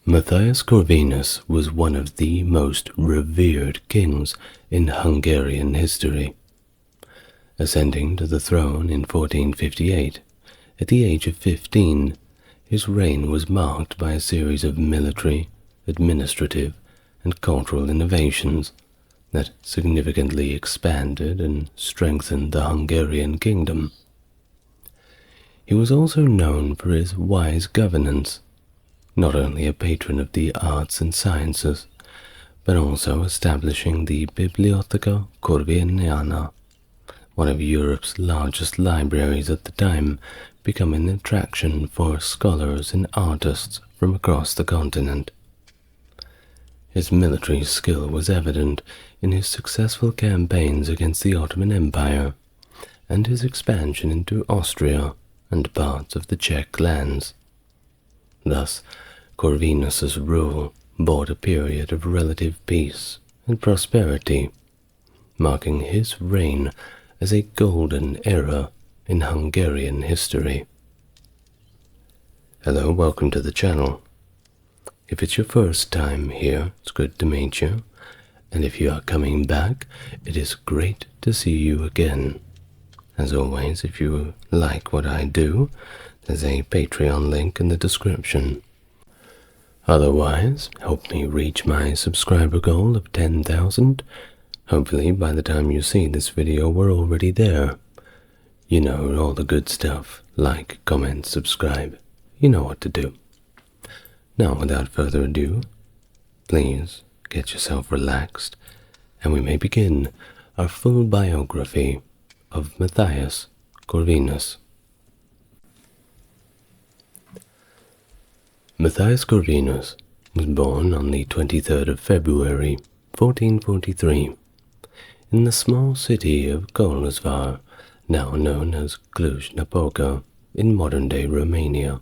Matthias Corvinus was one of the most revered kings in Hungarian history. Ascending to the throne in 1458, at the age of 15, his reign was marked by a series of military, administrative, and cultural innovations that significantly expanded and strengthened the Hungarian kingdom. He was also known for his wise governance, not only a patron of the arts and sciences, but also establishing the Bibliotheca Corviniana, one of Europe's largest libraries at the time, becoming an attraction for scholars and artists from across the continent. His military skill was evident in his successful campaigns against the Ottoman Empire and his expansion into Austria and parts of the Czech lands. Thus, Corvinus's rule brought a period of relative peace and prosperity, marking his reign as a golden era in Hungarian history. Hello, welcome to the channel. If it's your first time here, it's good to meet you, and if you are coming back, it is great to see you again. As always, if you like what I do, there's a Patreon link in the description. Otherwise, help me reach my subscriber goal of 10,000. Hopefully, by the time you see this video, we're already there. You know, all the good stuff. Like, comment, subscribe. You know what to do. Now, without further ado, please get yourself relaxed, and we may begin our full biography of Matthias Corvinus. Matthias Corvinus was born on the 23rd of February, 1443, in the small city of Golesvar, now known as Cluj-Napoca, in modern-day Romania.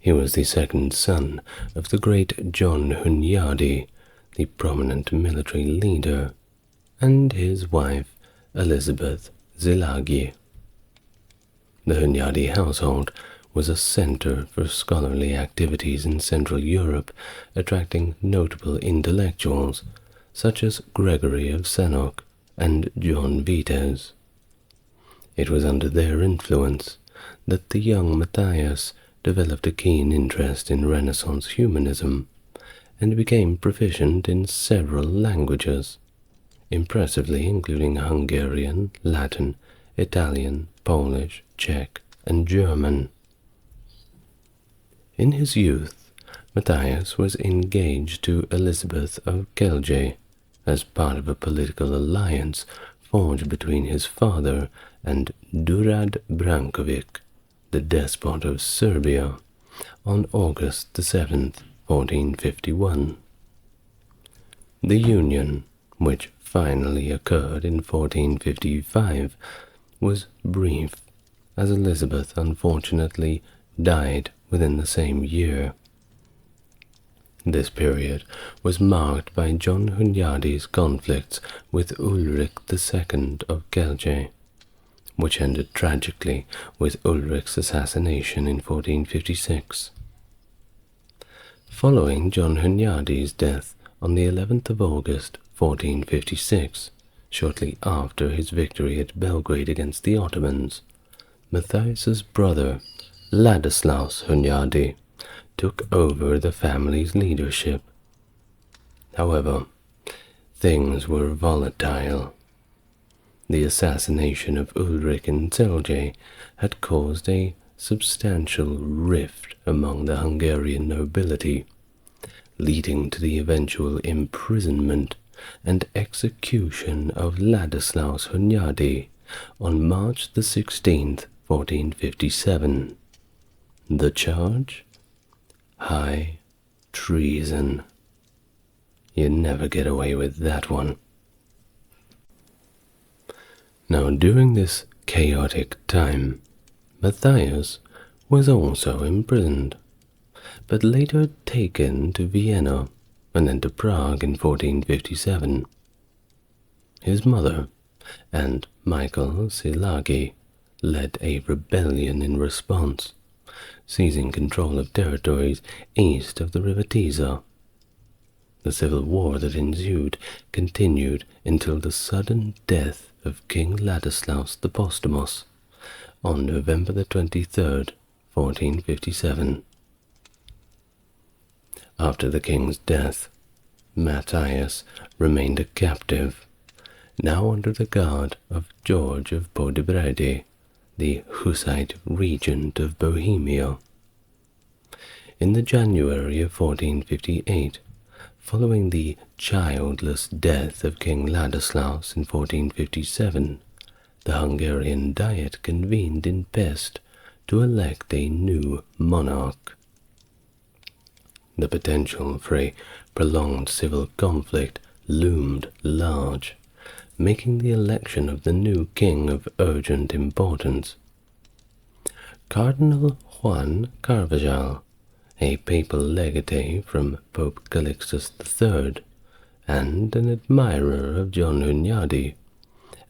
He was the second son of the great John Hunyadi, the prominent military leader, and his wife Elizabeth Zilagi. The Hunyadi household was a center for scholarly activities in Central Europe, attracting notable intellectuals such as Gregory of Senok and John Vites. It was under their influence that the young Matthias developed a keen interest in Renaissance humanism and became proficient in several languages, impressively including Hungarian, Latin, Italian, Polish, Czech, and German. In his youth, Matthias was engaged to Elizabeth of Celje as part of a political alliance forged between his father and Durad Brankovic, the despot of Serbia, on August the 7th, 1451. The union, which finally occurred in 1455, was brief, as Elizabeth unfortunately died within the same year. This period was marked by John Hunyadi's conflicts with Ulrich II of Celje, which ended tragically with Ulrich's assassination in 1456. Following John Hunyadi's death on the 11th of August, 1456, shortly after his victory at Belgrade against the Ottomans, Matthias's brother, Ladislaus Hunyadi, took over the family's leadership. However, things were volatile. The assassination of Ulrich in Celje had caused a substantial rift among the Hungarian nobility, leading to the eventual imprisonment and execution of Ladislaus Hunyadi on March the 16th, 1457. The charge? High treason. You never get away with that one. Now, during this chaotic time, Matthias was also imprisoned, but later taken to Vienna and then to Prague in 1457. His mother and Michael Szilágyi led a rebellion in response, seizing control of territories east of the River Tisza. The civil war that ensued continued until the sudden death of King Ladislaus the Posthumous on November the 23rd, 1457. After the king's death, Matthias remained a captive, now under the guard of George of Podbrady, the Hussite regent of Bohemia. In the January of 1458, following the childless death of King Ladislaus in 1457, the Hungarian Diet convened in Pest to elect a new monarch. The potential for a prolonged civil conflict loomed large, making the election of the new king of urgent importance. Cardinal Juan Carvajal, a papal legatee from Pope Calixtus III, and an admirer of John Hunyadi,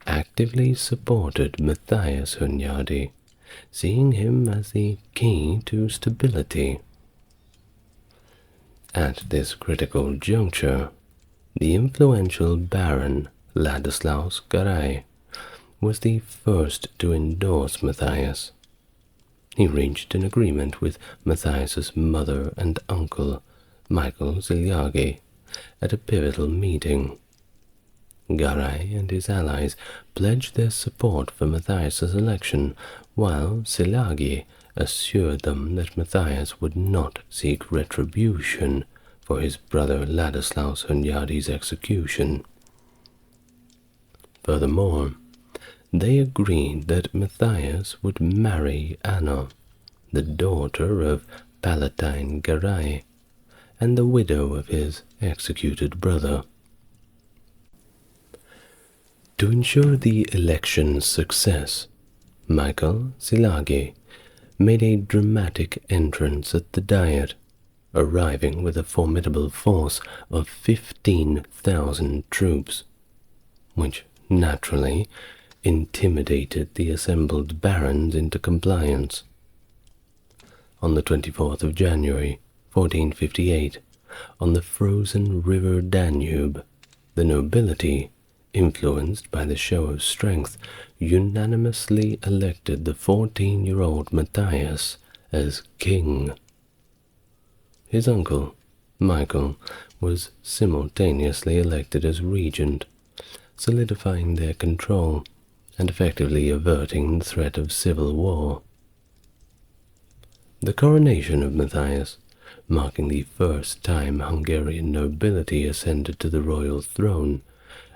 actively supported Matthias Hunyadi, seeing him as the key to stability. At this critical juncture, the influential Baron Ladislaus Garai was the first to endorse Matthias. He reached an agreement with Matthias's mother and uncle, Michael Szilágyi, at a pivotal meeting. Garai and his allies pledged their support for Matthias's election, while Szilágyi assured them that Matthias would not seek retribution for his brother Ladislaus Hunyadi's execution. Furthermore, they agreed that Matthias would marry Anna, the daughter of Palatine Garai, and the widow of his executed brother. To ensure the election's success, Michael Szilágyi made a dramatic entrance at the Diet, arriving with a formidable force of 15,000 troops, which naturally intimidated the assembled barons into compliance. On the 24th of January, 1458, on the frozen river Danube, the nobility, influenced by the show of strength, unanimously elected the 14-year-old Matthias as king. His uncle, Michael, was simultaneously elected as regent, solidifying their control and effectively averting the threat of civil war. The coronation of Matthias, marking the first time Hungarian nobility ascended to the royal throne,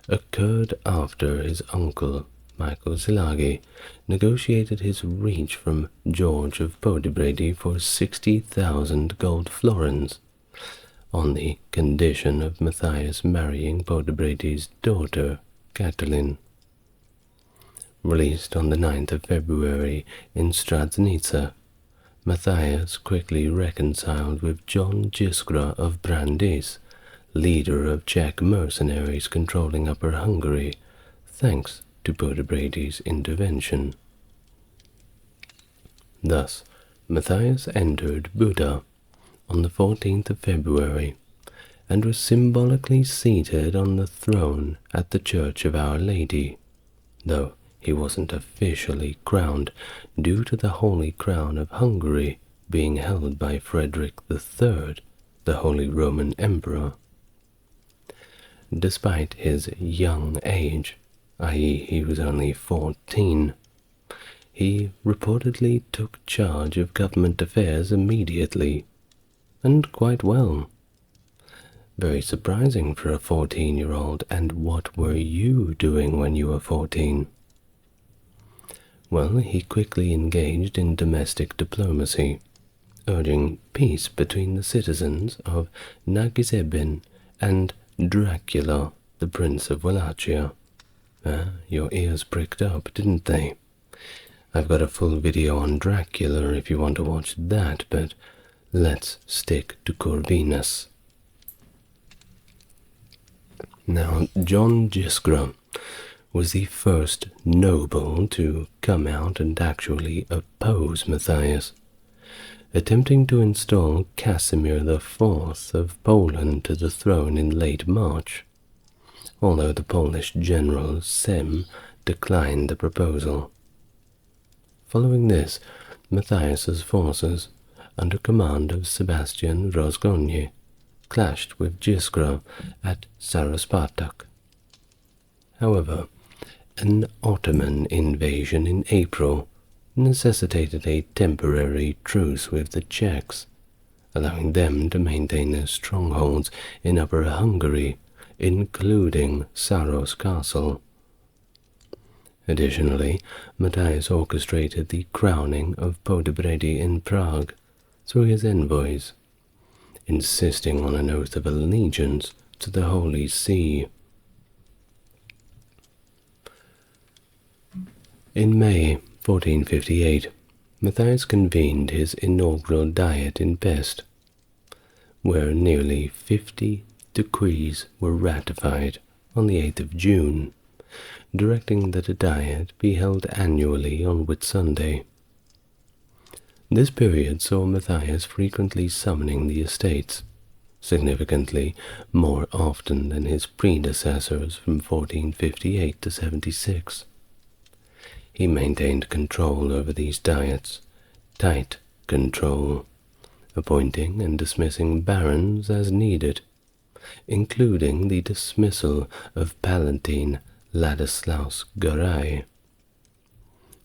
occurred after his uncle, Michael Szilágyi, negotiated his reach from George of Podbrady for 60,000 gold florins, on the condition of Matthias marrying Podbrady's daughter, Katalin. Released on the 9th of February in Straznica, Matthias quickly reconciled with John Jiskra of Brandis, leader of Czech mercenaries controlling Upper Hungary, thanks to Podbrady's intervention. Thus, Matthias entered Buda on the 14th of February, and was symbolically seated on the throne at the Church of Our Lady, though he wasn't officially crowned due to the Holy Crown of Hungary being held by Frederick III, the Holy Roman Emperor. Despite his young age, i.e. he was only 14, he reportedly took charge of government affairs immediately, and quite well. Very surprising for a 14-year-old, and what were you doing when you were 14? Well, he quickly engaged in domestic diplomacy, urging peace between the citizens of Nagyszeben and Dracula, the Prince of Wallachia. Your ears pricked up, didn't they? I've got a full video on Dracula if you want to watch that, but let's stick to Corvinus. Now, John Jiskra was the first noble to come out and actually oppose Matthias, attempting to install Casimir IV of Poland to the throne in late March, although the Polish general Sem declined the proposal. Following this, Matthias's forces, under command of Sebastian Rozgonyi, clashed with Jiskra at Saraspatak. However, an Ottoman invasion in April necessitated a temporary truce with the Czechs, allowing them to maintain their strongholds in Upper Hungary, including Saros Castle. Additionally, Matthias orchestrated the crowning of Podebrady in Prague through his envoys, insisting on an oath of allegiance to the Holy See. In May 1458, Matthias convened his inaugural Diet in Pest, where nearly 50 decrees were ratified on the 8th of June, directing that a Diet be held annually on Whitsunday. This period saw Matthias frequently summoning the estates, significantly more often than his predecessors from 1458 to 76. He maintained control over these diets, tight control, appointing and dismissing barons as needed, including the dismissal of Palatine Ladislaus Garay.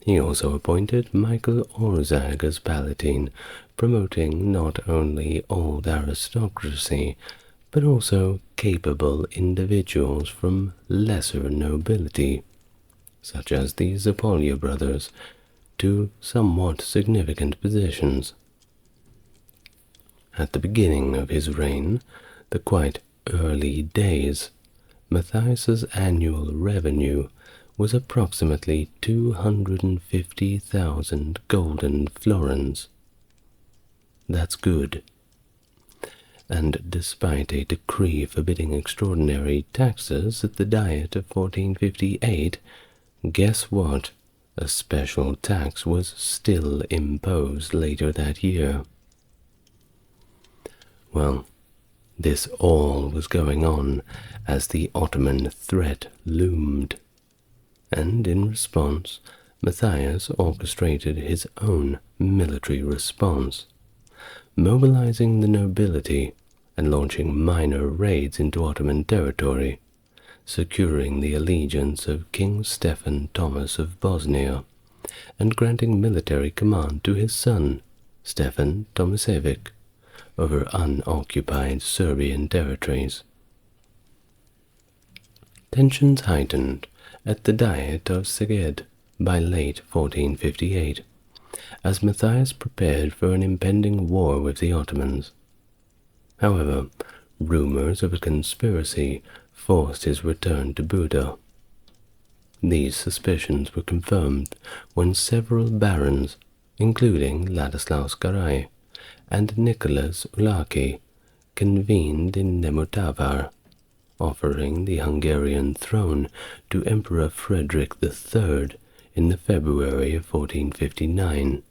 He also appointed Michael Orzag as Palatine, promoting not only old aristocracy, but also capable individuals from lesser nobility, such as the Zapolya brothers, to somewhat significant positions. At the beginning of his reign, the quite early days, Matthias's annual revenue was approximately 250,000 golden florins. That's good. And despite a decree forbidding extraordinary taxes at the Diet of 1458, guess what? A special tax was still imposed later that year. Well, this all was going on as the Ottoman threat loomed, and in response, Matthias orchestrated his own military response, mobilizing the nobility and launching minor raids into Ottoman territory, securing the allegiance of King Stefan Thomas of Bosnia, and granting military command to his son, Stefan Tomasevic, over unoccupied Serbian territories. Tensions heightened at the Diet of Szeged by late 1458, as Matthias prepared for an impending war with the Ottomans. However, rumors of a conspiracy forced his return to Buda. These suspicions were confirmed when several barons, including Ladislaus Garay and Nicholas Ulaki, convened in Nemotavar, offering the Hungarian throne to Emperor Frederick III in the February of 1459.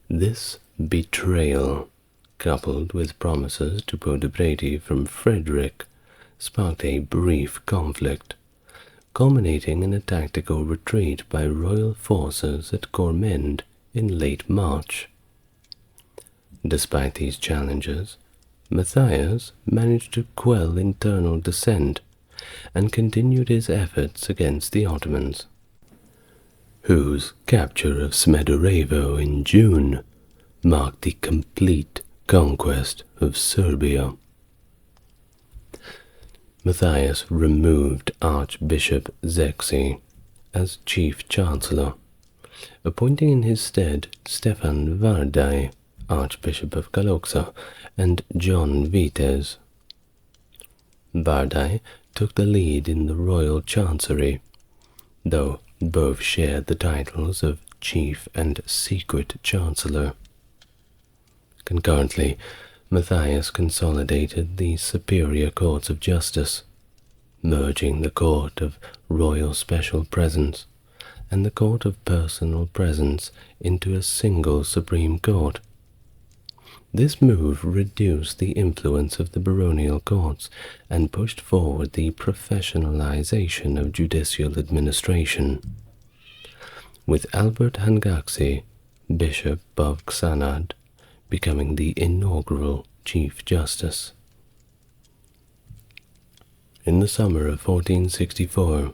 This betrayal, coupled with promises to Podebrady from Frederick, sparked a brief conflict, culminating in a tactical retreat by royal forces at Cormend in late March. Despite these challenges, Matthias managed to quell internal dissent and continued his efforts against the Ottomans, whose capture of Smederevo in June marked the complete conquest of Serbia. Matthias removed Archbishop Zexi as chief chancellor, appointing in his stead Stefan Vardai, Archbishop of Kalocsa, and John Vites. Vardai took the lead in the royal chancery, though both shared the titles of chief and secret chancellor. Concurrently, Matthias consolidated the superior courts of justice, merging the court of royal special presence, and the court of personal presence into a single supreme court. This move reduced the influence of the baronial courts and pushed forward the professionalization of judicial administration. With Albert Hangaxi, Bishop of Xanad, becoming the inaugural Chief Justice. In the summer of 1464,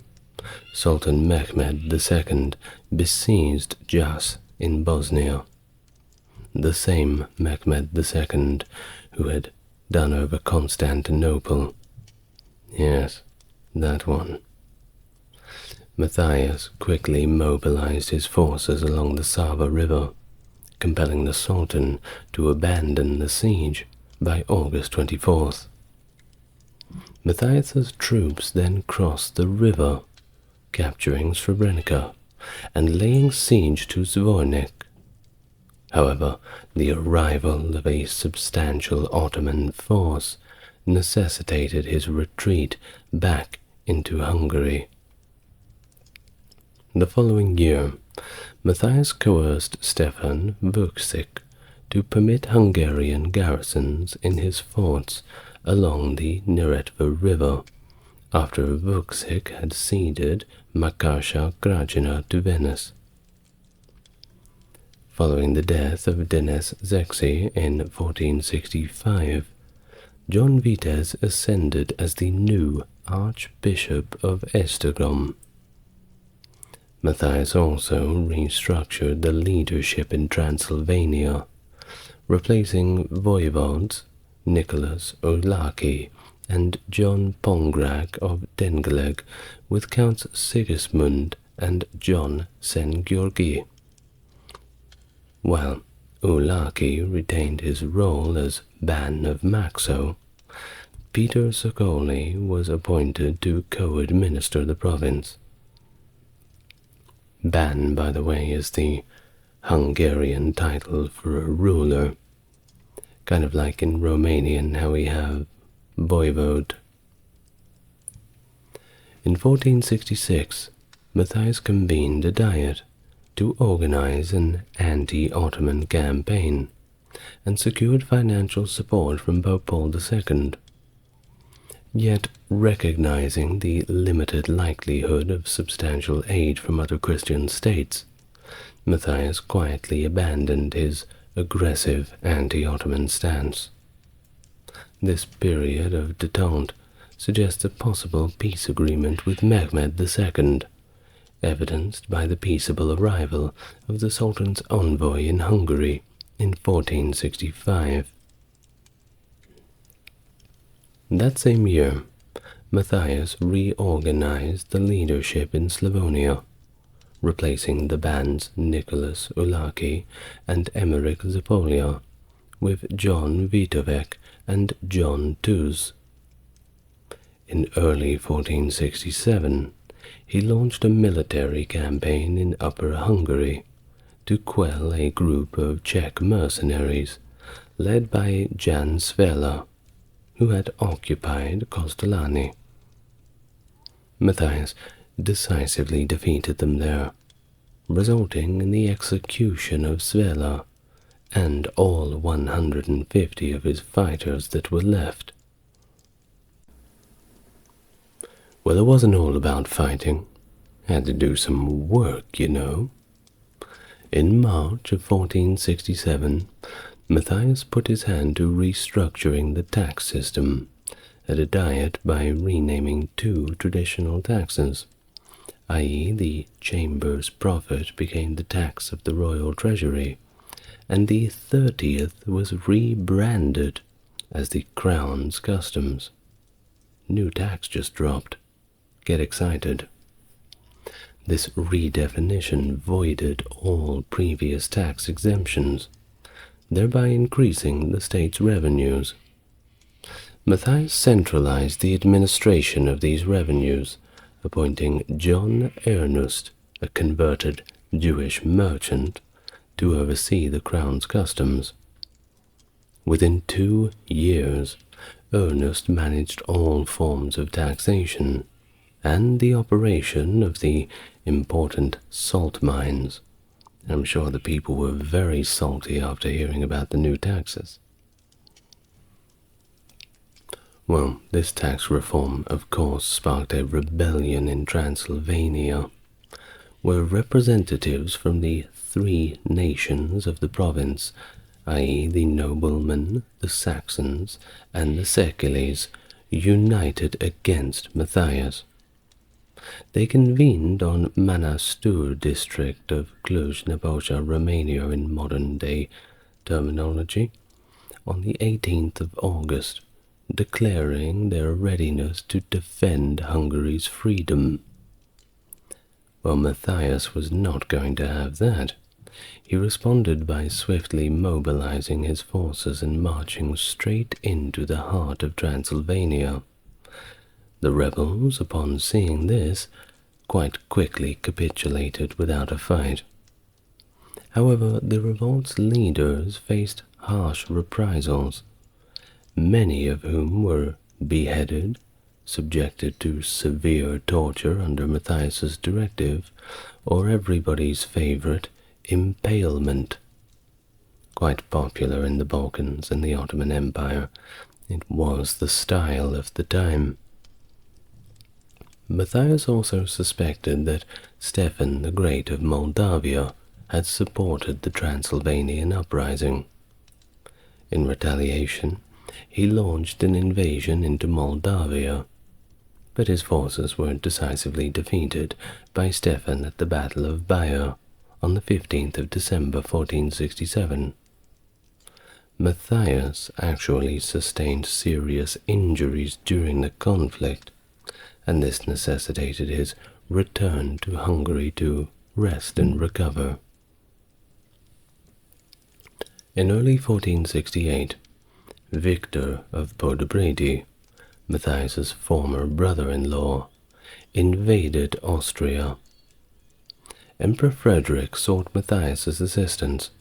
Sultan Mehmed II besieged Jas in Bosnia. The same Mehmed II who had done over Constantinople. Yes, that one. Matthias quickly mobilized his forces along the Sava River, compelling the Sultan to abandon the siege by August 24th. Matthias's troops then crossed the river, capturing Srebrenica and laying siege to Zvornik. However, the arrival of a substantial Ottoman force necessitated his retreat back into Hungary. The following year, Matthias coerced Stefan Vuksik to permit Hungarian garrisons in his forts along the Neretva River, after Vuksik had ceded Makasha Grajina to Venice. Following the death of Denis Zexi in 1465, John Vites ascended as the new Archbishop of Esztergom. Matthias also restructured the leadership in Transylvania, replacing voivodes Nicholas Olaki and John Pongrak of Dengeleg with Counts Sigismund and John Sen-Georgi. While Olaki retained his role as Ban of Maxo, Peter Sokoli was appointed to co-administer the province. Ban, by the way, is the Hungarian title for a ruler, kind of like in Romanian how we have voivode. In 1466, Matthias convened a diet to organize an anti-Ottoman campaign and secured financial support from Pope Paul II. Yet, recognizing the limited likelihood of substantial aid from other Christian states, Matthias quietly abandoned his aggressive anti-Ottoman stance. This period of détente suggests a possible peace agreement with Mehmed II, evidenced by the peaceable arrival of the Sultan's envoy in Hungary in 1465. That same year, Matthias reorganized the leadership in Slavonia, replacing the Ban's Nicholas Ulaki and Emmerich Zapolia with John Vitovec and John Tuz. In early 1467, he launched a military campaign in Upper Hungary to quell a group of Czech mercenaries led by Jan Svela, who had occupied Kostelany. Matthias decisively defeated them there, resulting in the execution of Svela and all 150 of his fighters that were left. Well, it wasn't all about fighting. Had to do some work, you know. In March of 1467, Matthias put his hand to restructuring the tax system at a diet by renaming two traditional taxes, i.e. the chamber's profit became the tax of the royal treasury, and the 30th was rebranded as the crown's customs. New tax just dropped. Get excited. This redefinition voided all previous tax exemptions, thereby increasing the state's revenues. Matthias centralized the administration of these revenues, appointing John Ernest, a converted Jewish merchant, to oversee the crown's customs. Within 2 years, Ernest managed all forms of taxation, and the operation of the important salt mines. I'm sure the people were very salty after hearing about the new taxes. Well, this tax reform, of course, sparked a rebellion in Transylvania, where representatives from the three nations of the province, i.e. the noblemen, the Saxons, and the Secules, united against Matthias. They convened on Manastur district of Cluj-Napoca, Romania in modern-day terminology, on the 18th of August, declaring their readiness to defend Hungary's freedom. Well, Matthias was not going to have that. He responded by swiftly mobilizing his forces and marching straight into the heart of Transylvania. The rebels, upon seeing this, quite quickly capitulated without a fight. However, the revolt's leaders faced harsh reprisals, many of whom were beheaded, subjected to severe torture under Matthias's directive, or everybody's favorite, impalement. Quite popular in the Balkans and the Ottoman Empire, it was the style of the time. Matthias also suspected that Stephen the Great of Moldavia had supported the Transylvanian uprising. In retaliation, he launched an invasion into Moldavia, but his forces were decisively defeated by Stephen at the Battle of Bayer on the 15th of December 1467. Matthias actually sustained serious injuries during the conflict, and this necessitated his return to Hungary to rest and recover. In early 1468, Victor of Podebrady, Matthias's former brother-in-law, invaded Austria. Emperor Frederick sought Matthias's assistance,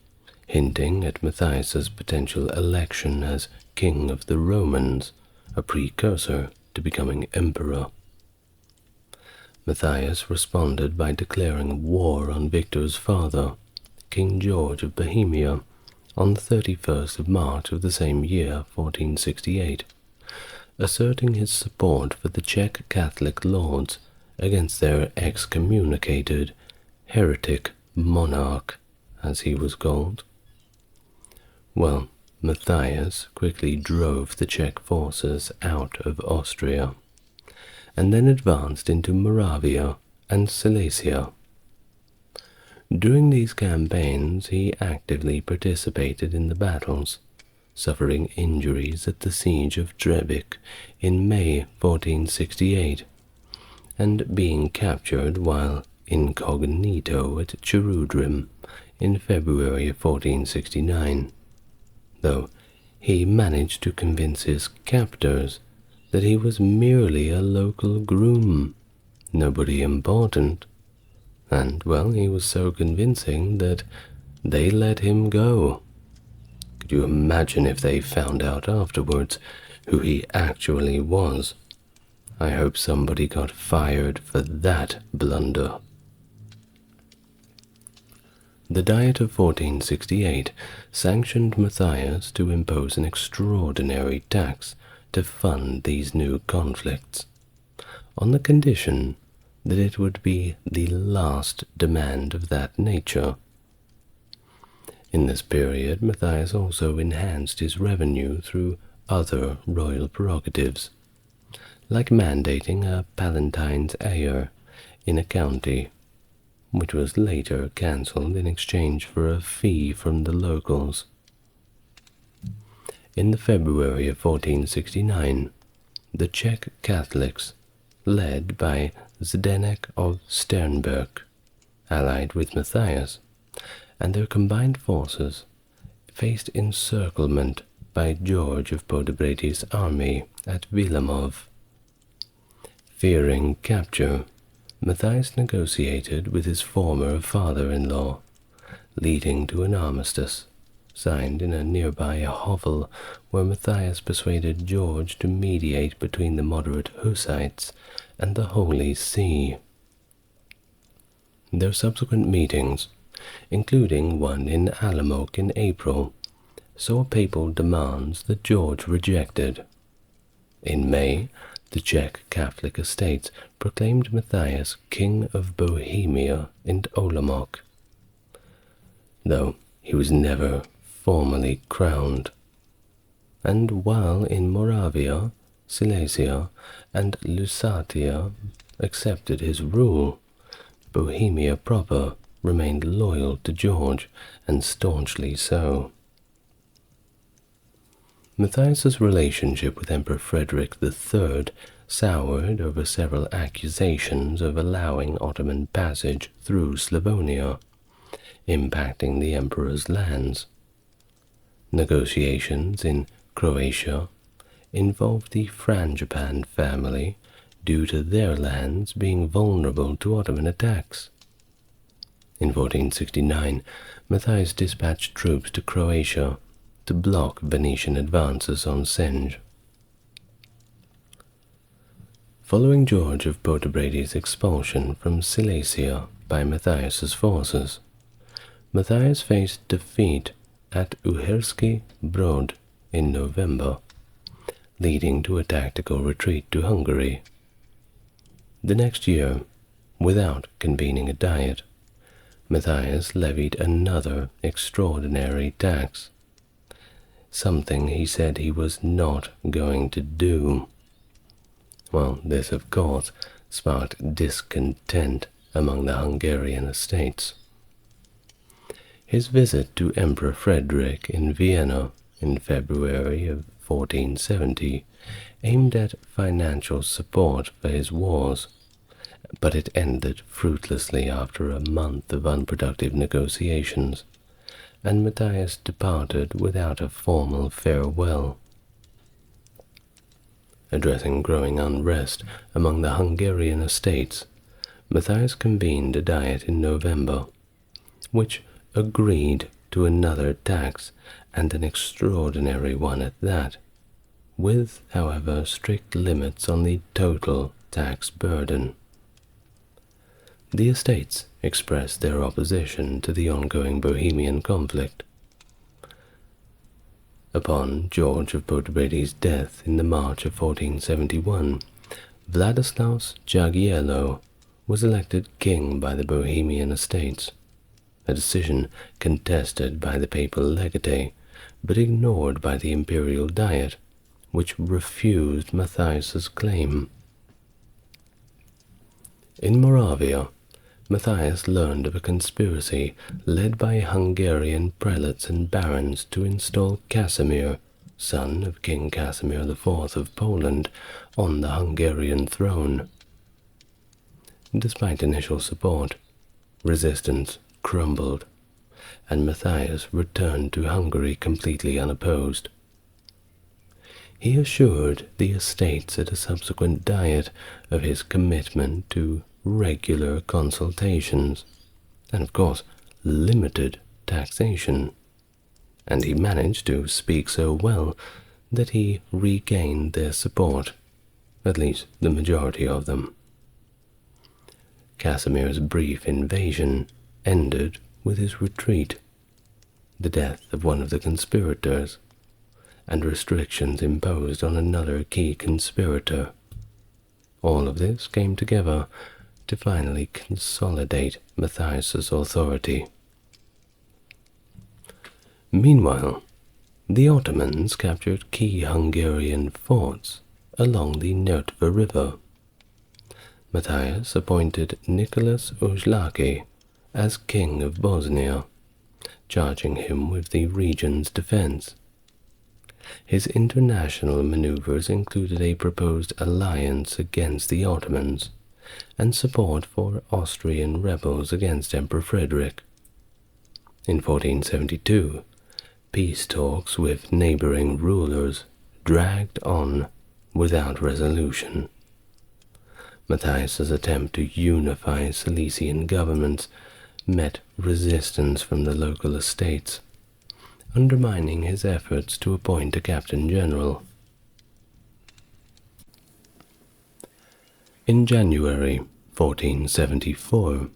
hinting at Matthias's potential election as King of the Romans, a precursor to becoming emperor. Matthias responded by declaring war on Victor's father, King George of Bohemia, on the 31st of March of the same year, 1468, asserting his support for the Czech Catholic lords against their excommunicated heretic monarch, as he was called. Well, Matthias quickly drove the Czech forces out of Austria, and then advanced into Moravia and Silesia. During these campaigns, he actively participated in the battles, suffering injuries at the siege of Trebek in May 1468, and being captured while incognito at Cherudrim in February of 1469, though he managed to convince his captors that he was merely a local groom, nobody important, and, well, he was so convincing that they let him go. Could you imagine if they found out afterwards who he actually was? I hope somebody got fired for that blunder. The Diet of 1468 sanctioned Matthias to impose an extraordinary tax to fund these new conflicts, on the condition that it would be the last demand of that nature. In this period, Matthias also enhanced his revenue through other royal prerogatives, like mandating a palatine's heir in a county, which was later cancelled in exchange for a fee from the locals. In the February of 1469, the Czech Catholics, led by Zdeněk of Sternberg, allied with Matthias, and their combined forces faced encirclement by George of Podebrady's army at Wilamov. Fearing capture, Matthias negotiated with his former father-in-law, leading to an armistice, signed in a nearby hovel where Matthias persuaded George to mediate between the moderate Hussites and the Holy See. Their subsequent meetings, including one in Alamoque in April, saw papal demands that George rejected. In May, the Czech Catholic Estates proclaimed Matthias King of Bohemia and Olomouc, though he was never formally crowned. And while in Moravia, Silesia, and Lusatia accepted his rule, Bohemia proper remained loyal to George, and staunchly so. Matthias's relationship with Emperor Frederick III soured over several accusations of allowing Ottoman passage through Slavonia, impacting the emperor's lands. Negotiations in Croatia involved the Frangipan family due to their lands being vulnerable to Ottoman attacks. In 1469, Matthias dispatched troops to Croatia to block Venetian advances on Senge. Following George of Potobrady's expulsion from Silesia by Matthias's forces, Matthias faced defeat at Uherski Brod in November, leading to a tactical retreat to Hungary. The next year, without convening a diet, Matthias levied another extraordinary tax, something he said he was not going to do. Well, this, of course, sparked discontent among the Hungarian estates. His visit to Emperor Frederick in Vienna in February of 1470 aimed at financial support for his wars, but it ended fruitlessly after a month of unproductive negotiations, and Matthias departed without a formal farewell. Addressing growing unrest among the Hungarian estates, Matthias convened a diet in November, which agreed to another tax, and an extraordinary one at that, with, however, strict limits on the total tax burden. The estates expressed their opposition to the ongoing Bohemian conflict. Upon George of Potobrady's death in the March of 1471, Vladislaus Jagiello was elected king by the Bohemian estates, a decision contested by the papal legate, but ignored by the imperial diet, which refused Matthias's claim. In Moravia, Matthias learned of a conspiracy led by Hungarian prelates and barons to install Casimir, son of King Casimir IV of Poland, on the Hungarian throne. Despite initial support, resistance crumbled, and Matthias returned to Hungary completely unopposed. He assured the estates at a subsequent diet of his commitment to regular consultations, and of course limited taxation, and he managed to speak so well that he regained their support, at least the majority of them. Casimir's brief invasion ended with his retreat, the death of one of the conspirators, and restrictions imposed on another key conspirator. All of this came together to finally consolidate Matthias's authority. Meanwhile, the Ottomans captured key Hungarian forts along the Nertva River. Matthias appointed Nicholas Ujlaki as king of Bosnia, charging him with the region's defense. His international maneuvers included a proposed alliance against the Ottomans and support for Austrian rebels against Emperor Frederick. In 1472, peace talks with neighboring rulers dragged on without resolution. Matthias's attempt to unify Silesian governments met resistance from the local estates, undermining his efforts to appoint a captain general. In January 1474,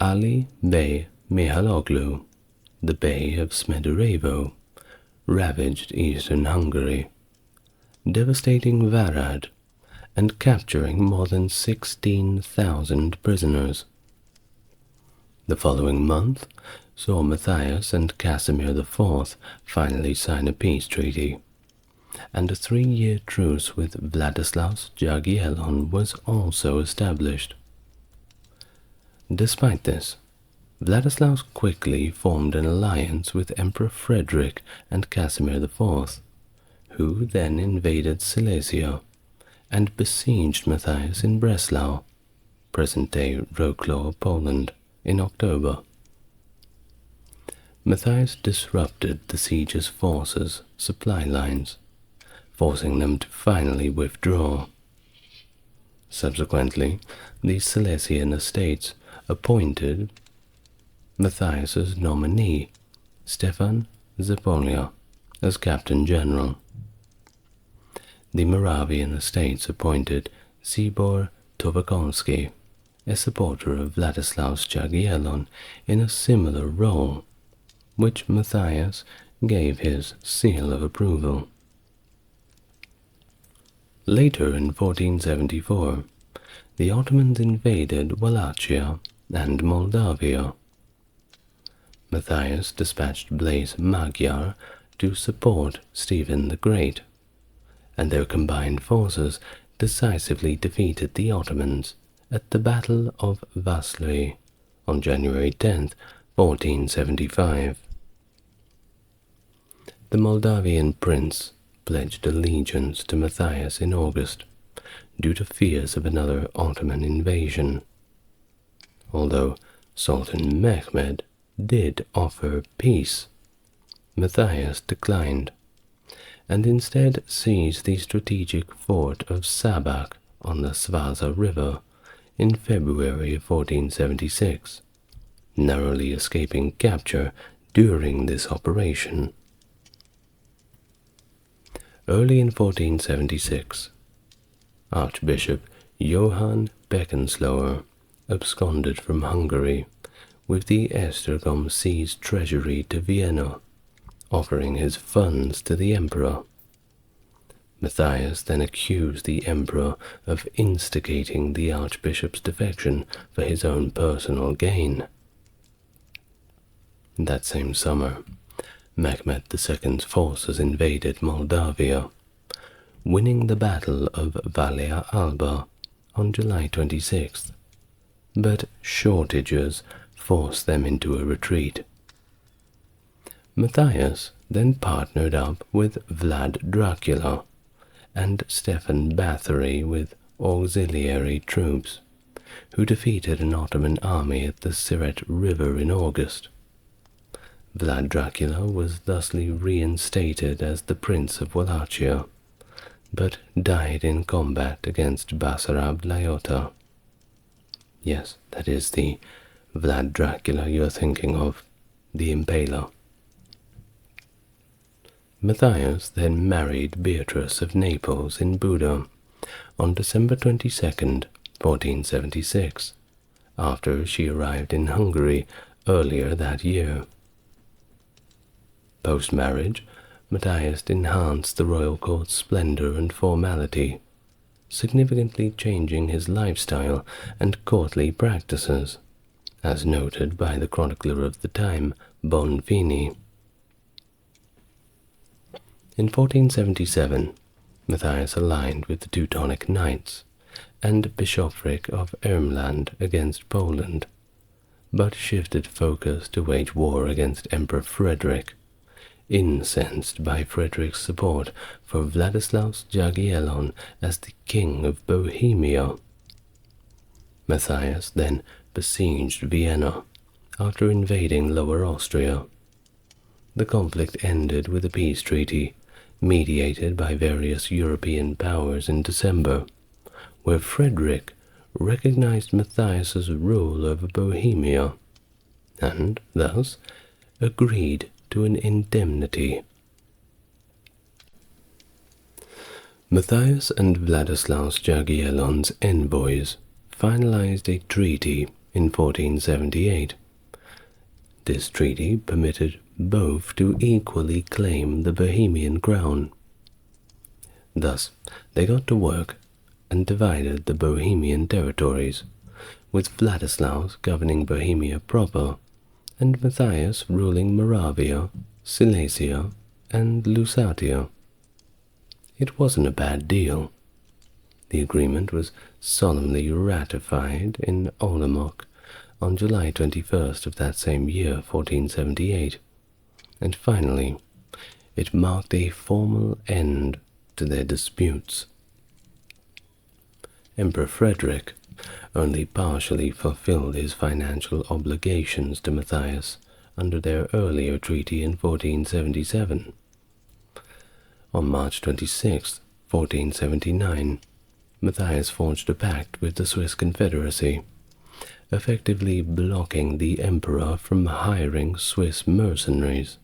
Ali Bey Mihaloglu, the Bey of Smederevo, ravaged eastern Hungary, devastating Varad and capturing more than 16,000 prisoners. The following month saw Matthias and Casimir IV finally sign a peace treaty, and a 3-year truce with Vladislaus Jagiellon was also established. Despite this, Vladislaus quickly formed an alliance with Emperor Frederick and Casimir IV, who then invaded Silesia and besieged Matthias in Breslau, present-day Wrocław, Poland, in October. Matthias disrupted the siege's forces' supply lines, forcing them to finally withdraw. Subsequently, the Silesian estates appointed Matthias's nominee, Stefan Zapolia, as captain general. The Moravian estates appointed Sibor Tovakonski, a supporter of Vladislaus Jagiellon, in a similar role, which Matthias gave his seal of approval. Later in 1474, the Ottomans invaded Wallachia and Moldavia. Matthias dispatched Blaise Magyar to support Stephen the Great, and their combined forces decisively defeated the Ottomans at the Battle of Vaslui on January 10, 1475. The Moldavian prince pledged allegiance to Matthias in August, due to fears of another Ottoman invasion, although Sultan Mehmed did offer peace. Matthias declined, and instead seized the strategic fort of Sabak on the Svaza River in February of 1476, narrowly escaping capture during this operation. Early in 1476, Archbishop Johann Beckensloher absconded from Hungary with the Esztergom seized treasury to Vienna, offering his funds to the emperor. Matthias then accused the emperor of instigating the archbishop's defection for his own personal gain. That same summer, Mehmed II's forces invaded Moldavia, winning the Battle of Valea Alba on July 26th, but shortages forced them into a retreat. Matthias then partnered up with Vlad Dracula and Stefan Bathory with auxiliary troops, who defeated an Ottoman army at the Siret River in August. Vlad Dracula was thusly reinstated as the Prince of Wallachia, but died in combat against Basarab Laiota. Yes, that is the Vlad Dracula you're thinking of, the Impaler. Matthias then married Beatrice of Naples in Buda on December 22nd, 1476, after she arrived in Hungary earlier that year. Post-marriage, Matthias enhanced the royal court's splendor and formality, significantly changing his lifestyle and courtly practices, as noted by the chronicler of the time, Bonfini. In 1477, Matthias aligned with the Teutonic Knights and Bishopric of Ermland against Poland, but shifted focus to wage war against Emperor Frederick, incensed by Frederick's support for Vladislaus Jagiellon as the King of Bohemia. Matthias then besieged Vienna after invading Lower Austria. The conflict ended with a peace treaty mediated by various European powers in December, where Frederick recognized Matthias's rule over Bohemia, and thus agreed to an indemnity. Matthias and Vladislaus Jagiellon's envoys finalized a treaty in 1478. This treaty permitted both to equally claim the Bohemian crown. Thus, they got to work and divided the Bohemian territories, with Vladislaus governing Bohemia proper, and Matthias ruling Moravia, Silesia, and Lusatia. It wasn't a bad deal. The agreement was solemnly ratified in Olomouc on July 21st of that same year, 1478, and finally, it marked a formal end to their disputes. Emperor Frederick only partially fulfilled his financial obligations to Matthias under their earlier treaty in 1477. On March 26, 1479, Matthias forged a pact with the Swiss Confederacy, effectively blocking the emperor from hiring Swiss mercenaries.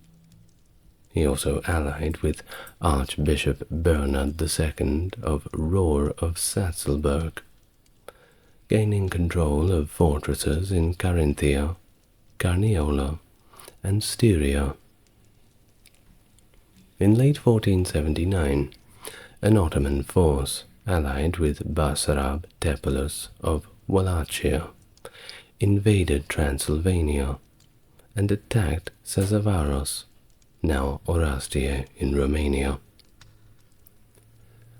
He also allied with Archbishop Bernard II of Rohr of Satzelburg, gaining control of fortresses in Carinthia, Carniola, and Styria. In late 1479, an Ottoman force, allied with Basarab Tepelus of Wallachia, invaded Transylvania and attacked Sazavaros, now Orastie in Romania.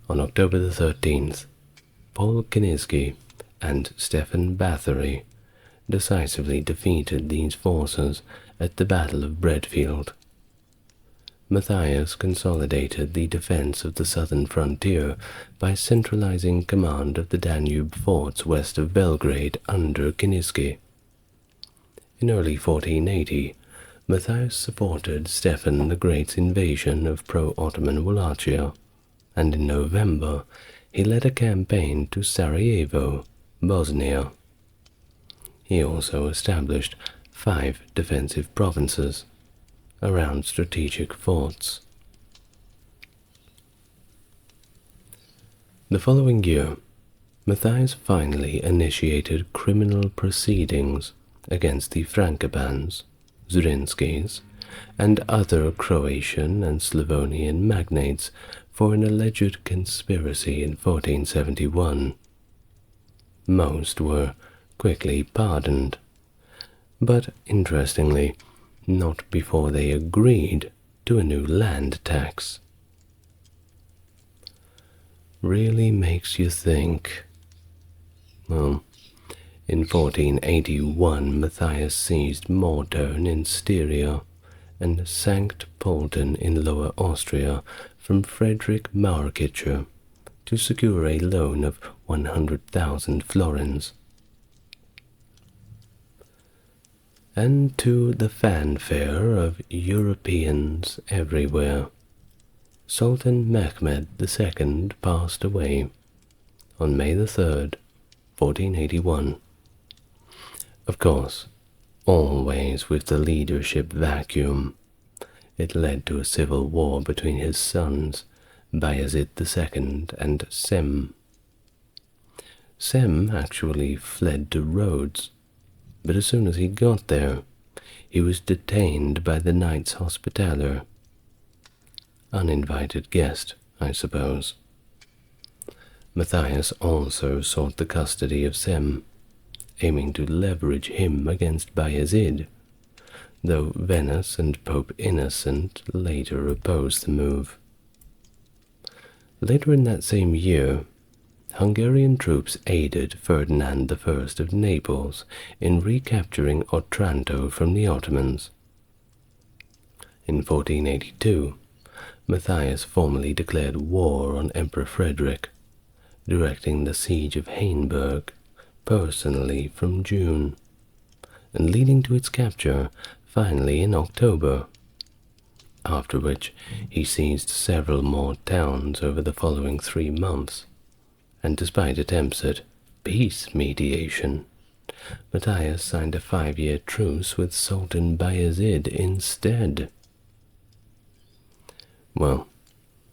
On October the 13th, Paul Kinizki and Stefan Bathory decisively defeated these forces at the Battle of Bredfield. Matthias consolidated the defense of the southern frontier by centralizing command of the Danube forts west of Belgrade under Kinizki. In early 1480, Matthias supported Stephen the Great's invasion of pro-Ottoman Wallachia, and in November he led a campaign to Sarajevo, Bosnia. He also established 5 defensive provinces around strategic forts. The following year, Matthias finally initiated criminal proceedings against the Frankopans, Zrinskis, and other Croatian and Slavonian magnates for an alleged conspiracy in 1471. Most were quickly pardoned, but interestingly, not before they agreed to a new land tax. Really makes you think. Well, in 1481, Matthias seized Mortern in Styria and Sankt Polten in Lower Austria from Frederick Markicher to secure a loan of 100,000 florins. And to the fanfare of Europeans everywhere, Sultan Mehmed II passed away on May the 3rd, 1481. Of course, always with the leadership vacuum. It led to a civil war between his sons, Bayezid II and Sem. Sem actually fled to Rhodes, but as soon as he got there, he was detained by the Knights Hospitaller. Uninvited guest, I suppose. Matthias also sought the custody of Sem, aiming to leverage him against Bayezid, though Venice and Pope Innocent later opposed the move. Later in that same year, Hungarian troops aided Ferdinand I of Naples in recapturing Otranto from the Ottomans. In 1482, Matthias formally declared war on Emperor Frederick, directing the siege of Hainburg personally from June, and leading to its capture finally in October, after which he seized several more towns over the following 3 months. And despite attempts at peace mediation, Matthias signed a 5-year truce with Sultan Bayezid instead Well,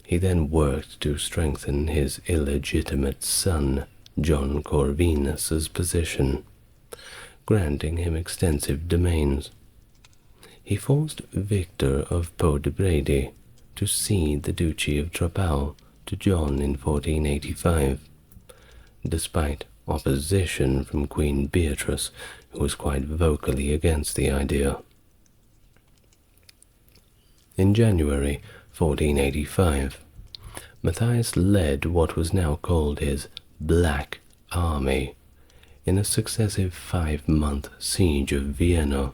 he then worked to strengthen his illegitimate son, John Corvinus's position, granting him extensive domains. He forced Victor of Podbrady to cede the Duchy of Trapau to John in 1485, despite opposition from Queen Beatrice, who was quite vocally against the idea. In January 1485, Matthias led what was now called his Black Army in a successive 5-month siege of Vienna,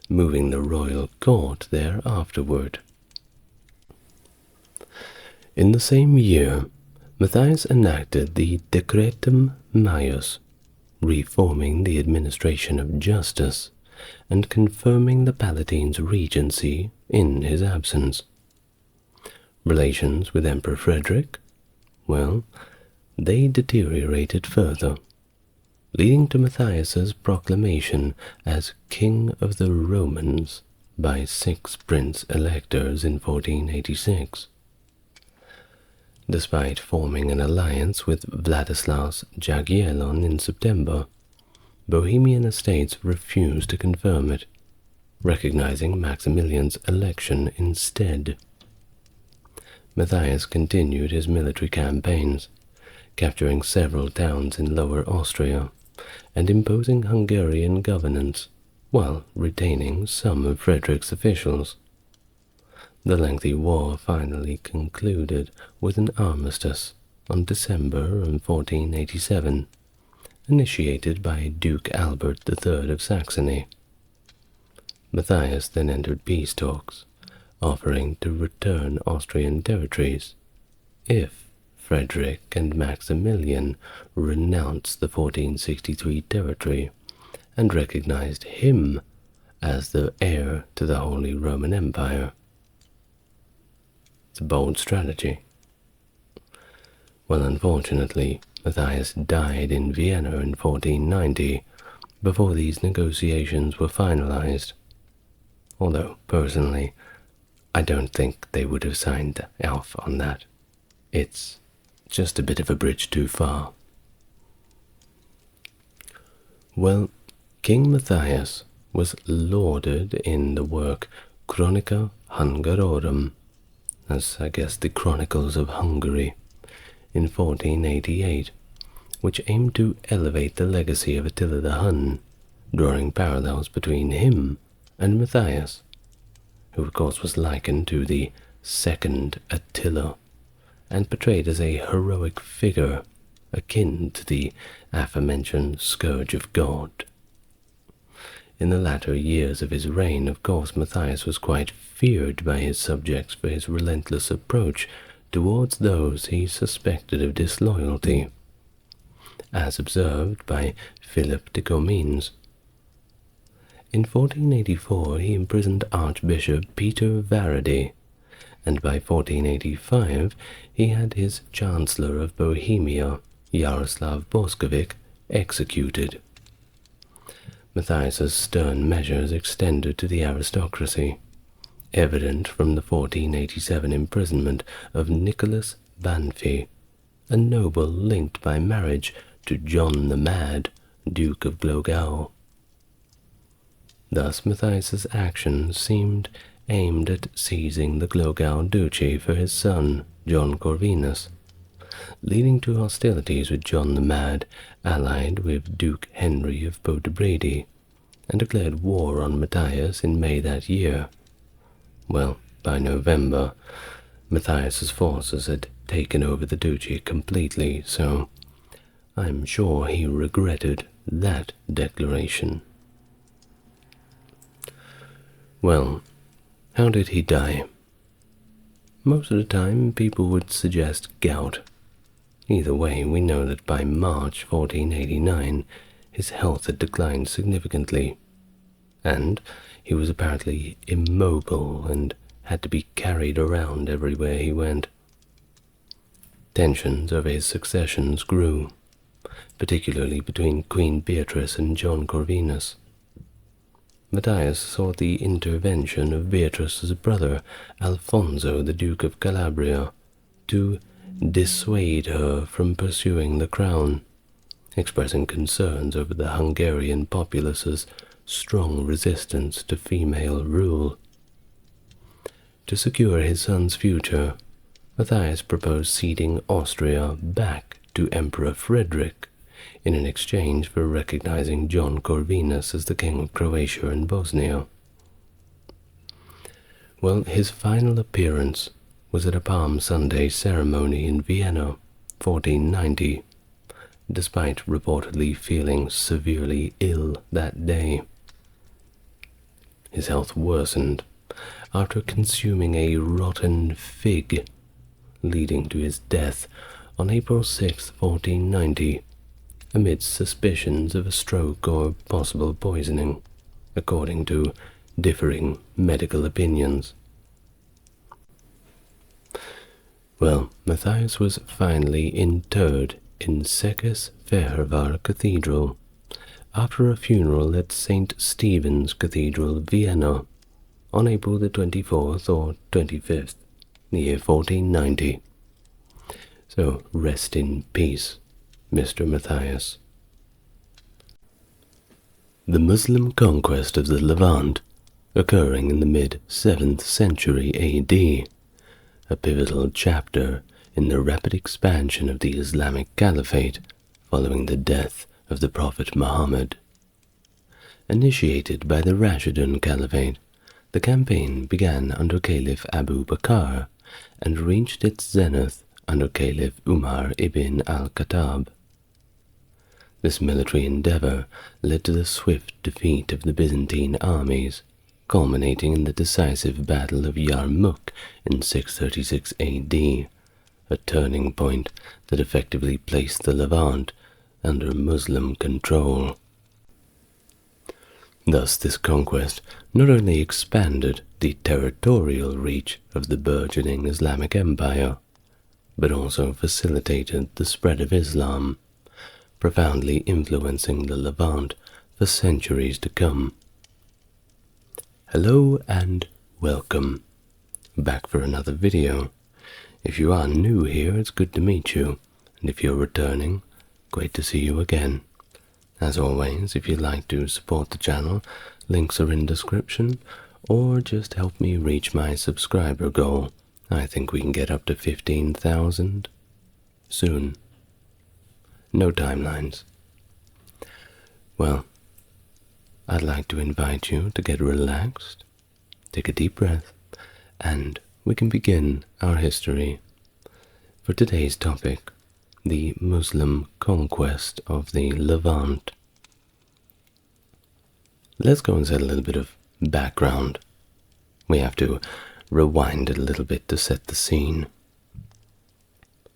moving the royal court there afterward. In the same year, Matthias enacted the Decretum Maius, reforming the administration of justice and confirming the Palatine's regency in his absence. Relations with Emperor Frederick, well, they deteriorated further, leading to Matthias's proclamation as King of the Romans by 6 prince-electors in 1486. Despite forming an alliance with Vladislaus Jagiellon in September, Bohemian estates refused to confirm it, recognizing Maximilian's election instead. Matthias continued his military campaigns, capturing several towns in Lower Austria and imposing Hungarian governance while retaining some of Frederick's officials. The lengthy war finally concluded with an armistice on December 1487, initiated by Duke Albert III of Saxony. Matthias then entered peace talks, offering to return Austrian territories if Frederick and Maximilian renounced the 1463 territory and recognized him as the heir to the Holy Roman Empire. It's a bold strategy. Well, unfortunately, Matthias died in Vienna in 1490 before these negotiations were finalized, although, personally, I don't think they would have signed off on that. It's just a bit of a bridge too far. Well, King Matthias was lauded in the work Chronica Hungarorum, as I guess the Chronicles of Hungary, in 1488, which aimed to elevate the legacy of Attila the Hun, drawing parallels between him and Matthias, who of course was likened to the second Attila, and portrayed as a heroic figure akin to the aforementioned Scourge of God. In the latter years of his reign, of course, Matthias was quite feared by his subjects for his relentless approach towards those he suspected of disloyalty, as observed by Philip de Comines. In 1484 he imprisoned Archbishop Peter Varady, and by 1485 he had his Chancellor of Bohemia, Yaroslav Boskovic, executed. Matthias's stern measures extended to the aristocracy, evident from the 1487 imprisonment of Nicholas Banfi, a noble linked by marriage to John the Mad, Duke of Glogau. Thus Matthias's actions seemed aimed at seizing the Glogau duchy for his son, John Corvinus, leading to hostilities with John the Mad, allied with Duke Henry of Podbrady, and declared war on Matthias in May that year. Well, by November, Matthias's forces had taken over the duchy completely, so I'm sure he regretted that declaration. Well, how did he die? Most of the time, people would suggest gout. Either way, we know that by March 1489, his health had declined significantly, and he was apparently immobile and had to be carried around everywhere he went. Tensions over his successions grew, particularly between Queen Beatrice and John Corvinus. Matthias sought the intervention of Beatrice's brother, Alfonso, the Duke of Calabria, to dissuade her from pursuing the crown, expressing concerns over the Hungarian populace's strong resistance to female rule. To secure his son's future, Matthias proposed ceding Austria back to Emperor Frederick in an exchange for recognizing John Corvinus as the King of Croatia and Bosnia. Well, his final appearance was at a Palm Sunday ceremony in Vienna, 1490, despite reportedly feeling severely ill that day. His health worsened after consuming a rotten fig, leading to his death on April 6, 1490, amidst suspicions of a stroke or possible poisoning, according to differing medical opinions. Well, Matthias was finally interred in Székes Fehérvár Cathedral after a funeral at St. Stephen's Cathedral, Vienna, on April the 24th or 25th, the year 1490. So rest in peace, Mr. Matthias. The Muslim conquest of the Levant, occurring in the mid-7th century AD, a pivotal chapter in the rapid expansion of the Islamic Caliphate following the death of the Prophet Muhammad. Initiated by the Rashidun Caliphate, the campaign began under Caliph Abu Bakr and reached its zenith under Caliph Umar ibn al-Khattab. This military endeavor led to the swift defeat of the Byzantine armies, culminating in the decisive Battle of Yarmouk in 636 AD, a turning point that effectively placed the Levant under Muslim control. Thus, this conquest not only expanded the territorial reach of the burgeoning Islamic Empire, but also facilitated the spread of Islam, profoundly influencing the Levant for centuries to come. Hello and welcome back for another video. If you are new here, it's good to meet you, and if you're returning, great to see you again. As always, if you'd like to support the channel, links are in description, or just help me reach my subscriber goal. I think we can get up to 15,000 soon. No timelines. Well, I'd like to invite you to get relaxed, take a deep breath, and we can begin our history. For today's topic, the Muslim conquest of the Levant. Let's go and set a little bit of background. We have to rewind it a little bit to set the scene.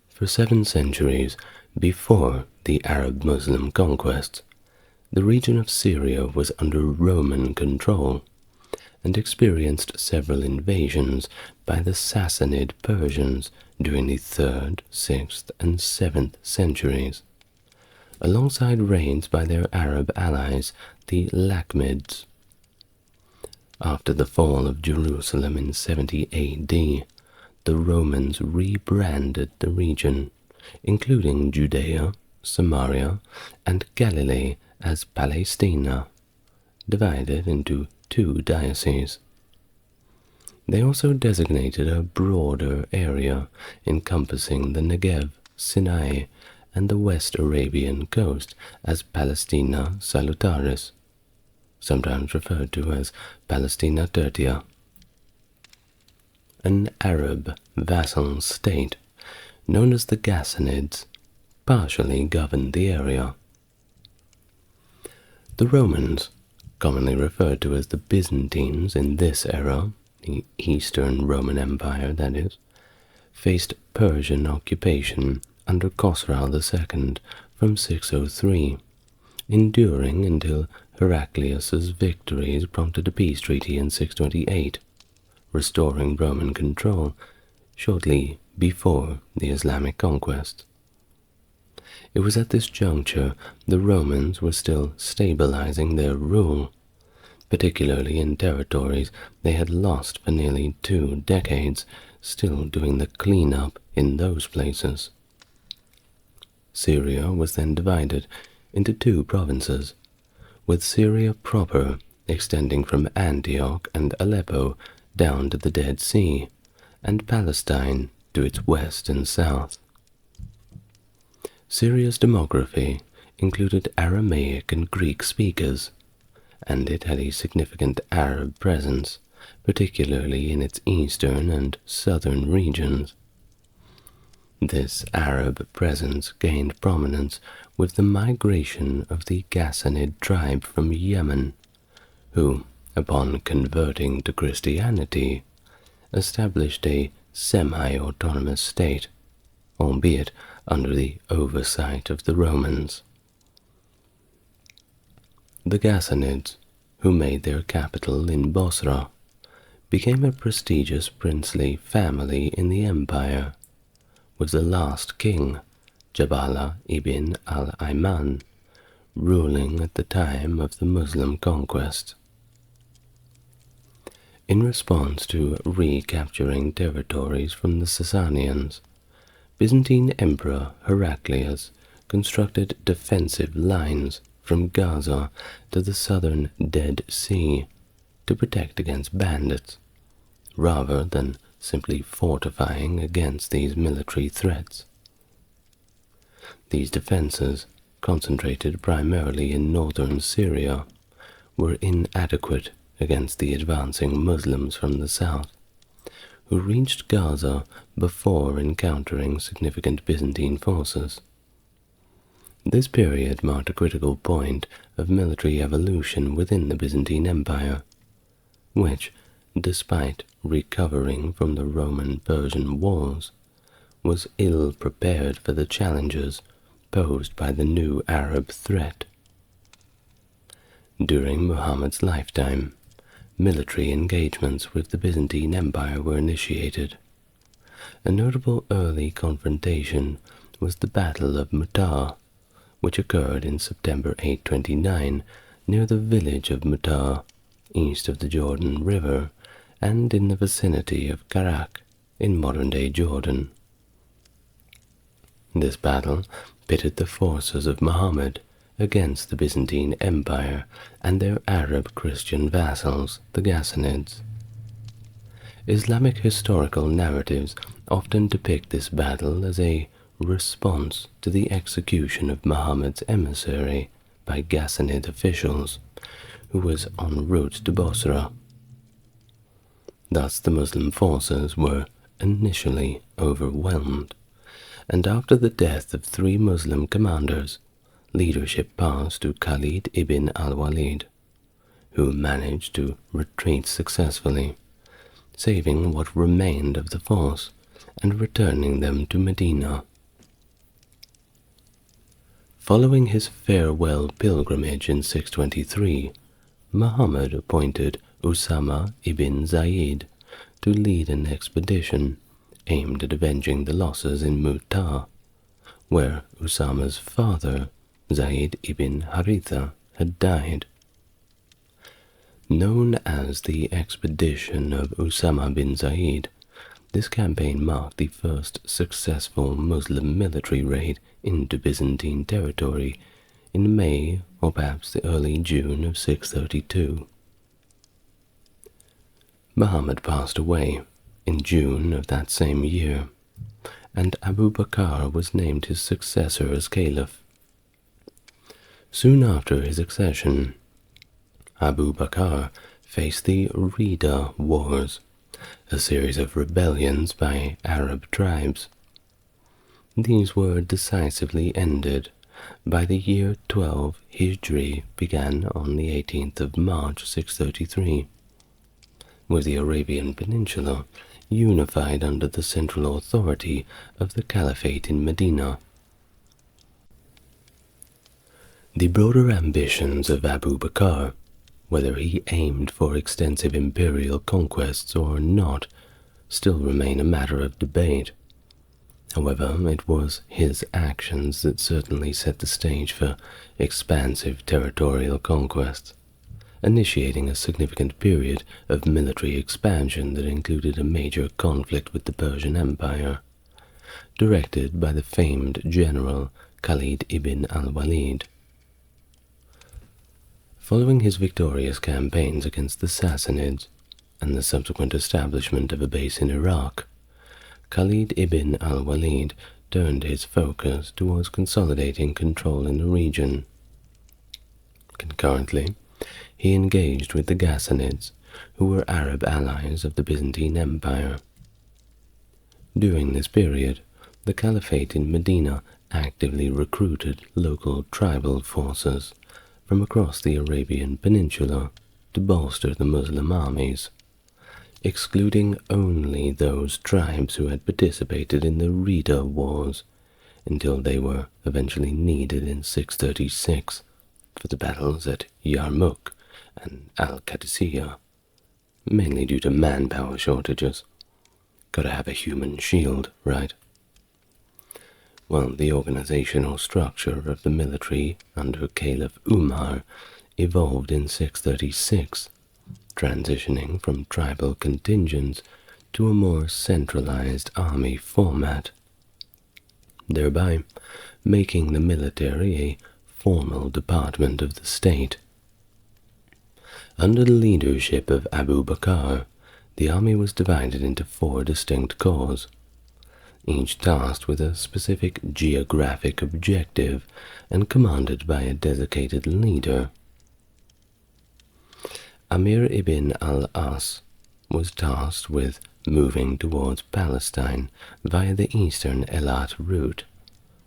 For 7 centuries before the Arab-Muslim conquest, the region of Syria was under Roman control and experienced several invasions by the Sassanid Persians during the 3rd, 6th, and 7th centuries, alongside raids by their Arab allies, the Lakhmids. After the fall of Jerusalem in 70 AD, the Romans rebranded the region, including Judea, Samaria, and Galilee, as Palestina, divided into 2 dioceses. They also designated a broader area encompassing the Negev, Sinai, and the West Arabian coast as Palestina Salutaris, sometimes referred to as Palestina Tertia. An Arab vassal state, known as the Ghassanids, partially governed the area. The Romans, commonly referred to as the Byzantines in this era, the Eastern Roman Empire that is, faced Persian occupation under Khosrau II from 603, enduring until Heraclius's victories prompted a peace treaty in 628, restoring Roman control shortly before the Islamic conquest. It was at this juncture the Romans were still stabilizing their rule, particularly in territories they had lost for nearly 2 decades, still doing the clean-up in those places. Syria was then divided into 2 provinces, with Syria proper extending from Antioch and Aleppo down to the Dead Sea, and Palestine to its west and south. Syria's demography included Aramaic and Greek speakers, and it had a significant Arab presence, particularly in its eastern and southern regions. This Arab presence gained prominence with the migration of the Ghassanid tribe from Yemen, who, upon converting to Christianity, established a semi-autonomous state, albeit under the oversight of the Romans. The Ghassanids, who made their capital in Bosra, became a prestigious princely family in the empire, with the last king, Jabala ibn al-Ayman, ruling at the time of the Muslim conquest. In response to recapturing territories from the Sasanians, Byzantine Emperor Heraclius constructed defensive lines from Gaza to the southern Dead Sea to protect against bandits, rather than simply fortifying against these military threats. These defenses, concentrated primarily in northern Syria, were inadequate against the advancing Muslims from the south, who reached Gaza before encountering significant Byzantine forces. This period marked a critical point of military evolution within the Byzantine Empire, which, despite recovering from the Roman-Persian wars, was ill prepared for the challenges posed by the new Arab threat. During Muhammad's lifetime, military engagements with the Byzantine Empire were initiated. A notable early confrontation was the Battle of Mu'tah, which occurred in September 829 near the village of Mu'tah, east of the Jordan River, and in the vicinity of Karak, in modern-day Jordan. This battle pitted the forces of Muhammad against the Byzantine Empire and their Arab Christian vassals, the Ghassanids. Islamic historical narratives often depict this battle as a response to the execution of Muhammad's emissary by Ghassanid officials, who was en route to Bosra. Thus the Muslim forces were initially overwhelmed, and after the death of 3 Muslim commanders, leadership passed to Khalid ibn al-Walid, who managed to retreat successfully, saving what remained of the force and returning them to Medina. Following his farewell pilgrimage in 623, Muhammad appointed Usama ibn Zayd to lead an expedition aimed at avenging the losses in Mu'tah, where Usama's father, Zayd ibn Haritha, had died. Known as the Expedition of Usama bin Zayd, this campaign marked the first successful Muslim military raid into Byzantine territory in May or perhaps the early June of 632. Muhammad passed away in June of that same year, and Abu Bakr was named his successor as caliph. Soon after his accession, Abu Bakr faced the Rida Wars, a series of rebellions by Arab tribes. These were decisively ended by the year 12 Hijri began on the 18th of March 633, with the Arabian Peninsula unified under the central authority of the Caliphate in Medina. The broader ambitions of Abu Bakr, whether he aimed for extensive imperial conquests or not, still remain a matter of debate. However, it was his actions that certainly set the stage for expansive territorial conquests, initiating a significant period of military expansion that included a major conflict with the Persian Empire, directed by the famed general Khalid ibn al-Walid. Following his victorious campaigns against the Sassanids and the subsequent establishment of a base in Iraq, Khalid ibn al-Walid turned his focus towards consolidating control in the region. Concurrently, he engaged with the Ghassanids, who were Arab allies of the Byzantine Empire. During this period, the Caliphate in Medina actively recruited local tribal forces from across the Arabian Peninsula to bolster the Muslim armies, excluding only those tribes who had participated in the Rida Wars until they were eventually needed in 636 for the battles at Yarmouk and Al-Qadisiyah, mainly due to manpower shortages. Gotta have a human shield, right? Well, the organizational structure of the military under Caliph Umar evolved in 636, transitioning from tribal contingents to a more centralized army format, thereby making the military a formal department of the state. Under the leadership of Abu Bakr, the army was divided into 4 distinct corps, each tasked with a specific geographic objective and commanded by a designated leader. Amir ibn al-As was tasked with moving towards Palestine via the eastern Elat route,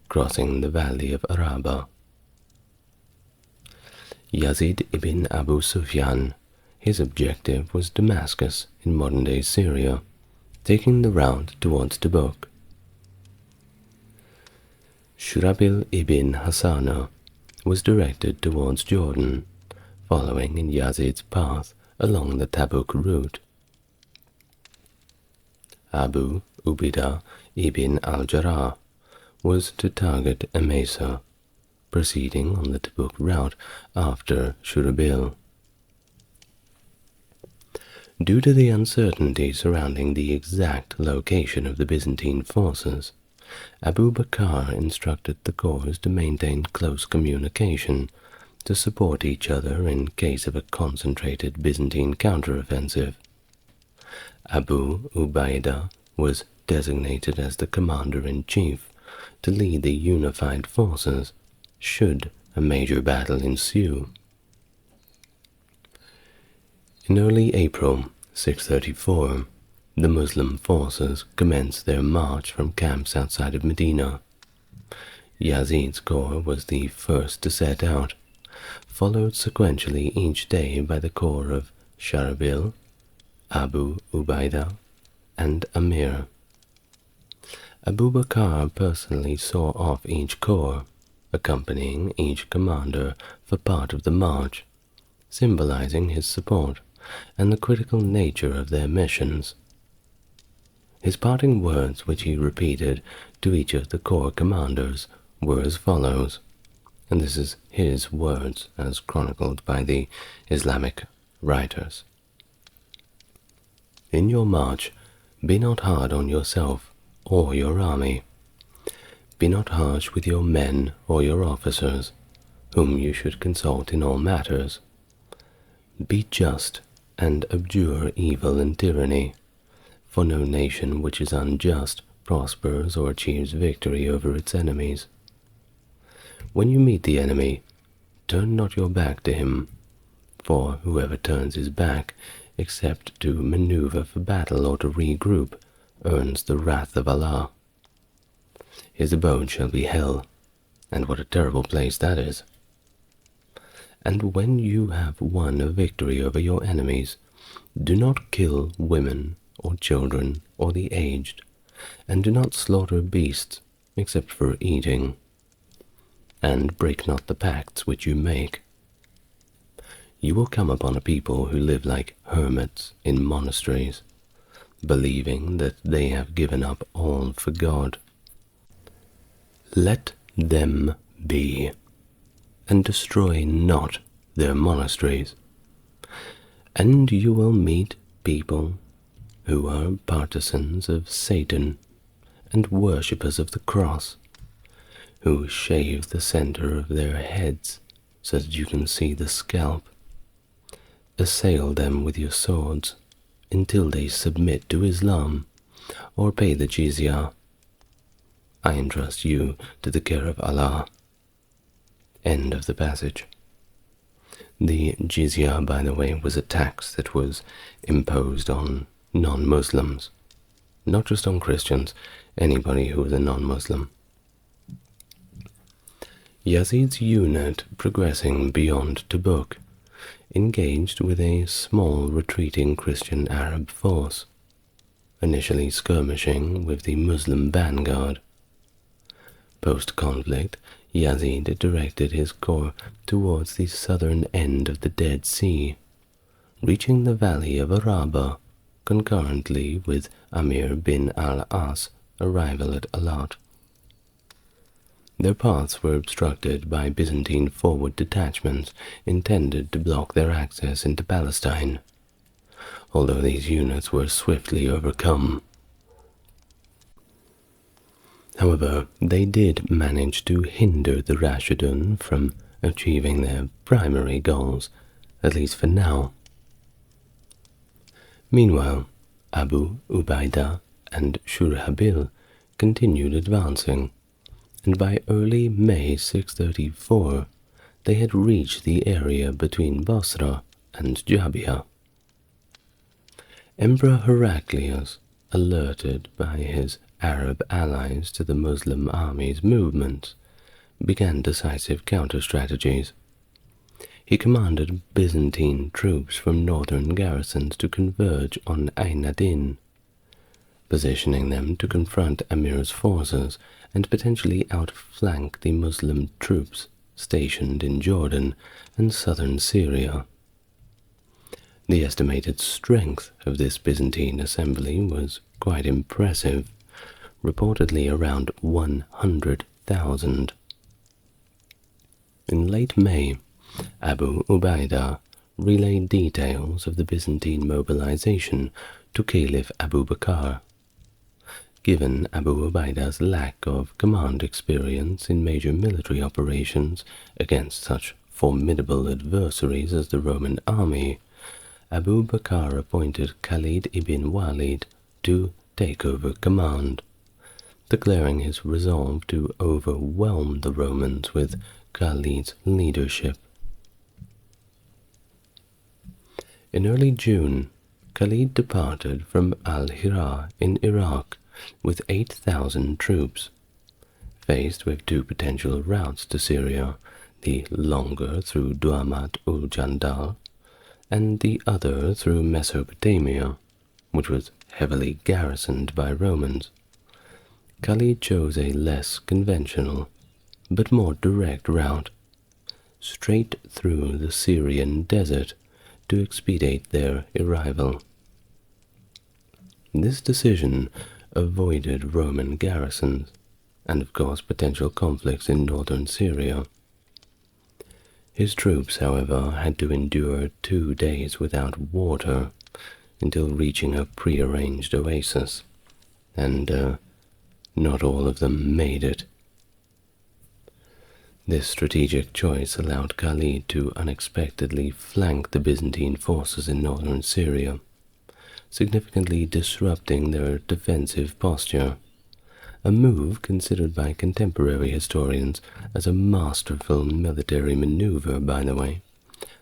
crossing the valley of Araba. Yazid ibn Abu Sufyan, his objective was Damascus in modern-day Syria, taking the route towards Tabuk. Shurabil ibn Hassana was directed towards Jordan, following in Yazid's path along the Tabuk route. Abu Ubaidah ibn al-Jarrah was to target Emesa, proceeding on the Tabuk route after Shurabil. Due to the uncertainty surrounding the exact location of the Byzantine forces, Abu Bakr instructed the corps to maintain close communication to support each other in case of a concentrated Byzantine counteroffensive. Abu Ubaidah was designated as the commander-in-chief to lead the unified forces should a major battle ensue. In early April 634, the Muslim forces commenced their march from camps outside of Medina. Yazid's corps was the first to set out, followed sequentially each day by the corps of Sharabil, Abu Ubaidah, and Amir. Abu Bakr personally saw off each corps, accompanying each commander for part of the march, symbolizing his support and the critical nature of their missions. His parting words, which he repeated to each of the corps commanders, were as follows, and this is his words as chronicled by the Islamic writers. In your march, be not hard on yourself or your army. Be not harsh with your men or your officers, whom you should consult in all matters. Be just and abjure evil and tyranny, for no nation which is unjust prospers or achieves victory over its enemies. When you meet the enemy, turn not your back to him, for whoever turns his back, except to maneuver for battle or to regroup, earns the wrath of Allah. His abode shall be hell, and what a terrible place that is. And when you have won a victory over your enemies, do not kill women or children or the aged, and do not slaughter beasts except for eating, and break not the pacts which you make. You will come upon a people who live like hermits in monasteries, believing that they have given up all for God. Let them be, and destroy not their monasteries, And you will meet people who are partisans of Satan and worshippers of the cross, who shave the center of their heads so that you can see the scalp. Assail them with your swords until they submit to Islam or pay the jizya. I entrust you to the care of Allah. End of the passage. The jizya, by the way, was a tax that was imposed on non-Muslims, not just on Christians, anybody who was a non-Muslim. Yazid's unit, progressing beyond Tabuk, engaged with a small retreating Christian Arab force, initially skirmishing with the Muslim vanguard. Post-conflict, Yazid directed his corps towards the southern end of the Dead Sea, reaching the valley of Araba concurrently with Amir bin al-As' arrival at Alat. Their paths were obstructed by Byzantine forward detachments intended to block their access into Palestine, although these units were swiftly overcome. However, they did manage to hinder the Rashidun from achieving their primary goals, at least for now. Meanwhile, Abu Ubaidah and Shurhabil continued advancing, and by early May 634 they had reached the area between Basra and Jabia. Emperor Heraclius, alerted by his Arab allies to the Muslim army's movements, began decisive counter-strategies. He commanded Byzantine troops from northern garrisons to converge on Ain ad-Din, positioning them to confront Amir's forces and potentially outflank the Muslim troops stationed in Jordan and southern Syria. The estimated strength of this Byzantine assembly was quite impressive, reportedly around 100,000. In late May, Abu Ubaidah relayed details of the Byzantine mobilization to Caliph Abu Bakr. Given Abu Ubaidah's lack of command experience in major military operations against such formidable adversaries as the Roman army, Abu Bakr appointed Khalid ibn Walid to take over command, declaring his resolve to overwhelm the Romans with Khalid's leadership. In early June, Khalid departed from Al-Hira in Iraq with 8,000 troops. Faced with two potential routes to Syria, the longer through Duamat ul-Jandal and the other through Mesopotamia, which was heavily garrisoned by Romans, Khalid chose a less conventional but more direct route, straight through the Syrian desert to expedite their arrival. This decision avoided Roman garrisons and, of course, potential conflicts in northern Syria. His troops, however, had to endure 2 days without water until reaching a prearranged oasis, and not all of them made it. This strategic choice allowed Khalid to unexpectedly flank the Byzantine forces in northern Syria, significantly disrupting their defensive posture, a move considered by contemporary historians as a masterful military maneuver, by the way,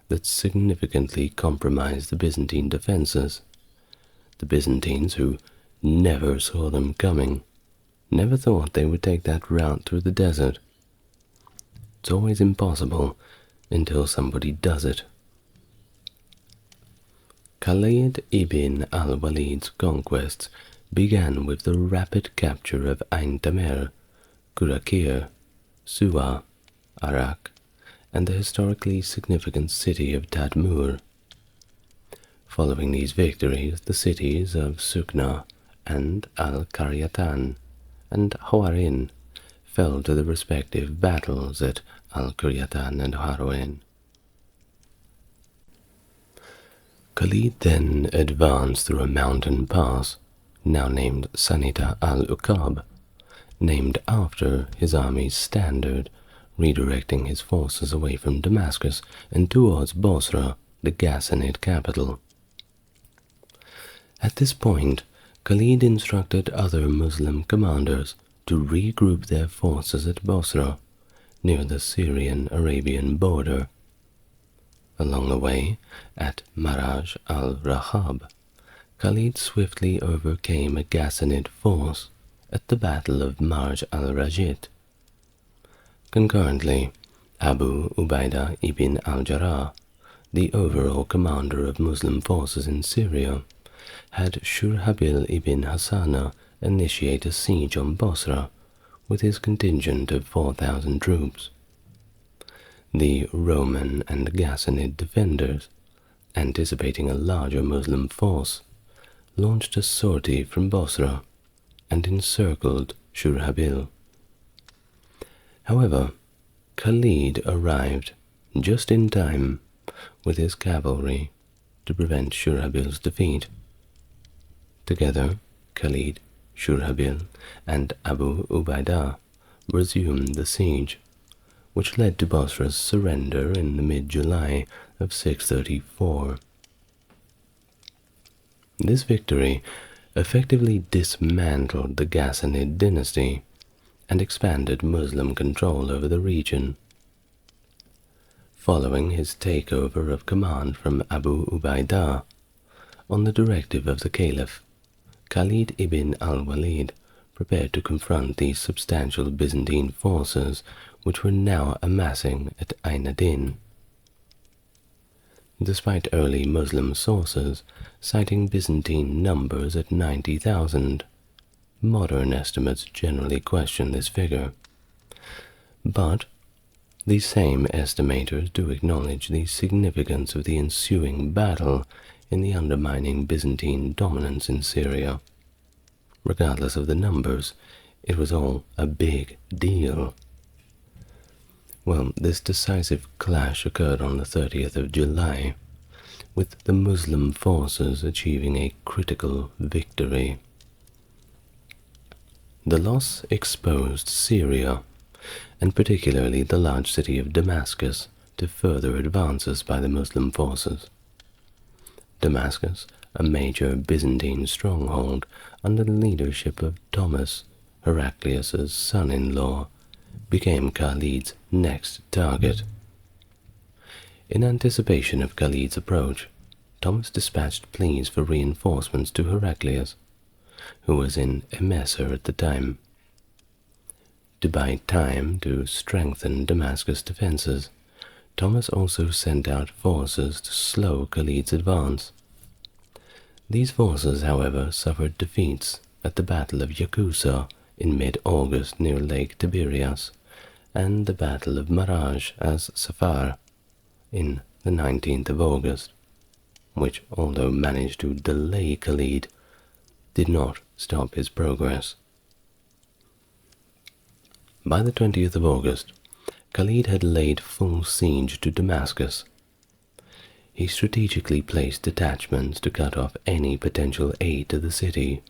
that significantly compromised the Byzantine defenses. The Byzantines, who never saw them coming, never thought they would take that route through the desert. It's always impossible until somebody does it. Khalid ibn al-Walid's conquests began with the rapid capture of Ain Tamer, Kurakir, Suwa, Arak, and the historically significant city of Tadmur. Following these victories, the cities of Sukna and Al-Qaryatan and Hawarin fell to the respective battles at Al-Qaryatan and Haroin. Khalid then advanced through a mountain pass, now named Sanita al-Uqab, named after his army's standard, redirecting his forces away from Damascus and towards Bosra, the Ghassanid capital. At this point, Khalid instructed other Muslim commanders to regroup their forces at Bosra, near the Syrian-Arabian border. Along the way, at Maraj al-Rahab, Khalid swiftly overcame a Ghassanid force at the Battle of Marj al-Rajit. Concurrently, Abu Ubaidah ibn al-Jarrah, the overall commander of Muslim forces in Syria, had Shurhabil ibn Hassana initiate a siege on Bosra with his contingent of 4,000 troops. The Roman and Ghassanid defenders, anticipating a larger Muslim force, launched a sortie from Bosra and encircled Shurhabil. However, Khalid arrived just in time with his cavalry to prevent Shurhabil's defeat. Together, Khalid, Shurhabil, and Abu Ubaidah resumed the siege, which led to Bosra's surrender in the mid-July of 634. This victory effectively dismantled the Ghassanid dynasty and expanded Muslim control over the region. Following his takeover of command from Abu Ubaidah, on the directive of the Caliph, Khalid ibn al-Walid prepared to confront these substantial Byzantine forces which were now amassing at Ain ad-Din. Despite early Muslim sources citing Byzantine numbers at 90,000, modern estimates generally question this figure. But these same estimators do acknowledge the significance of the ensuing battle in the undermining Byzantine dominance in Syria. Regardless of the numbers, it was all a big deal. Well, this decisive clash occurred on the 30th of July, with the Muslim forces achieving a critical victory. The loss exposed Syria, and particularly the large city of Damascus, to further advances by the Muslim forces. Damascus, a major Byzantine stronghold under the leadership of Thomas, Heraclius's son-in-law, became Khalid's next target. In anticipation of Khalid's approach, Thomas dispatched pleas for reinforcements to Heraclius, who was in Emesa at the time. To buy time to strengthen Damascus' defenses, Thomas also sent out forces to slow Khalid's advance. These forces, however, suffered defeats at the Battle of Yakusa in mid-August near Lake Tiberias, and the Battle of Maraj as Safar in the 19th of August, which, although managed to delay Khalid, did not stop his progress. By the 20th of August, Khalid had laid full siege to Damascus. He strategically placed detachments to cut off any potential aid to the city,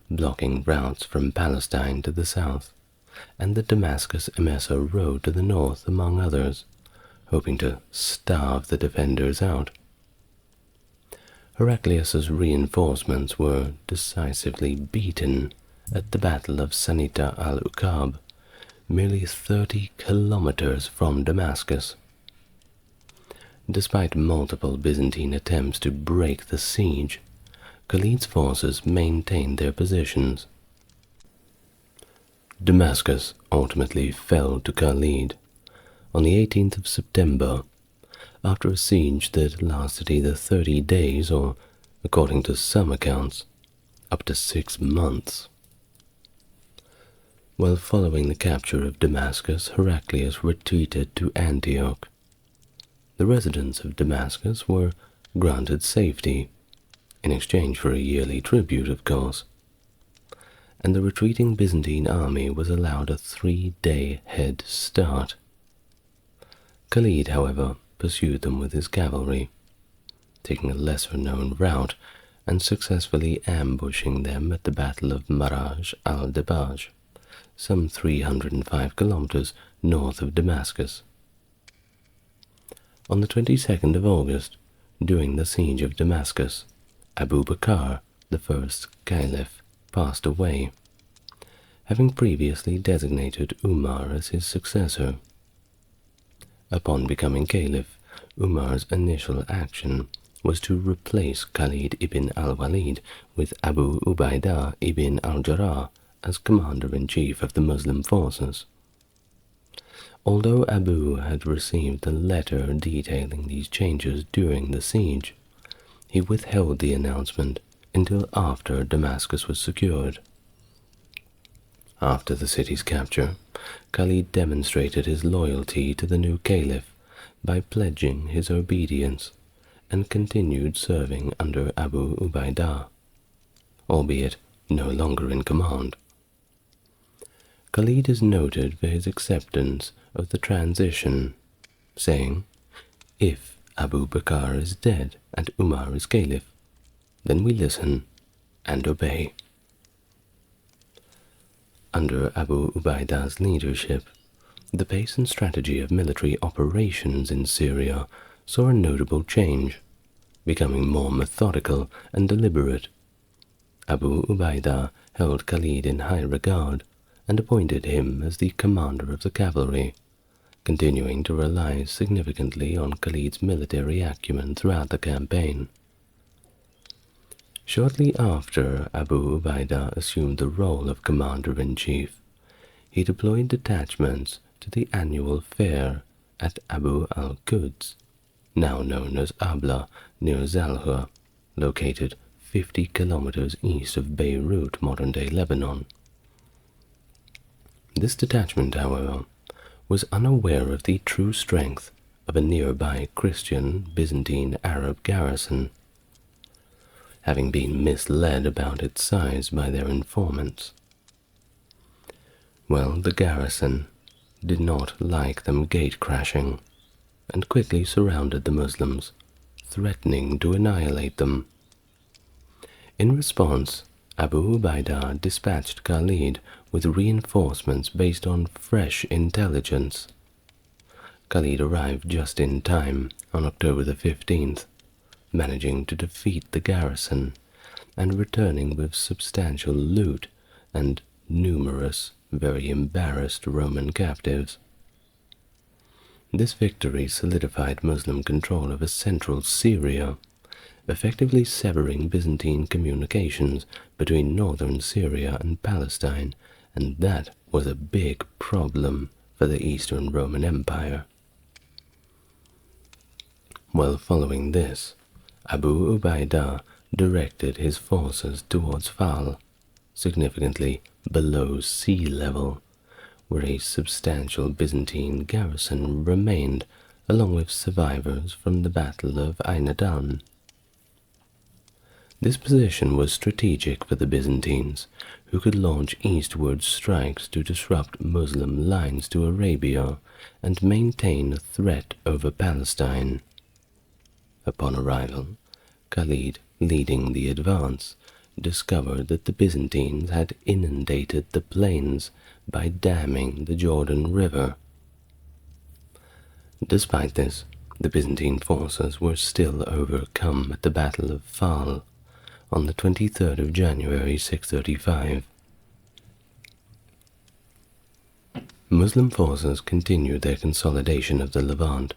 blocking routes from Palestine to the south, and the Damascus-Emesa road to the north, among others, hoping to starve the defenders out. Heraclius's reinforcements were decisively beaten at the Battle of Sanita al-Uqab, merely 30 kilometers from Damascus. Despite multiple Byzantine attempts to break the siege, Khalid's forces maintained their positions. Damascus ultimately fell to Khalid on the 18th of September, after a siege that lasted either 30 days or, according to some accounts, up to 6 months. While following the capture of Damascus, Heraclius retreated to Antioch. The residents of Damascus were granted safety, in exchange for a yearly tribute, of course, and the retreating Byzantine army was allowed a 3-day head start. Khalid, however, pursued them with his cavalry. taking a lesser-known route and successfully ambushing them at the Battle of Maraj al-Debaj, some 305 kilometers north of Damascus. On the 22nd of August, during the siege of Damascus, Abu Bakr, the first caliph, passed away, having previously designated Umar as his successor. Upon becoming caliph, Umar's initial action was to replace Khalid ibn al-Walid with Abu Ubaidah ibn al-Jarrah as commander-in-chief of the Muslim forces. Although Abu had received a letter detailing these changes during the siege, he withheld the announcement until after Damascus was secured. After the city's capture, Khalid demonstrated his loyalty to the new caliph by pledging his obedience and continued serving under Abu Ubaidah, albeit no longer in command. Khalid is noted for his acceptance of the transition, saying, "If Abu Bakr is dead and Umar is caliph, then we listen and obey." Under Abu Ubaidah's leadership, the pace and strategy of military operations in Syria saw a notable change, becoming more methodical and deliberate. Abu Ubaidah held Khalid in high regard and appointed him as the commander of the cavalry, continuing to rely significantly on Khalid's military acumen throughout the campaign. Shortly after Abu Ubaidah assumed the role of commander-in-chief, he deployed detachments to the annual fair at Abu al-Quds, now known as Abla, near Zalhua, located 50 kilometers east of Beirut, modern-day Lebanon. This detachment, however, was unaware of the true strength of a nearby Christian Byzantine Arab garrison, having been misled about its size by their informants. Well, the garrison did not like them gate-crashing, and quickly surrounded the Muslims, threatening to annihilate them. In response, Abu Ubaidah dispatched Khalid with reinforcements based on fresh intelligence. Khalid arrived just in time on October the 15th, managing to defeat the garrison and returning with substantial loot and numerous, very embarrassed Roman captives. This victory solidified Muslim control of central Syria, effectively severing Byzantine communications between northern Syria and Palestine, and that was a big problem for the Eastern Roman Empire. Well, following this, Abu Ubaidah directed his forces towards Fal, significantly below sea level, where a substantial Byzantine garrison remained, along with survivors from the Battle of Ainadan. This position was strategic for the Byzantines, who could launch eastward strikes to disrupt Muslim lines to Arabia and maintain a threat over Palestine. Upon arrival, Khalid, leading the advance, discovered that the Byzantines had inundated the plains by damming the Jordan River. Despite this, the Byzantine forces were still overcome at the Battle of Fal on the 23rd of January 635. Muslim forces continued their consolidation of the Levant.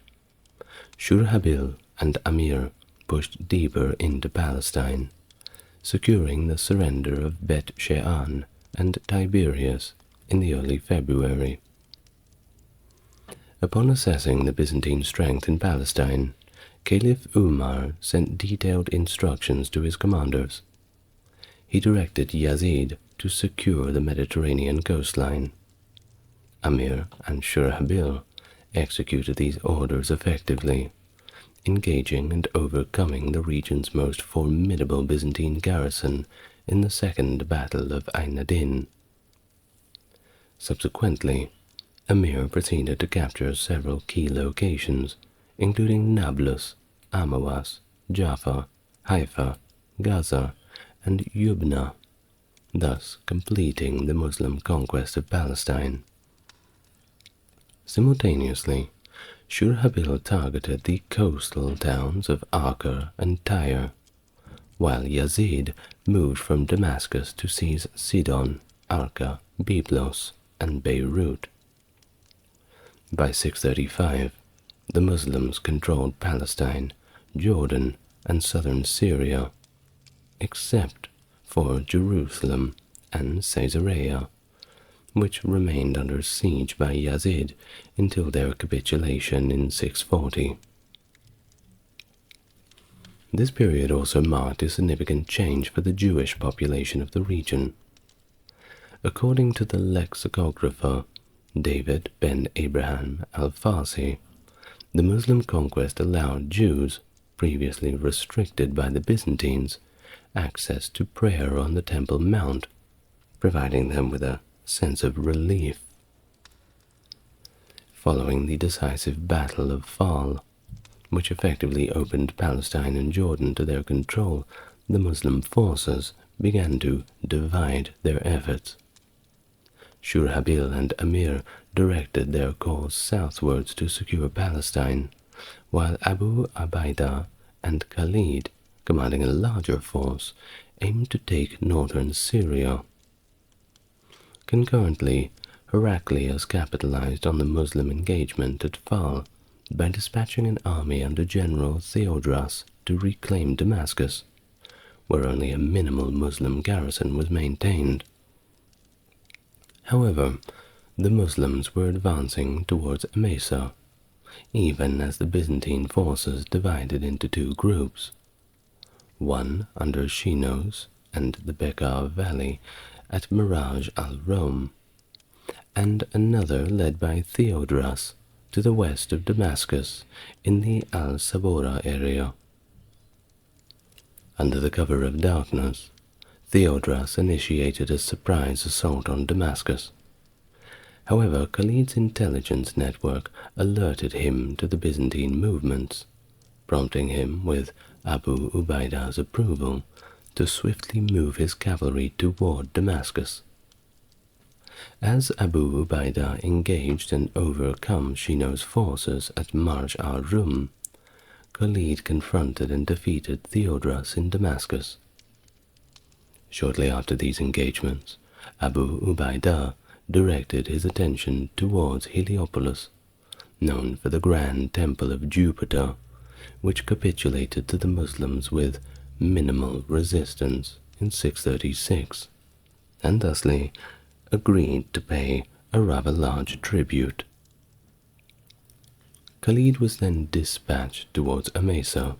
Shurhabil and Amir pushed deeper into Palestine, securing the surrender of Bet She'an and Tiberias in the early February. Upon assessing the Byzantine strength in Palestine, Caliph Umar sent detailed instructions to his commanders. He directed Yazid to secure the Mediterranean coastline. Amir and Shurhabil executed these orders effectively, engaging and overcoming the region's most formidable Byzantine garrison in the Second Battle of Ain-Nadin. Subsequently, Amir proceeded to capture several key locations, including Nablus, Amawas, Jaffa, Haifa, Gaza, and Yubna, thus completing the Muslim conquest of Palestine. Simultaneously, Shurhabil targeted the coastal towns of Acre and Tyre, while Yazid moved from Damascus to seize Sidon, Arka, Byblos, and Beirut. By 635, the Muslims controlled Palestine, Jordan, and southern Syria, except for Jerusalem and Caesarea, which remained under siege by Yazid until their capitulation in 640. This period also marked a significant change for the Jewish population of the region. According to the lexicographer David ben Abraham al-Farsi, the Muslim conquest allowed Jews, previously restricted by the Byzantines, access to prayer on the Temple Mount, providing them with a sense of relief. Following the decisive Battle of Fal, which effectively opened Palestine and Jordan to their control, the Muslim forces began to divide their efforts. Shurhabil and Amir directed their course southwards to secure Palestine, while Abu Ubaidah and Khalid, commanding a larger force, aimed to take northern Syria. Concurrently, Heraclius capitalized on the Muslim engagement at Fal by dispatching an army under General Theodras to reclaim Damascus, where only a minimal Muslim garrison was maintained. However, the Muslims were advancing towards Emesa, even as the Byzantine forces divided into two groups, one under Shinos and the Bekaa Valley at Miraj al-Rom, and another led by Theodras to the west of Damascus in the Al-Sabora area. Under the cover of darkness, Theodras initiated a surprise assault on Damascus. However, Khalid's intelligence network alerted him to the Byzantine movements, prompting him, with Abu Ubaidah's approval, to swiftly move his cavalry toward Damascus. As Abu Ubaidah engaged and overcome Shinos' forces at Marj al-Rum, Khalid confronted and defeated Theodras in Damascus. Shortly after these engagements, Abu Ubaidah directed his attention towards Heliopolis, known for the Grand Temple of Jupiter, which capitulated to the Muslims with minimal resistance in 636, and thusly agreed to pay a rather large tribute. Khalid was then dispatched towards Emesa,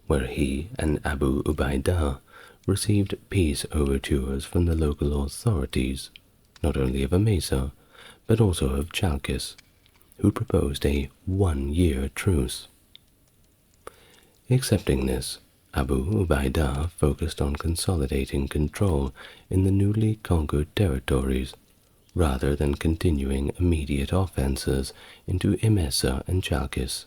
where he and Abu Ubaidah received peace overtures from the local authorities, not only of Emesa, but also of Chalkis, who proposed a 1-year truce. Accepting this, Abu Ubaidah focused on consolidating control in the newly conquered territories, rather than continuing immediate offenses into Emesa and Chalkis,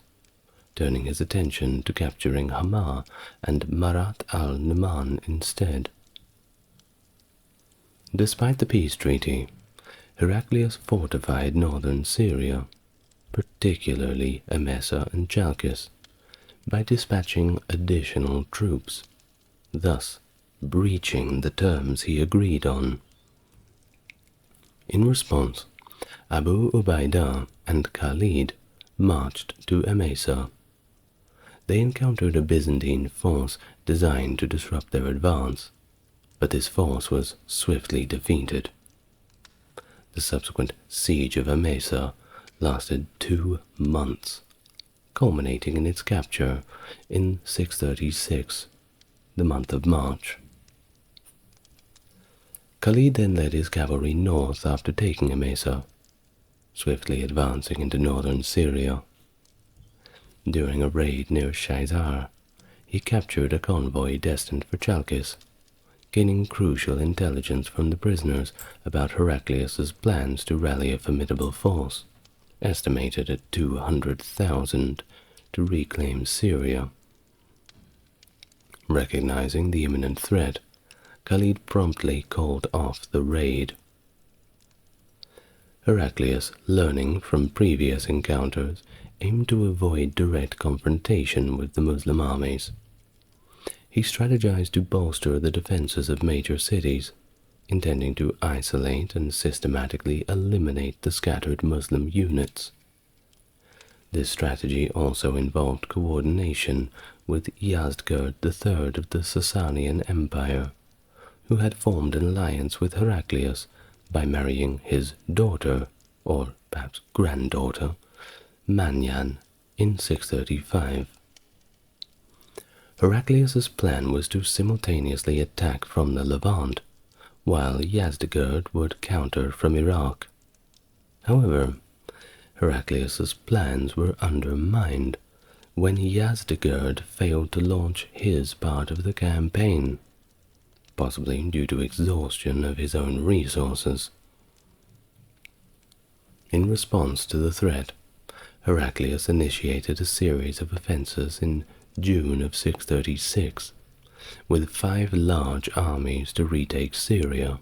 turning his attention to capturing Hama and Marat al-Numan instead. Despite the peace treaty, Heraclius fortified northern Syria, particularly Emesa and Chalkis, by dispatching additional troops, thus breaching the terms he agreed on. In response, Abu Ubaidah and Khalid marched to Emesa. They encountered a Byzantine force designed to disrupt their advance, but this force was swiftly defeated. The subsequent siege of Emesa lasted 2 months, culminating in its capture in 636, the month of March. Khalid then led his cavalry north after taking Emesa, swiftly advancing into northern Syria. During a raid near Shaizar, he captured a convoy destined for Chalkis, gaining crucial intelligence from the prisoners about Heraclius's plans to rally a formidable force, estimated at 200,000, to reclaim Syria. Recognizing the imminent threat, Khalid promptly called off the raid. Heraclius, learning from previous encounters, aimed to avoid direct confrontation with the Muslim armies. He strategized to bolster the defenses of major cities, intending to isolate and systematically eliminate the scattered Muslim units. This strategy also involved coordination with Yazdgerd III of the Sasanian Empire, who had formed an alliance with Heraclius by marrying his daughter, or perhaps granddaughter, Manyan, in 635. Heraclius's plan was to simultaneously attack from the Levant, while Yazdgerd would counter from Iraq. However, Heraclius's plans were undermined when Yazdgerd failed to launch his part of the campaign, possibly due to exhaustion of his own resources. In response to the threat, Heraclius initiated a series of offenses in June of 636, with 5 large armies to retake Syria.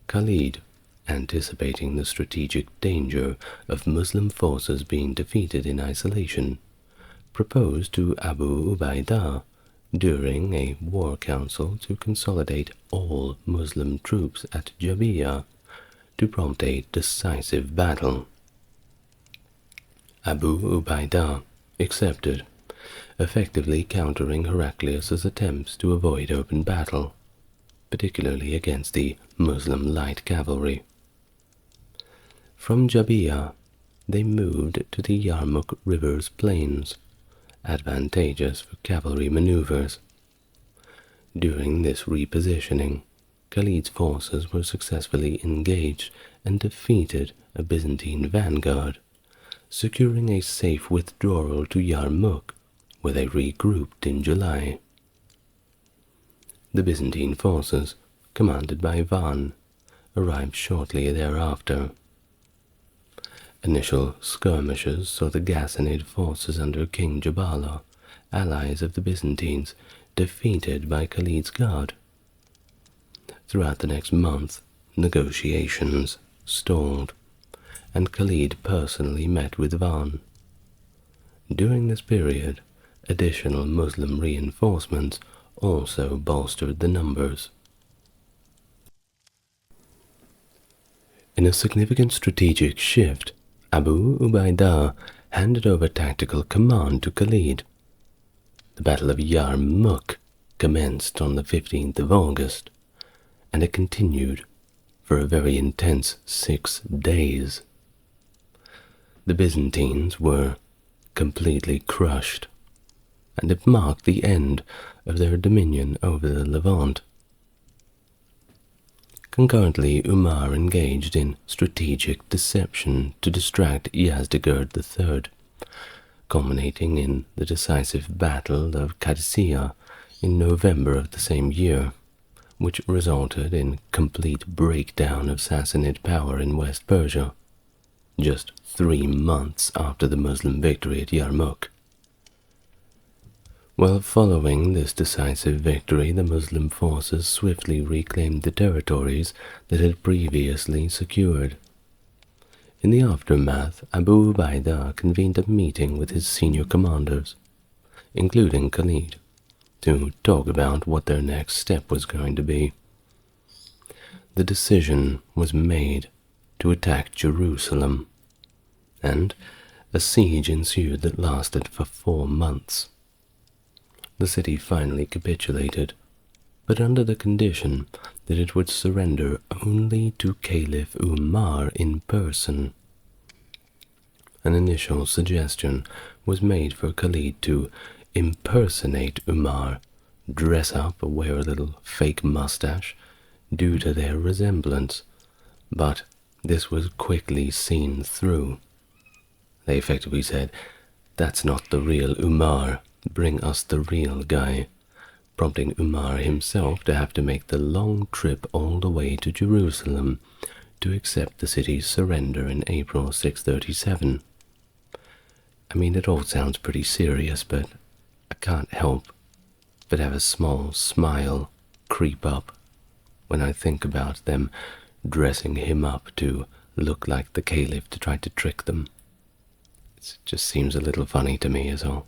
Khalid, anticipating the strategic danger of Muslim forces being defeated in isolation, proposed to Abu Ubaidah during a war council to consolidate all Muslim troops at Jabiyah to prompt a decisive battle. Abu Ubaidah accepted, effectively countering Heraclius's attempts to avoid open battle, particularly against the Muslim light cavalry. From Jabiyah, they moved to the Yarmouk River's plains, advantageous for cavalry maneuvers. During this repositioning, Khalid's forces were successfully engaged and defeated a Byzantine vanguard, securing a safe withdrawal to Yarmouk, where they regrouped in July. The Byzantine forces, commanded by Van, arrived shortly thereafter. Initial skirmishes saw the Ghassanid forces under King Jabala, allies of the Byzantines, defeated by Khalid's guard. Throughout the next month, negotiations stalled, and Khalid personally met with Van. During this period, additional Muslim reinforcements also bolstered the numbers. In a significant strategic shift, Abu Ubaidah handed over tactical command to Khalid. The Battle of Yarmouk commenced on the 15th of August, and it continued for a very intense 6 days. The Byzantines were completely crushed, and it marked the end of their dominion over the Levant. Concurrently, Umar engaged in strategic deception to distract Yazdgerd III, culminating in the decisive Battle of Qadisiyah in November of the same year, which resulted in complete breakdown of Sassanid power in West Persia, just 3 months after the Muslim victory at Yarmouk. While following this decisive victory, the Muslim forces swiftly reclaimed the territories that had previously secured. In the aftermath, Abu Ubaidah convened a meeting with his senior commanders, including Khalid, to talk about what their next step was going to be. The decision was made to attack Jerusalem, and a siege ensued that lasted for 4 months. The city finally capitulated, but under the condition that it would surrender only to Caliph Umar in person. An initial suggestion was made for Khalid to impersonate Umar, dress up, wear a little fake mustache, due to their resemblance, but this was quickly seen through. They effectively said, "That's not the real Umar. Bring us the real guy," prompting Umar himself to have to make the long trip all the way to Jerusalem to accept the city's surrender in April 637. I mean, it all sounds pretty serious, but I can't help but have a small smile creep up when I think about them dressing him up to look like the caliph to try to trick them. It just seems a little funny to me is all.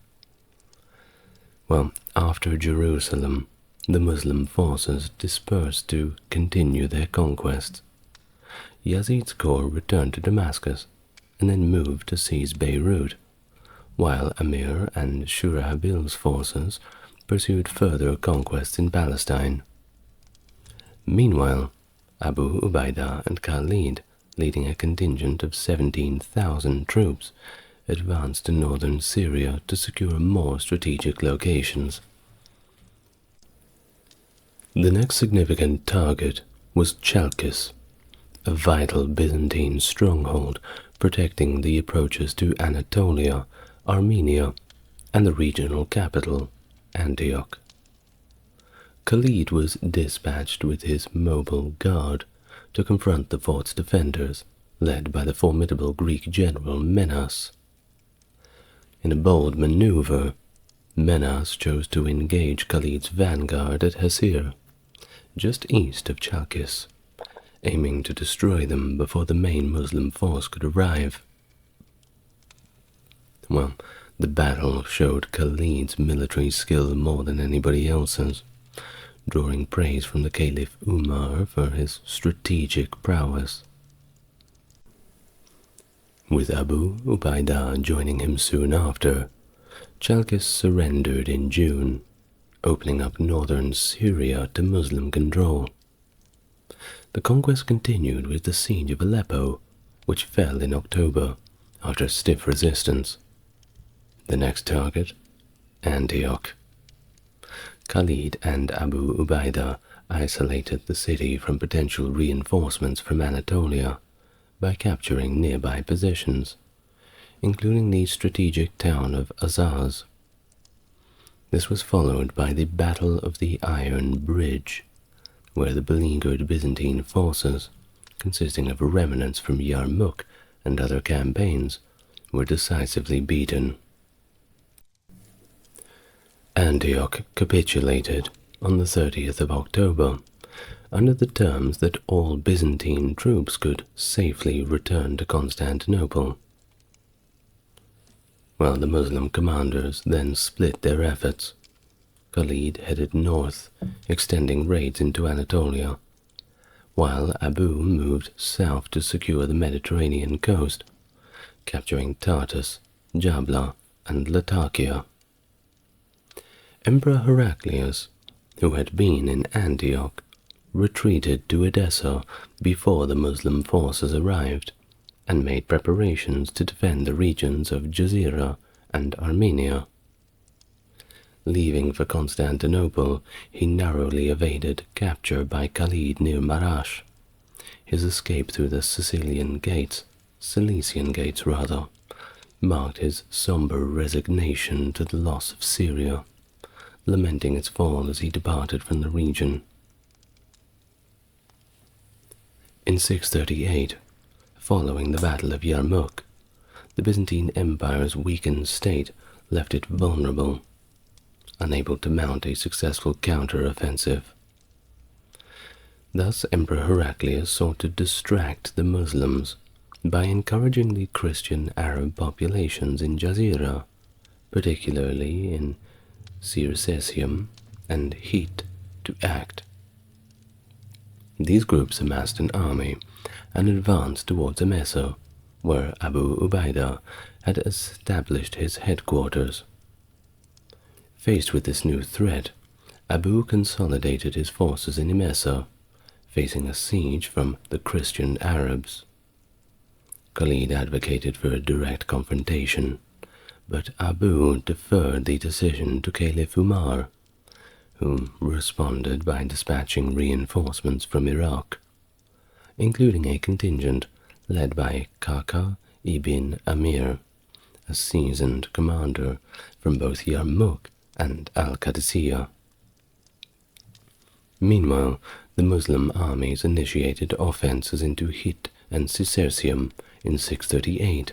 Well, after Jerusalem, the Muslim forces dispersed to continue their conquests. Yazid's corps returned to Damascus and then moved to seize Beirut, while Amir and Shurahabil's forces pursued further conquests in Palestine. Meanwhile, Abu Ubaidah and Khalid, leading a contingent of 17,000 troops, advanced to northern Syria to secure more strategic locations. The next significant target was Chalkis, a vital Byzantine stronghold protecting the approaches to Anatolia, Armenia, and the regional capital, Antioch. Khalid was dispatched with his mobile guard to confront the fort's defenders, led by the formidable Greek general Menas. In a bold maneuver, Menas chose to engage Khalid's vanguard at Hasir, just east of Chalkis, aiming to destroy them before the main Muslim force could arrive. Well, the battle showed Khalid's military skill more than anybody else's, drawing praise from the Caliph Umar for his strategic prowess. With Abu Ubaidah joining him soon after, Chalkis surrendered in June, opening up northern Syria to Muslim control. The conquest continued with the siege of Aleppo, which fell in October after stiff resistance. The next target, Antioch. Khalid and Abu Ubaidah isolated the city from potential reinforcements from Anatolia by capturing nearby positions, including the strategic town of Azaz. This was followed by the Battle of the Iron Bridge, where the beleaguered Byzantine forces, consisting of remnants from Yarmouk and other campaigns, were decisively beaten. Antioch capitulated on the 30th of October, under the terms that all Byzantine troops could safely return to Constantinople. While the Muslim commanders then split their efforts, Khalid headed north, extending raids into Anatolia, while Abu moved south to secure the Mediterranean coast, capturing Tartus, Jabla, and Latakia. Emperor Heraclius, who had been in Antioch, retreated to Edessa before the Muslim forces arrived, and made preparations to defend the regions of Jazira and Armenia. Leaving for Constantinople, he narrowly evaded capture by Khalid near Marash. His escape through the Cilician Gates, marked his somber resignation to the loss of Syria, lamenting its fall as he departed from the region. In 638, following the Battle of Yarmouk, the Byzantine Empire's weakened state left it vulnerable, unable to mount a successful counter-offensive. Thus Emperor Heraclius sought to distract the Muslims by encouraging the Christian Arab populations in Jazira, particularly in Circesium and Hit, to act. These groups amassed an army and advanced towards Emesa, where Abu Ubaidah had established his headquarters. Faced with this new threat, Abu consolidated his forces in Emesa, facing a siege from the Christian Arabs. Khalid advocated for a direct confrontation, but Abu deferred the decision to Caliph Umar, who responded by dispatching reinforcements from Iraq, including a contingent led by Kaka ibn Amir, a seasoned commander from both Yarmouk and Al-Qadisiyah. Meanwhile, the Muslim armies initiated offenses into Hit and Circesium in 638.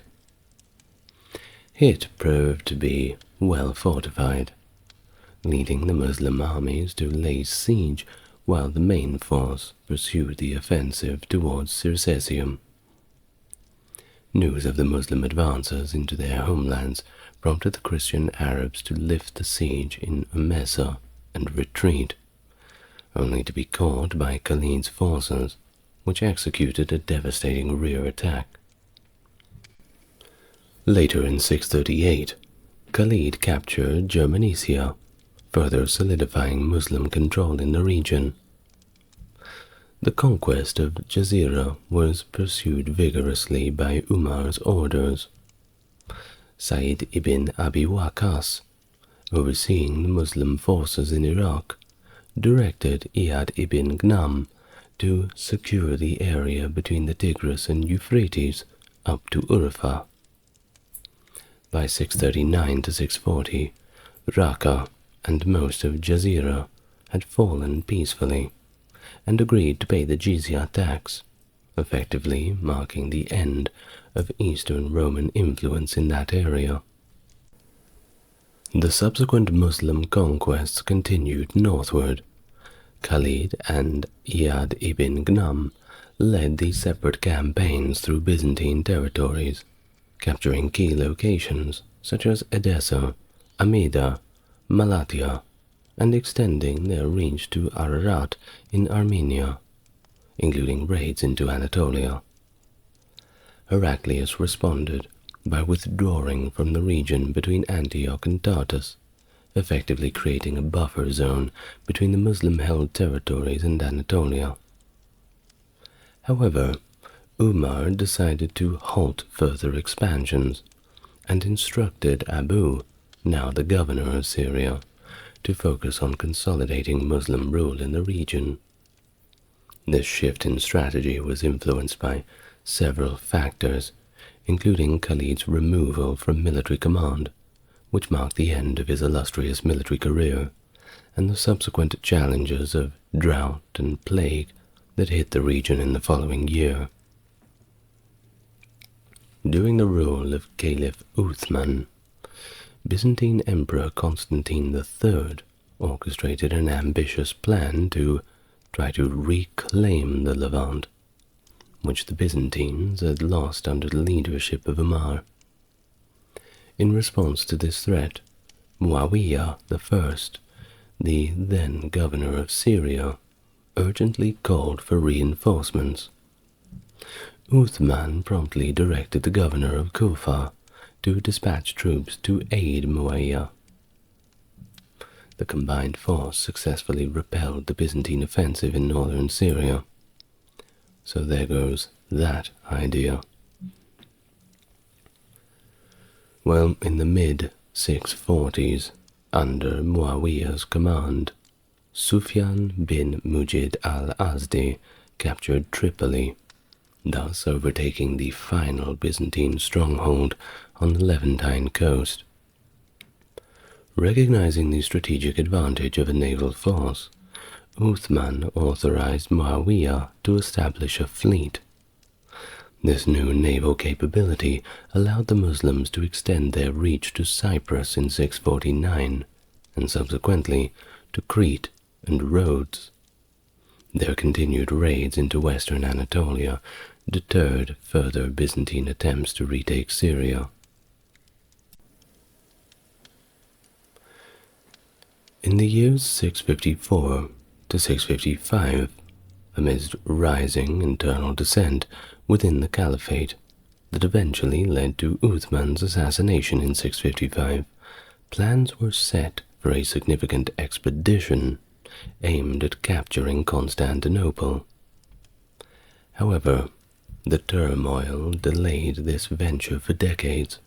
Hit proved to be well fortified. leading the Muslim armies to lay siege while the main force pursued the offensive towards Circesium. News of the Muslim advances into their homelands prompted the Christian Arabs to lift the siege in Emesa and retreat, only to be caught by Khalid's forces, which executed a devastating rear attack. Later in 638, Khalid captured Germanicia, further solidifying Muslim control in the region. The conquest of Jazira was pursued vigorously by Umar's orders. Sa'id ibn Abi Waqqas, overseeing the Muslim forces in Iraq, directed Iyad ibn Ghnam to secure the area between the Tigris and Euphrates up to Urfa. By 639 to 640, Raqqa and most of Jazira had fallen peacefully and agreed to pay the jizya tax, effectively marking the end of Eastern Roman influence in that area. The subsequent Muslim conquests continued northward. Khalid and Iyad ibn Ghnam led these separate campaigns through Byzantine territories, capturing key locations such as Edessa, Amida, Malatya, and extending their reach to Ararat in Armenia, including raids into Anatolia. Heraclius responded by withdrawing from the region between Antioch and Tartus, effectively creating a buffer zone between the Muslim-held territories and Anatolia. However, Umar decided to halt further expansions and instructed Abu, now the governor of Syria, to focus on consolidating Muslim rule in the region. This shift in strategy was influenced by several factors, including Khalid's removal from military command, which marked the end of his illustrious military career, and the subsequent challenges of drought and plague that hit the region in the following year. During the rule of Caliph Uthman, Byzantine Emperor Constantine III orchestrated an ambitious plan to try to reclaim the Levant, which the Byzantines had lost under the leadership of Umar. In response to this threat, Muawiyah I, the then governor of Syria, urgently called for reinforcements. Uthman promptly directed the governor of Kufa to dispatch troops to aid Muawiyah. The combined force successfully repelled the Byzantine offensive in northern Syria. So there goes that idea. Well, in the mid-640s, under Muawiyah's command, Sufyan bin Mujid al-Azdi captured Tripoli, thus overtaking the final Byzantine stronghold on the Levantine coast. Recognizing the strategic advantage of a naval force, Uthman authorized Muawiyah to establish a fleet. This new naval capability allowed the Muslims to extend their reach to Cyprus in 649, and subsequently to Crete and Rhodes. Their continued raids into western Anatolia deterred further Byzantine attempts to retake Syria. In the years 654 to 655, amidst rising internal dissent within the Caliphate that eventually led to Uthman's assassination in 655, plans were set for a significant expedition aimed at capturing Constantinople. However, the turmoil delayed this venture for decades,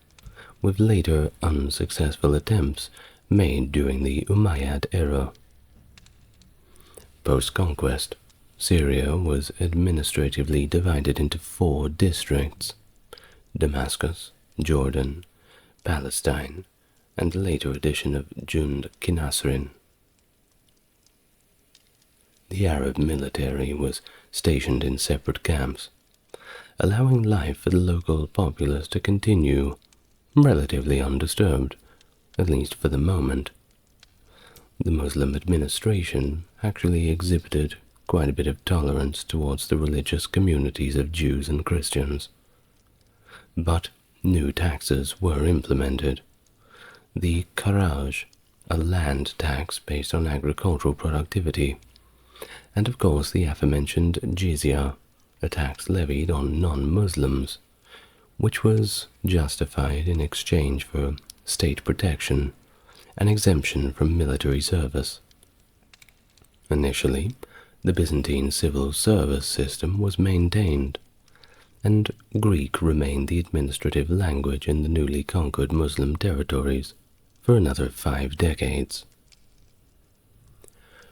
with later unsuccessful attempts made during the Umayyad era. Post-conquest, Syria was administratively divided into 4 districts: Damascus, Jordan, Palestine, and the later addition of Jund Kinasrin. The Arab military was stationed in separate camps, allowing life for the local populace to continue relatively undisturbed, at least for the moment. the Muslim administration actually exhibited quite a bit of tolerance towards the religious communities of Jews and Christians. But new taxes were implemented. The kharaj, a land tax based on agricultural productivity, and of course the aforementioned jizya, a tax levied on non-Muslims, which was justified in exchange for state protection and exemption from military service. Initially, the Byzantine civil service system was maintained, and Greek remained the administrative language in the newly conquered Muslim territories for another 5 decades.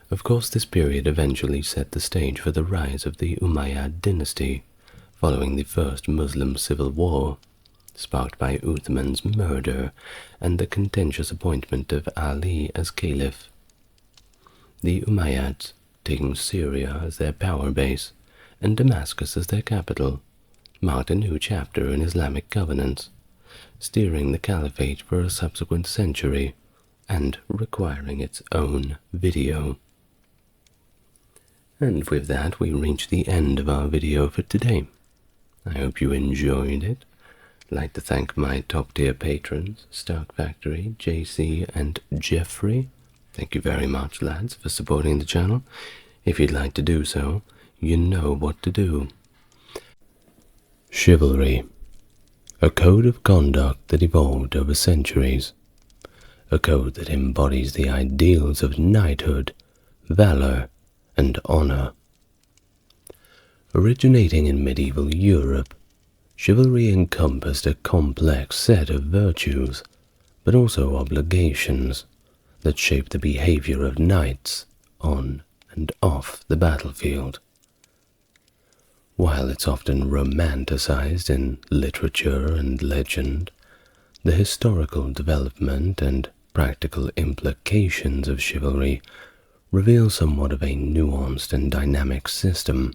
Of course, this period eventually set the stage for the rise of the Umayyad dynasty, following the First Muslim Civil War, sparked by Uthman's murder and the contentious appointment of Ali as caliph. The Umayyads, taking Syria as their power base and Damascus as their capital, marked a new chapter in Islamic governance, steering the caliphate for a subsequent century and requiring its own video. And with that, we reach the end of our video for today. I hope you enjoyed it. I'd like to thank my top-tier patrons, Stark Factory, JC, and Jeffrey. Thank you very much, lads, for supporting the channel. If you'd like to do so, you know what to do. Chivalry. A code of conduct that evolved over centuries. A code that embodies the ideals of knighthood, valor, and honor. Originating in medieval Europe, chivalry encompassed a complex set of virtues, but also obligations that shaped the behavior of knights on and off the battlefield. While it's often romanticized in literature and legend, the historical development and practical implications of chivalry reveal somewhat of a nuanced and dynamic system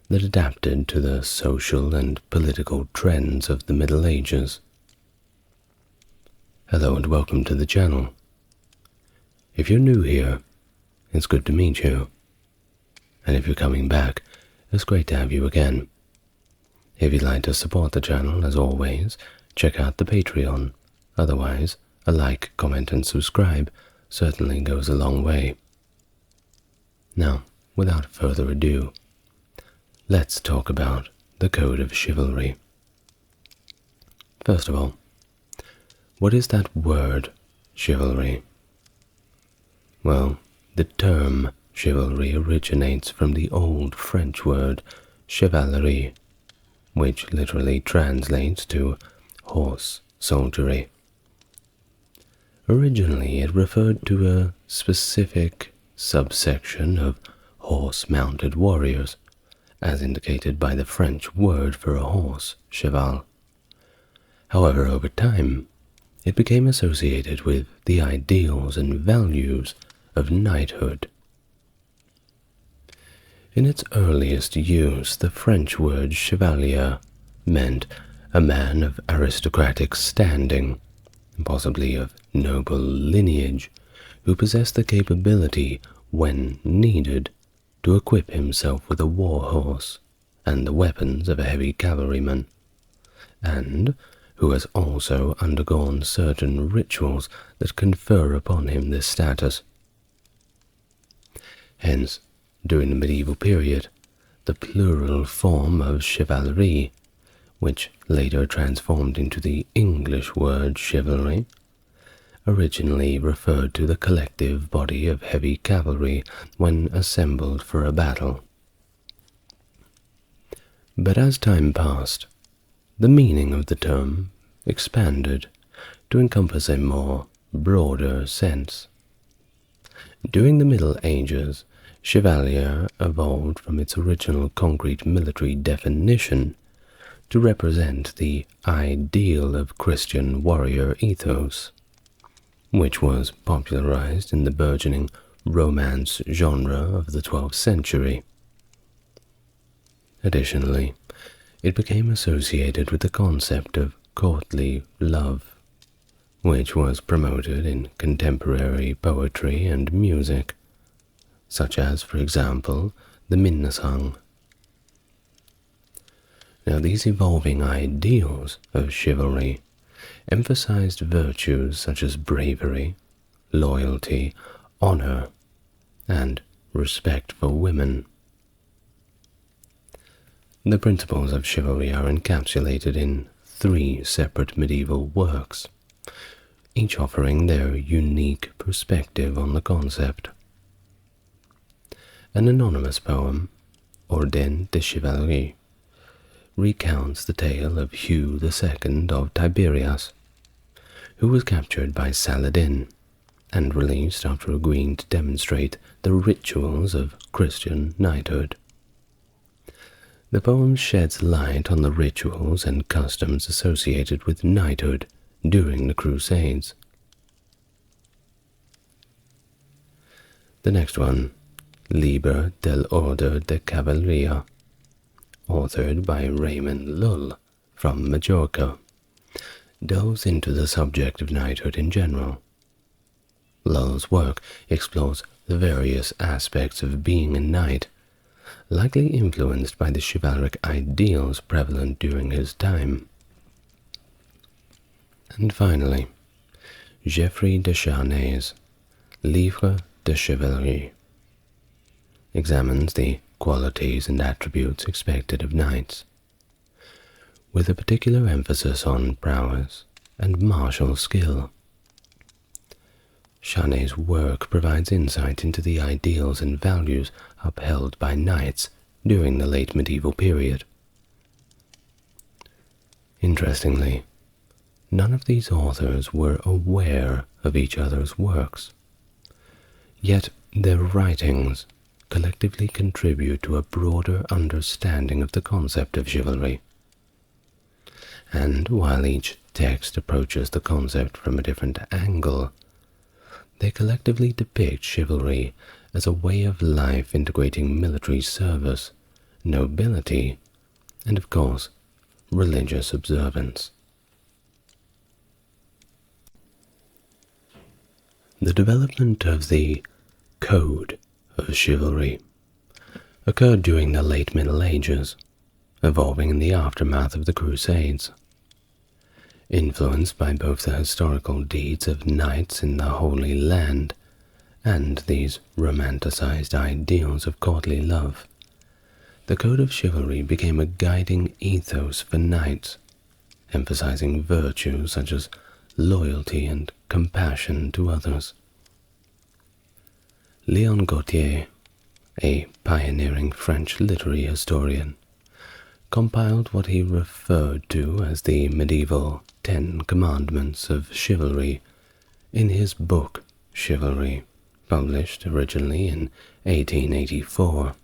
that adapted to the social and political trends of the Middle Ages. Hello and welcome to the channel. If you're new here, it's good to meet you. And if you're coming back, it's great to have you again. If you'd like to support the channel, as always, check out the Patreon. Otherwise, a like, comment, and subscribe certainly goes a long way. Now, without further ado, let's talk about the Code of Chivalry. First of all, what is that word, chivalry? Well, the term chivalry originates from the old French word chevalerie, which literally translates to horse soldiery. Originally, it referred to a specific subsection of horse-mounted warriors, as indicated by the French word for a horse, cheval. However, over time, it became associated with the ideals and values of knighthood. In its earliest use, the French word chevalier meant a man of aristocratic standing, possibly of noble lineage, who possessed the capability, when needed, to equip himself with a war horse and the weapons of a heavy cavalryman, and who has also undergone certain rituals that confer upon him this status. Hence, during the medieval period, the plural form of chivalry, which later transformed into the English word chivalry, originally referred to the collective body of heavy cavalry when assembled for a battle. But as time passed, the meaning of the term expanded to encompass a more broader sense. During the Middle Ages, chevalier evolved from its original concrete military definition to represent the ideal of Christian warrior ethos, which was popularized in the burgeoning Romance genre of the 12th century. Additionally, it became associated with the concept of courtly love, which was promoted in contemporary poetry and music, such as, for example, the Minnesang. Now, these evolving ideals of chivalry emphasized virtues such as bravery, loyalty, honor, and respect for women. The principles of chivalry are encapsulated in 3 separate medieval works, each offering their unique perspective on the concept. An anonymous poem, Ordine de Chivalry, recounts the tale of Hugh II of Tiberias, who was captured by Saladin and released after agreeing to demonstrate the rituals of Christian knighthood. The poem sheds light on the rituals and customs associated with knighthood during the Crusades. The next one, Liber del Order de Cavalleria, authored by Raymond Lull from Majorca, delves into the subject of knighthood in general. Lull's work explores the various aspects of being a knight, likely influenced by the chivalric ideals prevalent during his time. And finally, Geoffrey de Charnay's Livre de Chivalry examines the qualities and attributes expected of knights, with a particular emphasis on prowess and martial skill. Charnay's work provides insight into the ideals and values upheld by knights during the late medieval period. Interestingly, none of these authors were aware of each other's works, yet their writings collectively contribute to a broader understanding of the concept of chivalry. And while each text approaches the concept from a different angle, they collectively depict chivalry as a way of life integrating military service, nobility, and of course, religious observance. The development of the Code of Chivalry occurred during the late Middle Ages, evolving in the aftermath of the Crusades. Influenced by both the historical deeds of knights in the Holy Land and these romanticized ideals of courtly love, the Code of Chivalry became a guiding ethos for knights, emphasizing virtues such as loyalty and compassion to others. Léon Gautier, a pioneering French literary historian, compiled what he referred to as the medieval 10 Commandments of Chivalry in his book Chivalry, published originally in 1884.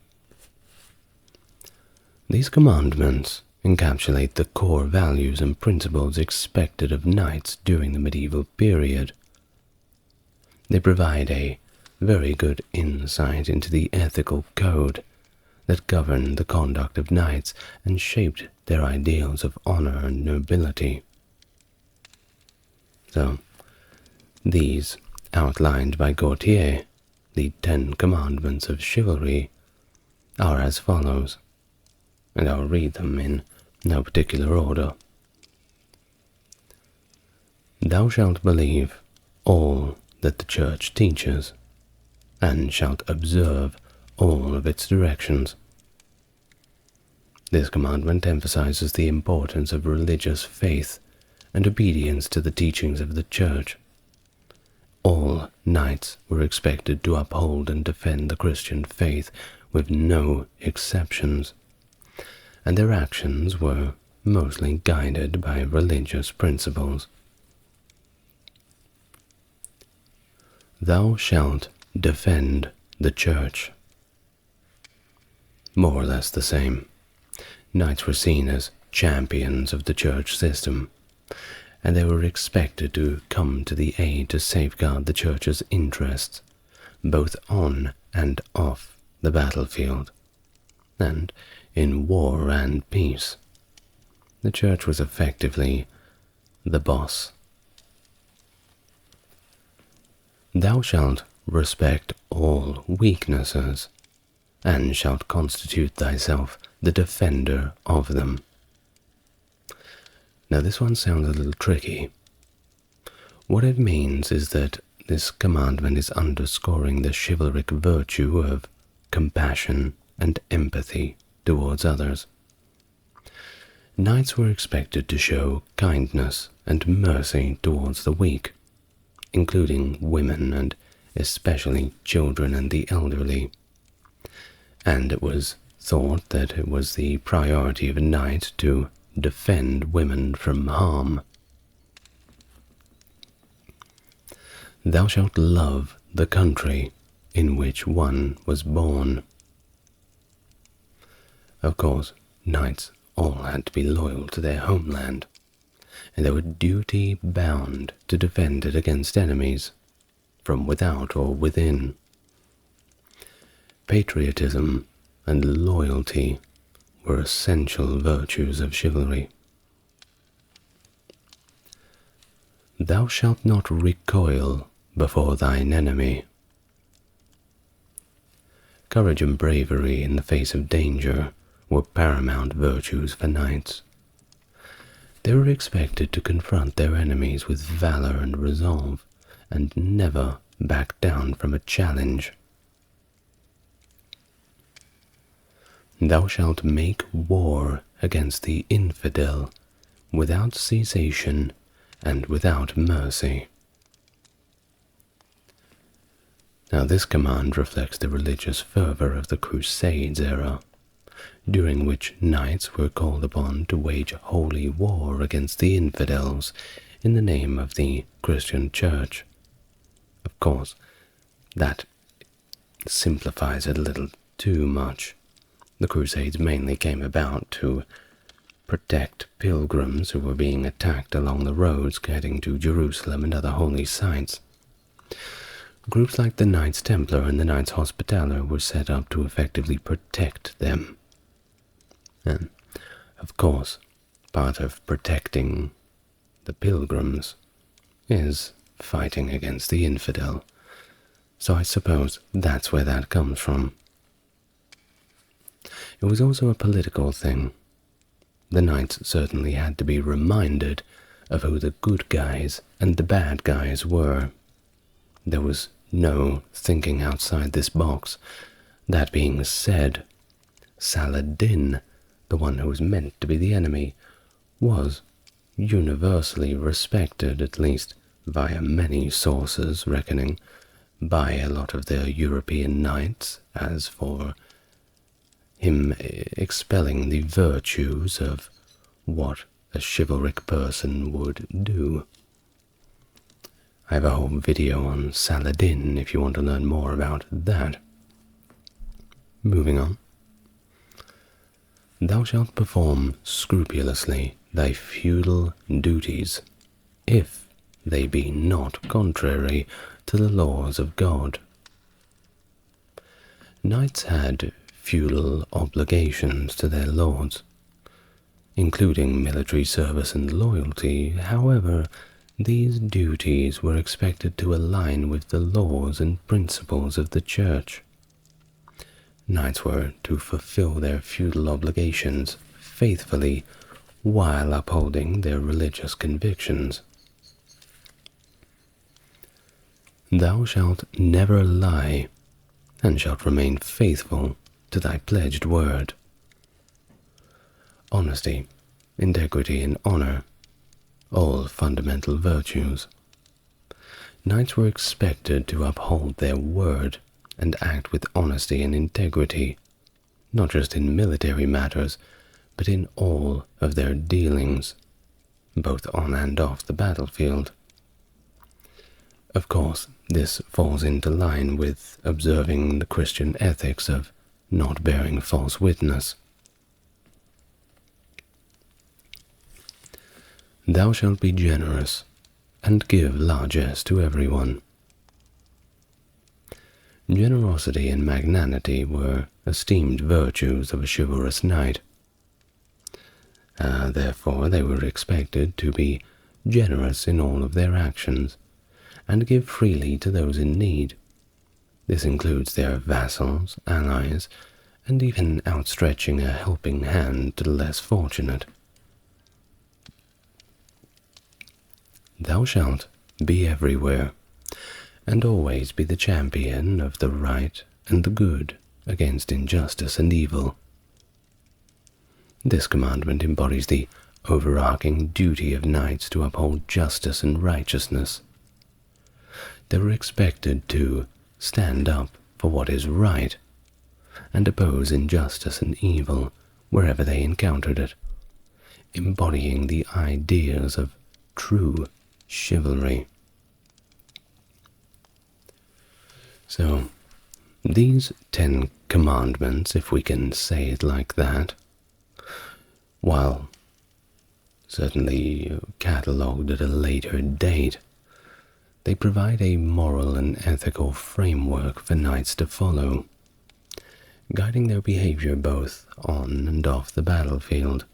These commandments encapsulate the core values and principles expected of knights during the medieval period. They provide a very good insight into the ethical code that governed the conduct of knights and shaped their ideals of honor and nobility. So, these, outlined by Gautier, the 10 Commandments of Chivalry, are as follows, and I'll read them in no particular order. Thou shalt believe all that the Church teaches, and shalt observe all of its directions. This commandment emphasizes the importance of religious faith and obedience to the teachings of the Church. All knights were expected to uphold and defend the Christian faith with no exceptions, and their actions were mostly guided by religious principles. Thou shalt defend the Church. More or less the same. Knights were seen as champions of the Church system, and they were expected to come to the aid to safeguard the Church's interests, both on and off the battlefield, and in war and peace. The Church was effectively the boss. Thou shalt respect all weaknesses, and shalt constitute thyself the defender of them. Now this one sounds a little tricky. What it means is that this commandment is underscoring the chivalric virtue of compassion and empathy towards others. Knights were expected to show kindness and mercy towards the weak, including women and especially children and the elderly. And it was thought that it was the priority of a knight to defend women from harm. Thou shalt love the country in which one was born. Of course, knights all had to be loyal to their homeland, and they were duty-bound to defend it against enemies, from without or within. Patriotism and loyalty were essential virtues of chivalry. Thou shalt not recoil before thine enemy. Courage and bravery in the face of danger were paramount virtues for knights. They were expected to confront their enemies with valor and resolve, and never back down from a challenge. Thou shalt make war against the infidel without cessation and without mercy. Now this command reflects the religious fervor of the Crusades era, during which knights were called upon to wage holy war against the infidels in the name of the Christian Church. Of course, that simplifies it a little too much. The Crusades mainly came about to protect pilgrims who were being attacked along the roads heading to Jerusalem and other holy sites. Groups like the Knights Templar and the Knights Hospitaller were set up to effectively protect them. And, of course, part of protecting the pilgrims is fighting against the infidel, so I suppose that's where that comes from. It was also a political thing. The knights certainly had to be reminded of who the good guys and the bad guys were. There was no thinking outside this box. That being said, Saladin, the one who was meant to be the enemy, was universally respected, at least via many sources reckoning, by a lot of the European knights, as for him expelling the virtues of what a chivalric person would do. I have a whole video on Saladin if you want to learn more about that. Moving on. Thou shalt perform scrupulously thy feudal duties, if they be not contrary to the laws of God. Knights had feudal obligations to their lords, including military service and loyalty. However, these duties were expected to align with the laws and principles of the Church. Knights were to fulfill their feudal obligations faithfully while upholding their religious convictions. Thou shalt never lie, and shalt remain faithful to thy pledged word. Honesty, integrity, and honor, all fundamental virtues. Knights were expected to uphold their word and act with honesty and integrity, not just in military matters, but in all of their dealings, both on and off the battlefield. Of course, this falls into line with observing the Christian ethics of not bearing false witness. Thou shalt be generous, and give largesse to everyone. Generosity and magnanimity were esteemed virtues of a chivalrous knight. Therefore, they were expected to be generous in all of their actions, and give freely to those in need. This includes their vassals, allies, and even outstretching a helping hand to the less fortunate. Thou shalt be everywhere, and always be the champion of the right and the good against injustice and evil. This commandment embodies the overarching duty of knights to uphold justice and righteousness. They were expected to stand up for what is right and oppose injustice and evil wherever they encountered it, embodying the ideas of true chivalry. So, these 10 commandments, if we can say it like that, while certainly catalogued at a later date, they provide a moral and ethical framework for knights to follow, guiding their behavior both on and off the battlefield.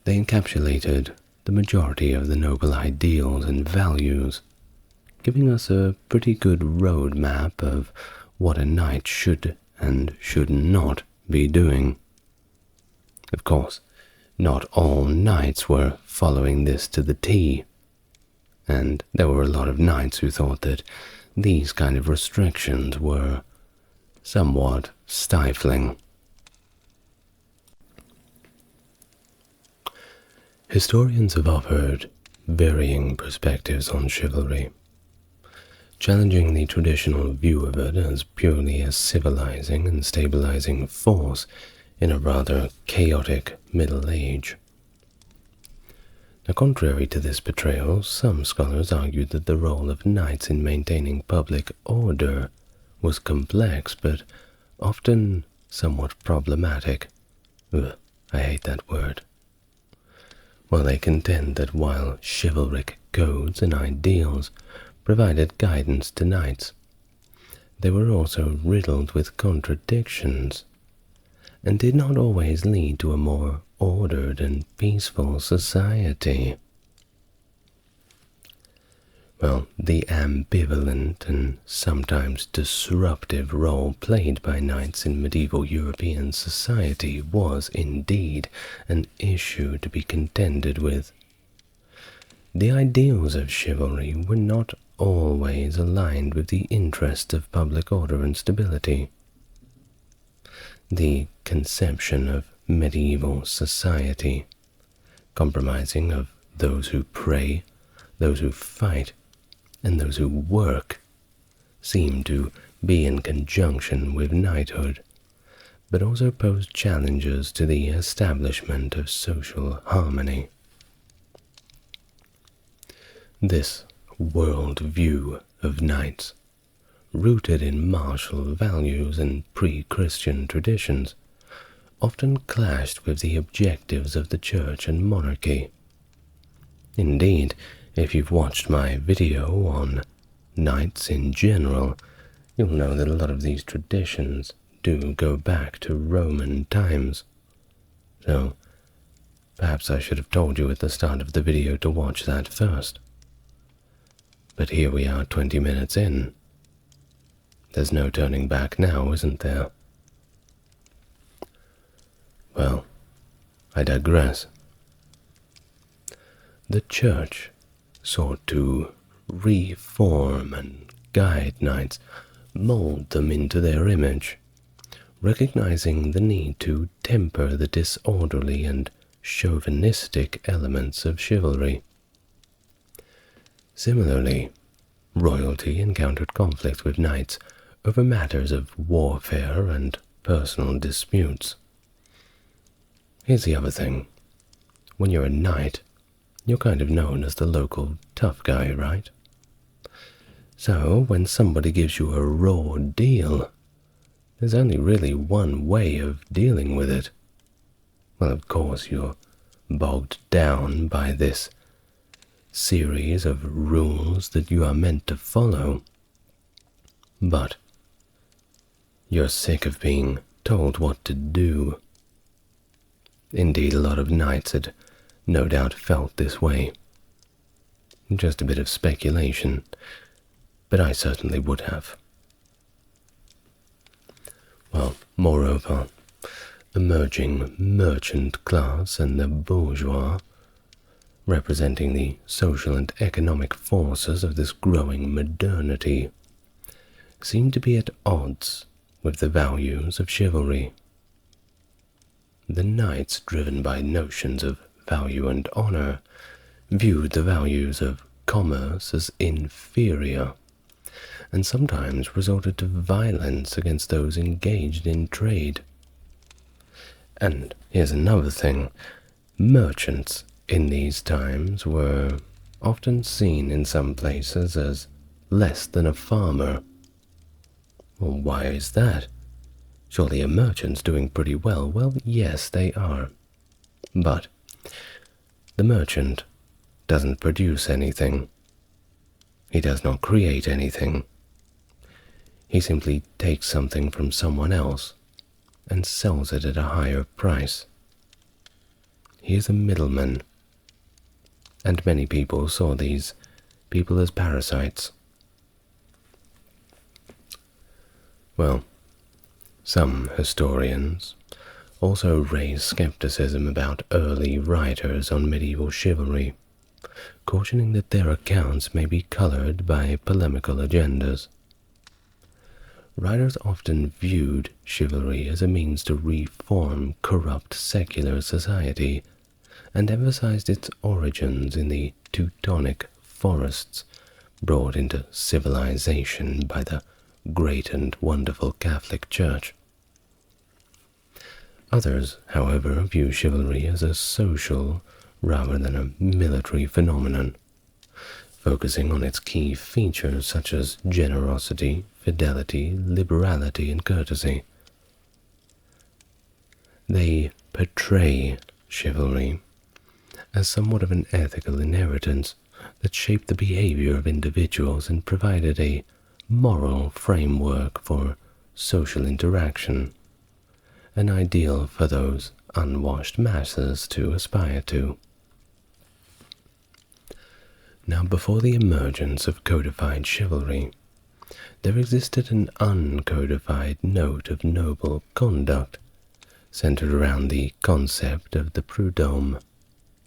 They encapsulated the majority of the noble ideals and values, giving us a pretty good roadmap of what a knight should and should not be doing. Of course, not all knights were following this to the T, and there were a lot of knights who thought that these kind of restrictions were somewhat stifling. Historians have offered varying perspectives on chivalry, challenging the traditional view of it as purely a civilizing and stabilizing force in a rather chaotic Middle Age. Now, contrary to this portrayal, some scholars argued that the role of knights in maintaining public order was complex, but often somewhat problematic. Ugh, I hate that word. While they contend that while chivalric codes and ideals provided guidance to knights, they were also riddled with contradictions, and did not always lead to a more ordered and peaceful society. Well, the ambivalent and sometimes disruptive role played by knights in medieval European society was indeed an issue to be contended with. The ideals of chivalry were not always aligned with the interests of public order and stability. The conception of medieval society, comprising of those who pray, those who fight, and those who work, seem to be in conjunction with knighthood, but also pose challenges to the establishment of social harmony. This world view of knights, rooted in martial values and pre-Christian traditions, often clashed with the objectives of the church and monarchy. Indeed, if you've watched my video on knights in general, you'll know that a lot of these traditions do go back to Roman times. So, perhaps I should have told you at the start of the video to watch that first. But here we are 20 minutes in. There's no turning back now, isn't there? Well, I digress. The church sought to reform and guide knights, mold them into their image, recognizing the need to temper the disorderly and chauvinistic elements of chivalry. Similarly, royalty encountered conflict with knights over matters of warfare and personal disputes. Here's the other thing. When you're a knight, you're kind of known as the local tough guy, right? So, when somebody gives you a raw deal, there's only really one way of dealing with it. Well, of course, you're bogged down by this series of rules that you are meant to follow. But you're sick of being told what to do. Indeed, a lot of knights had no doubt felt this way. just a bit of speculation, but I certainly would have. Well, moreover, emerging merchant class and the bourgeois, representing the social and economic forces of this growing modernity, seem to be at odds with the values of chivalry. The knights, driven by notions of value and honor, viewed the values of commerce as inferior, and sometimes resorted to violence against those engaged in trade. And here's another thing. Merchants in these times were often seen in some places as less than a farmer. Well, why is that? Surely a merchant's doing pretty well. Well, yes, they are. But the merchant doesn't produce anything. He does not create anything. He simply takes something from someone else and sells it at a higher price. He is a middleman, and many people saw these people as parasites. Well, some historians also raise skepticism about early writers on medieval chivalry, cautioning that their accounts may be colored by polemical agendas. Writers often viewed chivalry as a means to reform corrupt secular society, and emphasized its origins in the Teutonic forests brought into civilization by the great and wonderful Catholic Church. Others, however, view chivalry as a social rather than a military phenomenon, focusing on its key features such as generosity, fidelity, liberality, and courtesy. They portray chivalry as somewhat of an ethical inheritance that shaped the behavior of individuals and provided a moral framework for social interaction, an ideal for those unwashed masses to aspire to. Now, before the emergence of codified chivalry, there existed an uncodified note of noble conduct centered around the concept of the prud'homme,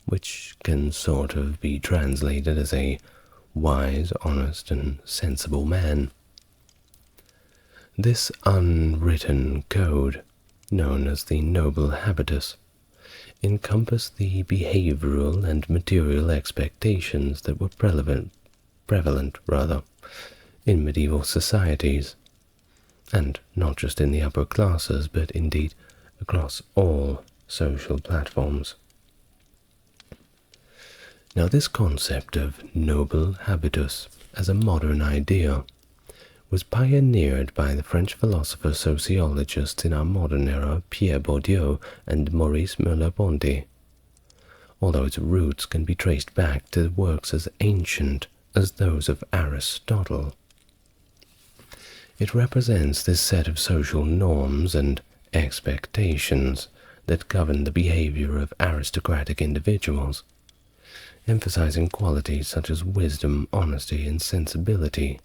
which can sort of be translated as a wise, honest, and sensible man. This unwritten code, known as the noble habitus, encompassed the behavioral and material expectations that were prevalent in medieval societies, and not just in the upper classes, but indeed across all social platforms. Now, this concept of noble habitus as a modern idea was pioneered by the French philosopher-sociologists in our modern era Pierre Bourdieu and Maurice Merleau-Ponty, although its roots can be traced back to works as ancient as those of Aristotle. It represents this set of social norms and expectations that govern the behavior of aristocratic individuals, emphasizing qualities such as wisdom, honesty, and sensibility.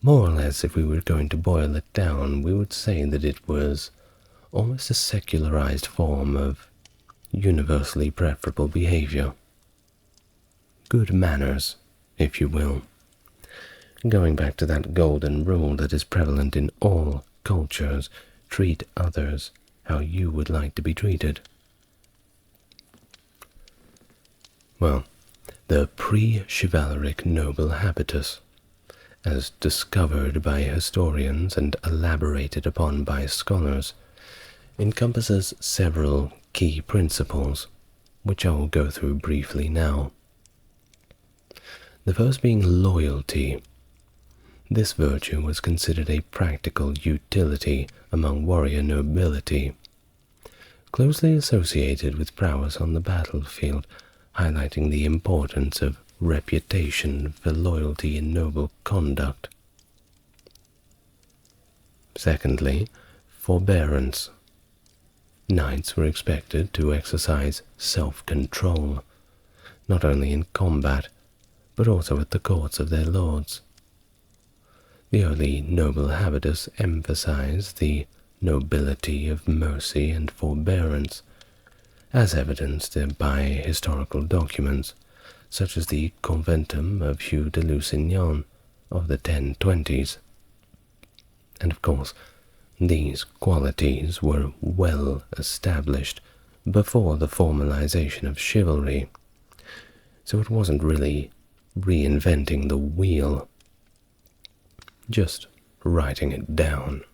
More or less, if we were going to boil it down, we would say that it was almost a secularized form of universally preferable behavior. Good manners, if you will. Going back to that golden rule that is prevalent in all cultures, treat others how you would like to be treated. Well, the pre-chivalric noble habitus, as discovered by historians and elaborated upon by scholars, encompasses several key principles, which I will go through briefly now. The first being loyalty. This virtue was considered a practical utility among warrior nobility, closely associated with prowess on the battlefield, highlighting the importance of reputation for loyalty in noble conduct. Secondly, forbearance. Knights were expected to exercise self-control, not only in combat, but also at the courts of their lords. The early noble habitus emphasized the nobility of mercy and forbearance, as evidenced by historical documents, such as the Conventum of Hugh de Lusignan of the 1020s. And of course, these qualities were well established before the formalization of chivalry, so it wasn't really reinventing the wheel, just writing it down.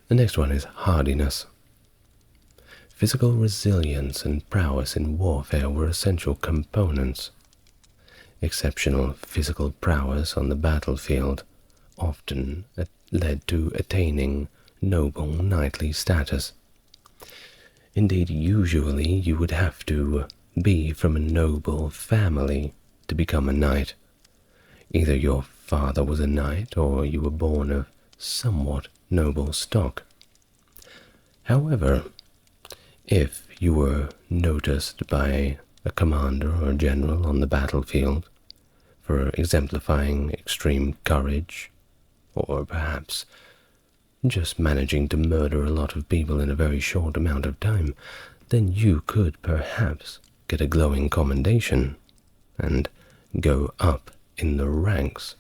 The next one is hardiness. Physical resilience and prowess in warfare were essential components. Exceptional physical prowess on the battlefield often led to attaining noble knightly status. Indeed, usually you would have to be from a noble family to become a knight. Either your father was a knight or you were born of somewhat noble stock. However, if you were noticed by a commander or general on the battlefield for exemplifying extreme courage, or perhaps just managing to murder a lot of people in a very short amount of time, then you could perhaps get a glowing commendation and go up in the ranks,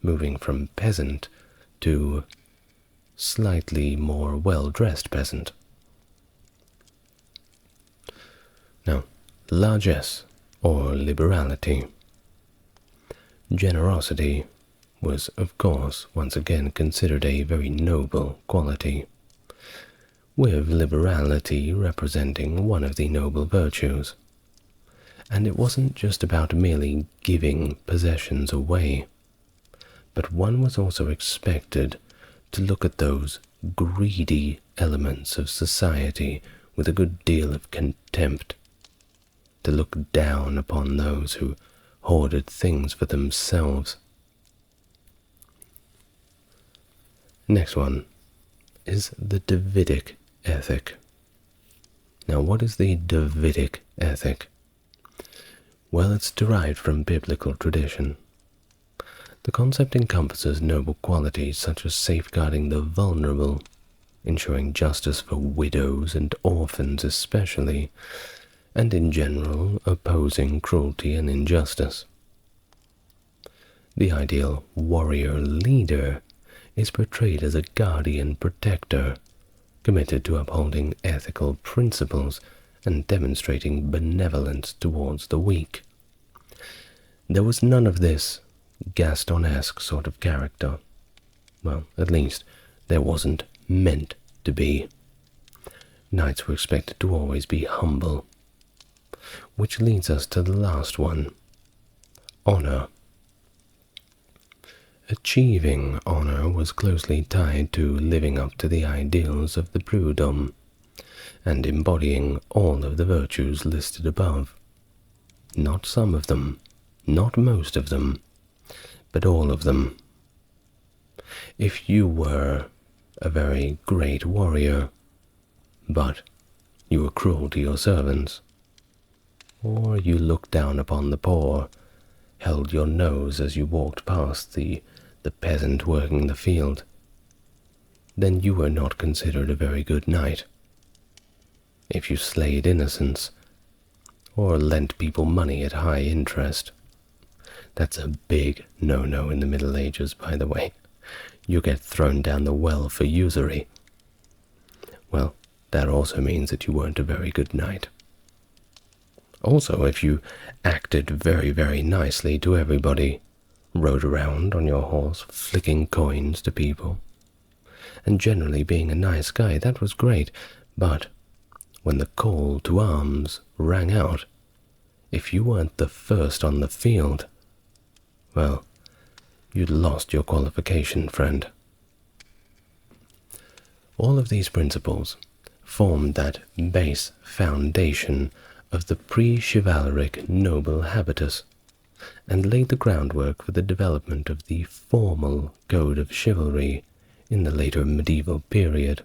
moving from peasant to slightly more well-dressed peasant. Now, largesse or liberality. Generosity was, of course, once again considered a very noble quality, with liberality representing one of the noble virtues. And it wasn't just about merely giving possessions away, but one was also expected to look at those greedy elements of society with a good deal of contempt, to look down upon those who hoarded things for themselves. Next one is the Davidic ethic. Now, what is the Davidic ethic? Well, it's derived from biblical tradition. The concept encompasses noble qualities such as safeguarding the vulnerable, ensuring justice for widows and orphans especially, and in general opposing cruelty and injustice. The ideal warrior leader is portrayed as a guardian protector, committed to upholding ethical principles and demonstrating benevolence towards the weak. There was none of this Gaston-esque sort of character. Well, at least there wasn't meant to be. Knights were expected to always be humble. Which leads us to the last one, honor. Achieving honor was closely tied to living up to the ideals of the prud'homme, and embodying all of the virtues listed above. Not some of them, not most of them, but all of them. If you were a very great warrior, but you were cruel to your servants, or you looked down upon the poor, held your nose as you walked past the peasant working the field, then you were not considered a very good knight. If you slayed innocents, or lent people money at high interest, that's a big no-no in the Middle Ages, by the way. You get thrown down the well for usury. Well, that also means that you weren't a very good knight. Also, if you acted very, very nicely to everybody, rode around on your horse flicking coins to people, and generally being a nice guy, that was great, but when the call to arms rang out, if you weren't the first on the field, well, you'd lost your qualification, friend. All of these principles formed that base foundation of the pre-chivalric noble habitus, and laid the groundwork for the development of the formal Code of Chivalry in the later medieval period.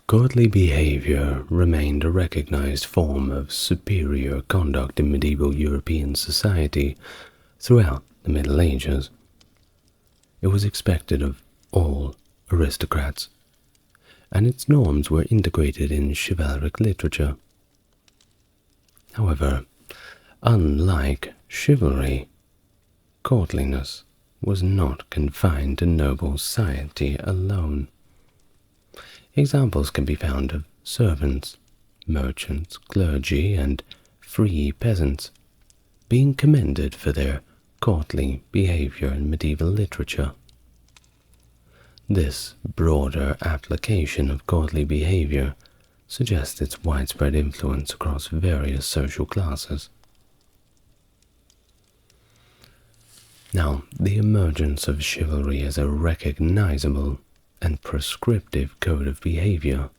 Courtly behavior remained a recognized form of superior conduct in medieval European society throughout the Middle Ages. It was expected of all aristocrats, and its norms were integrated in chivalric literature. However, unlike chivalry, courtliness was not confined to noble society alone. Examples can be found of servants, merchants, clergy, and free peasants being commended for their courtly behavior in medieval literature. This broader application of courtly behavior suggests its widespread influence across various social classes. Now, the emergence of chivalry as a recognizable and prescriptive code of behavior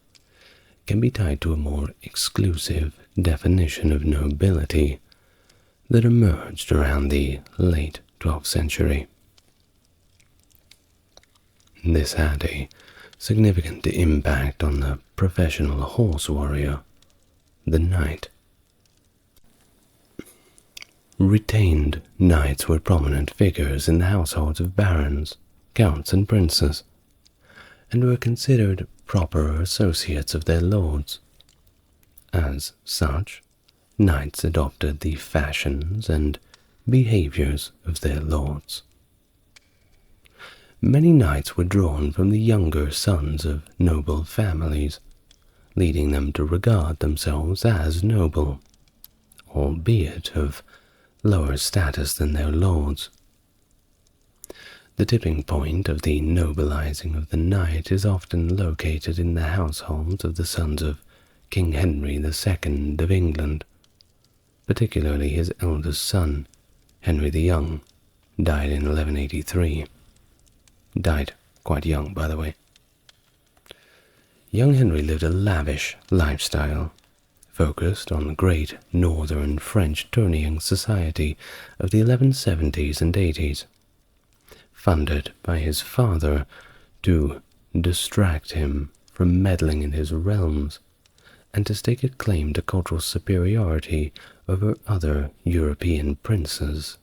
can be tied to a more exclusive definition of nobility that emerged around the late 12th century. This had a significant impact on the professional horse warrior, the knight. Retained knights were prominent figures in the households of barons, counts, and princes, and were considered proper associates of their lords. As such, knights adopted the fashions and behaviors of their lords. Many knights were drawn from the younger sons of noble families, leading them to regard themselves as noble, albeit of lower status than their lords. The tipping point of the nobilizing of the knight is often located in the households of the sons of King Henry II of England, particularly his eldest son, Henry the Young, died in 1183. Died quite young, by the way. Young Henry lived a lavish lifestyle, focused on the great northern French tourneying society of the 1170s and 80s. Funded by his father to distract him from meddling in his realms and to stake a claim to cultural superiority over other European princes.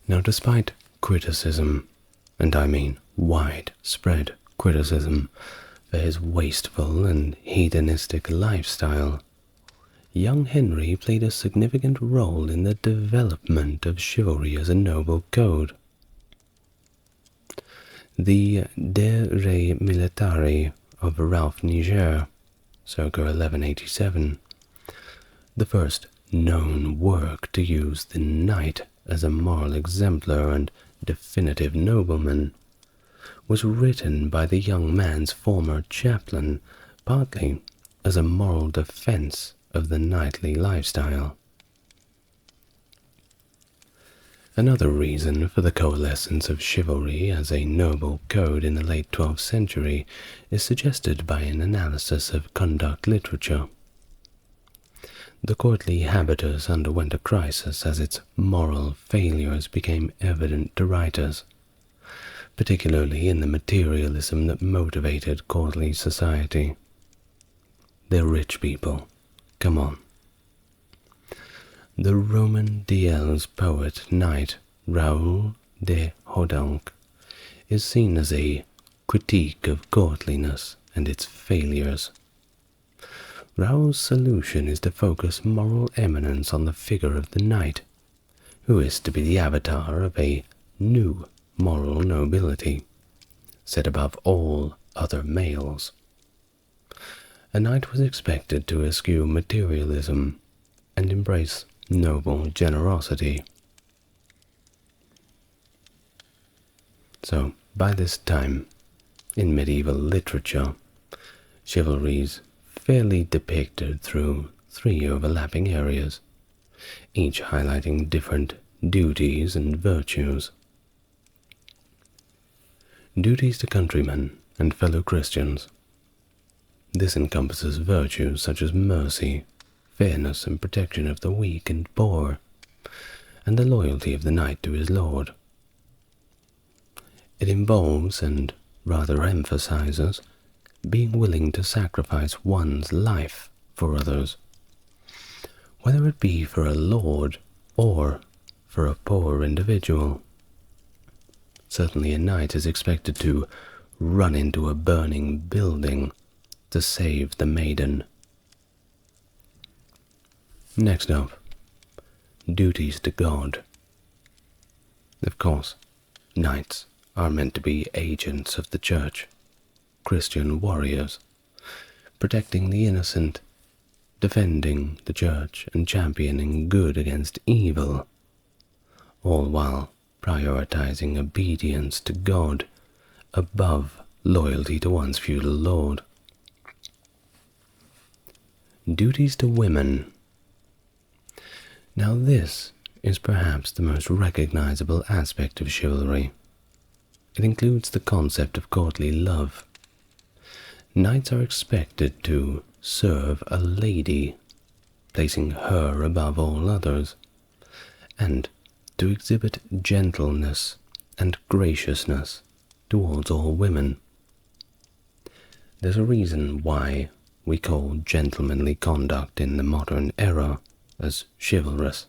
Now, despite criticism, and I mean widespread criticism, for his wasteful and hedonistic lifestyle, young Henry played a significant role in the development of chivalry as a noble code. The De Re Militari of Ralph Niger, circa 1187, the first known work to use the knight as a moral exemplar and definitive nobleman, was written by the young man's former chaplain, partly as a moral defense of the knightly lifestyle. Another reason for the coalescence of chivalry as a noble code in the late 12th century is suggested by an analysis of conduct literature. The courtly habitus underwent a crisis as its moral failures became evident to writers, particularly in the materialism that motivated courtly society. They're rich people. Come on. The Roman Diel's poet knight Raoul de Hodanc is seen as a critique of courtliness and its failures. Raoul's solution is to focus moral eminence on the figure of the knight, who is to be the avatar of a new moral nobility, set above all other males. A knight was expected to eschew materialism and embrace noble generosity. So, by this time, in medieval literature, chivalry's fairly depicted through 3 overlapping areas, each highlighting different duties and virtues. Duties to countrymen and fellow Christians. This encompasses virtues such as mercy, fairness and protection of the weak and poor, and the loyalty of the knight to his lord. It involves and rather emphasizes being willing to sacrifice one's life for others, whether it be for a lord or for a poor individual. Certainly a knight is expected to run into a burning building to save the maiden. Next up, duties to God. Of course, knights are meant to be agents of the church, Christian warriors, protecting the innocent, defending the church and championing good against evil, all while prioritizing obedience to God above loyalty to one's feudal lord. Duties to women. Now this is perhaps the most recognizable aspect of chivalry. It includes the concept of courtly love. Knights are expected to serve a lady, placing her above all others, and to exhibit gentleness and graciousness towards all women. There's a reason why we call gentlemanly conduct in the modern era as chivalrous.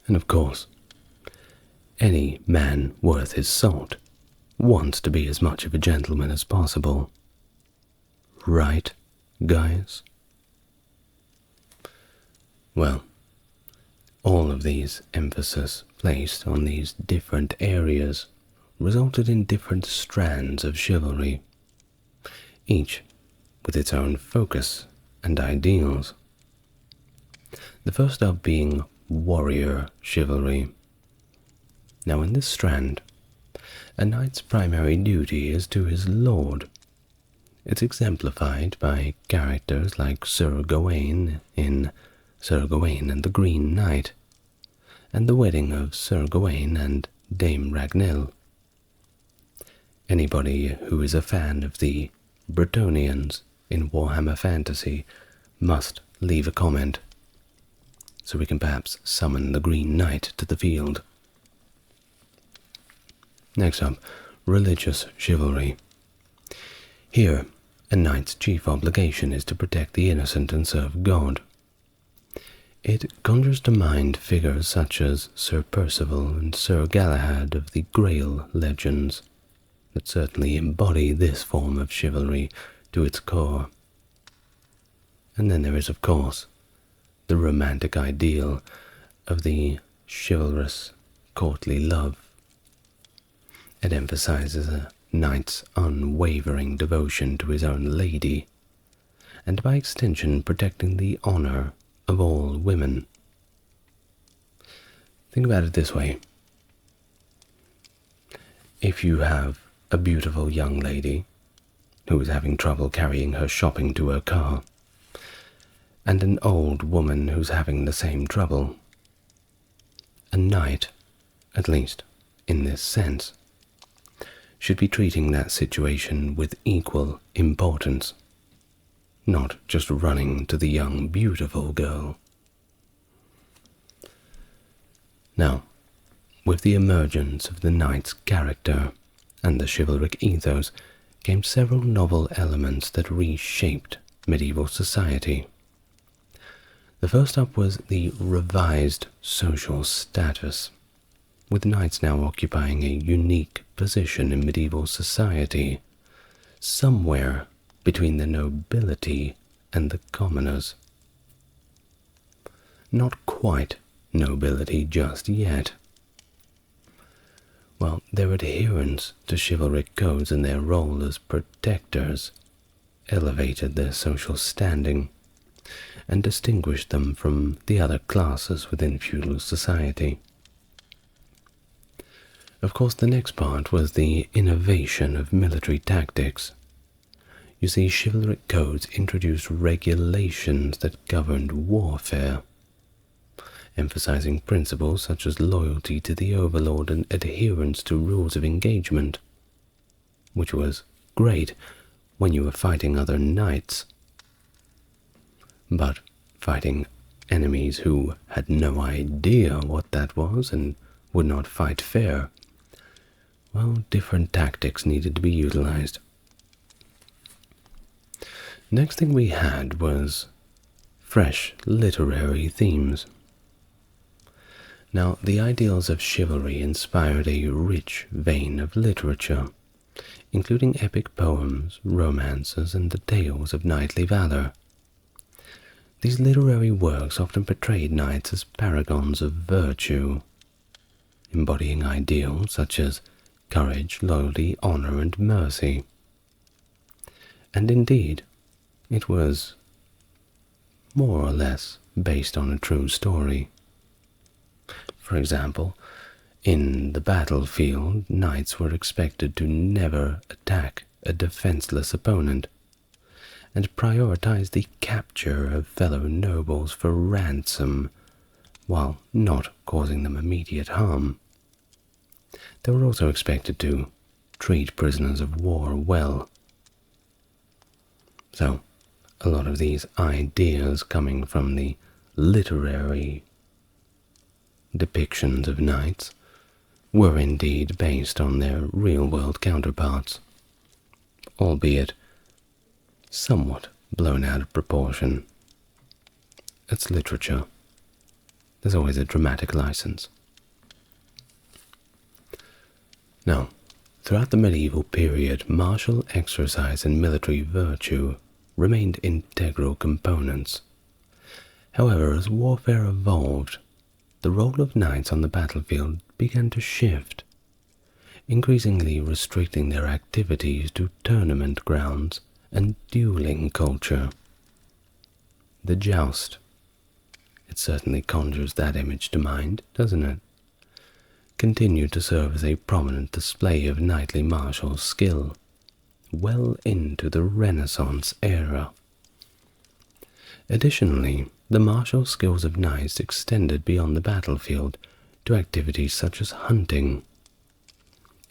And of course, any man worth his salt wants to be as much of a gentleman as possible. Right, guys? Well, all of these emphasis placed on these different areas resulted in different strands of chivalry, each with its own focus and ideals. The first up being warrior chivalry. Now in this strand, a knight's primary duty is to his lord. It's exemplified by characters like Sir Gawain in Sir Gawain and the Green Knight, and the wedding of Sir Gawain and Dame Ragnell. Anybody who is a fan of the Bretonians in Warhammer Fantasy must leave a comment, so we can perhaps summon the Green Knight to the field. Next up, religious chivalry. Here, a knight's chief obligation is to protect the innocent and serve God. It conjures to mind figures such as Sir Percival and Sir Galahad of the Grail legends that certainly embody this form of chivalry to its core. And then there is, of course, the romantic ideal of the chivalrous, courtly love. It emphasizes a knight's unwavering devotion to his own lady, and by extension protecting the honor of all women. Think about it this way. If you have a beautiful young lady who is having trouble carrying her shopping to her car, and an old woman who's having the same trouble, a knight, at least in this sense, should be treating that situation with equal importance, not just running to the young, beautiful girl. Now, with the emergence of the knight's character and the chivalric ethos came several novel elements that reshaped medieval society. The first up was the revised social status, with knights now occupying a unique position in medieval society, somewhere between the nobility and the commoners. Not quite nobility just yet. While their adherence to chivalric codes and their role as protectors elevated their social standing and distinguished them from the other classes within feudal society. Of course, the next part was the innovation of military tactics. You see, chivalric codes introduced regulations that governed warfare, emphasizing principles such as loyalty to the overlord and adherence to rules of engagement, which was great when you were fighting other knights. But fighting enemies who had no idea what that was and would not fight fair well, different tactics needed to be utilized. Next thing we had was fresh literary themes. Now, the ideals of chivalry inspired a rich vein of literature, including epic poems, romances, and the tales of knightly valor. These literary works often portrayed knights as paragons of virtue, embodying ideals such as courage, loyalty, honor, and mercy. And indeed, it was more or less based on a true story. For example, in the battlefield, knights were expected to never attack a defenseless opponent, and prioritize the capture of fellow nobles for ransom, while not causing them immediate harm. They were also expected to treat prisoners of war well. So, a lot of these ideas coming from the literary depictions of knights were indeed based on their real-world counterparts, albeit somewhat blown out of proportion. It's literature. There's always a dramatic license. Now, throughout the medieval period, martial exercise and military virtue remained integral components. However, as warfare evolved, the role of knights on the battlefield began to shift, increasingly restricting their activities to tournament grounds and dueling culture. The joust. It certainly conjures that image to mind, doesn't it? Continued to serve as a prominent display of knightly martial skill well into the Renaissance era. Additionally, the martial skills of knights extended beyond the battlefield to activities such as hunting.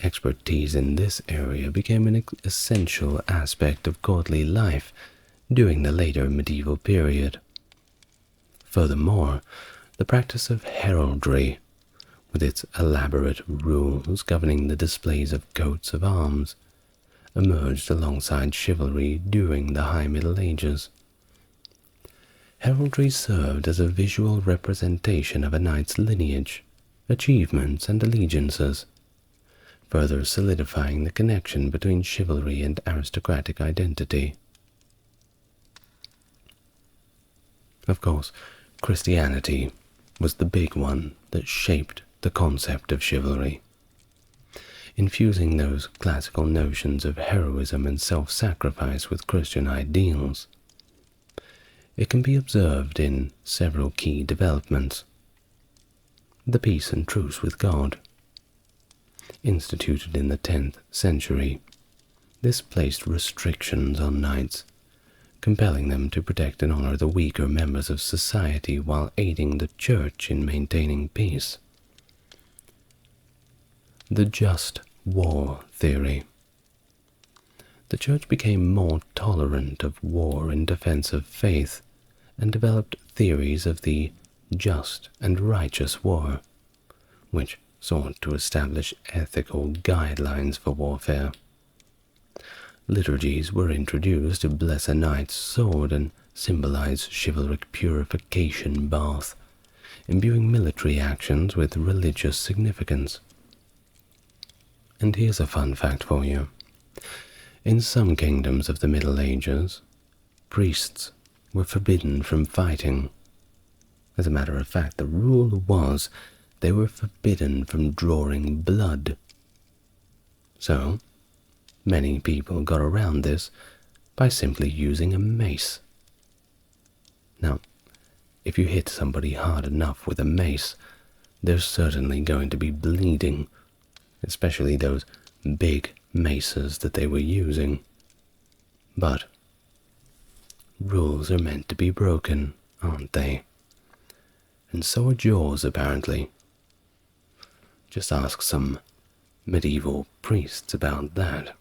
Expertise in this area became an essential aspect of courtly life during the later medieval period. Furthermore, the practice of heraldry, with its elaborate rules governing the displays of coats of arms, emerged alongside chivalry during the High Middle Ages. Heraldry served as a visual representation of a knight's lineage, achievements, and allegiances, further solidifying the connection between chivalry and aristocratic identity. Of course, Christianity was the big one that shaped the concept of chivalry, infusing those classical notions of heroism and self-sacrifice with Christian ideals. It can be observed in several key developments. The peace and truce with God. Instituted in the 10th century, this placed restrictions on knights, compelling them to protect and honor the weaker members of society while aiding the church in maintaining peace. The just war theory. The church became more tolerant of war in defense of faith and developed theories of the just and righteous war, which sought to establish ethical guidelines for warfare. Liturgies were introduced to bless a knight's sword and symbolize chivalric purification bath, imbuing military actions with religious significance. And here's a fun fact for you. In some kingdoms of the Middle Ages, priests were forbidden from fighting. As a matter of fact, the rule was they were forbidden from drawing blood. So, many people got around this by simply using a mace. Now, if you hit somebody hard enough with a mace, there's certainly going to be bleeding, especially those big maces that they were using. But rules are meant to be broken, aren't they? And so are jaws, apparently. Just ask some medieval priests about that.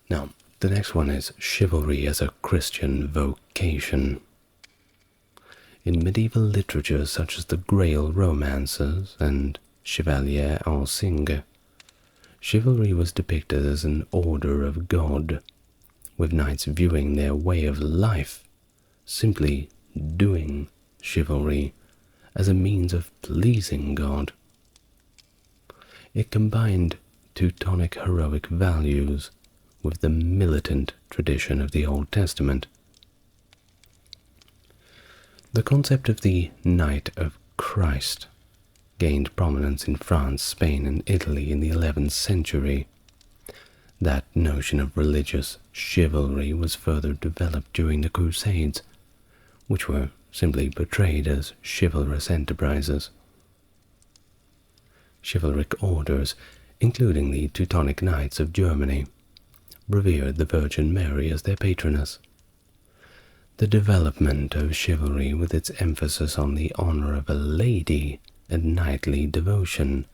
Now, the next one is chivalry as a Christian vocation. In medieval literature such as the Grail romances and Chevalier en Signe, chivalry was depicted as an order of God, with knights viewing their way of life, simply doing chivalry, as a means of pleasing God. It combined Teutonic heroic values with the militant tradition of the Old Testament. The concept of the Knight of Christ gained prominence in France, Spain, and Italy in the 11th century. That notion of religious chivalry was further developed during the Crusades, which were simply portrayed as chivalrous enterprises. Chivalric orders, including the Teutonic Knights of Germany, revered the Virgin Mary as their patroness. The development of chivalry, with its emphasis on the honor of a lady and knightly devotion,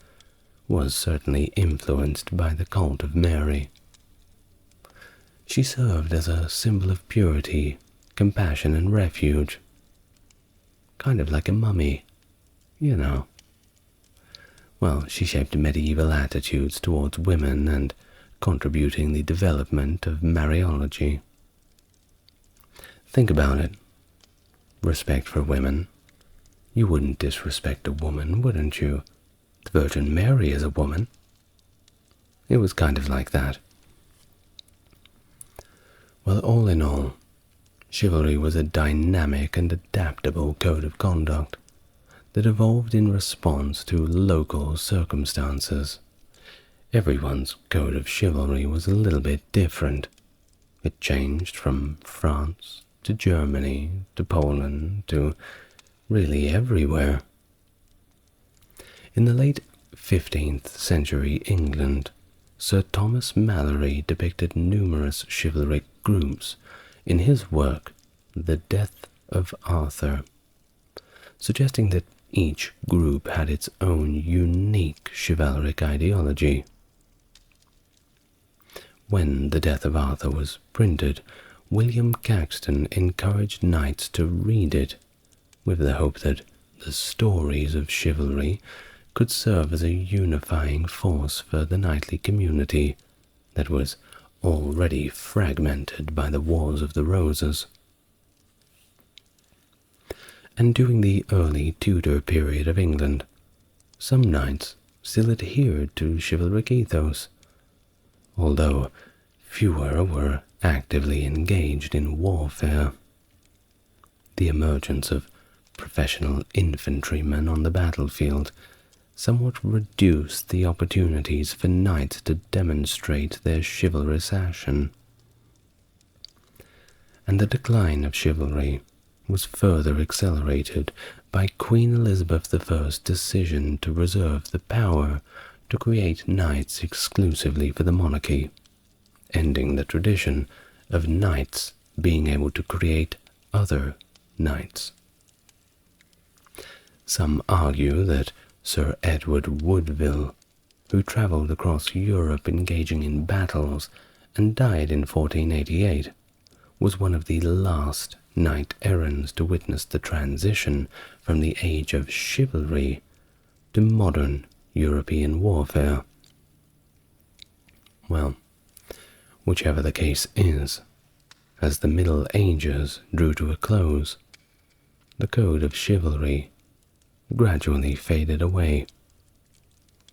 was certainly influenced by the cult of Mary. She served as a symbol of purity, compassion, and refuge. Kind of like a mummy, you know. Well, she shaped medieval attitudes towards women and contributing the development of Mariology. Think about it. Respect for women. You wouldn't disrespect a woman, wouldn't you? The Virgin Mary is a woman. It was kind of like that. Well, all in all, chivalry was a dynamic and adaptable code of conduct that evolved in response to local circumstances. Everyone's code of chivalry was a little bit different. It changed from France to Germany to Poland to really everywhere. In the late 15th century England, Sir Thomas Malory depicted numerous chivalric groups in his work The Death of Arthur, suggesting that each group had its own unique chivalric ideology. When The Death of Arthur was printed, William Caxton encouraged knights to read it, with the hope that the stories of chivalry could serve as a unifying force for the knightly community that was already fragmented by the Wars of the Roses. And during the early Tudor period of England, some knights still adhered to chivalric ethos, although fewer were actively engaged in warfare. The emergence of professional infantrymen on the battlefield somewhat reduced the opportunities for knights to demonstrate their chivalrous action. And the decline of chivalry was further accelerated by Queen Elizabeth I's decision to reserve the power to create knights exclusively for the monarchy, ending the tradition of knights being able to create other knights. Some argue that Sir Edward Woodville, who travelled across Europe engaging in battles and died in 1488, was one of the last knight-errants to witness the transition from the age of chivalry to modern European warfare. Well, whichever the case is, as the Middle Ages drew to a close, the code of chivalry gradually faded away,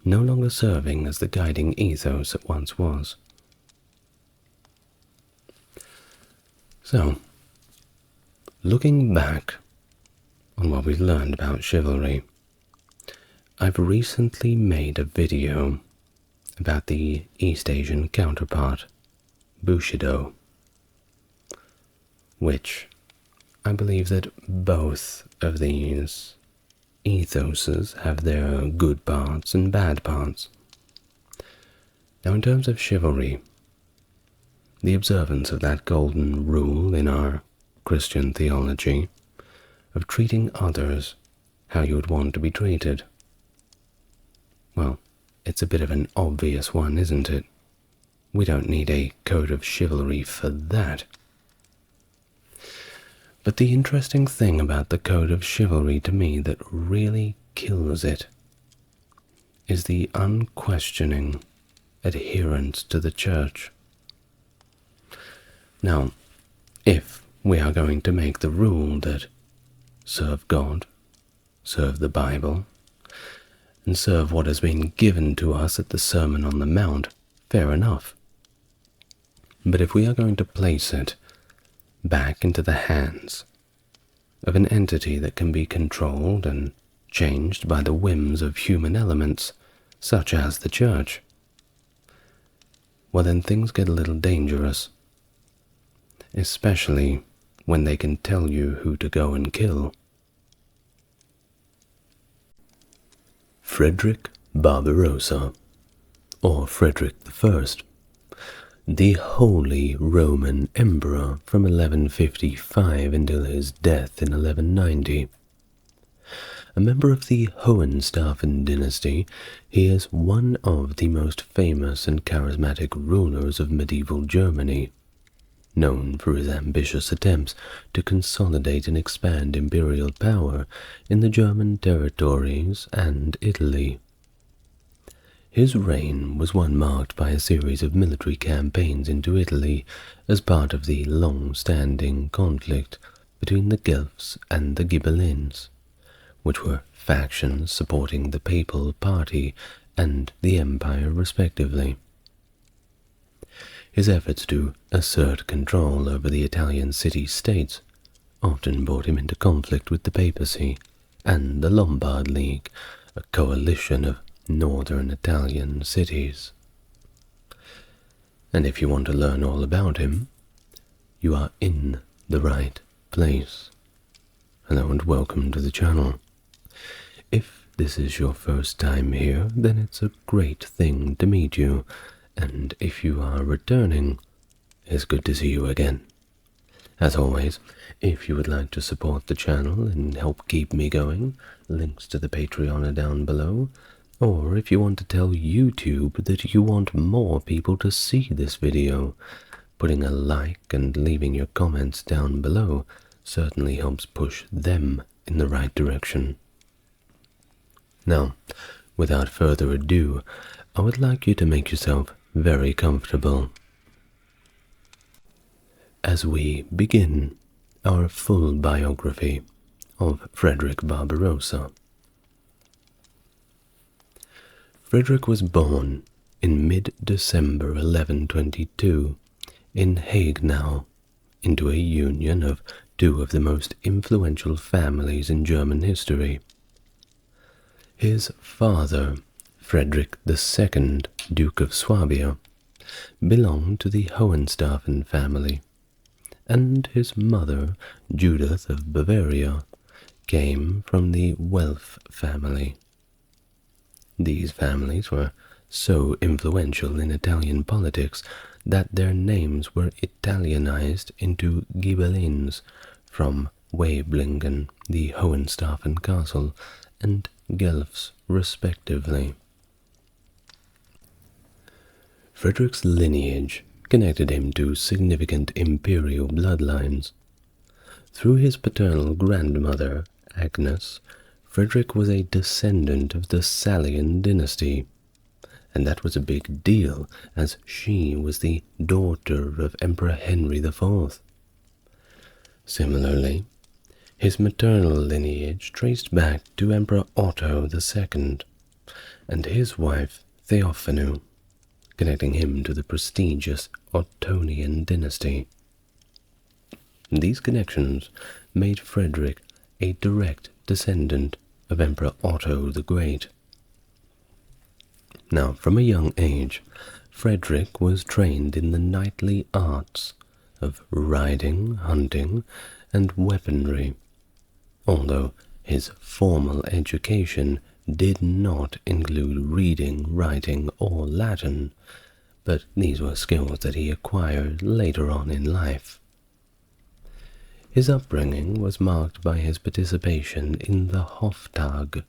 no longer serving as the guiding ethos it once was. So, looking back on what we've learned about chivalry, I've recently made a video about the East Asian counterpart, Bushido, which I believe that both of these ethoses have their good parts and bad parts. Now, in terms of chivalry, the observance of that golden rule in our Christian theology of treating others how you would want to be treated, well, it's a bit of an obvious one, isn't it? We don't need a code of chivalry for that. But the interesting thing about the code of chivalry to me that really kills it is the unquestioning adherence to the Church. Now, if we are going to make the rule that serve God, serve the Bible, and serve what has been given to us at the Sermon on the Mount, fair enough. But if we are going to place it back into the hands of an entity that can be controlled and changed by the whims of human elements, such as the Church, well then things get a little dangerous, especially when they can tell you who to go and kill. Frederick Barbarossa, or Frederick I, the Holy Roman Emperor from 1155 until his death in 1190. A member of the Hohenstaufen dynasty, he is one of the most famous and charismatic rulers of medieval Germany, known for his ambitious attempts to consolidate and expand imperial power in the German territories and Italy. His reign was one marked by a series of military campaigns into Italy as part of the long-standing conflict between the Guelphs and the Ghibellines, which were factions supporting the papal party and the empire respectively. His efforts to assert control over the Italian city-states often brought him into conflict with the papacy and the Lombard League, a coalition of northern Italian cities. And if you want to learn all about him, you are in the right place. Hello and welcome to the channel. If this is your first time here, then it's a great thing to meet you. And if you are returning, it's good to see you again. As always, if you would like to support the channel and help keep me going, links to the Patreon are down below. Or if you want to tell YouTube that you want more people to see this video, putting a like and leaving your comments down below certainly helps push them in the right direction. Now, without further ado, I would like you to make yourself very comfortable as we begin our full biography of Frederick Barbarossa. Frederick was born in mid-December 1122 in Haguenau into a union of two of the most influential families in German history. His father, Frederick II, Duke of Swabia, belonged to the Hohenstaufen family, and his mother, Judith of Bavaria, came from the Welf family. These families were so influential in Italian politics that their names were Italianized into Ghibellines from Waiblingen, the Hohenstaufen castle, and Guelphs, respectively. Frederick's lineage connected him to significant imperial bloodlines. Through his paternal grandmother, Agnes, Frederick was a descendant of the Salian dynasty, and that was a big deal as she was the daughter of Emperor Henry IV. Similarly, his maternal lineage traced back to Emperor Otto II and his wife Theophanu, connecting him to the prestigious Ottonian dynasty. These connections made Frederick a direct descendant of Emperor Otto the Great. Now, from a young age, Frederick was trained in the knightly arts of riding, hunting, and weaponry, although his formal education did not include reading, writing, or Latin, but these were skills that he acquired later on in life. His upbringing was marked by his participation in the Hoftag,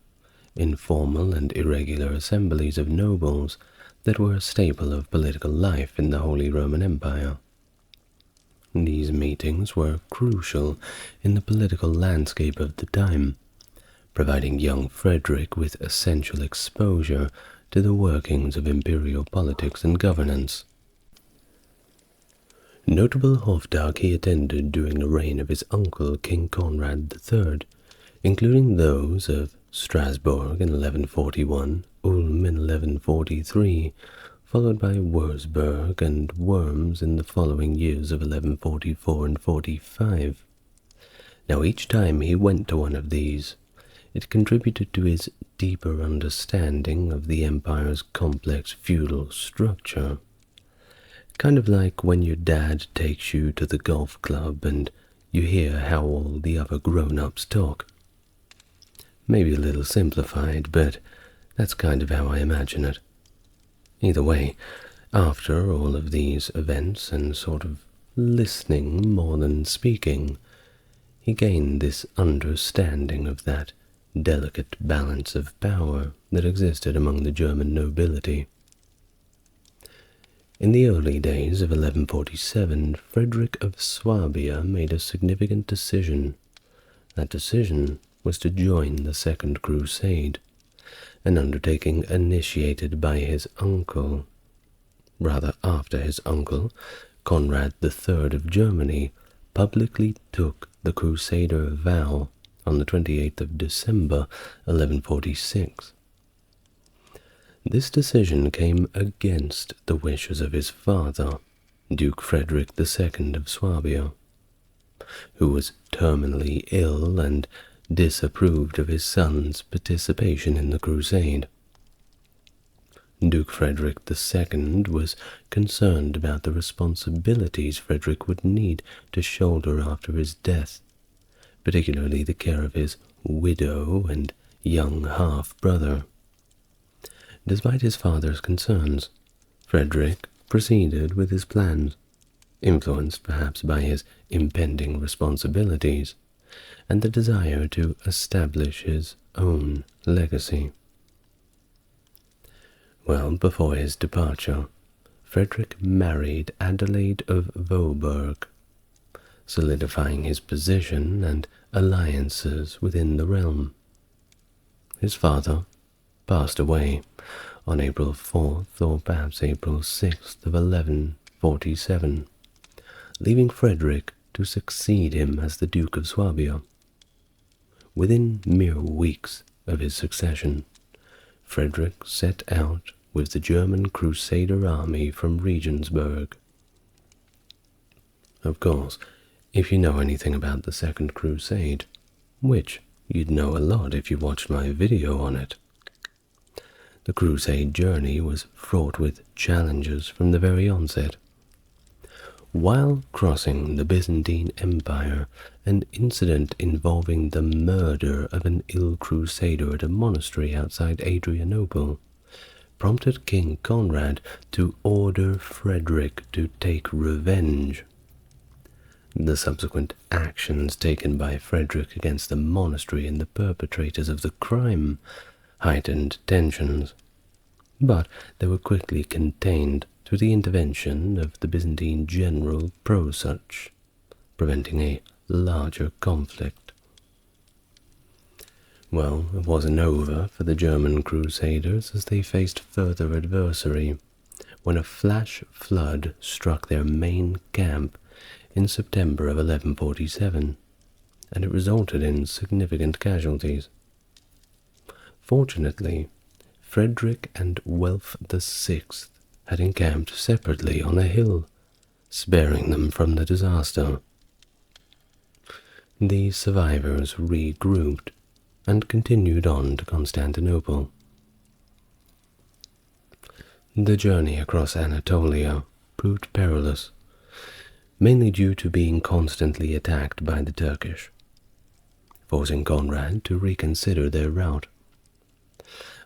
informal and irregular assemblies of nobles that were a staple of political life in the Holy Roman Empire. These meetings were crucial in the political landscape of the time, providing young Frederick with essential exposure to the workings of imperial politics and governance. Notable Hofdag he attended during the reign of his uncle King Conrad III, including those of Strasbourg in 1141, Ulm in 1143, followed by Wurzburg and Worms in the following years of 1144 and 45. Now each time he went to one of these, it contributed to his deeper understanding of the empire's complex feudal structure. Kind of like when your dad takes you to the golf club and you hear how all the other grown-ups talk. Maybe a little simplified, but that's kind of how I imagine it. Either way, after all of these events and sort of listening more than speaking, he gained this understanding of that delicate balance of power that existed among the German nobility. In the early days of 1147, Frederick of Swabia made a significant decision. That decision was to join the Second Crusade, an undertaking initiated by his uncle. Rather after his uncle, Conrad III of Germany, publicly took the Crusader vow on the 28th of December 1146. This decision came against the wishes of his father, Duke Frederick II of Swabia, who was terminally ill and disapproved of his son's participation in the crusade. Duke Frederick II was concerned about the responsibilities Frederick would need to shoulder after his death, particularly the care of his widow and young half-brother. Despite his father's concerns, Frederick proceeded with his plans, influenced perhaps by his impending responsibilities and the desire to establish his own legacy. Well, before his departure, Frederick married Adelaide of Vohburg, solidifying his position and alliances within the realm. His father passed away on April 4th or perhaps April 6th of 1147, leaving Frederick to succeed him as the Duke of Swabia. Within mere weeks of his succession, Frederick set out with the German Crusader army from Regensburg. Of course, if you know anything about the Second Crusade, which you'd know a lot if you watched my video on it, the Crusade journey was fraught with challenges from the very onset. While crossing the Byzantine Empire, an incident involving the murder of an ill crusader at a monastery outside Adrianople prompted King Conrad to order Frederick to take revenge. The subsequent actions taken by Frederick against the monastery and the perpetrators of the crime heightened tensions, but they were quickly contained through the intervention of the Byzantine general Prosuch, preventing a larger conflict. Well, it wasn't over for the German crusaders as they faced further adversary when a flash flood struck their main camp in September of 1147, and it resulted in significant casualties. Fortunately, Frederick and Welf VI had encamped separately on a hill, sparing them from the disaster. The survivors regrouped and continued on to Constantinople. The journey across Anatolia proved perilous, mainly due to being constantly attacked by the Turkish, forcing Conrad to reconsider their route.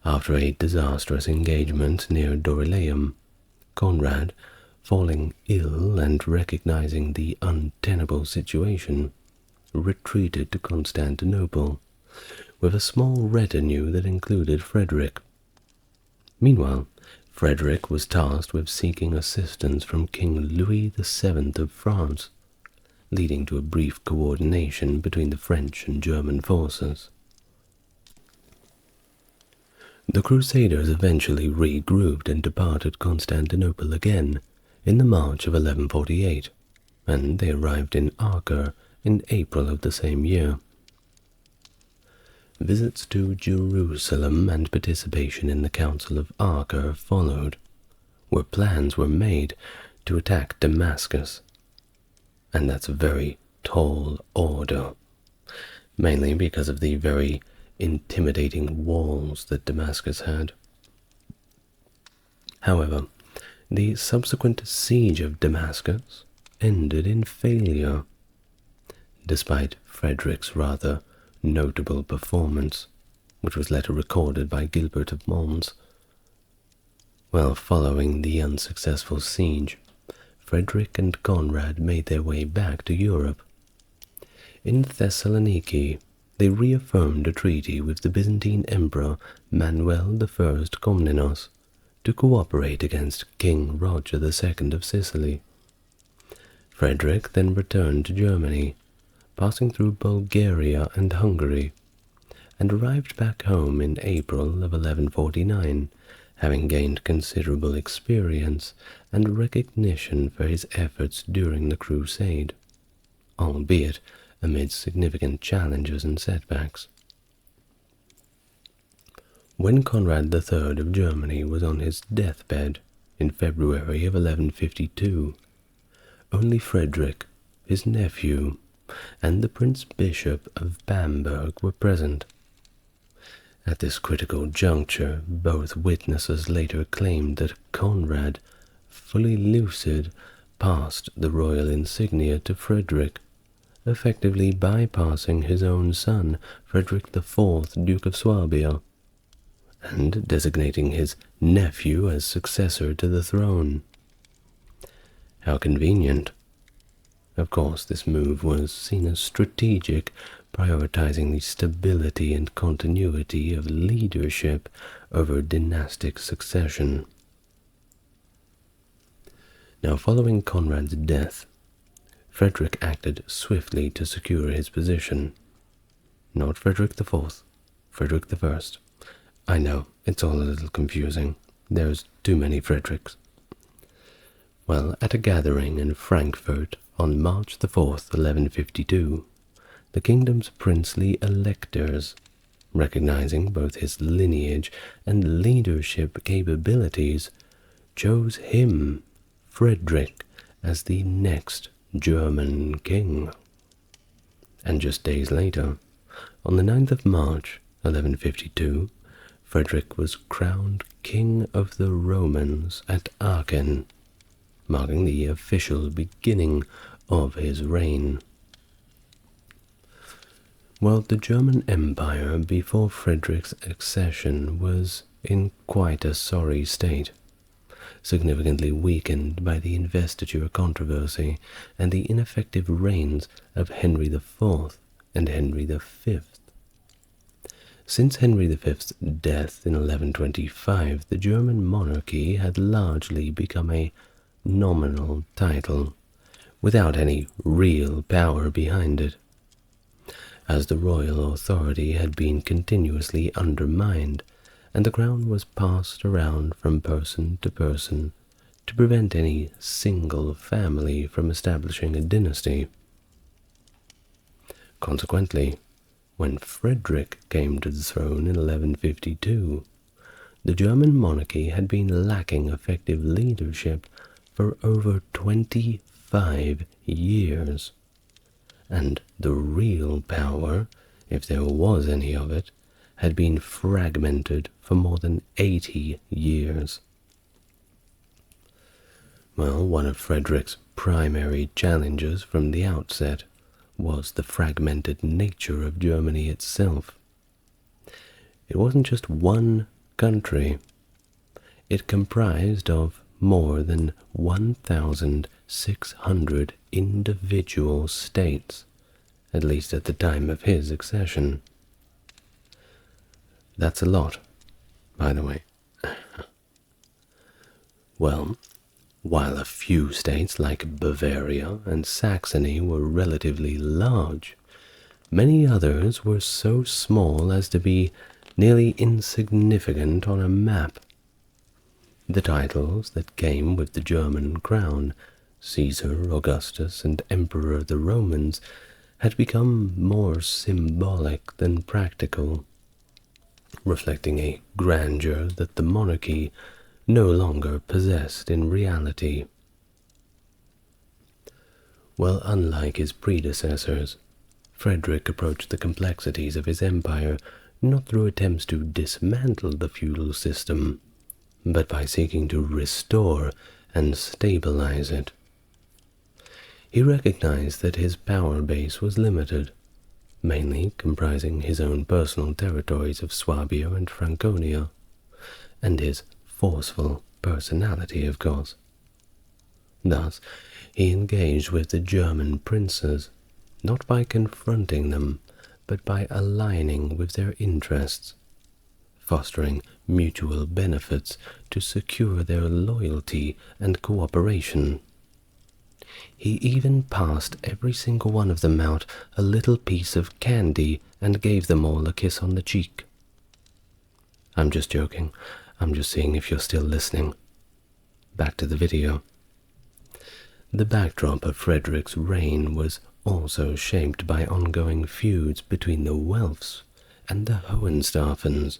After a disastrous engagement near Dorylaeum, Conrad, falling ill and recognizing the untenable situation, retreated to Constantinople with a small retinue that included Frederick. Meanwhile, Frederick was tasked with seeking assistance from King Louis VII of France, leading to a brief coordination between the French and German forces. The Crusaders eventually regrouped and departed Constantinople again in the March of 1148, and they arrived in Acre in April of the same year. Visits to Jerusalem and participation in the Council of Acre followed, where plans were made to attack Damascus, and that's a very tall order, mainly because of the very intimidating walls that Damascus had. However, the subsequent siege of Damascus ended in failure, despite Frederick's rather notable performance, which was later recorded by Gilbert of Mons. Well, following the unsuccessful siege, Frederick and Conrad made their way back to Europe. In Thessaloniki, they reaffirmed a treaty with the Byzantine Emperor Manuel I Komnenos to cooperate against King Roger II of Sicily. Frederick then returned to Germany, passing through Bulgaria and Hungary, and arrived back home in April of 1149, having gained considerable experience and recognition for his efforts during the Crusade, albeit amid significant challenges and setbacks. When Conrad III of Germany was on his deathbed in February of 1152, only Frederick, his nephew, and the Prince Bishop of Bamberg were present. At this critical juncture, both witnesses later claimed that Conrad, fully lucid, passed the royal insignia to Frederick, effectively bypassing his own son, Frederick IV, Duke of Swabia, and designating his nephew as successor to the throne. How convenient. Of course, this move was seen as strategic, prioritizing the stability and continuity of leadership over dynastic succession. Now, following Conrad's death, Frederick acted swiftly to secure his position. Not Frederick IV, Frederick I. I know, it's all a little confusing. There's too many Fredericks. Well, at a gathering in Frankfurt on March the 4th, 1152, the kingdom's princely electors, recognizing both his lineage and leadership capabilities, chose him, Frederick, as the next German king. And just days later, on the 9th of March, 1152, Frederick was crowned King of the Romans at Aachen, marking the official beginning of his reign. Well, the German Empire before Frederick's accession was in quite a sorry state, significantly weakened by the investiture controversy and the ineffective reigns of Henry IV and Henry V. Since Henry V's death in 1125, the German monarchy had largely become a nominal title, without any real power behind it, as the royal authority had been continuously undermined, and the crown was passed around from person to person to prevent any single family from establishing a dynasty. Consequently, when Frederick came to the throne in 1152, the German monarchy had been lacking effective leadership for over 25 years, and the real power, if there was any of it, had been fragmented for more than 80 years. Well, one of Frederick's primary challenges from the outset was the fragmented nature of Germany itself. It wasn't just one country. It comprised of more than 1,600 individual states, at least at the time of his accession. That's a lot, by the way. Well, while a few states like Bavaria and Saxony were relatively large, many others were so small as to be nearly insignificant on a map. The titles that came with the German crown, Caesar, Augustus, and Emperor of the Romans, had become more symbolic than practical, reflecting a grandeur that the monarchy no longer possessed in reality. Well, unlike his predecessors, Frederick approached the complexities of his empire not through attempts to dismantle the feudal system, but by seeking to restore and stabilize it. He recognized that his power base was limited, mainly comprising his own personal territories of Swabia and Franconia, and his forceful personality, of course. Thus, he engaged with the German princes, not by confronting them, but by aligning with their interests, fostering mutual benefits to secure their loyalty and cooperation. He even passed every single one of them out a little piece of candy and gave them all a kiss on the cheek. I'm just joking. I'm just seeing if you're still listening. Back to the video. The backdrop of Frederick's reign was also shaped by ongoing feuds between the Welfs and the Hohenstaufens.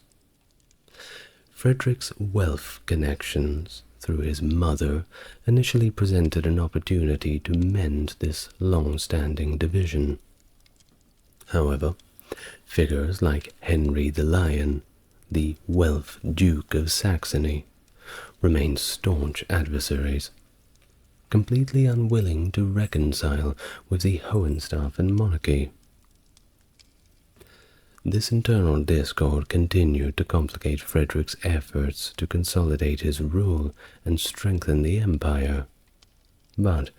Frederick's Welf connections through his mother initially presented an opportunity to mend this long-standing division. However, figures like Henry the Lion, the Welf Duke of Saxony, remained staunch adversaries, completely unwilling to reconcile with the Hohenstaufen monarchy. This internal discord continued to complicate Frederick's efforts to consolidate his rule and strengthen the empire. But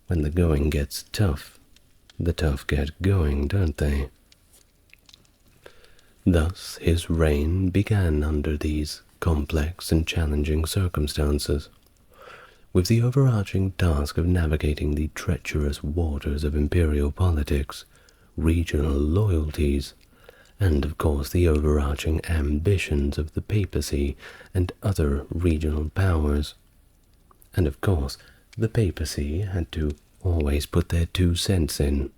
when the going gets tough, the tough get going, don't they? Thus, his reign began under these complex and challenging circumstances, with the overarching task of navigating the treacherous waters of imperial politics, regional loyalties, and of course the overarching ambitions of the papacy and other regional powers. And of course, the papacy had to always put their 2 cents in.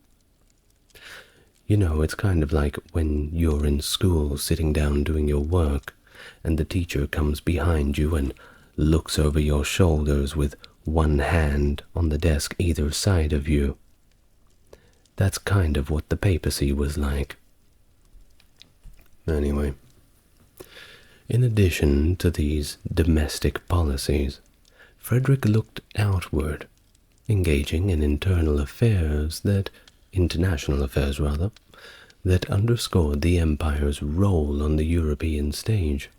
You know, it's kind of like when you're in school sitting down doing your work, and the teacher comes behind you and looks over your shoulders with one hand on the desk either side of you. That's kind of what the papacy was like. Anyway, in addition to these domestic policies, Frederick looked outward, engaging in international affairs that underscored the empire's role on the European stage.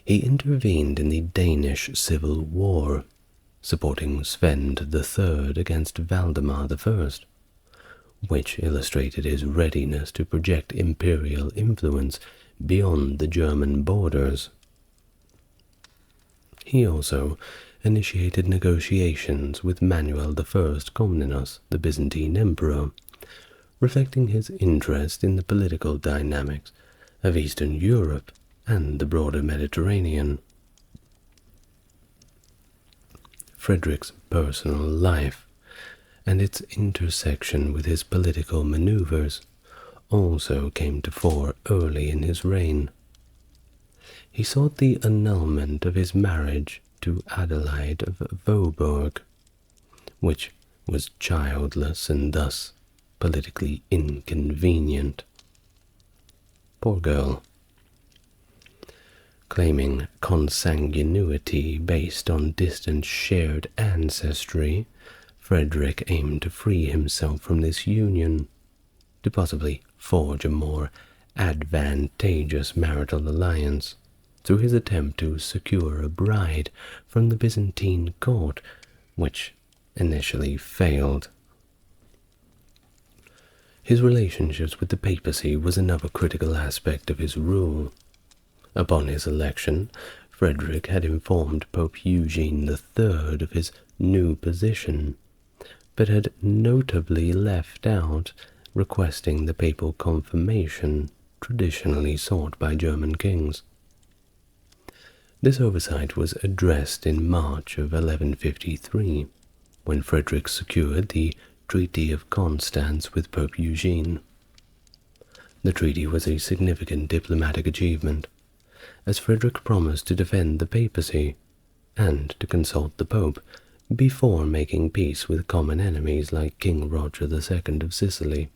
He intervened in the Danish Civil War, supporting Svend III against Valdemar I, which illustrated his readiness to project imperial influence beyond the German borders. He also initiated negotiations with Manuel I Comnenus, the Byzantine emperor, reflecting his interest in the political dynamics of Eastern Europe and the broader Mediterranean. Frederick's personal life and its intersection with his political maneuvers also came to fore early in his reign. He sought the annulment of his marriage to Adelaide of Vohburg, which was childless and thus politically inconvenient. Poor girl. Claiming consanguinity based on distant shared ancestry, Frederick aimed to free himself from this union, to possibly forge a more advantageous marital alliance through his attempt to secure a bride from the Byzantine court, which initially failed. His relationships with the papacy was another critical aspect of his rule. Upon his election, Frederick had informed Pope Eugene III of his new position, but had notably left out requesting the papal confirmation traditionally sought by German kings. This oversight was addressed in March of 1153, when Frederick secured the Treaty of Constance with Pope Eugene. The treaty was a significant diplomatic achievement, as Frederick promised to defend the papacy and to consult the Pope before making peace with common enemies like King Roger II of Sicily.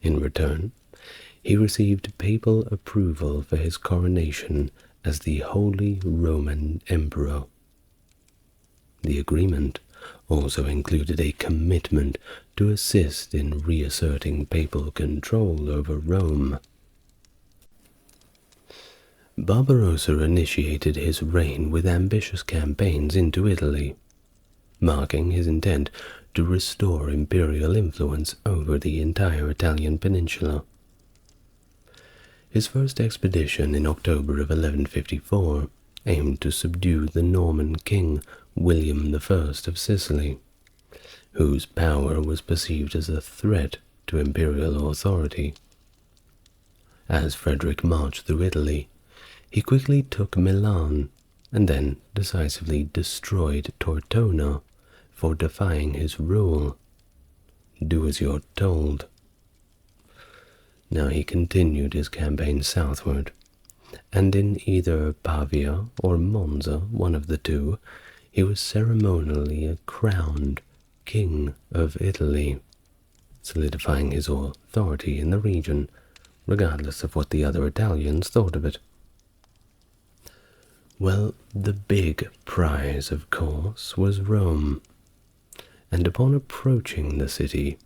In return, he received papal approval for his coronation as the Holy Roman Emperor. The agreement also included a commitment to assist in reasserting papal control over Rome. Barbarossa initiated his reign with ambitious campaigns into Italy, marking his intent to restore imperial influence over the entire Italian peninsula. His first expedition in October of 1154 aimed to subdue the Norman king William I of Sicily, whose power was perceived as a threat to imperial authority. As Frederick marched through Italy, he quickly took Milan and then decisively destroyed Tortona for defying his rule. Do as you're told. Now he continued his campaign southward, and in either Pavia or Monza, one of the two, he was ceremonially crowned King of Italy, solidifying his authority in the region, regardless of what the other Italians thought of it. Well, the big prize, of course, was Rome, and upon approaching the city,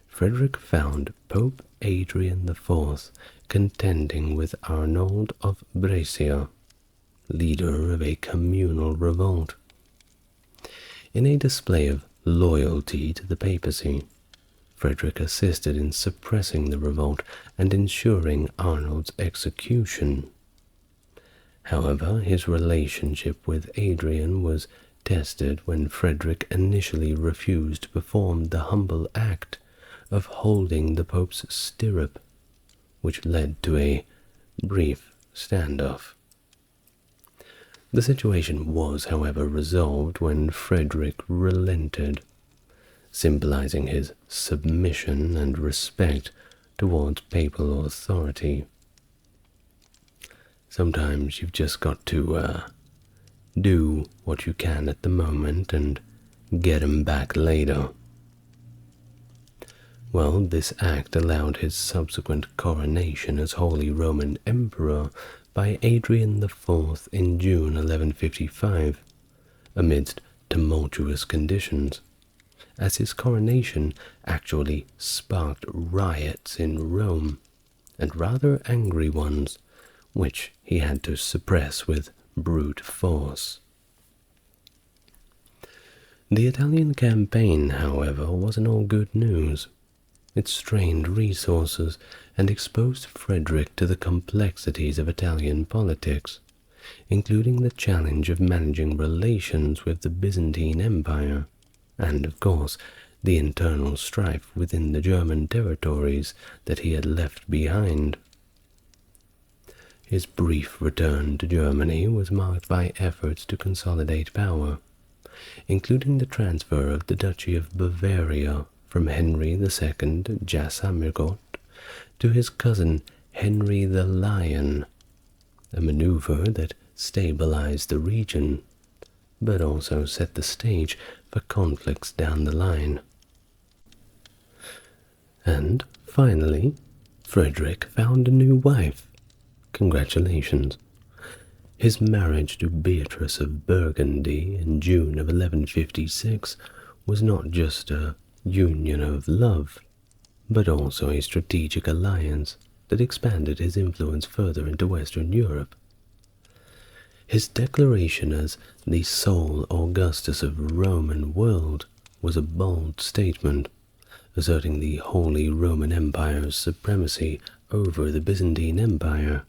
Frederick found Pope Adrian IV contending with Arnold of Brescia, leader of a communal revolt. In a display of loyalty to the papacy, Frederick assisted in suppressing the revolt and ensuring Arnold's execution. However, his relationship with Adrian was tested when Frederick initially refused to perform the humble act of holding the Pope's stirrup, which led to a brief standoff. The situation was, however, resolved when Frederick relented, symbolizing his submission and respect towards papal authority. Sometimes you've just got to do what you can at the moment and get 'em back later. Well, this act allowed his subsequent coronation as Holy Roman Emperor by Adrian IV in June 1155, amidst tumultuous conditions, as his coronation actually sparked riots in Rome, and rather angry ones, which he had to suppress with brute force. The Italian campaign, however, wasn't all good news. It strained resources and exposed Frederick to the complexities of Italian politics, including the challenge of managing relations with the Byzantine Empire, and, of course, the internal strife within the German territories that he had left behind. His brief return to Germany was marked by efforts to consolidate power, including the transfer of the Duchy of Bavaria from Henry II Jasamirgott to his cousin Henry the Lion, a maneuver that stabilized the region, but also set the stage for conflicts down the line. And, finally, Frederick found a new wife. Congratulations. His marriage to Beatrice of Burgundy in June of 1156 was not just a union of love, but also a strategic alliance that expanded his influence further into Western Europe. His declaration as the sole Augustus of the Roman world was a bold statement, asserting the Holy Roman Empire's supremacy over the Byzantine Empire.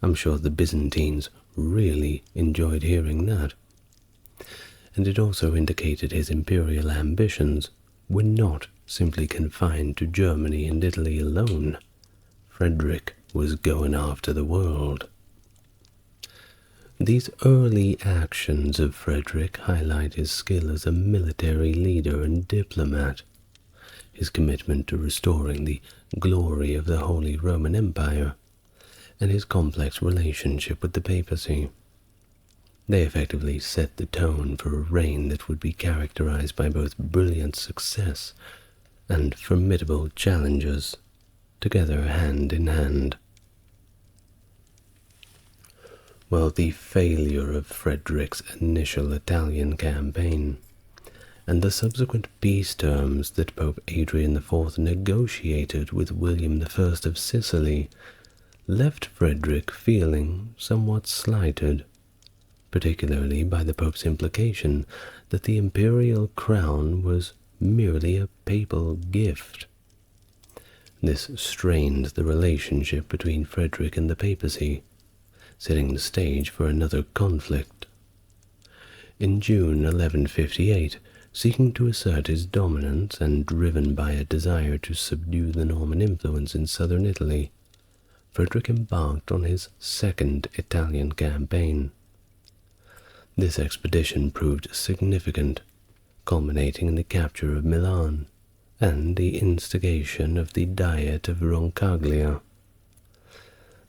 I'm sure the Byzantines really enjoyed hearing that. And it also indicated his imperial ambitions were not simply confined to Germany and Italy alone. Frederick was going after the world. These early actions of Frederick highlight his skill as a military leader and diplomat, his commitment to restoring the glory of the Holy Roman Empire, and his complex relationship with the papacy. They effectively set the tone for a reign that would be characterized by both brilliant success and formidable challenges, together hand in hand. Well, the failure of Frederick's initial Italian campaign and the subsequent peace terms that Pope Adrian IV negotiated with William I of Sicily left Frederick feeling somewhat slighted, particularly by the Pope's implication that the imperial crown was merely a papal gift. This strained the relationship between Frederick and the papacy, setting the stage for another conflict. In June 1158, seeking to assert his dominance and driven by a desire to subdue the Norman influence in southern Italy, Frederick embarked on his second Italian campaign. This expedition proved significant, culminating in the capture of Milan and the instigation of the Diet of Roncaglia.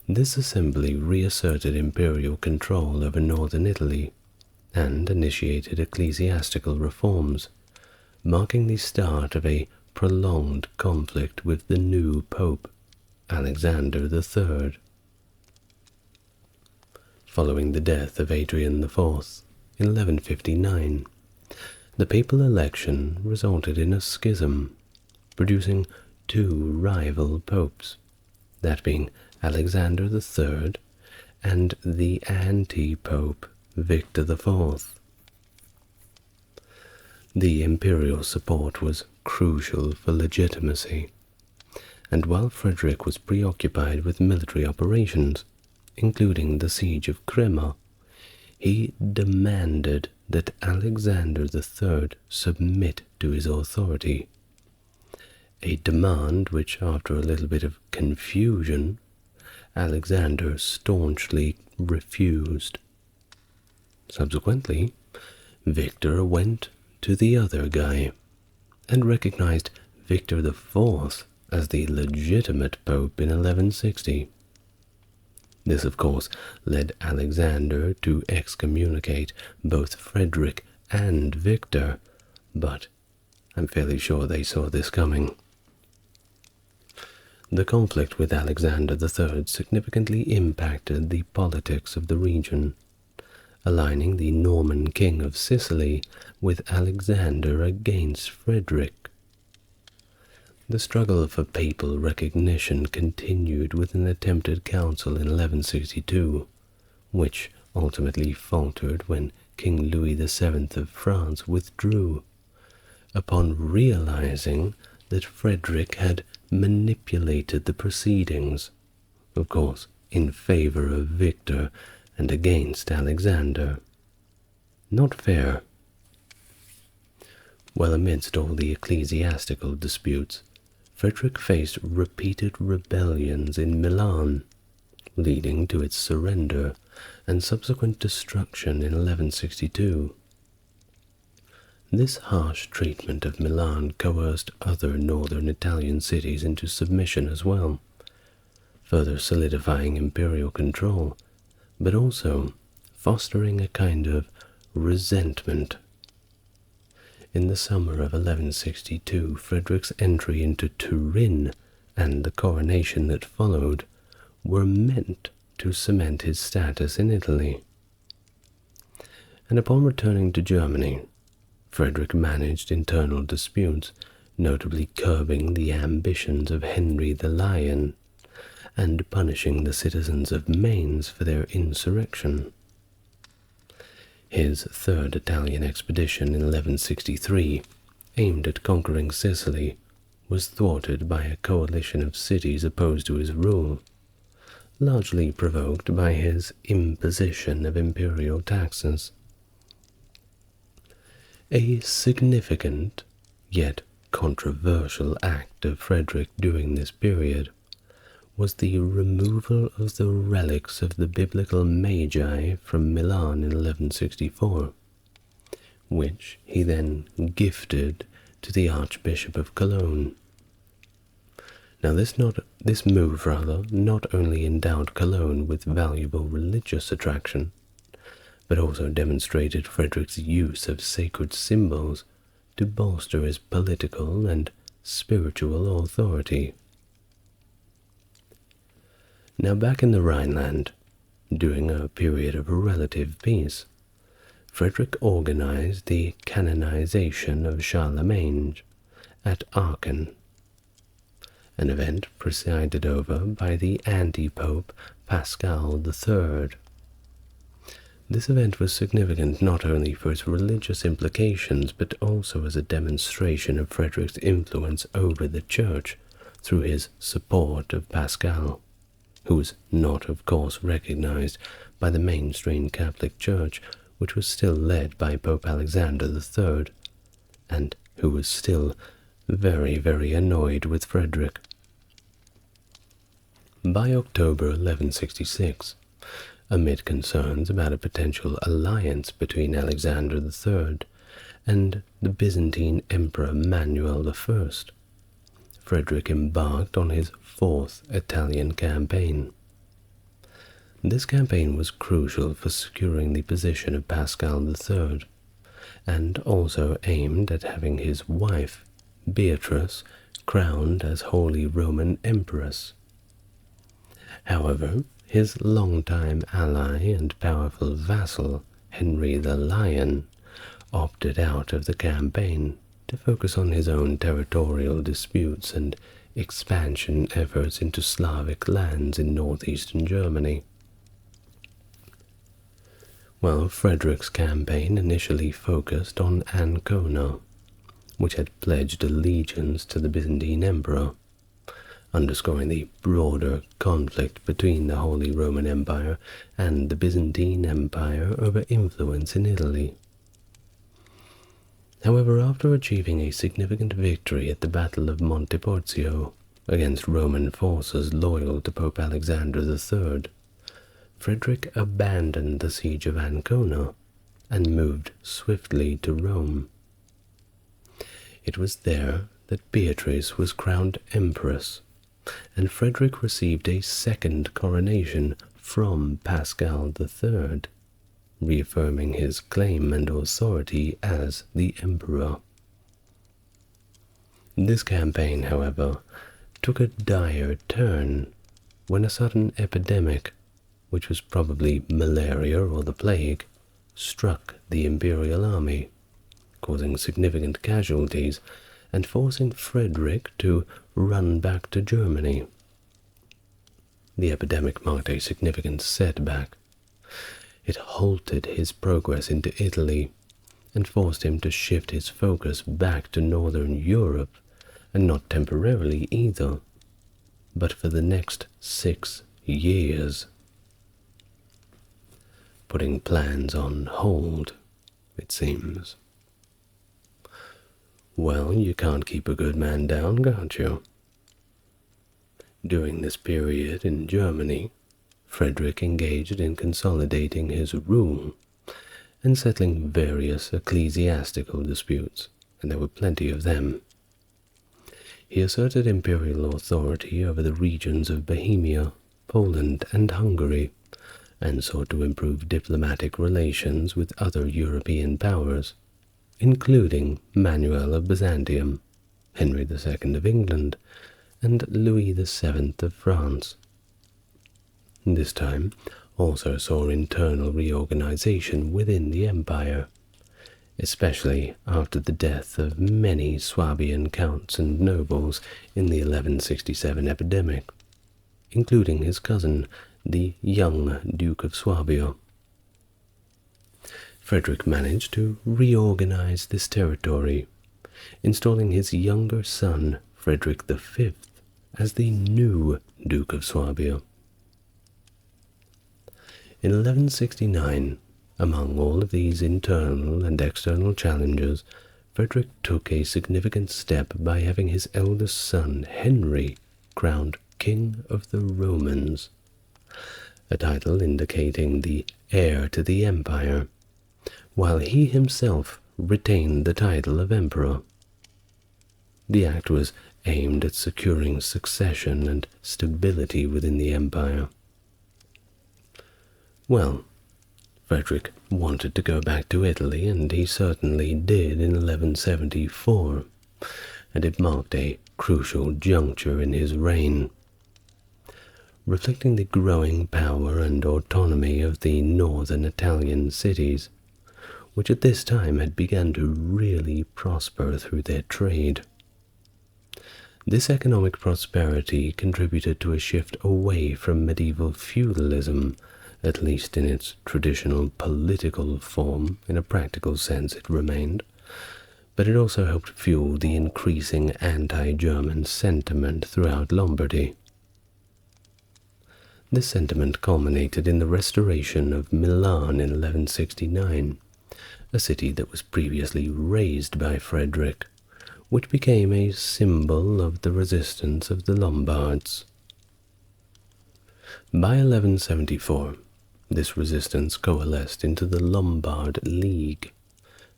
This assembly reasserted imperial control over northern Italy and initiated ecclesiastical reforms, marking the start of a prolonged conflict with the new pope, Alexander III. Following the death of Adrian IV in 1159, the papal election resulted in a schism, producing two rival popes, that being Alexander III and the anti-pope Victor IV. The imperial support was crucial for legitimacy, and while Frederick was preoccupied with military operations, including the siege of Crema, he demanded that Alexander III submit to his authority, a demand which, after a little bit of confusion, Alexander staunchly refused. Subsequently, Victor went to the other guy and recognized Victor IV as the legitimate pope in 1160. This, of course, led Alexander to excommunicate both Frederick and Victor, but I'm fairly sure they saw this coming. The conflict with Alexander III significantly impacted the politics of the region, aligning the Norman king of Sicily with Alexander against Frederick. The struggle for papal recognition continued with an attempted council in 1162, which ultimately faltered when King Louis VII of France withdrew, upon realizing that Frederick had manipulated the proceedings, of course in favor of Victor and against Alexander. Not fair. Well, amidst all the ecclesiastical disputes, Frederick faced repeated rebellions in Milan, leading to its surrender and subsequent destruction in 1162. This harsh treatment of Milan coerced other northern Italian cities into submission as well, further solidifying imperial control, but also fostering a kind of resentment. In the summer of 1162, Frederick's entry into Turin and the coronation that followed were meant to cement his status in Italy. And upon returning to Germany, Frederick managed internal disputes, notably curbing the ambitions of Henry the Lion and punishing the citizens of Mainz for their insurrection. His third Italian expedition in 1163, aimed at conquering Sicily, was thwarted by a coalition of cities opposed to his rule, largely provoked by his imposition of imperial taxes. A significant, yet controversial act of Frederick during this period was the removal of the relics of the biblical Magi from Milan in 1164, which he then gifted to the Archbishop of Cologne. Now this move not only endowed Cologne with valuable religious attraction, but also demonstrated Frederick's use of sacred symbols to bolster his political and spiritual authority. Now back in the Rhineland, during a period of relative peace, Frederick organized the canonization of Charlemagne at Aachen, an event presided over by the anti-pope Pascal III. This event was significant not only for its religious implications, but also as a demonstration of Frederick's influence over the Church through his support of Pascal, who was not, of course, recognized by the mainstream Catholic Church, which was still led by Pope Alexander III, and who was still very, very annoyed with Frederick. By October 1166, amid concerns about a potential alliance between Alexander III and the Byzantine Emperor Manuel I, Frederick embarked on his fourth Italian campaign. This campaign was crucial for securing the position of Pascal III, and also aimed at having his wife, Beatrice, crowned as Holy Roman Empress. However, his longtime ally and powerful vassal, Henry the Lion, opted out of the campaign to focus on his own territorial disputes and expansion efforts into Slavic lands in northeastern Germany. While Frederick's campaign initially focused on Ancona, which had pledged allegiance to the Byzantine Emperor, underscoring the broader conflict between the Holy Roman Empire and the Byzantine Empire over influence in Italy. However, after achieving a significant victory at the Battle of Monteporzio against Roman forces loyal to Pope Alexander III, Frederick abandoned the siege of Ancona and moved swiftly to Rome. It was there that Beatrice was crowned empress, and Frederick received a second coronation from Pascal III, reaffirming his claim and authority as the emperor. This campaign, however, took a dire turn when a sudden epidemic, which was probably malaria or the plague, struck the imperial army, causing significant casualties and forcing Frederick to run back to Germany. The epidemic marked a significant setback. It halted his progress into Italy and forced him to shift his focus back to northern Europe, and not temporarily either, but for the next 6 years. Putting plans on hold, it seems. Well, you can't keep a good man down, can't you? During this period in Germany, Frederick engaged in consolidating his rule and settling various ecclesiastical disputes, and there were plenty of them. He asserted imperial authority over the regions of Bohemia, Poland, and Hungary, and sought to improve diplomatic relations with other European powers, including Manuel of Byzantium, Henry II of England, and Louis VII of France. This time also saw internal reorganization within the empire, especially after the death of many Swabian counts and nobles in the 1167 epidemic, including his cousin, the young Duke of Swabia. Frederick managed to reorganize this territory, installing his younger son, Frederick V, as the new Duke of Swabia. In 1169, among all of these internal and external challenges, Frederick took a significant step by having his eldest son, Henry, crowned King of the Romans, a title indicating the heir to the empire, while he himself retained the title of emperor. The act was aimed at securing succession and stability within the empire. Well, Frederick wanted to go back to Italy, and he certainly did in 1174, and it marked a crucial juncture in his reign. Reflecting the growing power and autonomy of the northern Italian cities, which at this time had begun to really prosper through their trade. This economic prosperity contributed to a shift away from medieval feudalism, at least in its traditional political form. In a practical sense it remained, but it also helped fuel the increasing anti-German sentiment throughout Lombardy. This sentiment culminated in the restoration of Milan in 1169, a city that was previously razed by Frederick, which became a symbol of the resistance of the Lombards. By 1174, this resistance coalesced into the Lombard League,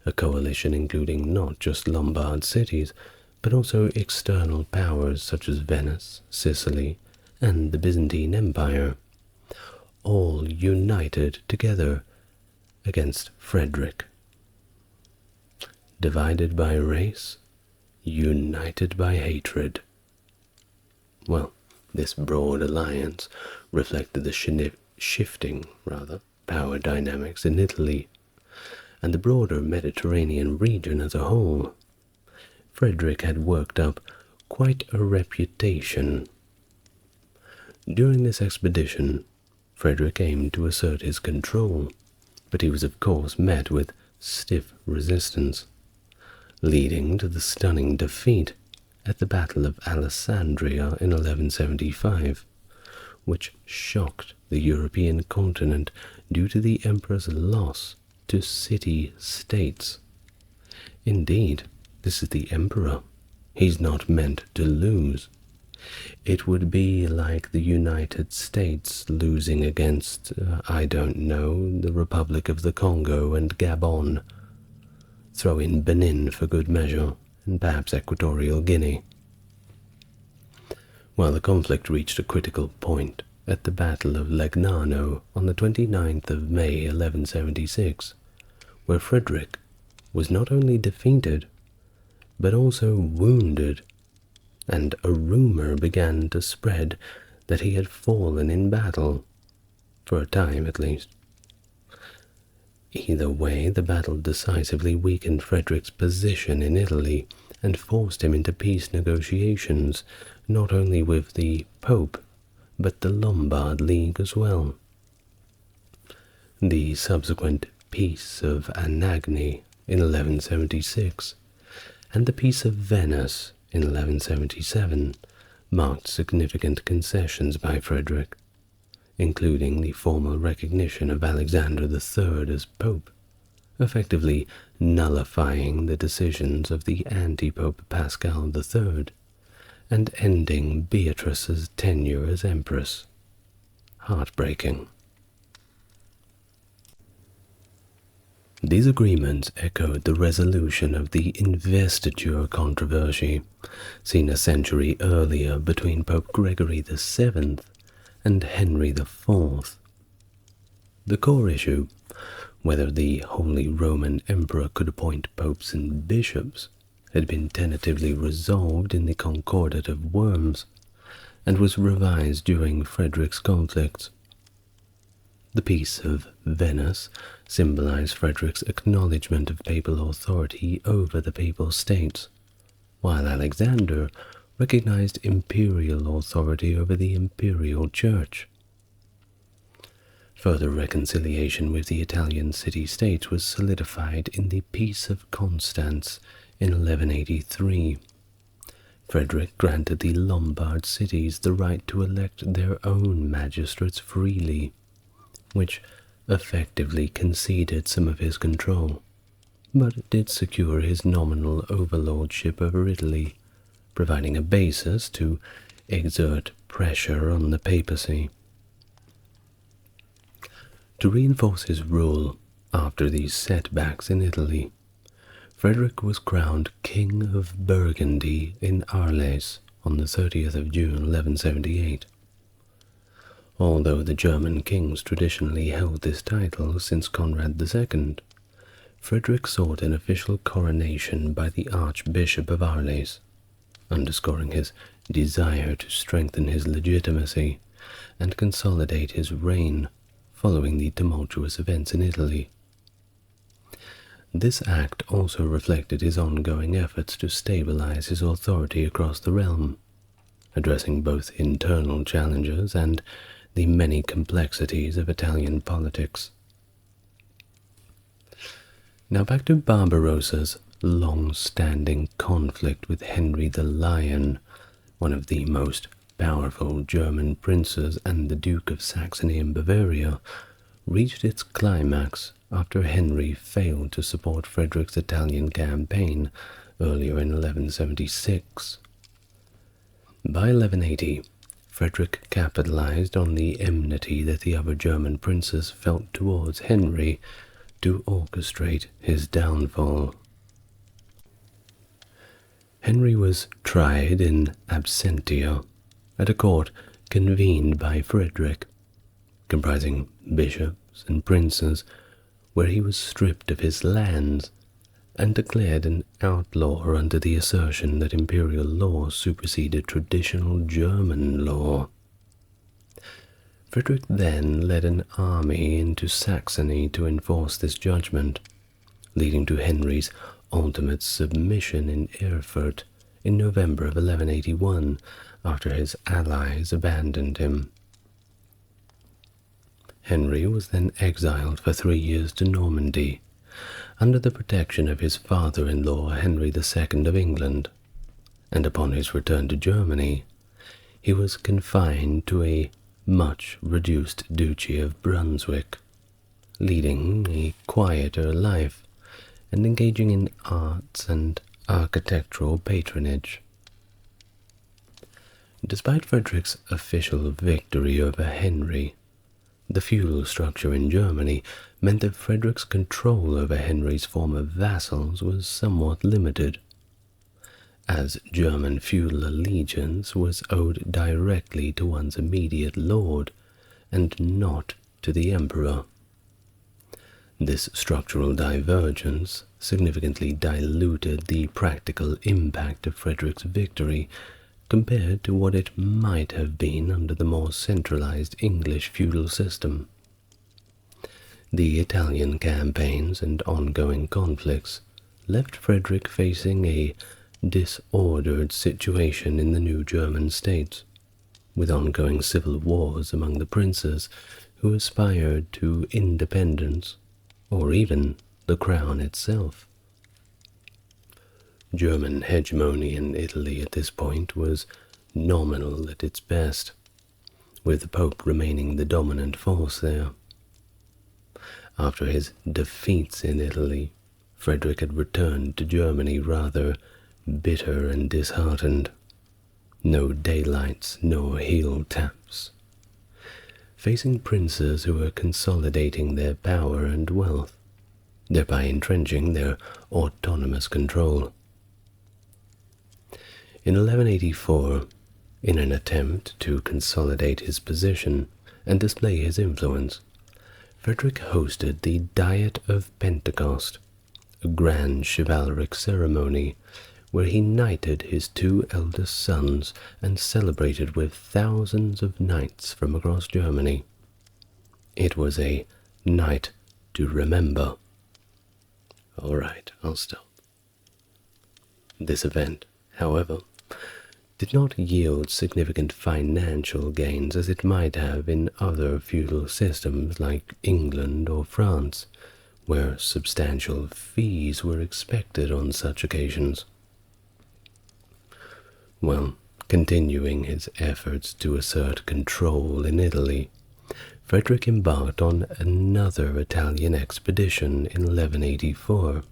a coalition including not just Lombard cities, but also external powers such as Venice, Sicily, and the Byzantine Empire, all united together against Frederick. Divided by race, united by hatred. Well, this broad alliance reflected the shifting power dynamics in Italy and the broader Mediterranean region as a whole. Frederick had worked up quite a reputation. During this expedition, Frederick aimed to assert his control, but he was of course met with stiff resistance, leading to the stunning defeat at the Battle of Alessandria in 1175, which shocked the European continent due to the emperor's loss to city-states. Indeed, this is the emperor. He's not meant to lose. It would be like the United States losing against, the Republic of the Congo and Gabon. Throw in Benin for good measure, and perhaps Equatorial Guinea. While the conflict reached a critical point at the Battle of Legnano on the 29th of May 1176, where Frederick was not only defeated, but also wounded, and a rumor began to spread that he had fallen in battle, for a time at least. Either way, the battle decisively weakened Frederick's position in Italy and forced him into peace negotiations, not only with the Pope, but the Lombard League as well. The subsequent Peace of Anagni in 1176 and the Peace of Venice in 1177 marked significant concessions by Frederick, including the formal recognition of Alexander III as Pope, effectively nullifying the decisions of the anti-Pope Pascal III, and ending Beatrice's tenure as Empress. Heartbreaking. These agreements echoed the resolution of the investiture controversy, seen a century earlier between Pope Gregory VII and Henry IV. The core issue, whether the Holy Roman Emperor could appoint popes and bishops, had been tentatively resolved in the Concordat of Worms, and was revised during Frederick's conflicts. The Peace of Venice symbolized Frederick's acknowledgement of papal authority over the papal states, while Alexander recognized imperial authority over the imperial church. Further reconciliation with the Italian city-states was solidified in the Peace of Constance in 1183. Frederick granted the Lombard cities the right to elect their own magistrates freely, which effectively conceded some of his control, but did secure his nominal overlordship over Italy, providing a basis to exert pressure on the papacy. To reinforce his rule after these setbacks in Italy, Frederick was crowned King of Burgundy in Arles on the 30th of June 1178. Although the German kings traditionally held this title since Conrad II, Frederick sought an official coronation by the Archbishop of Arles, underscoring his desire to strengthen his legitimacy and consolidate his reign following the tumultuous events in Italy. This act also reflected his ongoing efforts to stabilize his authority across the realm, addressing both internal challenges and the many complexities of Italian politics. Now back to Barbarossa's long-standing conflict with Henry the Lion, one of the most powerful German princes, and the Duke of Saxony and Bavaria, reached its climax after Henry failed to support Frederick's Italian campaign earlier in 1176. By 1180, Frederick capitalized on the enmity that the other German princes felt towards Henry to orchestrate his downfall. Henry was tried in absentia at a court convened by Frederick, comprising bishops and princes, where he was stripped of his lands and declared an outlaw under the assertion that imperial law superseded traditional German law. Frederick then led an army into Saxony to enforce this judgment, leading to Henry's ultimate submission in Erfurt in November of 1181, after his allies abandoned him. Henry was then exiled for 3 years to Normandy, under the protection of his father-in-law Henry II of England, and upon his return to Germany, he was confined to a much reduced Duchy of Brunswick, leading a quieter life and engaging in arts and architectural patronage. Despite Frederick's official victory over Henry, the feudal structure in Germany meant that Frederick's control over Henry's former vassals was somewhat limited, as German feudal allegiance was owed directly to one's immediate lord and not to the emperor. This structural divergence significantly diluted the practical impact of Frederick's victory compared to what it might have been under the more centralized English feudal system. The Italian campaigns and ongoing conflicts left Frederick facing a disordered situation in the new German states, with ongoing civil wars among the princes who aspired to independence, or even the crown itself. German hegemony in Italy at this point was nominal at its best, with the Pope remaining the dominant force there. After his defeats in Italy, Frederick had returned to Germany rather bitter and disheartened. No daylights nor heel taps. Facing princes who were consolidating their power and wealth, thereby entrenching their autonomous control. In 1184, in an attempt to consolidate his position and display his influence, Frederick hosted the Diet of Pentecost, a grand chivalric ceremony where he knighted his 2 eldest sons and celebrated with thousands of knights from across Germany. It was a night to remember. All right, I'll stop. This event, however, did not yield significant financial gains as it might have in other feudal systems like England or France, where substantial fees were expected on such occasions. Well, continuing his efforts to assert control in Italy, Frederick embarked on another Italian expedition in 1184,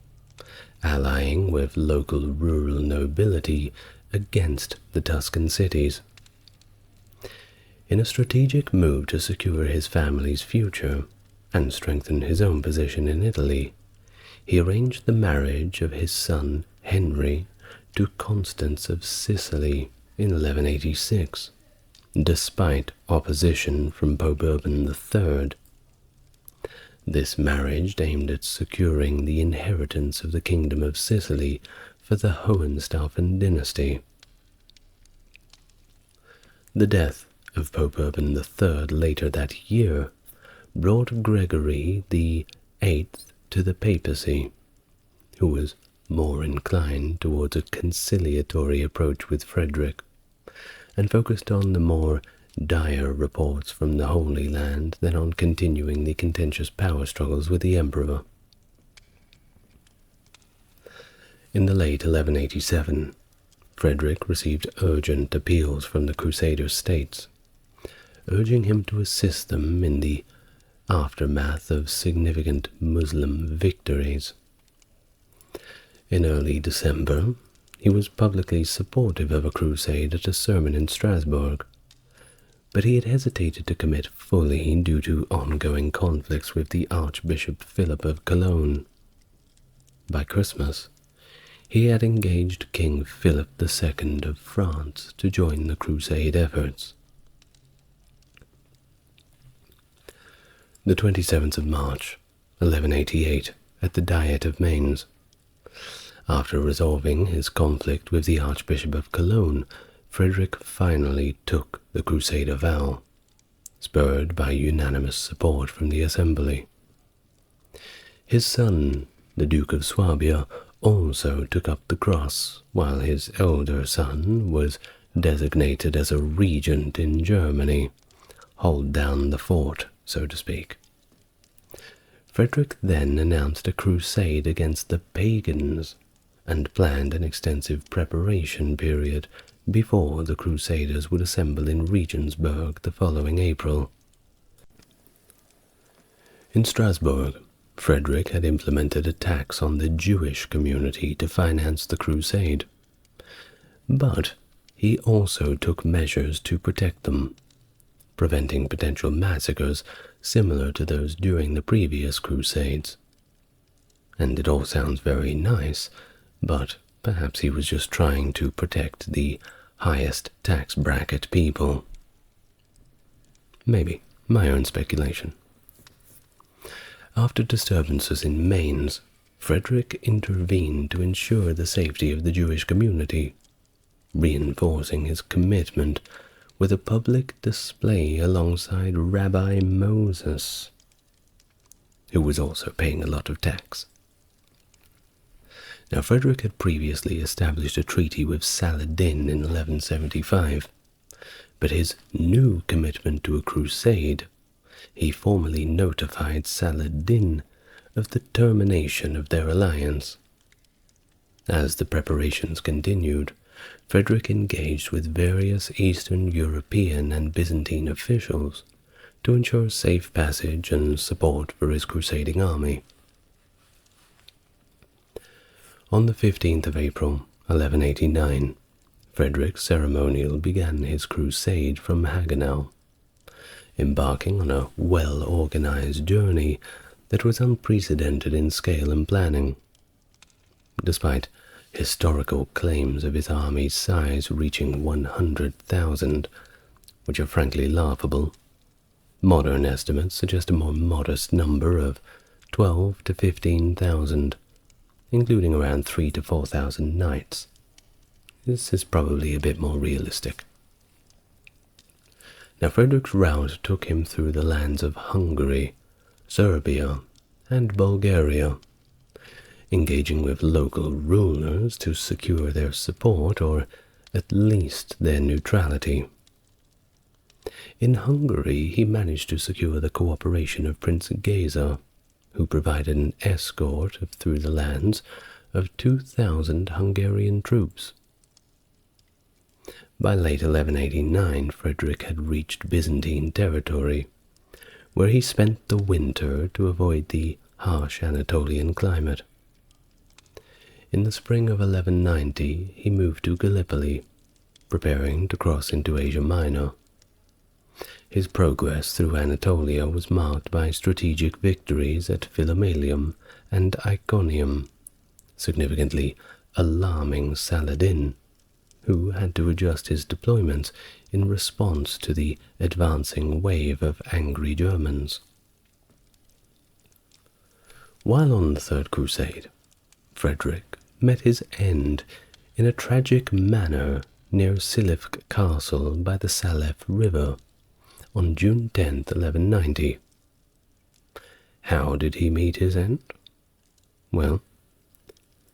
allying with local rural nobility against the Tuscan cities. In a strategic move to secure his family's future and strengthen his own position in Italy, he arranged the marriage of his son Henry to Constance of Sicily in 1186, despite opposition from Pope Urban III. This marriage aimed at securing the inheritance of the Kingdom of Sicily for the Hohenstaufen dynasty. The death of Pope Urban III later that year brought Gregory the Eighth to the papacy, who was more inclined towards a conciliatory approach with Frederick, and focused on the more dire reports from the Holy Land than on continuing the contentious power struggles with the emperor. In the late 1187, Frederick received urgent appeals from the Crusader states, urging him to assist them in the aftermath of significant Muslim victories. In early December, he was publicly supportive of a crusade at a sermon in Strasbourg, but he had hesitated to commit fully due to ongoing conflicts with the Archbishop Philip of Cologne. By Christmas, he had engaged King Philip II of France to join the crusade efforts. The 27th of March, 1188, at the Diet of Mainz. After resolving his conflict with the Archbishop of Cologne, Frederick finally took the Crusader vow, spurred by unanimous support from the assembly. His son, the Duke of Swabia, also took up the cross, while his elder son was designated as a regent in Germany, hold down the fort, so to speak. Frederick then announced a crusade against the pagans and planned an extensive preparation period before the Crusaders would assemble in Regensburg the following April. In Strasbourg, Frederick had implemented a tax on the Jewish community to finance the crusade, but he also took measures to protect them, preventing potential massacres similar to those during the previous crusades. And it all sounds very nice, but perhaps he was just trying to protect the highest tax bracket people. Maybe, my own speculation. After disturbances in Mainz, Frederick intervened to ensure the safety of the Jewish community, reinforcing his commitment with a public display alongside Rabbi Moses, who was also paying a lot of tax. Now, Frederick had previously established a treaty with Saladin in 1175, but his new commitment to a crusade, he formally notified Saladin of the termination of their alliance. As the preparations continued, Frederick engaged with various Eastern European and Byzantine officials to ensure safe passage and support for his crusading army. On the 15th of April, 1189, Frederick ceremonially began his crusade from Hagenau, embarking on a well-organized journey that was unprecedented in scale and planning. Despite historical claims of his army's size reaching 100,000, which are frankly laughable, modern estimates suggest a more modest number of 12 to 15,000, including around 3,000 to 4,000 knights. This is probably a bit more realistic. Now, Frederick's route took him through the lands of Hungary, Serbia, and Bulgaria, engaging with local rulers to secure their support or at least their neutrality. In Hungary, he managed to secure the cooperation of Prince Geza, who provided an escort through the lands of 2,000 Hungarian troops. By late 1189, Frederick had reached Byzantine territory, where he spent the winter to avoid the harsh Anatolian climate. In the spring of 1190, he moved to Gallipoli, preparing to cross into Asia Minor. His progress through Anatolia was marked by strategic victories at Philomelium and Iconium, significantly alarming Saladin, who had to adjust his deployments in response to the advancing wave of angry Germans. While on the Third Crusade, Frederick met his end in a tragic manner near Silifke Castle by the Salef River on June 10, 1190. How did he meet his end? Well,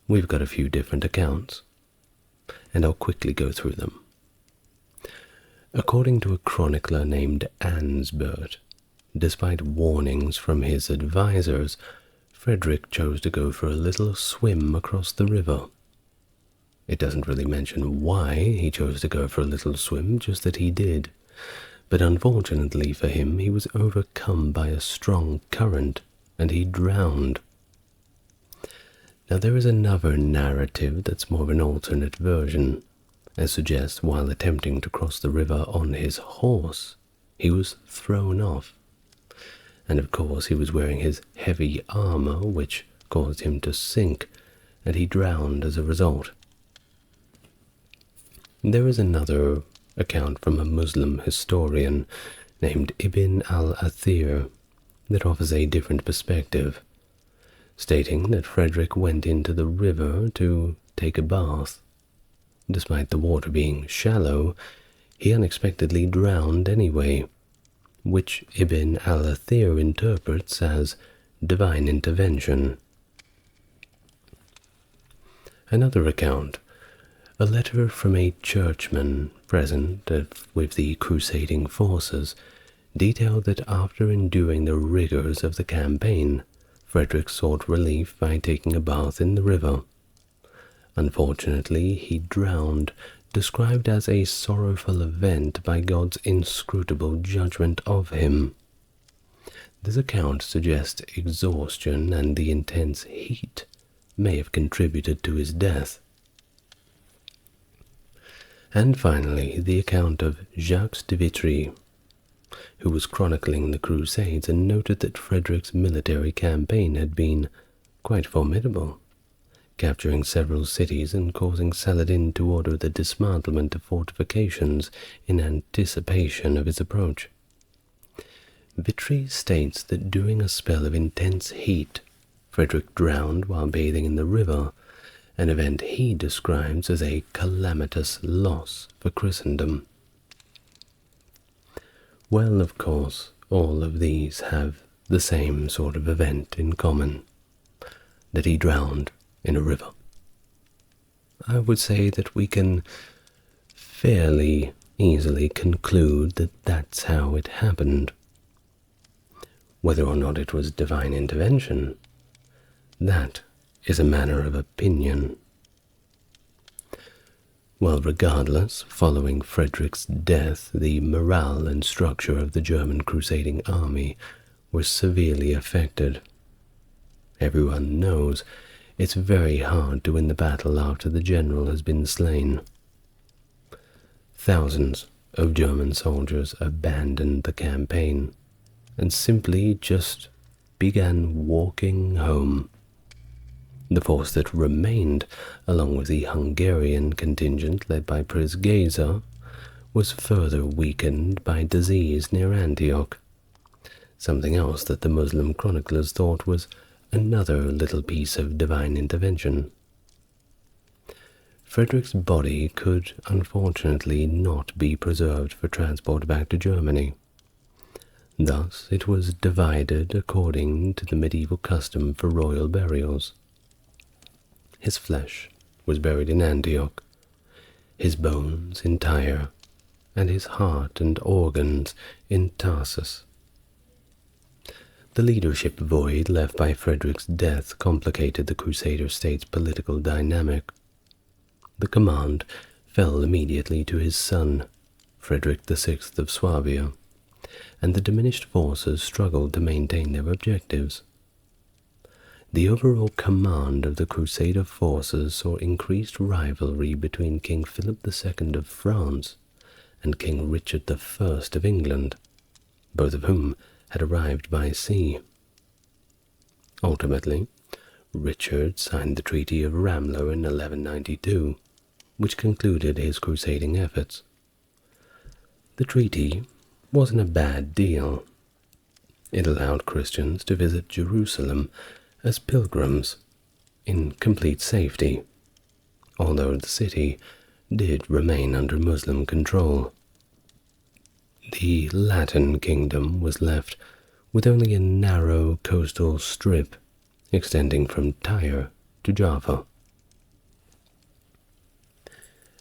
we've got a few different accounts, and I'll quickly go through them. According to a chronicler named Ansbert, despite warnings from his advisors, Frederick chose to go for a little swim across the river. It doesn't really mention why he chose to go for a little swim, just that he did. But unfortunately for him, he was overcome by a strong current, and he drowned. Now there is another narrative that's more of an alternate version, as suggests while attempting to cross the river on his horse, he was thrown off. And of course he was wearing his heavy armor, which caused him to sink, and he drowned as a result. There is another account from a Muslim historian named Ibn al-Athir that offers a different perspective, stating that Frederick went into the river to take a bath. Despite the water being shallow, he unexpectedly drowned anyway, which Ibn al-Athir interprets as divine intervention. Another account, a letter from a churchman present with the crusading forces, detailed that after enduring the rigors of the campaign, Frederick sought relief by taking a bath in the river. Unfortunately, he drowned, described as a sorrowful event by God's inscrutable judgment of him. This account suggests exhaustion and the intense heat may have contributed to his death. And finally, the account of Jacques de Vitry, who was chronicling the Crusades and noted that Frederick's military campaign had been quite formidable, capturing several cities and causing Saladin to order the dismantlement of fortifications in anticipation of his approach. Vitry states that during a spell of intense heat, Frederick drowned while bathing in the river, an event he describes as a calamitous loss for Christendom. Well, of course, all of these have the same sort of event in common, that he drowned in a river. I would say that we can fairly easily conclude that that's how it happened. Whether or not it was divine intervention, that is a matter of opinion. Well, regardless, following Frederick's death, the morale and structure of the German crusading army was severely affected. Everyone knows it's very hard to win the battle after the general has been slain. Thousands of German soldiers abandoned the campaign and simply just began walking home. The force that remained, along with the Hungarian contingent led by Prince Geza, was further weakened by disease near Antioch, something else that the Muslim chroniclers thought was another little piece of divine intervention. Frederick's body could unfortunately not be preserved for transport back to Germany. Thus it was divided according to the medieval custom for royal burials. His flesh was buried in Antioch, his bones in Tyre, and his heart and organs in Tarsus. The leadership void left by Frederick's death complicated the Crusader state's political dynamic. The command fell immediately to his son, Frederick VI of Swabia, and the diminished forces struggled to maintain their objectives. The overall command of the Crusader forces saw increased rivalry between King Philip II of France and King Richard I of England, both of whom had arrived by sea. Ultimately, Richard signed the Treaty of Ramlo in 1192, which concluded his crusading efforts. The treaty wasn't a bad deal. It allowed Christians to visit Jerusalem as pilgrims in complete safety, although the city did remain under Muslim control. The Latin kingdom was left with only a narrow coastal strip extending from Tyre to Jaffa.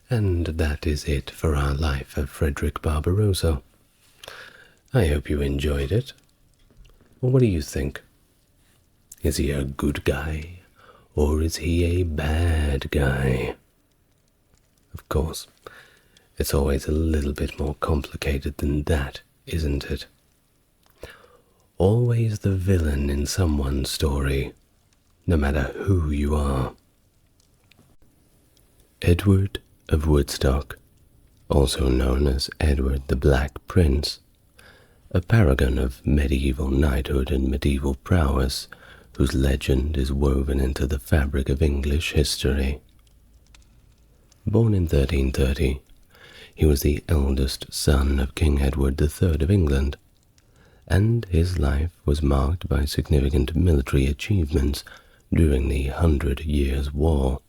And that is it for our life of Frederick Barbarossa. I hope you enjoyed it. Well, what do you think? Is he a good guy, or is he a bad guy? Of course, it's always a little bit more complicated than that, isn't it? Always the villain in someone's story, no matter who you are. Edward of Woodstock, also known as Edward the Black Prince, a paragon of medieval knighthood and medieval prowess, whose legend is woven into the fabric of English history. Born in 1330, he was the eldest son of King Edward III of England, and his life was marked by significant military achievements during the 100 Years' War.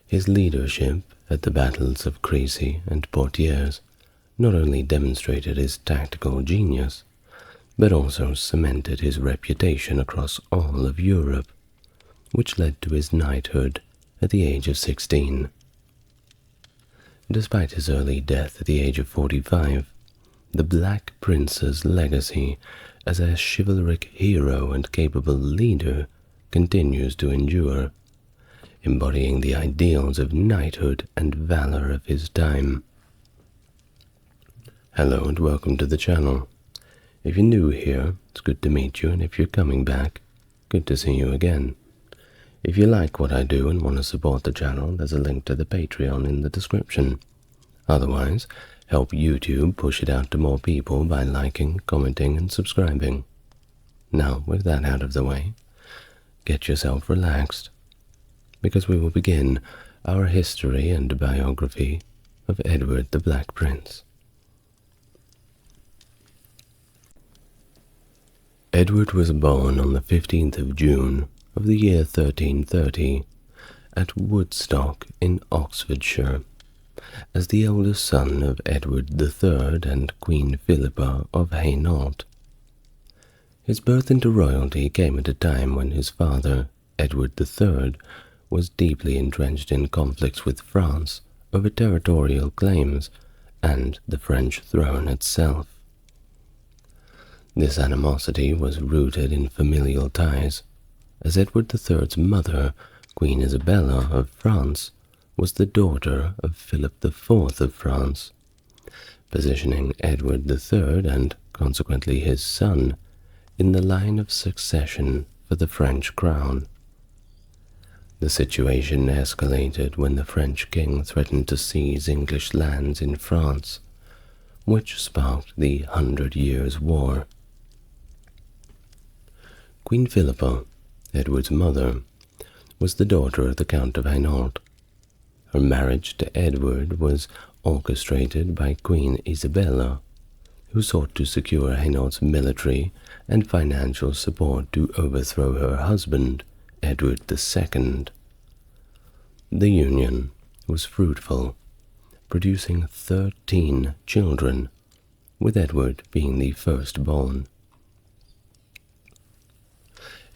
His leadership at the battles of Crécy and Poitiers not only demonstrated his tactical genius, but also cemented his reputation across all of Europe, which led to his knighthood at the age of 16. Despite his early death at the age of 45, the Black Prince's legacy as a chivalric hero and capable leader continues to endure, embodying the ideals of knighthood and valor of his time. Hello and welcome to the channel. If you're new here, it's good to meet you, and if you're coming back, good to see you again. If you like what I do and want to support the channel, there's a link to the Patreon in the description. Otherwise, help YouTube push it out to more people by liking, commenting, and subscribing. Now, with that out of the way, get yourself relaxed, because we will begin our history and biography of Edward the Black Prince. Edward was born on the 15th of June of the year 1330 at Woodstock in Oxfordshire, as the eldest son of Edward III and Queen Philippa of Hainault. His birth into royalty came at a time when his father, Edward III, was deeply entrenched in conflicts with France over territorial claims and the French throne itself. This animosity was rooted in familial ties, as Edward III's mother, Queen Isabella of France, was the daughter of Philip IV of France, positioning Edward III and consequently his son in the line of succession for the French crown. The situation escalated when the French king threatened to seize English lands in France, which sparked the 100 Years' War. Queen Philippa, Edward's mother, was the daughter of the Count of Hainault. Her marriage to Edward was orchestrated by Queen Isabella, who sought to secure Hainault's military and financial support to overthrow her husband, Edward II. The union was fruitful, producing 13 children, with Edward being the firstborn.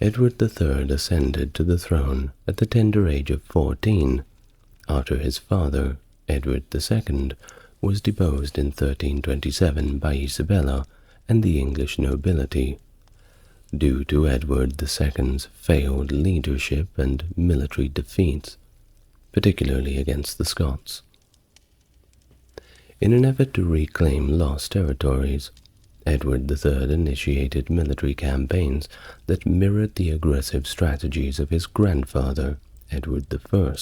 Edward III ascended to the throne at the tender age of 14, after his father, Edward II, was deposed in 1327 by Isabella and the English nobility, due to Edward II's failed leadership and military defeats, particularly against the Scots. In an effort to reclaim lost territories, Edward III initiated military campaigns that mirrored the aggressive strategies of his grandfather, Edward I.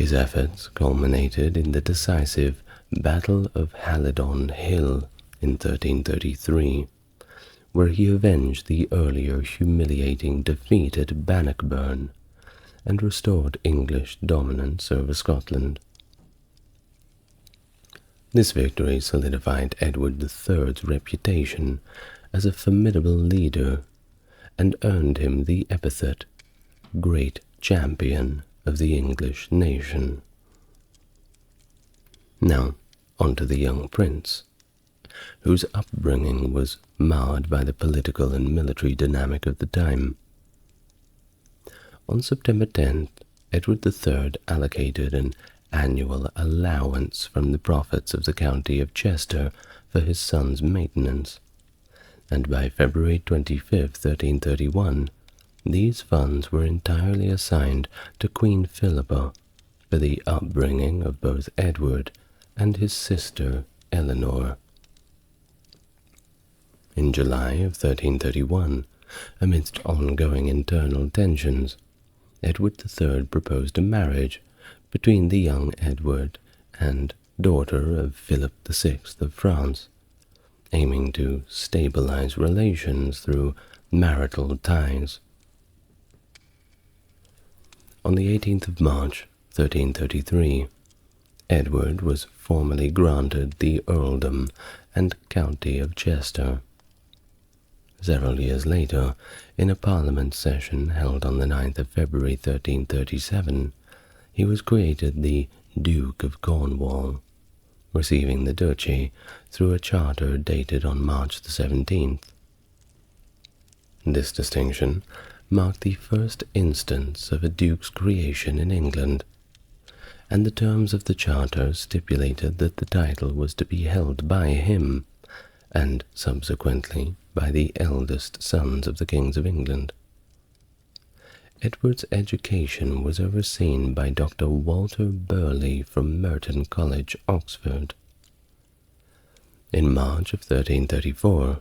His efforts culminated in the decisive Battle of Halidon Hill in 1333, where he avenged the earlier humiliating defeat at Bannockburn and restored English dominance over Scotland. This victory solidified Edward III's reputation as a formidable leader and earned him the epithet Great Champion of the English nation. Now, on to the young prince, whose upbringing was marred by the political and military dynamic of the time. On September 10th, Edward III allocated an annual allowance from the profits of the county of Chester for his son's maintenance, and by February 25, 1331, these funds were entirely assigned to Queen Philippa for the upbringing of both Edward and his sister Eleanor. In July of 1331, amidst ongoing internal tensions, Edward III proposed a marriage between the young Edward and daughter of Philip VI of France, aiming to stabilize relations through marital ties. On the 18th of March, 1333, Edward was formally granted the earldom and county of Chester. Several years later, in a Parliament session held on the 9th of February 1337, he was created the Duke of Cornwall, receiving the duchy through a charter dated on March the 17th. This distinction marked the first instance of a duke's creation in England, and the terms of the charter stipulated that the title was to be held by him, and subsequently by the eldest sons of the kings of England. Edward's education was overseen by Dr. Walter Burley from Merton College, Oxford. In March of 1334,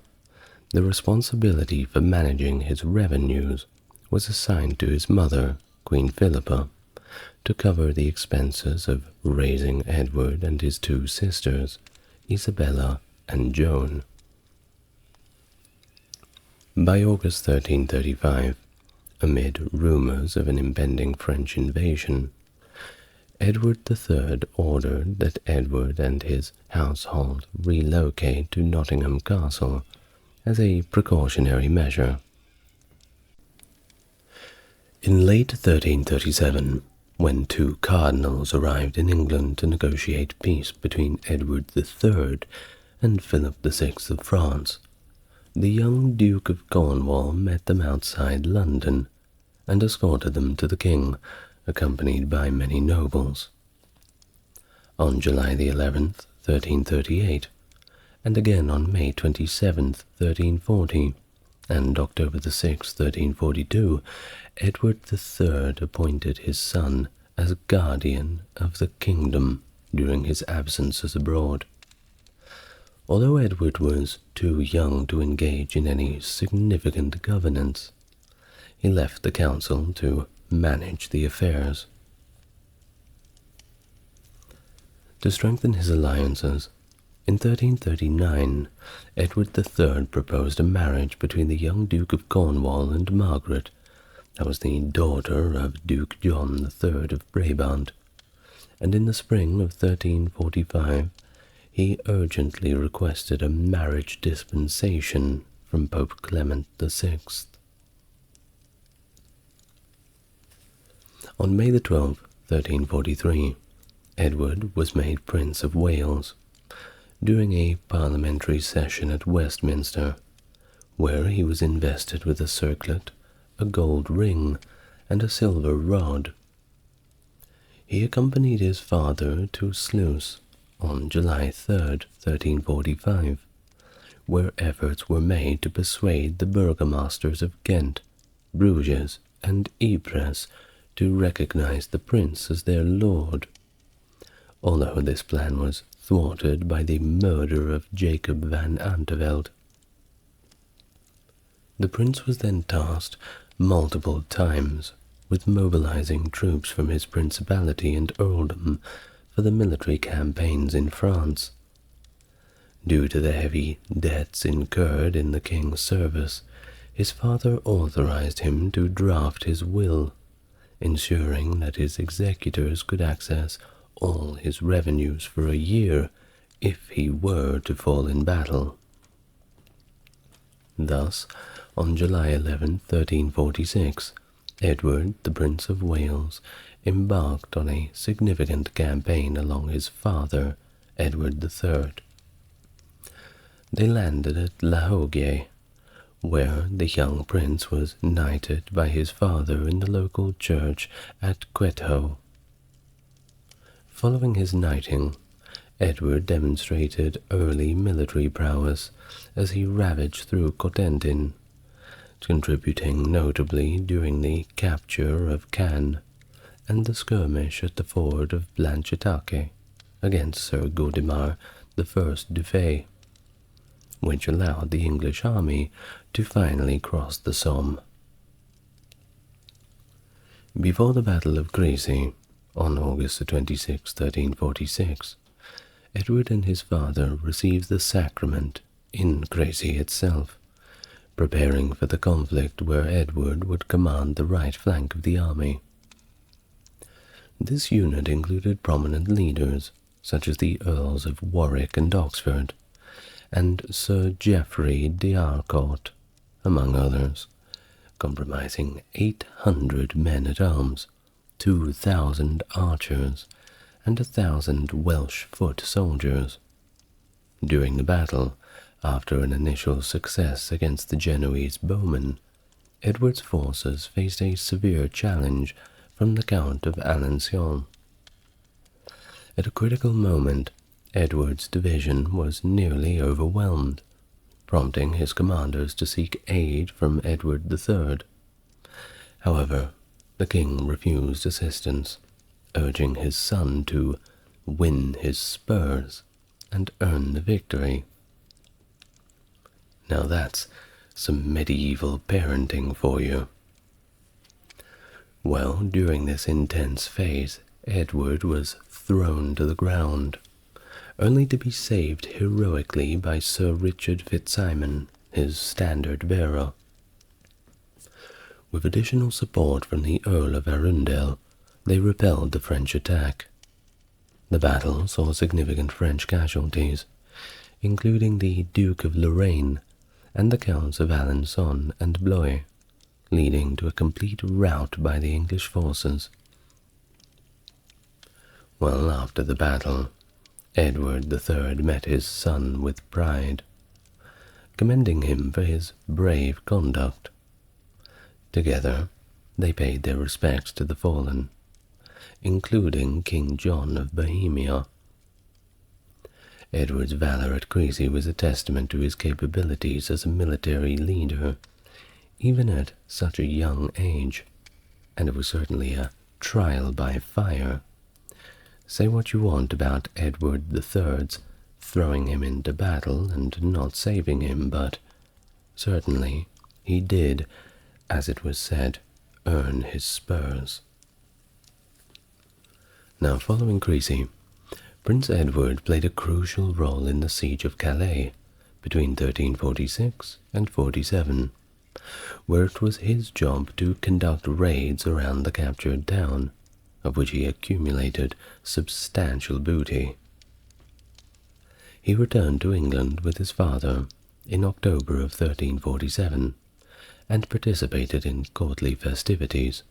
the responsibility for managing his revenues was assigned to his mother, Queen Philippa, to cover the expenses of raising Edward and his two sisters, Isabella and Joan. By August 1335, amid rumors of an impending French invasion, Edward III ordered that Edward and his household relocate to Nottingham Castle as a precautionary measure. In late 1337, when two cardinals arrived in England to negotiate peace between Edward III and Philip VI of France, the young Duke of Cornwall met them outside London and escorted them to the king, accompanied by many nobles. On July the 11th, 1338, and again on May 27th, 1340, and October the 6th, 1342, Edward III appointed his son as guardian of the kingdom during his absences abroad. Although Edward was too young to engage in any significant governance, he left the council to manage the affairs. To strengthen his alliances, in 1339, Edward III proposed a marriage between the young Duke of Cornwall and Margaret, that was the daughter of Duke John III of Brabant, and in the spring of 1345, he urgently requested a marriage dispensation from Pope Clement VI. On May the 12th, 1343, Edward was made Prince of Wales during a parliamentary session at Westminster, where he was invested with a circlet, a gold ring, and a silver rod. He accompanied his father to Sluis on July 3rd, 1345, where efforts were made to persuade the burgomasters of Ghent, Bruges, and Ypres to recognize the prince as their lord, although this plan was thwarted by the murder of Jacob van Anteveld. The prince was then tasked multiple times with mobilizing troops from his principality and earldom for the military campaigns in France. Due to the heavy debts incurred in the king's service, his father authorized him to draft his will, ensuring that his executors could access all his revenues for a year if he were to fall in battle. Thus, on July 11, 1346, Edward, the Prince of Wales, embarked on a significant campaign along his father, Edward III. They landed at La Hogue, where the young prince was knighted by his father in the local church at Quetho. Following his knighting, Edward demonstrated early military prowess as he ravaged through Cotentin, contributing notably during the capture of Cannes and the skirmish at the ford of Blanchetaque against Sir Godimar I du Fay, which allowed the English army to finally cross the Somme. Before the Battle of Crécy, on August 26, 1346, Edward and his father received the sacrament in Crécy itself, preparing for the conflict where Edward would command the right flank of the army. This unit included prominent leaders such as the Earls of Warwick and Oxford, and Sir Geoffrey d'Harcourt, among others, comprising 800 men-at-arms, 2,000 archers, and 1,000 Welsh foot soldiers. During the battle, after an initial success against the Genoese bowmen, Edward's forces faced a severe challenge from the Count of Alençon. At a critical moment, Edward's division was nearly overwhelmed, prompting his commanders to seek aid from Edward III. However, the king refused assistance, urging his son to win his spurs and earn the victory. Now that's some medieval parenting for you. Well, during this intense phase, Edward was thrown to the ground, only to be saved heroically by Sir Richard Fitzsimon, his standard-bearer. With additional support from the Earl of Arundel, they repelled the French attack. The battle saw significant French casualties, including the Duke of Lorraine and the Counts of Alençon and Blois, leading to a complete rout by the English forces. Well, after the battle, Edward III met his son with pride, commending him for his brave conduct. Together, they paid their respects to the fallen, including King John of Bohemia. Edward's valor at Crécy was a testament to his capabilities as a military leader, even at such a young age, and it was certainly a trial by fire. Say what you want about Edward III's throwing him into battle and not saving him, but certainly he did, as it was said, earn his spurs. Now, following Crécy, Prince Edward played a crucial role in the Siege of Calais between 1346 and 47, where it was his job to conduct raids around the captured town, of which he accumulated substantial booty. He returned to England with his father in October of 1347 and participated in courtly festivities,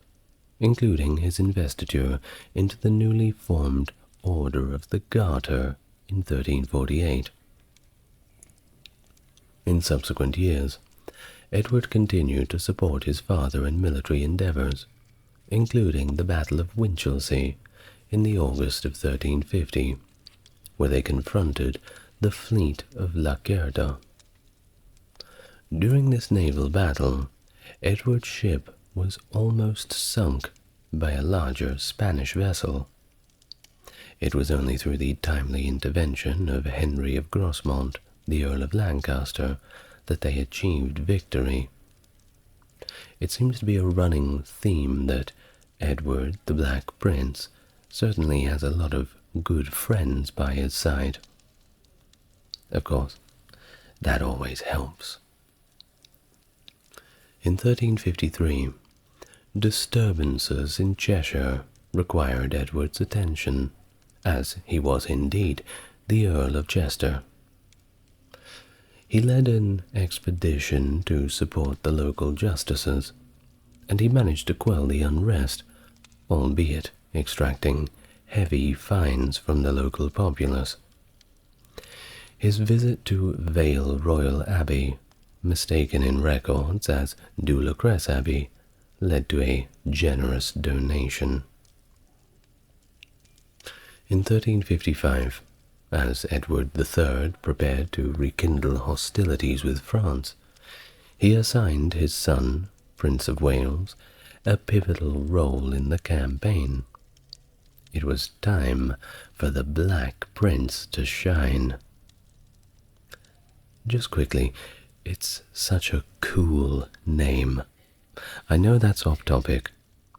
including his investiture into the newly formed Order of the Garter in 1348. In subsequent years, Edward continued to support his father in military endeavors, including the Battle of Winchelsea in the August of 1350, where they confronted the fleet of Lacerda. During this naval battle, Edward's ship was almost sunk by a larger Spanish vessel. It was only through the timely intervention of Henry of Grosmont, the Earl of Lancaster, that they achieved victory. It seems to be a running theme that Edward the Black Prince certainly has a lot of good friends by his side. Of course, that always helps. In 1353, disturbances in Cheshire required Edward's attention, as he was indeed the Earl of Chester. He led an expedition to support the local justices, and he managed to quell the unrest, albeit extracting heavy fines from the local populace. His visit to Vale Royal Abbey, mistaken in records as Dulacres Abbey, led to a generous donation. In 1355, as Edward III prepared to rekindle hostilities with France, he assigned his son, Prince of Wales, a pivotal role in the campaign. It was time for the Black Prince to shine. Just quickly, it's such a cool name. I know that's off topic,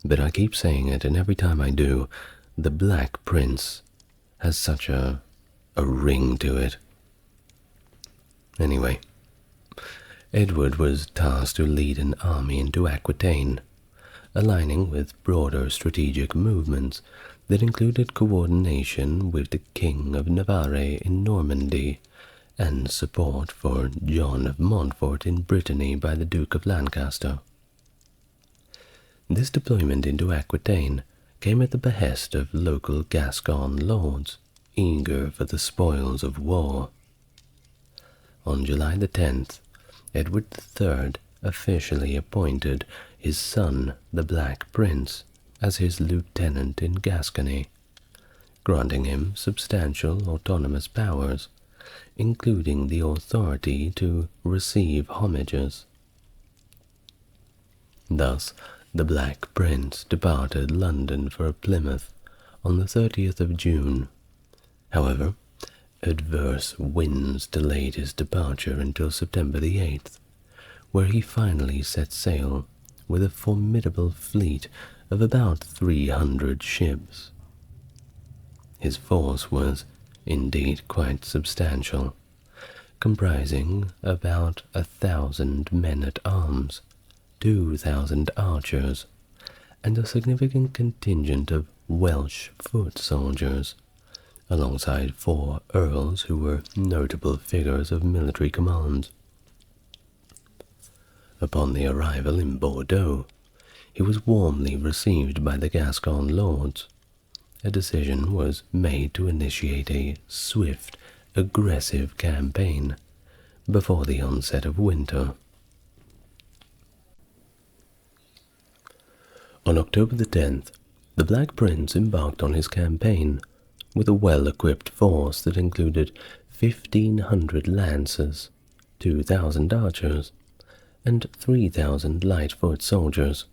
but I keep saying it, and every time I do, the Black Prince has such a ring to it. Anyway, Edward was tasked to lead an army into Aquitaine, aligning with broader strategic movements that included coordination with the King of Navarre in Normandy and support for John of Montfort in Brittany by the Duke of Lancaster. This deployment into Aquitaine came at the behest of local Gascon lords, eager for the spoils of war. On July the 10th, Edward III officially appointed his son, the Black Prince, as his lieutenant in Gascony, granting him substantial autonomous powers, including the authority to receive homages. Thus, the Black Prince departed London for Plymouth on the 30th of June. However, adverse winds delayed his departure until September the 8th, where he finally set sail with a formidable fleet of about 300 ships. His force was indeed quite substantial, comprising about 1,000 men-at-arms, 2,000 archers, and a significant contingent of Welsh foot soldiers, alongside 4 earls who were notable figures of military command. Upon the arrival in Bordeaux, he was warmly received by the Gascon lords. A decision was made to initiate a swift, aggressive campaign before the onset of winter. On October the 10th, the Black Prince embarked on his campaign with a well-equipped force that included 1,500 lancers, 2,000 archers, and 3,000 light foot soldiers.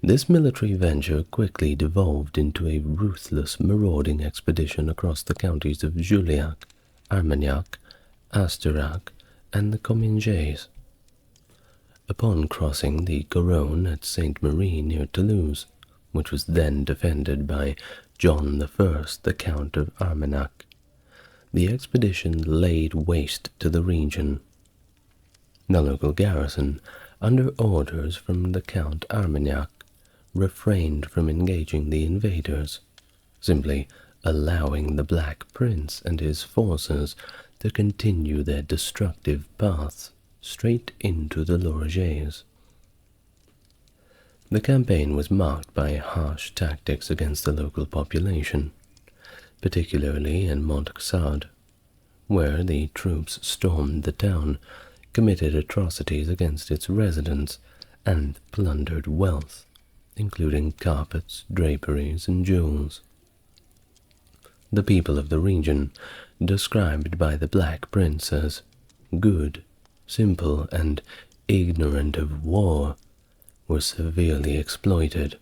This military venture quickly devolved into a ruthless marauding expedition across the counties of Juliac, Armagnac, Asterac, and the Comminges. Upon crossing the Garonne at Sainte-Marie near Toulouse, which was then defended by John I, the Count of Armagnac, the expedition laid waste to the region. The local garrison, under orders from the Count Armagnac, refrained from engaging the invaders, simply allowing the Black Prince and his forces to continue their destructive paths straight into the Lourdes. The campaign was marked by harsh tactics against the local population, particularly in Montxard, where the troops stormed the town, committed atrocities against its residents, and plundered wealth, including carpets, draperies, and jewels. The people of the region, described by the Black Prince as good, simple, and ignorant of war, were severely exploited.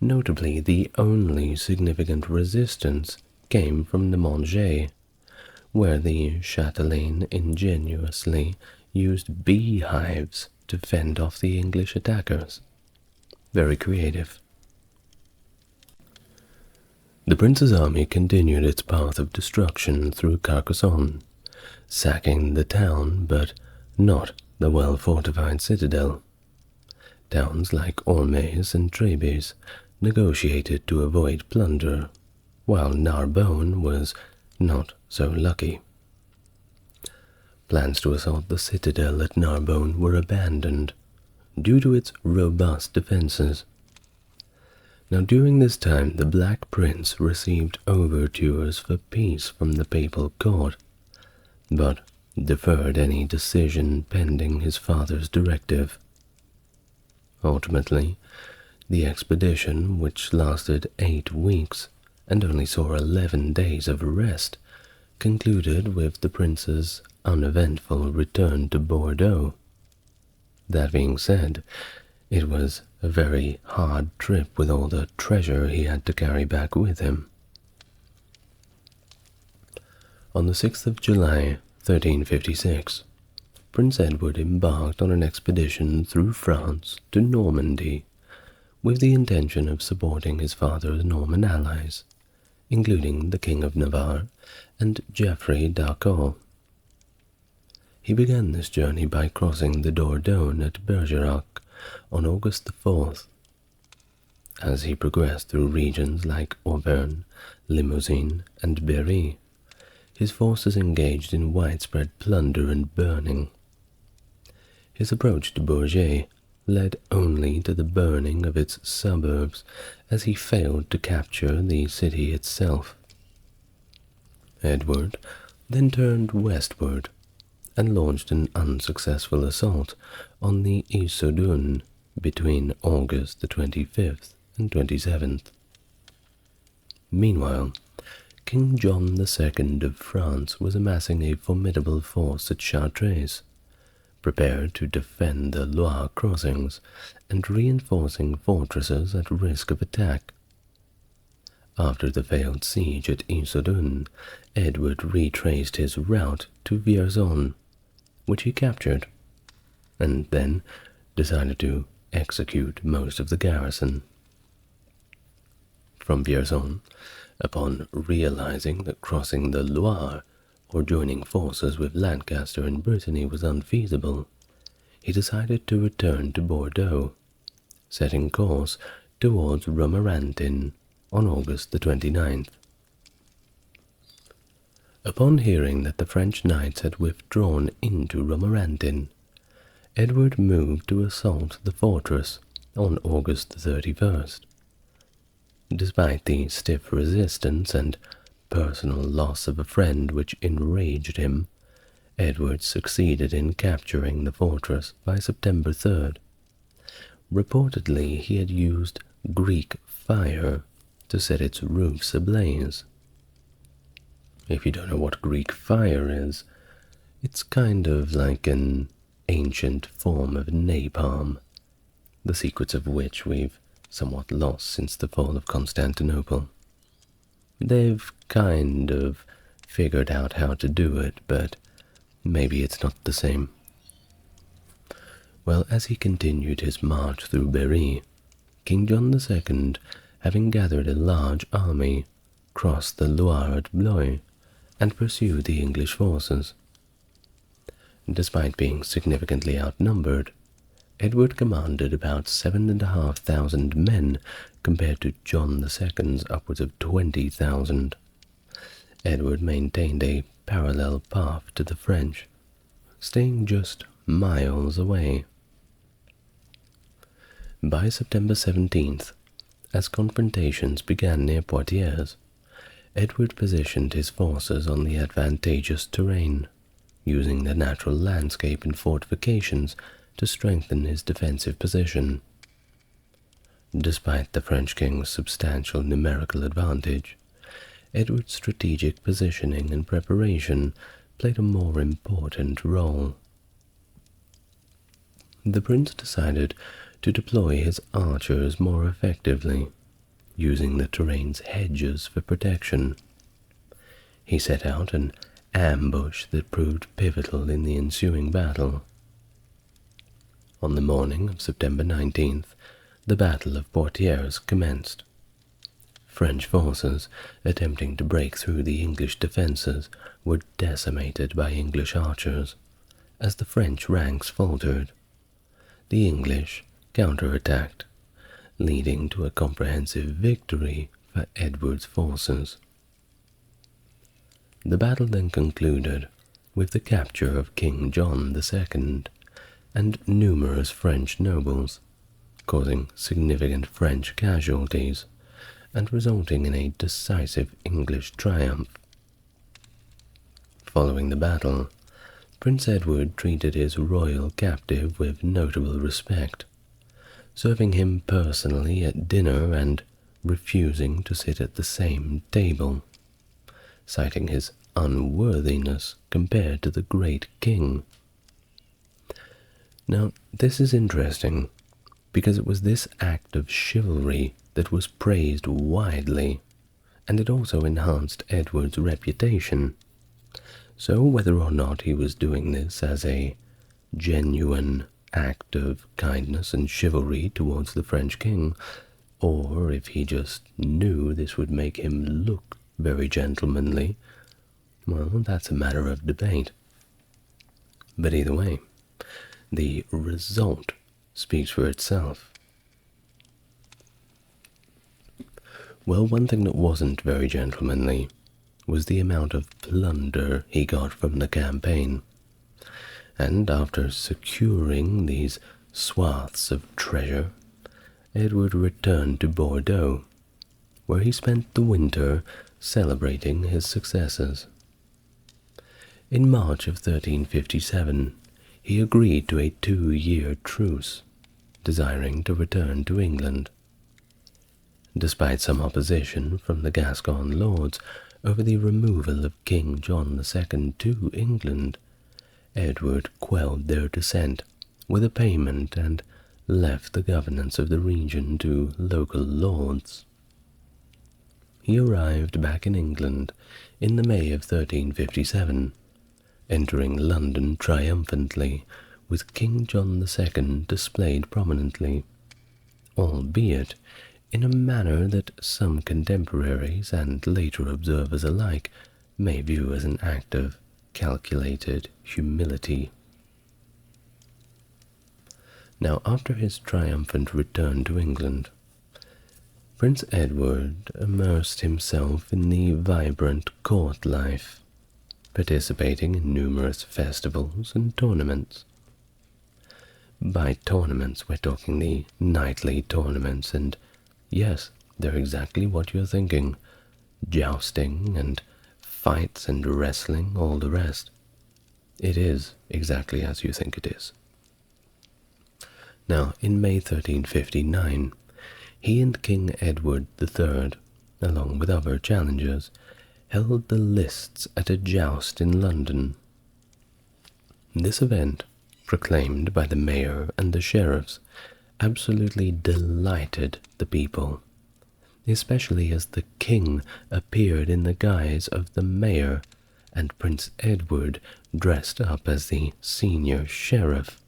Notably, the only significant resistance came from the Monge, where the chatelaine ingeniously used beehives to fend off the English attackers. Very creative. The prince's army continued its path of destruction through Carcassonne, sacking the town but not the well-fortified citadel. Towns like Ormez and Trebes negotiated to avoid plunder, while Narbonne was not so lucky. Plans to assault the citadel at Narbonne were abandoned due to its robust defenses. Now during this time the Black Prince received overtures for peace from the papal court, but deferred any decision pending his father's directive. Ultimately, the expedition, which lasted 8 weeks and only saw 11 days of rest, concluded with the prince's uneventful return to Bordeaux. That being said, it was a very hard trip with all the treasure he had to carry back with him. On the 6th of July, 1356, Prince Edward embarked on an expedition through France to Normandy with the intention of supporting his father's Norman allies, including the King of Navarre and Geoffrey d'Arcon. He began this journey by crossing the Dordogne at Bergerac on August the 4th. As he progressed through regions like Auvergne, Limousin, and Berry, his forces engaged in widespread plunder and burning. His approach to Bourget led only to the burning of its suburbs, as he failed to capture the city itself. Edward then turned westward and launched an unsuccessful assault on the Issoudun between August the 25th and 27th. Meanwhile, King John II of France was amassing a formidable force at Chartres, prepared to defend the Loire crossings and reinforcing fortresses at risk of attack. After the failed siege at Issoudun, Edward retraced his route to Vierzon, which he captured, and then decided to execute most of the garrison. From Vierzon, upon realizing that crossing the Loire or joining forces with Lancaster in Brittany was unfeasible, he decided to return to Bordeaux, setting course towards Romorantin on August the 29th. Upon hearing that the French knights had withdrawn into Romorantin, Edward moved to assault the fortress on August the 31st. Despite the stiff resistance and personal loss of a friend which enraged him, Edward succeeded in capturing the fortress by September 3rd. Reportedly, he had used Greek fire to set its roofs ablaze. If you don't know what Greek fire is, it's kind of like an ancient form of napalm, the secrets of which we've somewhat lost since the fall of Constantinople. They've kind of figured out how to do it, but maybe it's not the same. Well, as he continued his march through Berry, King John II, having gathered a large army, crossed the Loire at Blois and pursued the English forces. Despite being significantly outnumbered, Edward commanded about 7,500 men compared to John II's upwards of 20,000. Edward maintained a parallel path to the French, staying just miles away. By September 17th, as confrontations began near Poitiers, Edward positioned his forces on the advantageous terrain, using the natural landscape and fortifications to strengthen his defensive position. Despite the French king's substantial numerical advantage, Edward's strategic positioning and preparation played a more important role. The prince decided to deploy his archers more effectively, using the terrain's hedges for protection. He set out an ambush that proved pivotal in the ensuing battle. On the morning of September 19th, the Battle of Poitiers commenced. French forces, attempting to break through the English defences, were decimated by English archers, as the French ranks faltered. The English counterattacked, leading to a comprehensive victory for Edward's forces. The battle then concluded with the capture of King John II and numerous French nobles, causing significant French casualties and resulting in a decisive English triumph. Following the battle, Prince Edward treated his royal captive with notable respect, serving him personally at dinner and refusing to sit at the same table, citing his unworthiness compared to the great king. Now, this is interesting, because it was this act of chivalry that was praised widely, and it also enhanced Edward's reputation. So whether or not he was doing this as a genuine act of kindness and chivalry towards the French king, or if he just knew this would make him look very gentlemanly, well, that's a matter of debate. But either way, the result speaks for itself. Well, one thing that wasn't very gentlemanly was the amount of plunder he got from the campaign. And after securing these swaths of treasure, Edward returned to Bordeaux, where he spent the winter celebrating his successes. In March of 1357, he agreed to a 2-year truce, desiring to return to England. Despite some opposition from the Gascon lords over the removal of King John II to England, Edward quelled their dissent with a payment and left the governance of the region to local lords. He arrived back in England in the May of 1357, entering London triumphantly with King John II displayed prominently, albeit in a manner that some contemporaries and later observers alike may view as an act of calculated humility. Now, after his triumphant return to England, Prince Edward immersed himself in the vibrant court life, participating in numerous festivals and tournaments. By tournaments, we're talking the knightly tournaments, and yes, they're exactly what you're thinking. Jousting and fights and wrestling, all the rest. It is exactly as you think it is. Now, in May 1359, he and King Edward III, along with other challengers, held the lists at a joust in London. This event, proclaimed by the mayor and the sheriffs, absolutely delighted the people, especially as the king appeared in the guise of the mayor and Prince Edward dressed up as the senior sheriff.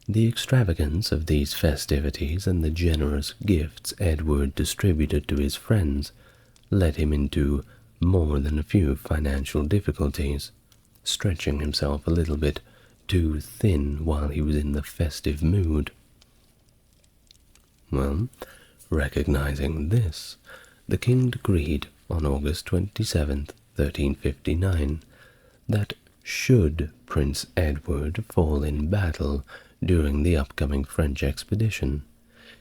The extravagance of these festivities and the generous gifts Edward distributed to his friends led him into more than a few financial difficulties, stretching himself a little bit too thin while he was in the festive mood. Well, recognizing this, the king decreed on August 27th, 1359, that should Prince Edward fall in battle during the upcoming French expedition,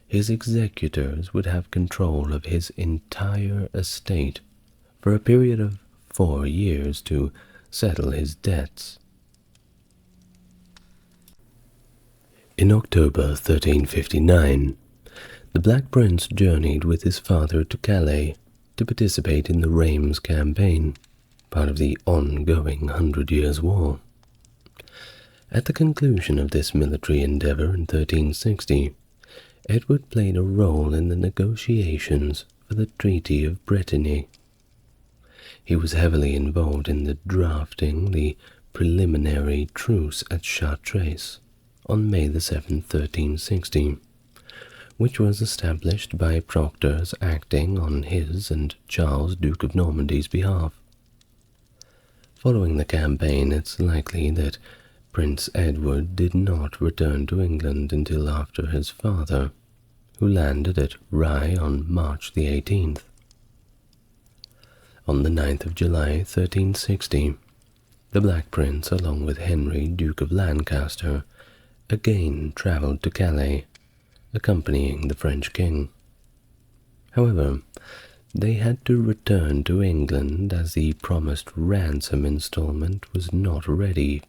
his executors would have control of his entire estate for a period of 4 years to settle his debts. In October 1359, the Black Prince journeyed with his father to Calais to participate in the Reims campaign, part of the ongoing 100 Years' War. At the conclusion of this military endeavor in 1360, Edward played a role in the negotiations for the Treaty of Brittany. He was heavily involved in the drafting the preliminary truce at Chartres on May 7, 1360, which was established by proctors acting on his and Charles, Duke of Normandy's behalf. Following the campaign, it's likely that Prince Edward did not return to England until after his father, who landed at Rye on March the 18th. On the 9th of July, 1360, the Black Prince, along with Henry, Duke of Lancaster, again travelled to Calais, accompanying the French king. However, they had to return to England as the promised ransom installment was not ready,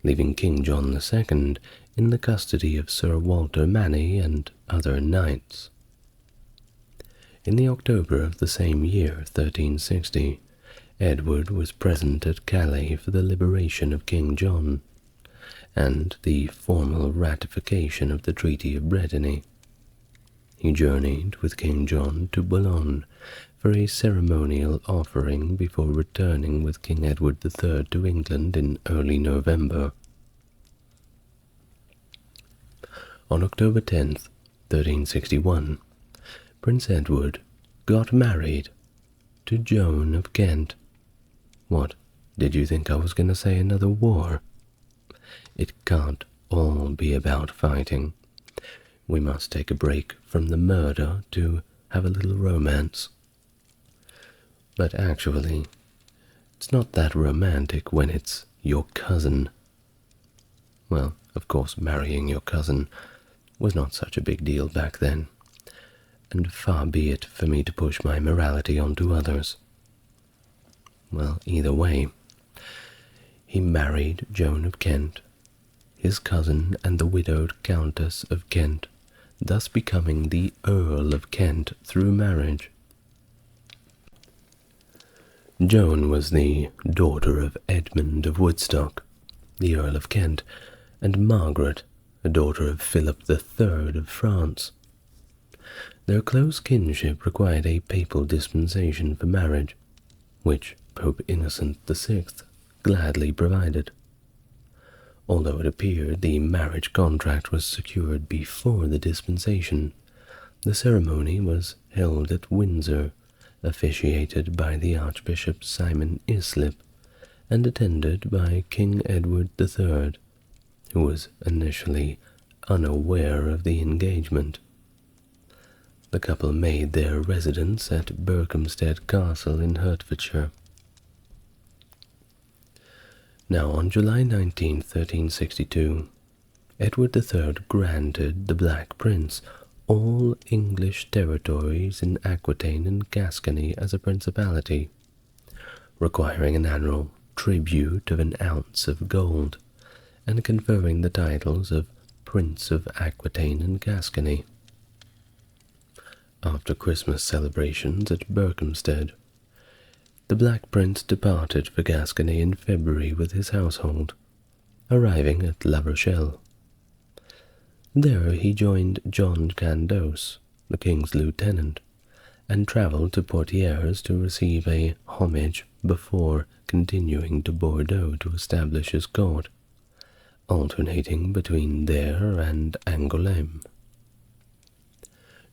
leaving King John II in the custody of Sir Walter Manny and other knights. In the October of the same year, 1360, Edward was present at Calais for the liberation of King John, and the formal ratification of the Treaty of Brittany. He journeyed with King John to Boulogne for a ceremonial offering before returning with King Edward III to England in early November. On October 10th, 1361, Prince Edward got married to Joan of Kent. What, did you think I was going to say another war? It can't all be about fighting. We must take a break from the murder to have a little romance. But actually, it's not that romantic when it's your cousin. Well, of course, marrying your cousin was not such a big deal back then, and far be it for me to push my morality onto others. Well, either way, he married Joan of Kent, his cousin and the widowed Countess of Kent, thus becoming the Earl of Kent through marriage. Joan was the daughter of Edmund of Woodstock, the Earl of Kent, and Margaret, a daughter of Philip III of France. Their close kinship required a papal dispensation for marriage, which Pope Innocent VI gladly provided. Although it appeared the marriage contract was secured before the dispensation, the ceremony was held at Windsor, officiated by the Archbishop Simon Islip, and attended by King Edward III, who was initially unaware of the engagement. The couple made their residence at Berkhamsted Castle in Hertfordshire. Now, on July 19, 1362, Edward III granted the Black Prince all English territories in Aquitaine and Gascony as a principality, requiring an annual tribute of an ounce of gold, and conferring the titles of Prince of Aquitaine and Gascony. After Christmas celebrations at Berkhamsted, the Black Prince departed for Gascony in February with his household, arriving at La Rochelle. There he joined John Chandos, the king's lieutenant, and travelled to Poitiers to receive a homage before continuing to Bordeaux to establish his court, alternating between there and Angoulême.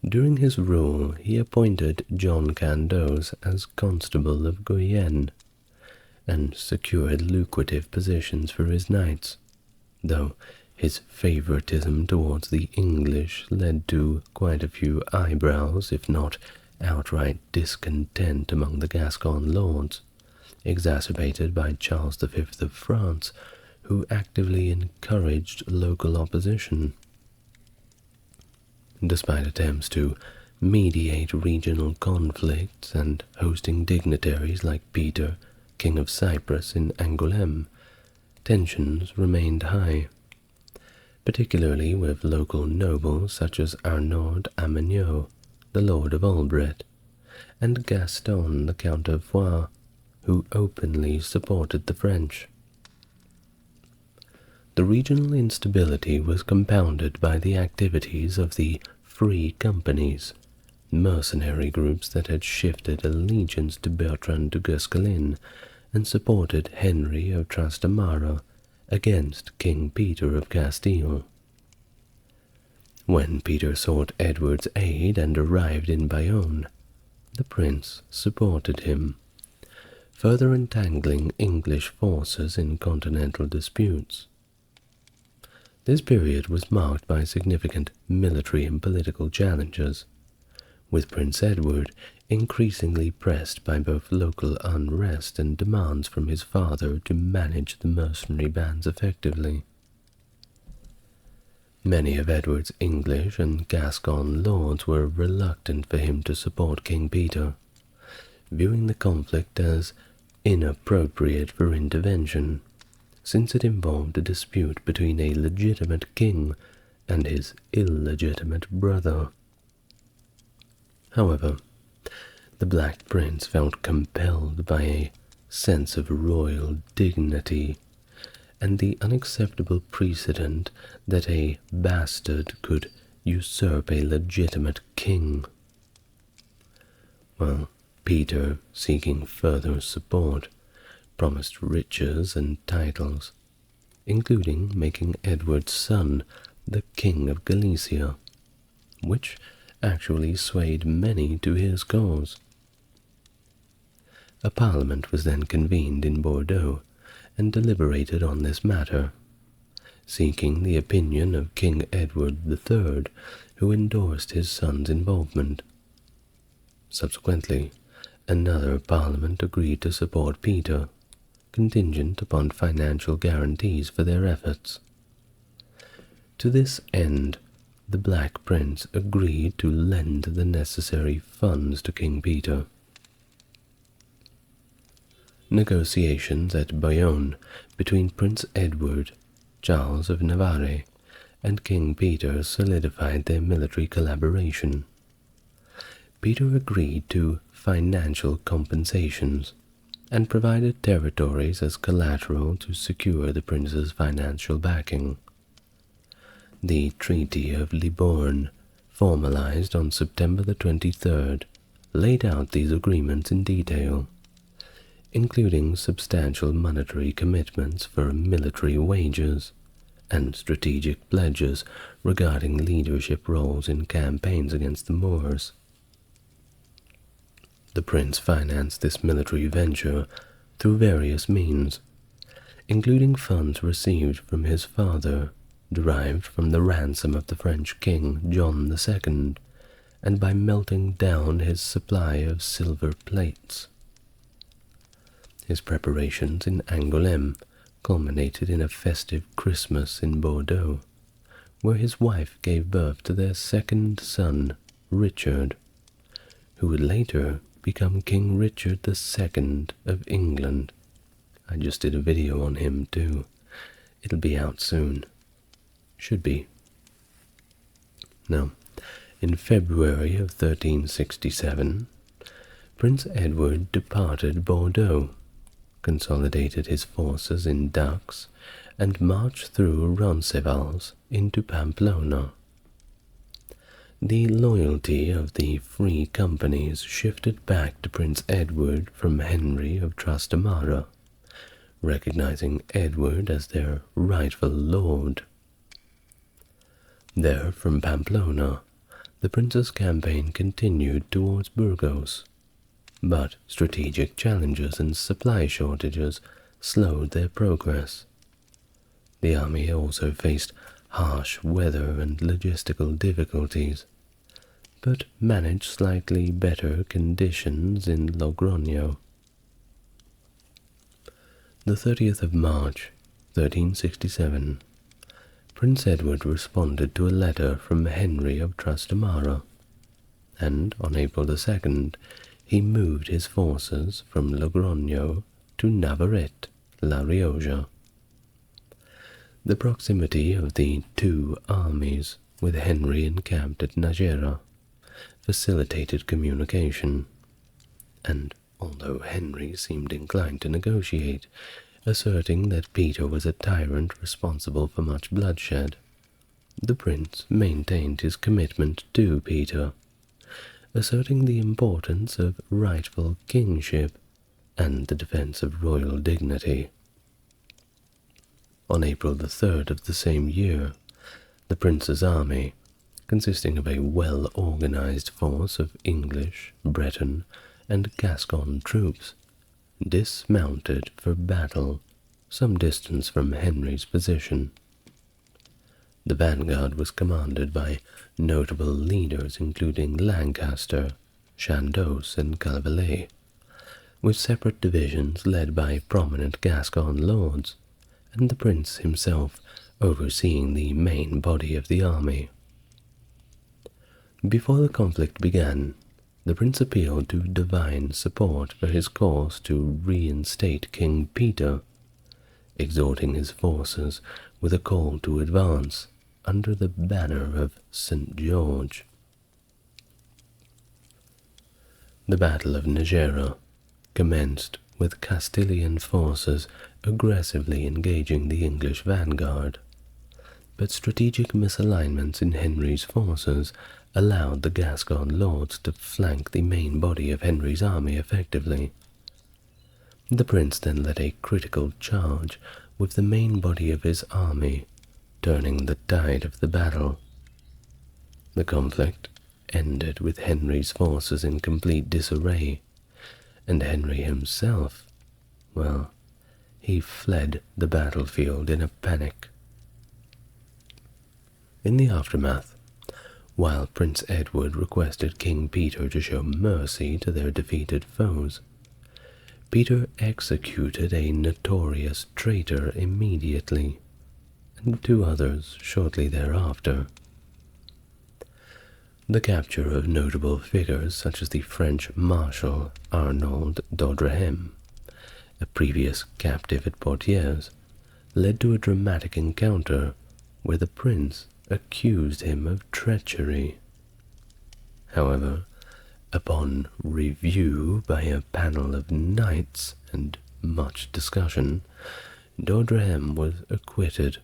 During his rule, he appointed John Chandos as Constable of Guyenne, and secured lucrative positions for his knights, though his favoritism towards the English led to quite a few eyebrows, if not outright discontent among the Gascon lords, exacerbated by Charles V of France, who actively encouraged local opposition. Despite attempts to mediate regional conflicts and hosting dignitaries like Peter, King of Cyprus, in Angoulême, tensions remained high, particularly with local nobles such as Arnaud Amanieu, the Lord of Albret, and Gaston, the Count of Foix, who openly supported the French. The regional instability was compounded by the activities of the Free Companies, mercenary groups that had shifted allegiance to Bertrand de Guesclin and supported Henry of Trastamara against King Peter of Castile. When Peter sought Edward's aid and arrived in Bayonne, the prince supported him, further entangling English forces in continental disputes. This period was marked by significant military and political challenges, with Prince Edward increasingly pressed by both local unrest and demands from his father to manage the mercenary bands effectively. Many of Edward's English and Gascon lords were reluctant for him to support King Peter, viewing the conflict as inappropriate for intervention, since it involved a dispute between a legitimate king and his illegitimate brother. However, the Black Prince felt compelled by a sense of royal dignity and the unacceptable precedent that a bastard could usurp a legitimate king. While Peter, seeking further support, promised riches and titles, including making Edward's son the King of Galicia, which actually swayed many to his cause. A parliament was then convened in Bordeaux and deliberated on this matter, seeking the opinion of King Edward III, who endorsed his son's involvement. Subsequently, another parliament agreed to support Peter, contingent upon financial guarantees for their efforts. To this end, the Black Prince agreed to lend the necessary funds to King Peter. Negotiations at Bayonne between Prince Edward, Charles of Navarre, and King Peter solidified their military collaboration. Peter agreed to financial compensations and provided territories as collateral to secure the prince's financial backing. The Treaty of Libourne, formalized on September the 23rd, laid out these agreements in detail, including substantial monetary commitments for military wages and strategic pledges regarding leadership roles in campaigns against the Moors. The prince financed this military venture through various means, including funds received from his father, derived from the ransom of the French king John II, and by melting down his supply of silver plates. His preparations in Angoulême culminated in a festive Christmas in Bordeaux, where his wife gave birth to their second son, Richard, who would later become King Richard II of England. I just did a video on him too. It'll be out soon. Should be. Now, in February of 1367, Prince Edward departed Bordeaux, consolidated his forces in Dax, and marched through Roncesvalles into Pamplona. The loyalty of the free companies shifted back to Prince Edward from Henry of Trastamara, recognizing Edward as their rightful lord. There, from Pamplona, the prince's campaign continued towards Burgos, but strategic challenges and supply shortages slowed their progress. The army also faced harsh weather and logistical difficulties, but managed slightly better conditions in Logroño. The 30th of March, 1367, Prince Edward responded to a letter from Henry of Trastamara, and on April 2nd, he moved his forces from Logroño to Navarrete, La Rioja. The proximity of the two armies, with Henry encamped at Najera, facilitated communication, and although Henry seemed inclined to negotiate, asserting that Peter was a tyrant responsible for much bloodshed, the prince maintained his commitment to Peter, asserting the importance of rightful kingship and the defense of royal dignity. On April the 3rd of the same year, the prince's army, consisting of a well-organized force of English, Breton, and Gascon troops, dismounted for battle some distance from Henry's position. The vanguard was commanded by notable leaders including Lancaster, Chandos, and Calvalet, with separate divisions led by prominent Gascon lords, and the prince himself overseeing the main body of the army. Before the conflict began, the prince appealed to divine support for his cause to reinstate King Peter, exhorting his forces with a call to advance under the banner of St. George. The Battle of Najera commenced with Castilian forces aggressively engaging the English vanguard, but strategic misalignments in Henry's forces allowed the Gascon lords to flank the main body of Henry's army effectively. The prince then led a critical charge with the main body of his army, turning the tide of the battle. The conflict ended with Henry's forces in complete disarray, and Henry himself, well, he fled the battlefield in a panic. In the aftermath, while Prince Edward requested King Peter to show mercy to their defeated foes, Peter executed a notorious traitor immediately, and 2 others shortly thereafter. The capture of notable figures such as the French Marshal Arnauld d'Audrehem, a previous captive at Poitiers, led to a dramatic encounter where the prince accused him of treachery. However, upon review by a panel of knights and much discussion, d'Audrehem was acquitted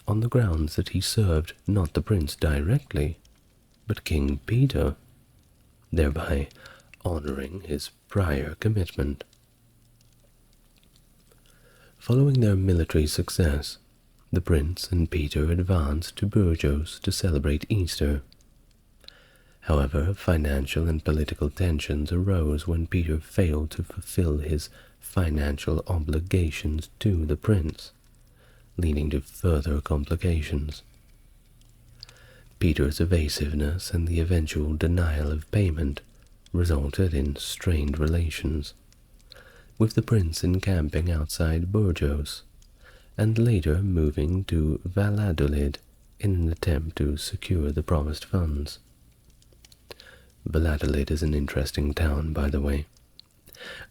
on the grounds that he served not the prince directly, but King Peter, thereby honoring his prior commitment. Following their military success, the prince and Peter advanced to Burgos to celebrate Easter. However, financial and political tensions arose when Peter failed to fulfill his financial obligations to the prince, leading to further complications. Peter's evasiveness and the eventual denial of payment resulted in strained relations, with the prince encamping outside Burgos and later moving to Valladolid in an attempt to secure the promised funds. Valladolid is an interesting town, by the way.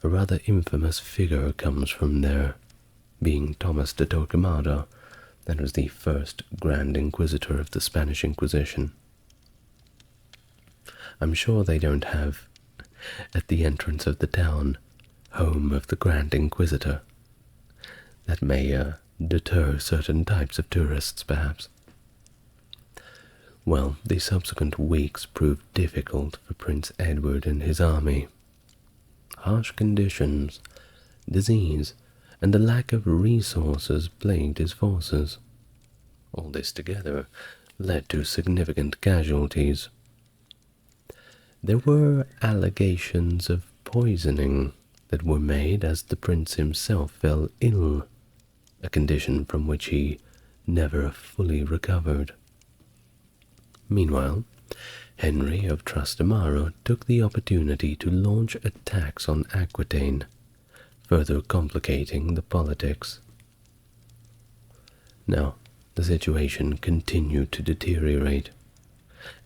A rather infamous figure comes from there, being Thomas de Torquemada, that was the first Grand Inquisitor of the Spanish Inquisition. I'm sure they don't have, at the entrance of the town, home of the Grand Inquisitor. That may deter certain types of tourists, perhaps. Well, the subsequent weeks proved difficult for Prince Edward and his army. Harsh conditions, disease, and a lack of resources plagued his forces. All this together led to significant casualties. There were allegations of poisoning that were made as the prince himself fell ill, a condition from which he never fully recovered. Meanwhile, Henry of Trastamara took the opportunity to launch attacks on Aquitaine, further complicating the politics. Now, the situation continued to deteriorate,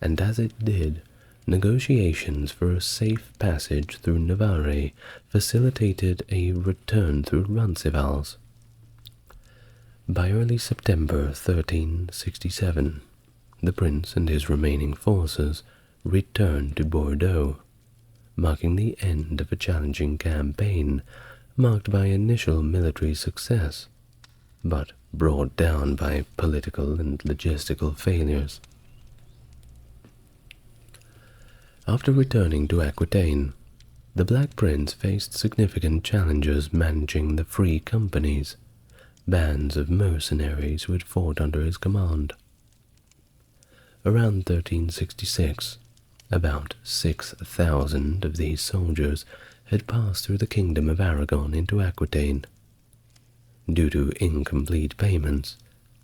and as it did, negotiations for a safe passage through Navarre facilitated a return through Roncesvalles. By early September 1367, the prince and his remaining forces returned to Bordeaux, marking the end of a challenging campaign marked by initial military success, but brought down by political and logistical failures. After returning to Aquitaine, the Black Prince faced significant challenges managing the free companies, bands of mercenaries who had fought under his command. Around 1366, about 6,000 of these soldiers had passed through the Kingdom of Aragon into Aquitaine. Due to incomplete payments,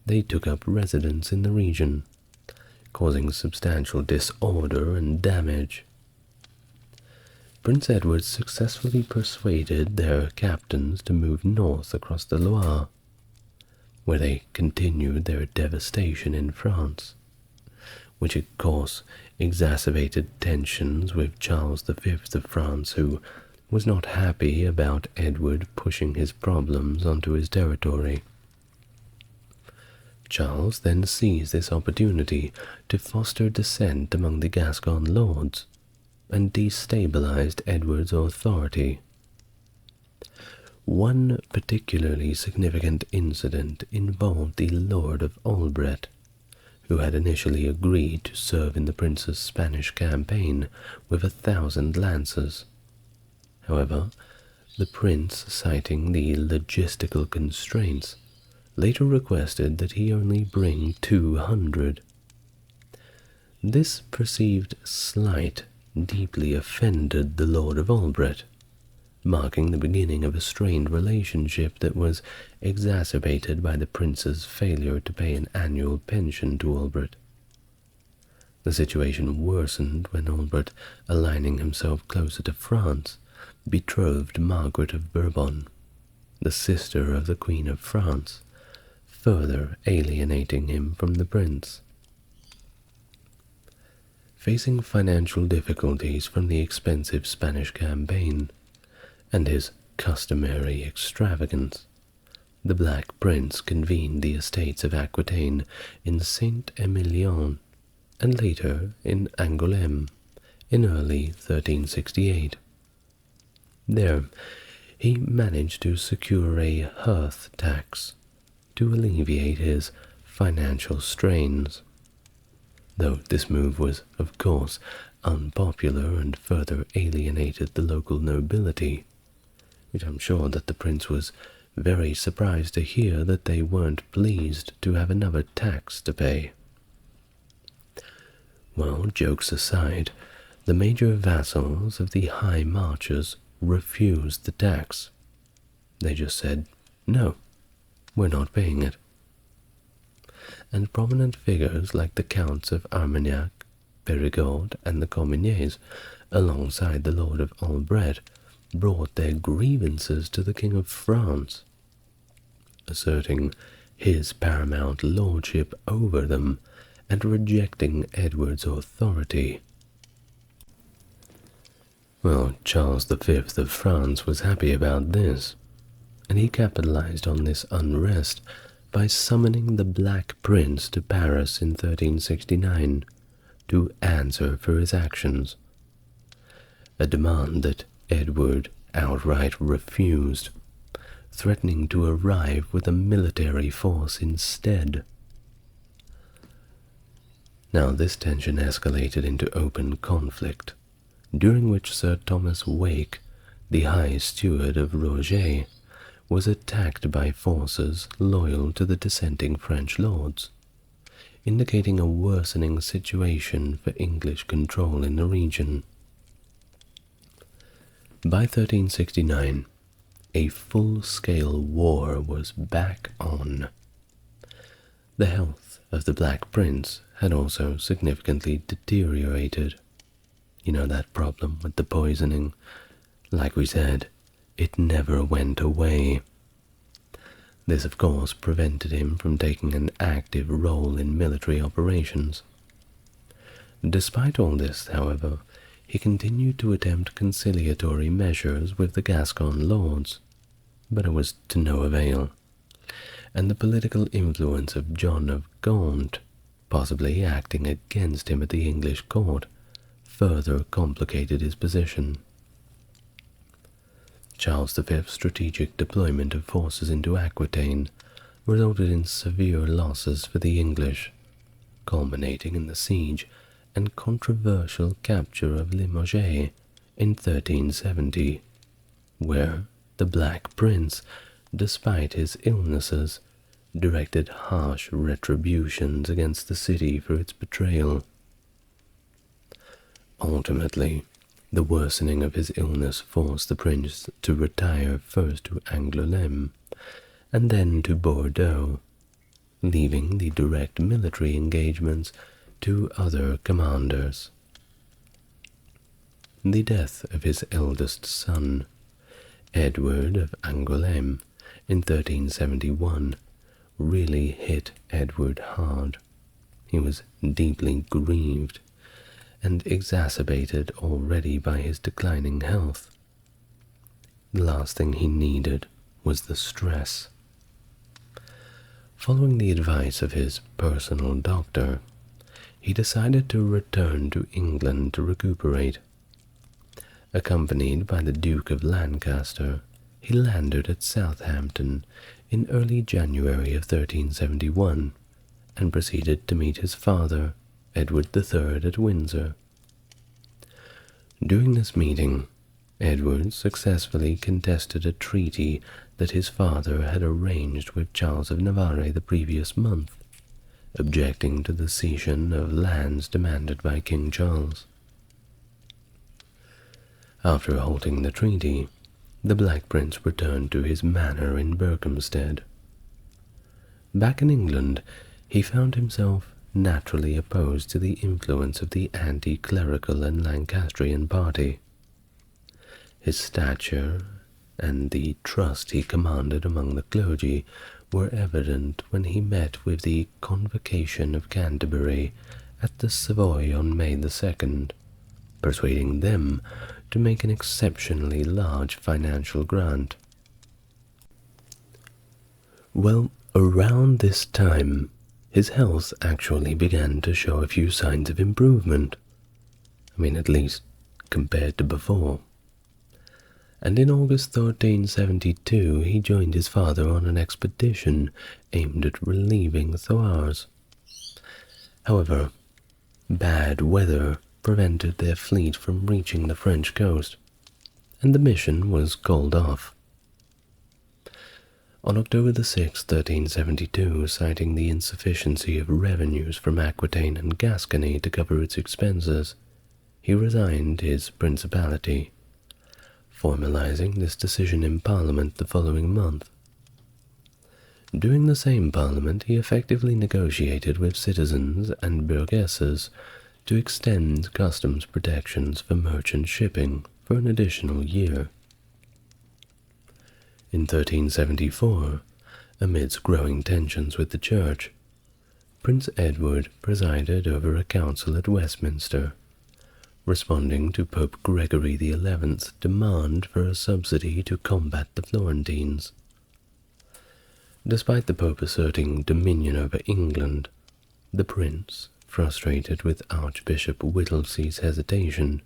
they took up residence in the region, causing substantial disorder and damage. Prince Edward successfully persuaded their captains to move north across the Loire, where they continued their devastation in France, which of course exacerbated tensions with Charles V of France, who was not happy about Edward pushing his problems onto his territory. Charles then seized this opportunity to foster dissent among the Gascon lords and destabilized Edward's authority. One particularly significant incident involved the Lord of Albret, who had initially agreed to serve in the prince's Spanish campaign with 1,000 lancers. However, the prince, citing the logistical constraints, later requested that he only bring 200. This perceived slight deeply offended the Lord of Albret, marking the beginning of a strained relationship that was exacerbated by the prince's failure to pay an annual pension to Albret. The situation worsened when Albret, aligning himself closer to France, betrothed Margaret of Bourbon, the sister of the Queen of France, further alienating him from the prince. Facing financial difficulties from the expensive Spanish campaign and his customary extravagance, the Black Prince convened the estates of Aquitaine in Saint-Emilion and later in Angoulême in early 1368. There, he managed to secure a hearth tax to alleviate his financial strains, though this move was, of course, unpopular and further alienated the local nobility, which I'm sure that the prince was very surprised to hear that they weren't pleased to have another tax to pay. Well, jokes aside, the major vassals of the High Marchers refused the tax. They just said, "No, we're not paying it." And prominent figures like the Counts of Armagnac, Périgord, and the Comminges, alongside the Lord of Albret, brought their grievances to the King of France, asserting his paramount lordship over them and rejecting Edward's authority. Well, Charles V of France was happy about this, and he capitalized on this unrest by summoning the Black Prince to Paris in 1369 to answer for his actions, a demand that Edward outright refused, threatening to arrive with a military force instead. Now this tension escalated into open conflict, during which Sir Thomas Wake, the High Steward of Roger, was attacked by forces loyal to the dissenting French lords, indicating a worsening situation for English control in the region. By 1369, a full-scale war was back on. The health of the Black Prince had also significantly deteriorated. You know, that problem with the poisoning. Like we said, it never went away. This, of course, prevented him from taking an active role in military operations. Despite all this, however, he continued to attempt conciliatory measures with the Gascon lords, but it was to no avail, and the political influence of John of Gaunt, possibly acting against him at the English court, further complicated his position. Charles V's strategic deployment of forces into Aquitaine resulted in severe losses for the English, culminating in the siege and controversial capture of Limoges in 1370, where the Black Prince, despite his illnesses, directed harsh retributions against the city for its betrayal. Ultimately, the worsening of his illness forced the prince to retire first to Angoulême and then to Bordeaux, leaving the direct military engagements to other commanders. The death of his eldest son, Edward of Angoulême, in 1371, really hit Edward hard. He was deeply grieved and exacerbated already by his declining health. The last thing he needed was the stress. Following the advice of his personal doctor, he decided to return to England to recuperate. Accompanied by the Duke of Lancaster, he landed at Southampton in early January of 1371 and proceeded to meet his father, Edward III, at Windsor. During this meeting, Edward successfully contested a treaty that his father had arranged with Charles of Navarre the previous month, objecting to the cession of lands demanded by King Charles. After halting the treaty, the Black Prince returned to his manor in Berkhamsted. Back in England, he found himself naturally opposed to the influence of the anti-clerical and Lancastrian party. His stature and the trust he commanded among the clergy were evident when he met with the Convocation of Canterbury at the Savoy on May the 2nd, persuading them to make an exceptionally large financial grant. Well, around this time, his health actually began to show a few signs of improvement. At least compared to before. And in August 1372 he joined his father on an expedition aimed at relieving Thouars. However, bad weather prevented their fleet from reaching the French coast, and the mission was called off. On October the 6th, 1372, citing the insufficiency of revenues from Aquitaine and Gascony to cover its expenses, he resigned his principality, formalizing this decision in Parliament the following month. During the same Parliament, he effectively negotiated with citizens and burgesses to extend customs protections for merchant shipping for an additional year. In 1374, amidst growing tensions with the Church, Prince Edward presided over a council at Westminster, responding to Pope Gregory XI's demand for a subsidy to combat the Florentines. Despite the Pope asserting dominion over England, the prince, frustrated with Archbishop Whittlesey's hesitation,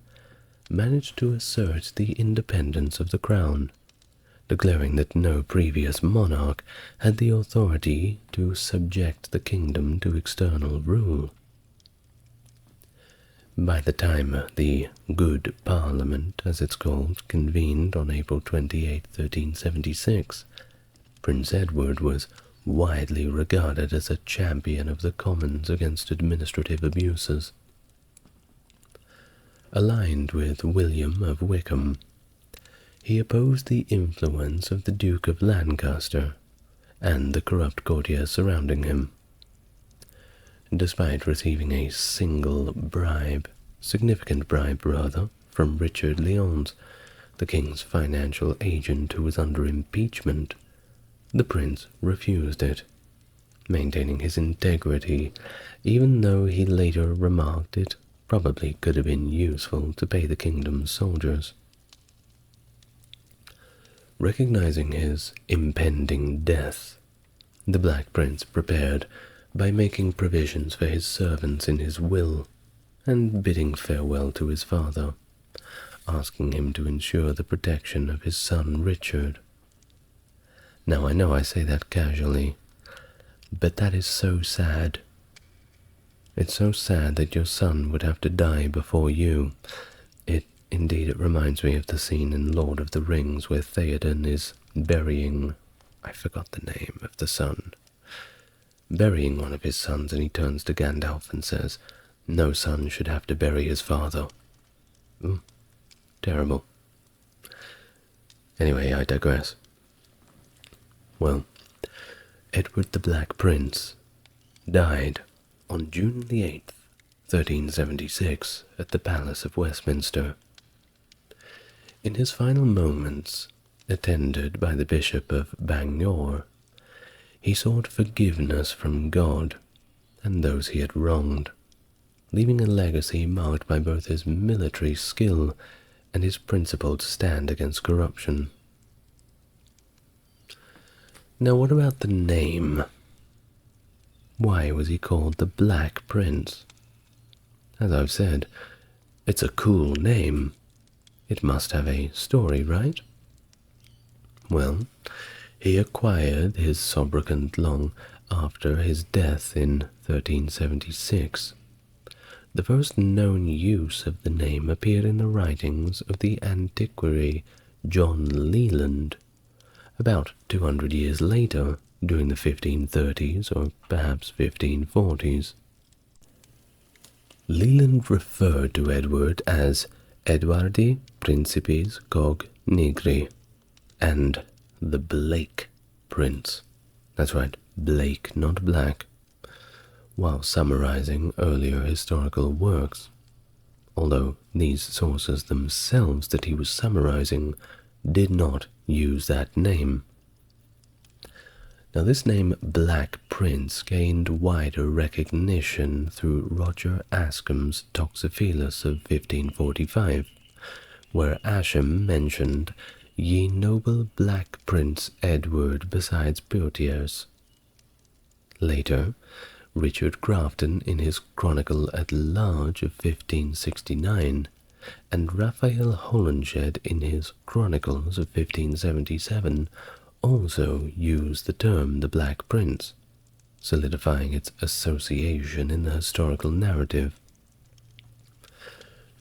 managed to assert the independence of the crown, declaring that no previous monarch had the authority to subject the kingdom to external rule. By the time the Good Parliament, as it's called, convened on April 28, 1376, Prince Edward was widely regarded as a champion of the Commons against administrative abuses. Aligned with William of Wykeham, he opposed the influence of the Duke of Lancaster and the corrupt courtiers surrounding him. Despite receiving a significant bribe, from Richard Lyons, the king's financial agent who was under impeachment, the prince refused it, maintaining his integrity, even though he later remarked it probably could have been useful to pay the kingdom's soldiers. Recognizing his impending death, the Black Prince prepared by making provisions for his servants in his will and bidding farewell to his father, asking him to ensure the protection of his son Richard. Now I know I say that casually, but that is so sad. It's so sad that your son would have to die before you. Indeed, it reminds me of the scene in Lord of the Rings where Theoden is burying, I forgot the name of the son, burying one of his sons, and he turns to Gandalf and says, "No son should have to bury his father." Ooh, terrible. Anyway, I digress. Well, Edward the Black Prince died on June the 8th, 1376, at the Palace of Westminster. In his final moments, attended by the Bishop of Bangor, he sought forgiveness from God and those he had wronged, leaving a legacy marked by both his military skill and his principled stand against corruption. Now, what about the name? Why was he called the Black Prince? As I've said, it's a cool name. It must have a story, right? Well, he acquired his sobriquet long after his death in 1376. The first known use of the name appeared in the writings of the antiquary John Leland, about 200 years later, during the 1530s or perhaps 1540s. Leland referred to Edward as Edwardi Principis Cog Nigri, and the Blake Prince. That's right, Blake, not Black, while summarizing earlier historical works, although these sources themselves that he was summarizing did not use that name. Now, this name Black Prince gained wider recognition through Roger Ascham's Toxophilus of 1545, where Ascham mentioned "ye noble Black Prince Edward besides Poitiers." Later, Richard Grafton in his Chronicle at Large of 1569, and Raphael Holinshed in his Chronicles of 1577 also used the term the Black Prince, solidifying its association in the historical narrative.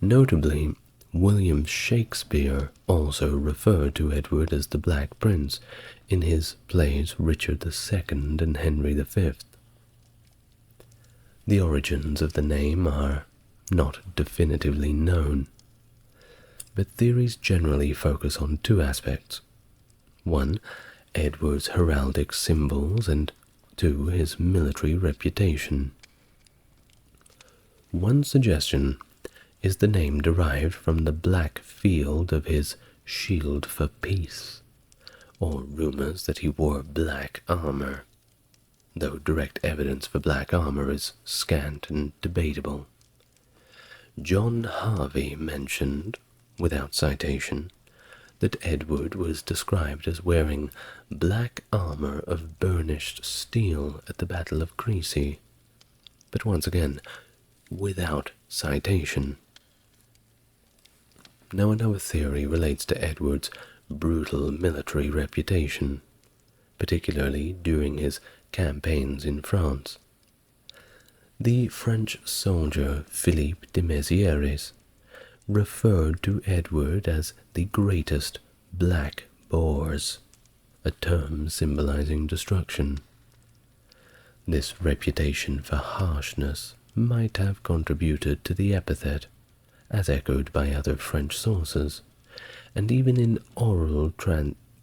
Notably, William Shakespeare also referred to Edward as the Black Prince in his plays Richard II and Henry V. The origins of the name are not definitively known, but theories generally focus on two aspects. One, Edward's heraldic symbols, and two, his military reputation. One suggestion is the name derived from the black field of his shield for peace, or rumors that he wore black armor, though direct evidence for black armor is scant and debatable. John Harvey mentioned, without citation, that Edward was described as wearing black armor of burnished steel at the Battle of Crecy, but once again, without citation. Now, another theory relates to Edward's brutal military reputation, particularly during his campaigns in France. The French soldier Philippe de Mézières referred to Edward as the greatest Black Boars, a term symbolizing destruction. This reputation for harshness might have contributed to the epithet, as echoed by other French sources, and even in oral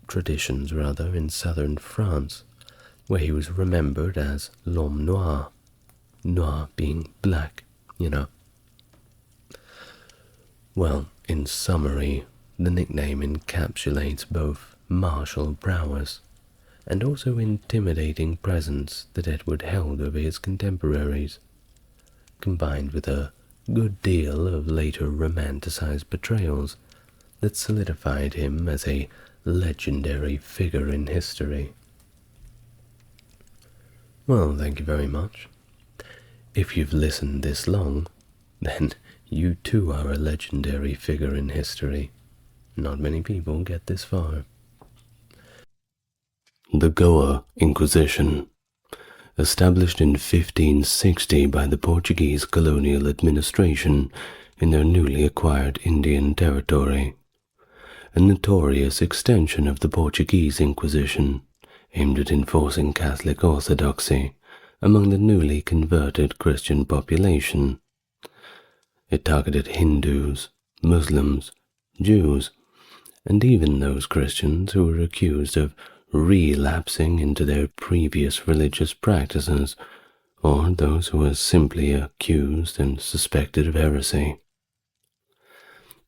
traditions in southern France, where he was remembered as l'homme noir, noir being black, you know. Well, in summary, the nickname encapsulates both martial prowess and also intimidating presence that Edward held over his contemporaries, combined with a good deal of later romanticized portrayals that solidified him as a legendary figure in history. Well, thank you very much. If you've listened this long, then you too are a legendary figure in history. Not many people get this far. The Goa Inquisition, established in 1560 by the Portuguese colonial administration in their newly acquired Indian territory, a notorious extension of the Portuguese Inquisition aimed at enforcing Catholic orthodoxy among the newly converted Christian population. It targeted Hindus, Muslims, Jews, and even those Christians who were accused of relapsing into their previous religious practices, or those who were simply accused and suspected of heresy.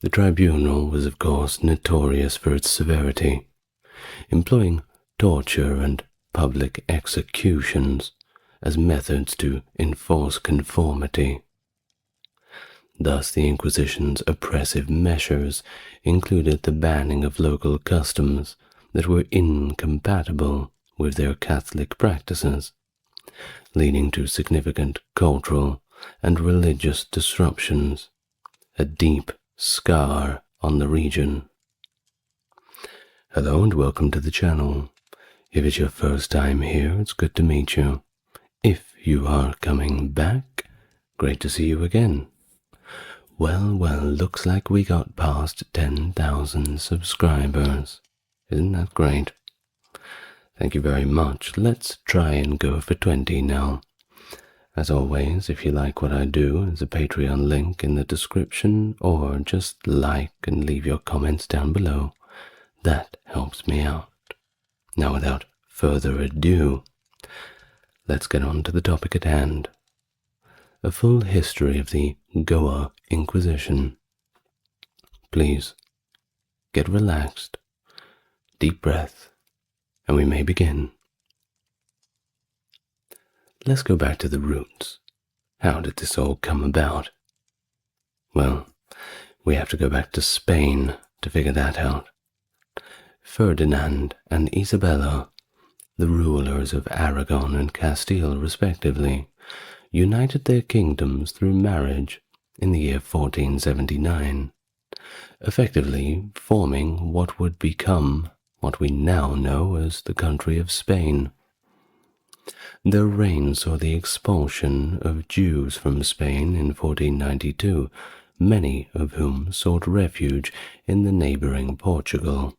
The tribunal was of course notorious for its severity, employing torture and public executions as methods to enforce conformity. Thus the Inquisition's oppressive measures included the banning of local customs that were incompatible with their Catholic practices, leading to significant cultural and religious disruptions, a deep scar on the region. Hello and welcome to the channel. If it's your first time here, it's good to meet you. If you are coming back, great to see you again. Well, looks like we got past 10,000 subscribers. Isn't that great? Thank you very much. Let's try and go for 20 now. As always, if you like what I do, there's a Patreon link in the description, or just like and leave your comments down below. That helps me out. Now, without further ado, let's get on to the topic at hand. A full history of the Goa Inquisition. Please, get relaxed, deep breath, and we may begin. Let's go back to the roots. How did this all come about? Well, we have to go back to Spain to figure that out. Ferdinand and Isabella, the rulers of Aragon and Castile respectively, united their kingdoms through marriage in the year 1479, effectively forming what would become what we now know as the country of Spain. Their reign saw the expulsion of Jews from Spain in 1492, many of whom sought refuge in the neighboring Portugal.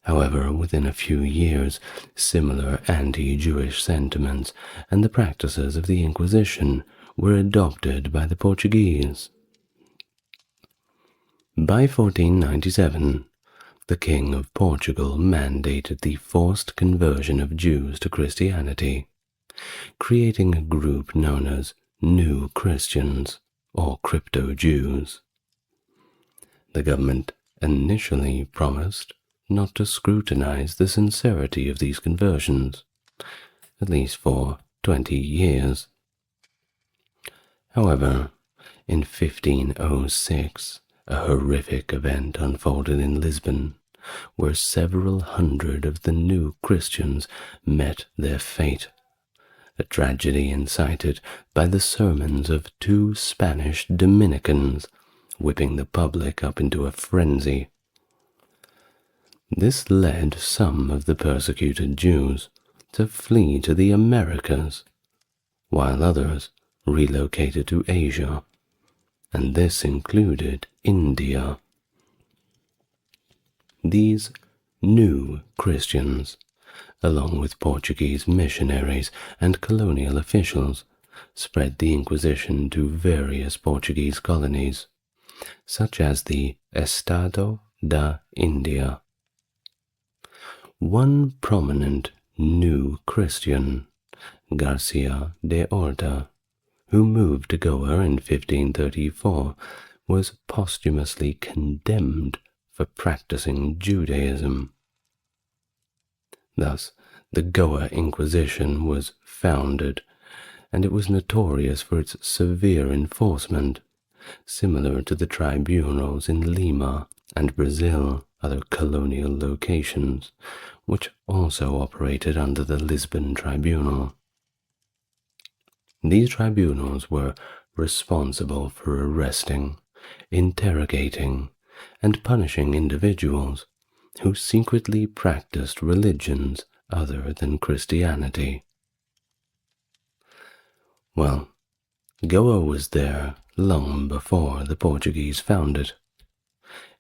However, within a few years, similar anti-Jewish sentiments and the practices of the Inquisition were adopted by the Portuguese. By 1497, the King of Portugal mandated the forced conversion of Jews to Christianity, creating a group known as New Christians, or Crypto-Jews. The government initially promised not to scrutinize the sincerity of these conversions, at least for 20 years. However, in 1506, a horrific event unfolded in Lisbon, where several hundred of the New Christians met their fate, a tragedy incited by the sermons of two Spanish Dominicans, whipping the public up into a frenzy. This led some of the persecuted Jews to flee to the Americas, while others relocated to Asia, and this included India. These New Christians, along with Portuguese missionaries and colonial officials, spread the Inquisition to various Portuguese colonies, such as the Estado da India. One prominent New Christian, Garcia de Orta, who moved to Goa in 1534, was posthumously condemned for practicing Judaism. Thus, the Goa Inquisition was founded, and it was notorious for its severe enforcement, similar to the tribunals in Lima and Brazil, other colonial locations, which also operated under the Lisbon Tribunal. These tribunals were responsible for arresting, interrogating, and punishing individuals who secretly practiced religions other than Christianity. Well, Goa was there long before the Portuguese found it.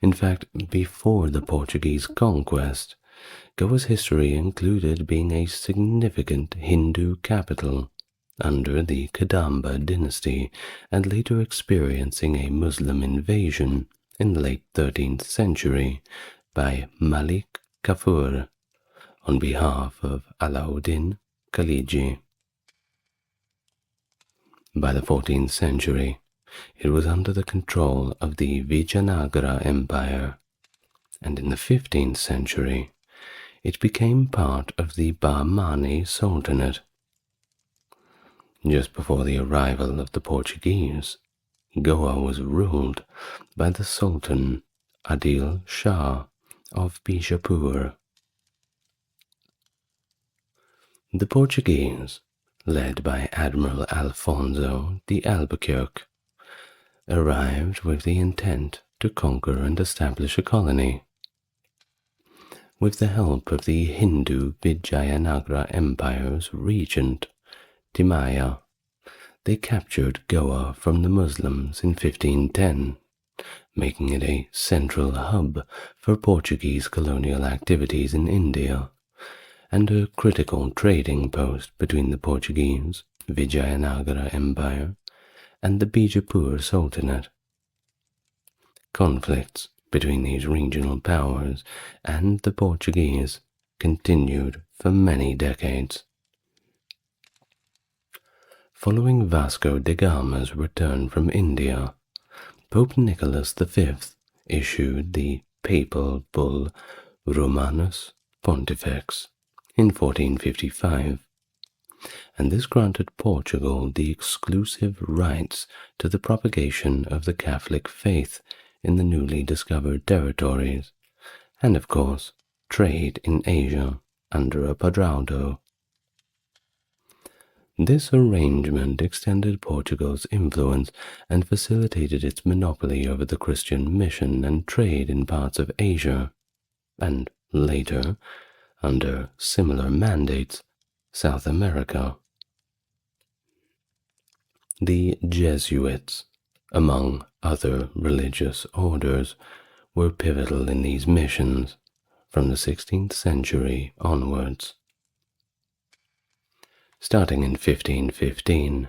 In fact, before the Portuguese conquest, Goa's history included being a significant Hindu capital under the Kadamba dynasty and later experiencing a Muslim invasion in the late 13th century by Malik Kafur on behalf of Alauddin Khaliji. By the 14th century, it was under the control of the Vijayanagara Empire, and in the 15th century, it became part of the Bahmani Sultanate. Just before the arrival of the Portuguese, Goa was ruled by the Sultan Adil Shah of Bijapur. The Portuguese, led by Admiral Alfonso de Albuquerque, arrived with the intent to conquer and establish a colony. With the help of the Hindu Vijayanagara Empire's regent, Timaya, they captured Goa from the Muslims in 1510, making it a central hub for Portuguese colonial activities in India, and a critical trading post between the Portuguese Vijayanagara Empire and the Bijapur Sultanate. Conflicts between these regional powers and the Portuguese continued for many decades. Following Vasco da Gama's return from India, Pope Nicholas V issued the papal bull Romanus Pontifex in 1455, and this granted Portugal the exclusive rights to the propagation of the Catholic faith in the newly discovered territories, and of course, trade in Asia under a Padraudo. This arrangement extended Portugal's influence and facilitated its monopoly over the Christian mission and trade in parts of Asia, and later, under similar mandates, South America. The Jesuits, among other religious orders, were pivotal in these missions from the 16th century onwards. Starting in 1515,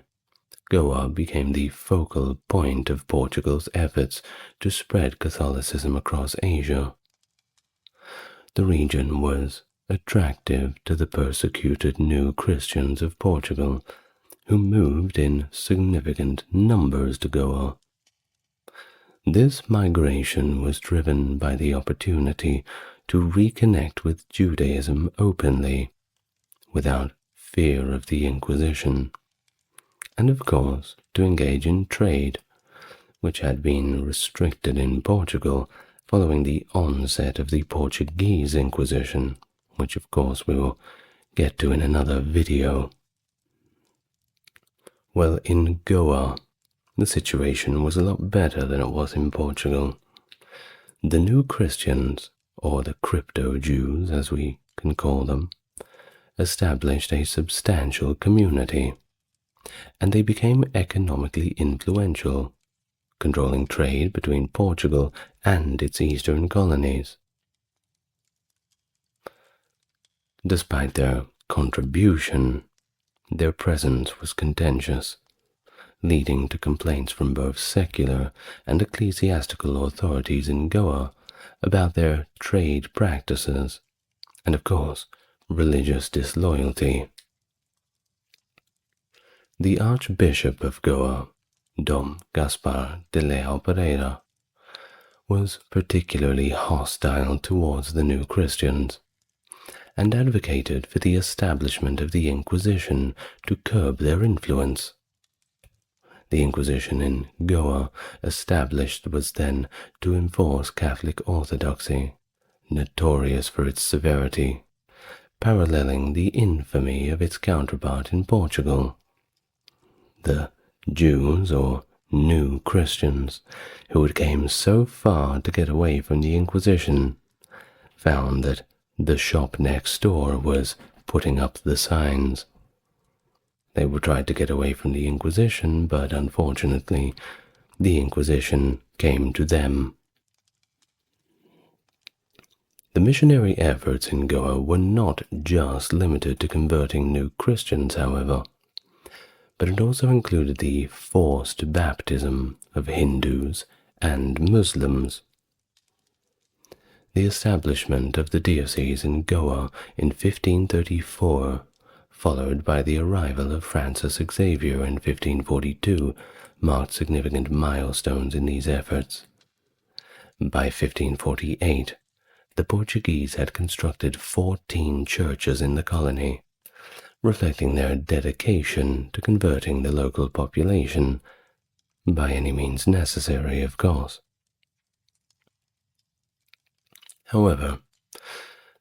Goa became the focal point of Portugal's efforts to spread Catholicism across Asia. The region was attractive to the persecuted New Christians of Portugal, who moved in significant numbers to Goa. This migration was driven by the opportunity to reconnect with Judaism openly, without fear of the Inquisition, and of course to engage in trade, which had been restricted in Portugal following the onset of the Portuguese Inquisition, which of course we will get to in another video. Well, in Goa, the situation was a lot better than it was in Portugal. The New Christians, or the crypto-Jews as we can call them, established a substantial community, and they became economically influential, controlling trade between Portugal and its eastern colonies. Despite their contribution, their presence was contentious, leading to complaints from both secular and ecclesiastical authorities in Goa about their trade practices, and of course, religious disloyalty. The Archbishop of Goa, Dom Gaspar de Leão Pereira, was particularly hostile towards the New Christians, and advocated for the establishment of the Inquisition to curb their influence. The Inquisition in Goa established was then to enforce Catholic orthodoxy, notorious for its severity, paralleling the infamy of its counterpart in Portugal. The Jews, or New Christians, who had came so far to get away from the Inquisition, found that the shop next door was putting up the signs. They would try to get away from the Inquisition, but unfortunately, the Inquisition came to them. The missionary efforts in Goa were not just limited to converting new Christians, however, but it also included the forced baptism of Hindus and Muslims. The establishment of the diocese in Goa in 1534, followed by the arrival of Francis Xavier in 1542, marked significant milestones in these efforts. By 1548, the Portuguese had constructed 14 churches in the colony, reflecting their dedication to converting the local population, by any means necessary, of course. However,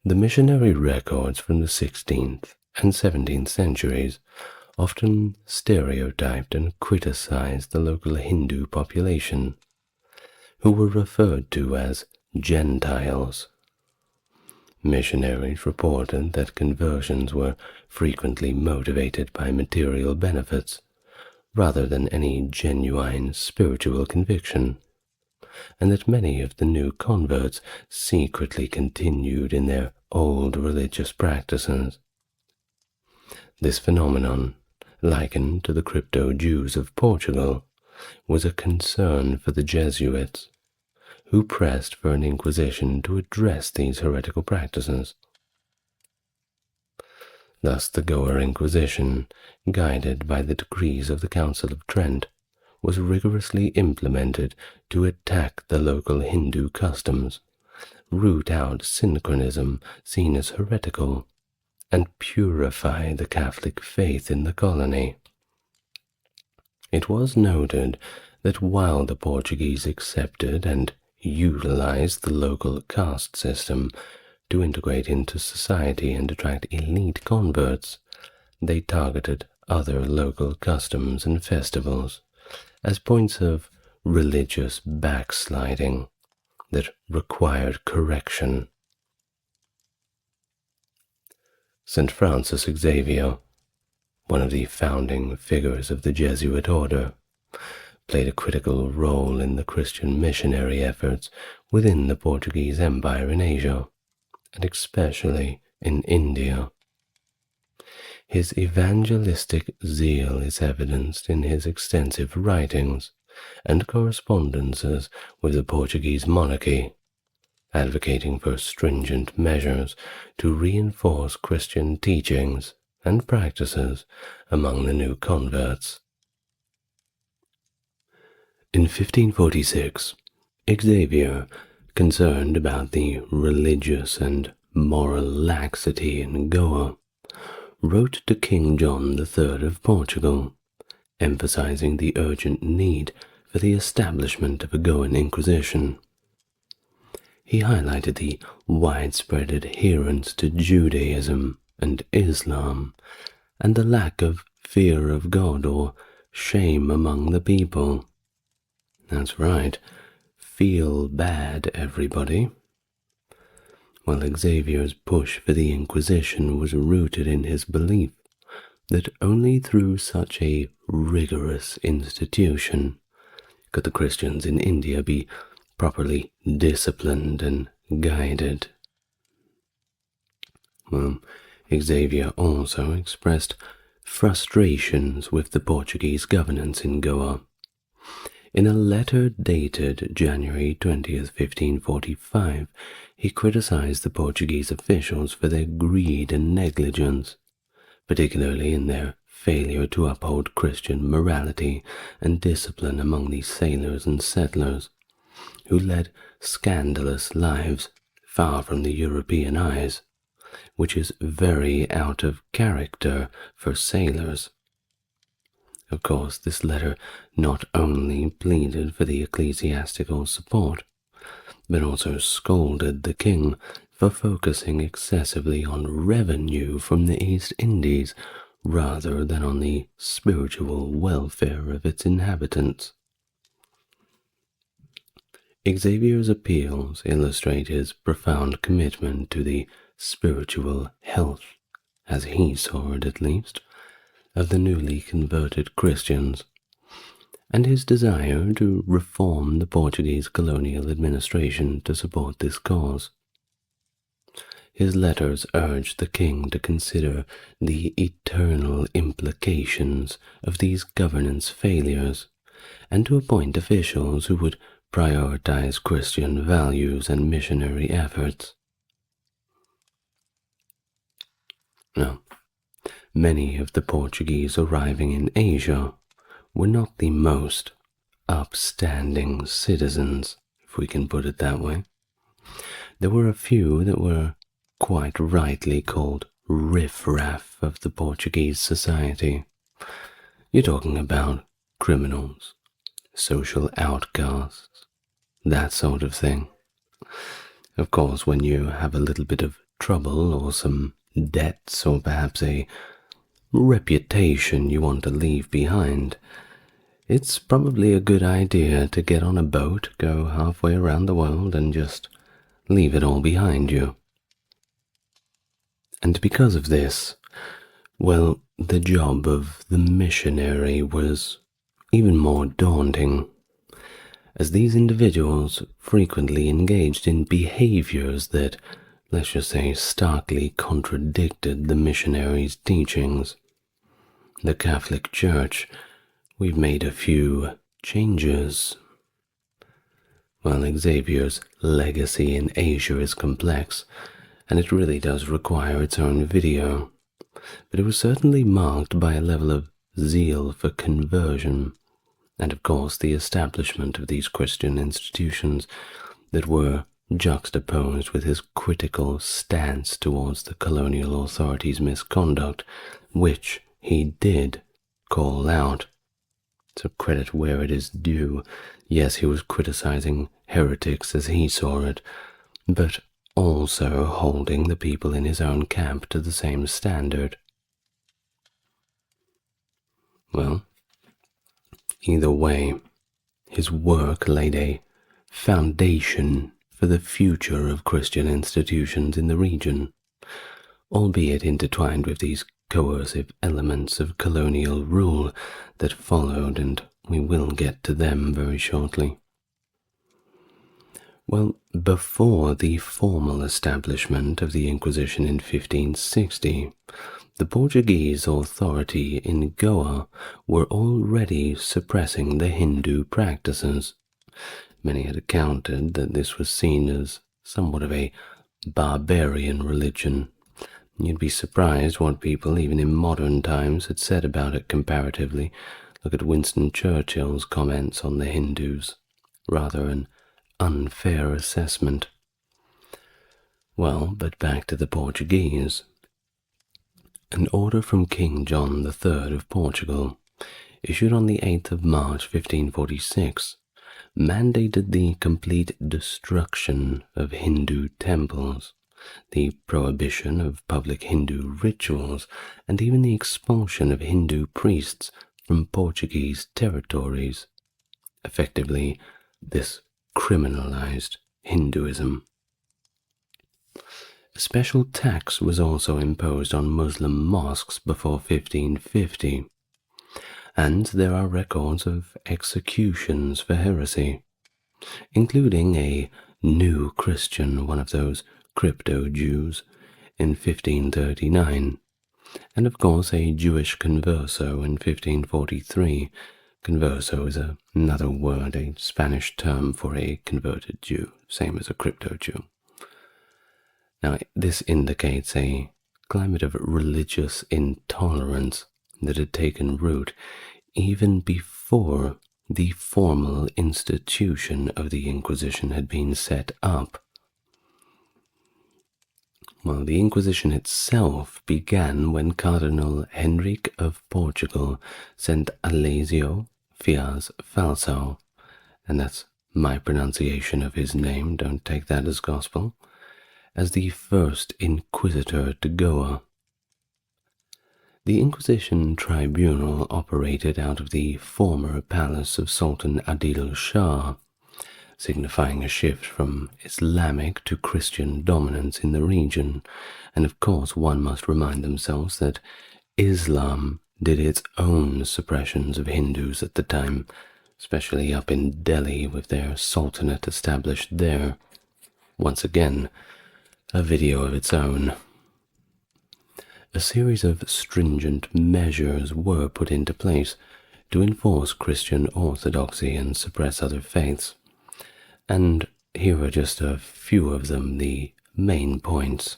the missionary records from the 16th and 17th centuries often stereotyped and criticized the local Hindu population, who were referred to as Gentiles. Missionaries reported that conversions were frequently motivated by material benefits, rather than any genuine spiritual conviction, and that many of the new converts secretly continued in their old religious practices. This phenomenon, likened to the crypto-Jews of Portugal, was a concern for the Jesuits, who pressed for an inquisition to address these heretical practices. Thus the Goa Inquisition, guided by the decrees of the Council of Trent, was rigorously implemented to attack the local Hindu customs, root out syncretism seen as heretical, and purify the Catholic faith in the colony. It was noted that while the Portuguese accepted and utilized the local caste system to integrate into society and attract elite converts, they targeted other local customs and festivals as points of religious backsliding that required correction. St. Francis Xavier, one of the founding figures of the Jesuit order, played a critical role in the Christian missionary efforts within the Portuguese Empire in Asia, and especially in India. His evangelistic zeal is evidenced in his extensive writings and correspondences with the Portuguese monarchy, advocating for stringent measures to reinforce Christian teachings and practices among the new converts. In 1546, Xavier, concerned about the religious and moral laxity in Goa, wrote to King John III of Portugal, emphasizing the urgent need for the establishment of a Goan Inquisition. He highlighted the widespread adherence to Judaism and Islam, and the lack of fear of God or shame among the people. That's right, feel bad, everybody. While Xavier's push for the Inquisition was rooted in his belief that only through such a rigorous institution could the Christians in India be properly disciplined and guided. Well, Xavier also expressed frustrations with the Portuguese governance in Goa. In a letter dated January 20th, 1545, he criticized the Portuguese officials for their greed and negligence, particularly in their failure to uphold Christian morality and discipline among the sailors and settlers, who led scandalous lives far from the European eyes, which is very out of character for sailors. Of course, this letter not only pleaded for the ecclesiastical support, but also scolded the king for focusing excessively on revenue from the East Indies rather than on the spiritual welfare of its inhabitants. Xavier's appeals illustrate his profound commitment to the spiritual health, as he saw it at least, of the newly converted Christians, and his desire to reform the Portuguese colonial administration to support this cause. his letters urged the king to consider the eternal implications of these governance failures, and to appoint officials who would prioritize Christian values and missionary efforts. Now, many of the Portuguese arriving in Asia were not the most upstanding citizens, if we can put it that way. There were a few that were quite rightly called riff-raff of the Portuguese society. You're talking about criminals, social outcasts, that sort of thing. Of course, when you have a little bit of trouble or some debts or perhaps a reputation you want to leave behind, it's probably a good idea to get on a boat, go halfway around the world, and just leave it all behind you. And because of this, well, the job of the missionary was even more daunting, as these individuals frequently engaged in behaviors that, let's just say, starkly contradicted the missionary's teachings. The Catholic Church, we've made a few changes. Well, Xavier's legacy in Asia is complex, and it really does require its own video, but it was certainly marked by a level of zeal for conversion, and of course the establishment of these Christian institutions that were juxtaposed with his critical stance towards the colonial authorities' misconduct, which he did call out. So credit where it is due. Yes, he was criticizing heretics as he saw it, but also holding the people in his own camp to the same standard. Well, either way, his work laid a foundation for the future of Christian institutions in the region, albeit intertwined with these coercive elements of colonial rule that followed, and we will get to them very shortly. Well, before the formal establishment of the Inquisition in 1560, the Portuguese authority in Goa were already suppressing the Hindu practices. Many had accounted that this was seen as somewhat of a barbarian religion. You'd be surprised what people, even in modern times, had said about it comparatively. Look at Winston Churchill's comments on the Hindus. Rather an unfair assessment. Well, but back to the Portuguese. An order from King John III of Portugal, issued on the 8th of March 1546, mandated the complete destruction of Hindu temples, the prohibition of public Hindu rituals, and even the expulsion of Hindu priests from Portuguese territories. Effectively, this criminalized Hinduism. A special tax was also imposed on Muslim mosques before 1550, and there are records of executions for heresy, including a new Christian, one of those crypto-Jews, in 1539, and of course a Jewish converso in 1543. Converso is another word, a Spanish term for a converted Jew, same as a crypto-Jew. Now, this indicates a climate of religious intolerance that had taken root even before the formal institution of the Inquisition had been set up. Well, the Inquisition itself began when Cardinal Henrique of Portugal sent Alessio Fias Falsao, and that's my pronunciation of his name, don't take that as gospel, as the first inquisitor to Goa. The Inquisition tribunal operated out of the former palace of Sultan Adil Shah, signifying a shift from Islamic to Christian dominance in the region, and of course one must remind themselves that Islam did its own suppressions of Hindus at the time, especially up in Delhi with their sultanate established there. Once again, a video of its own. A series of stringent measures were put into place to enforce Christian orthodoxy and suppress other faiths, and here are just a few of them, the main points,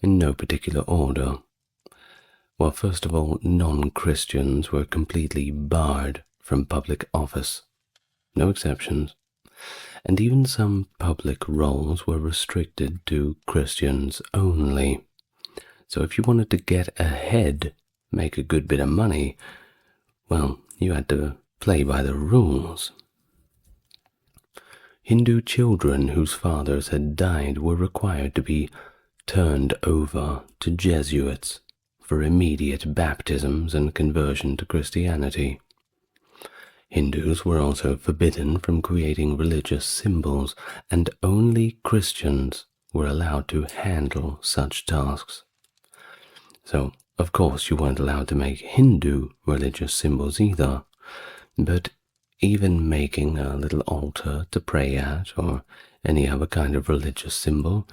in no particular order. Well, first of all, non-Christians were completely barred from public office, no exceptions, and even some public roles were restricted to Christians only. So if you wanted to get ahead, make a good bit of money, well, you had to play by the rules. Hindu children whose fathers had died were required to be turned over to Jesuits for immediate baptisms and conversion to Christianity. Hindus were also forbidden from creating religious symbols, and only Christians were allowed to handle such tasks. So, of course, you weren't allowed to make Hindu religious symbols either, but even making a little altar to pray at or any other kind of religious symbol,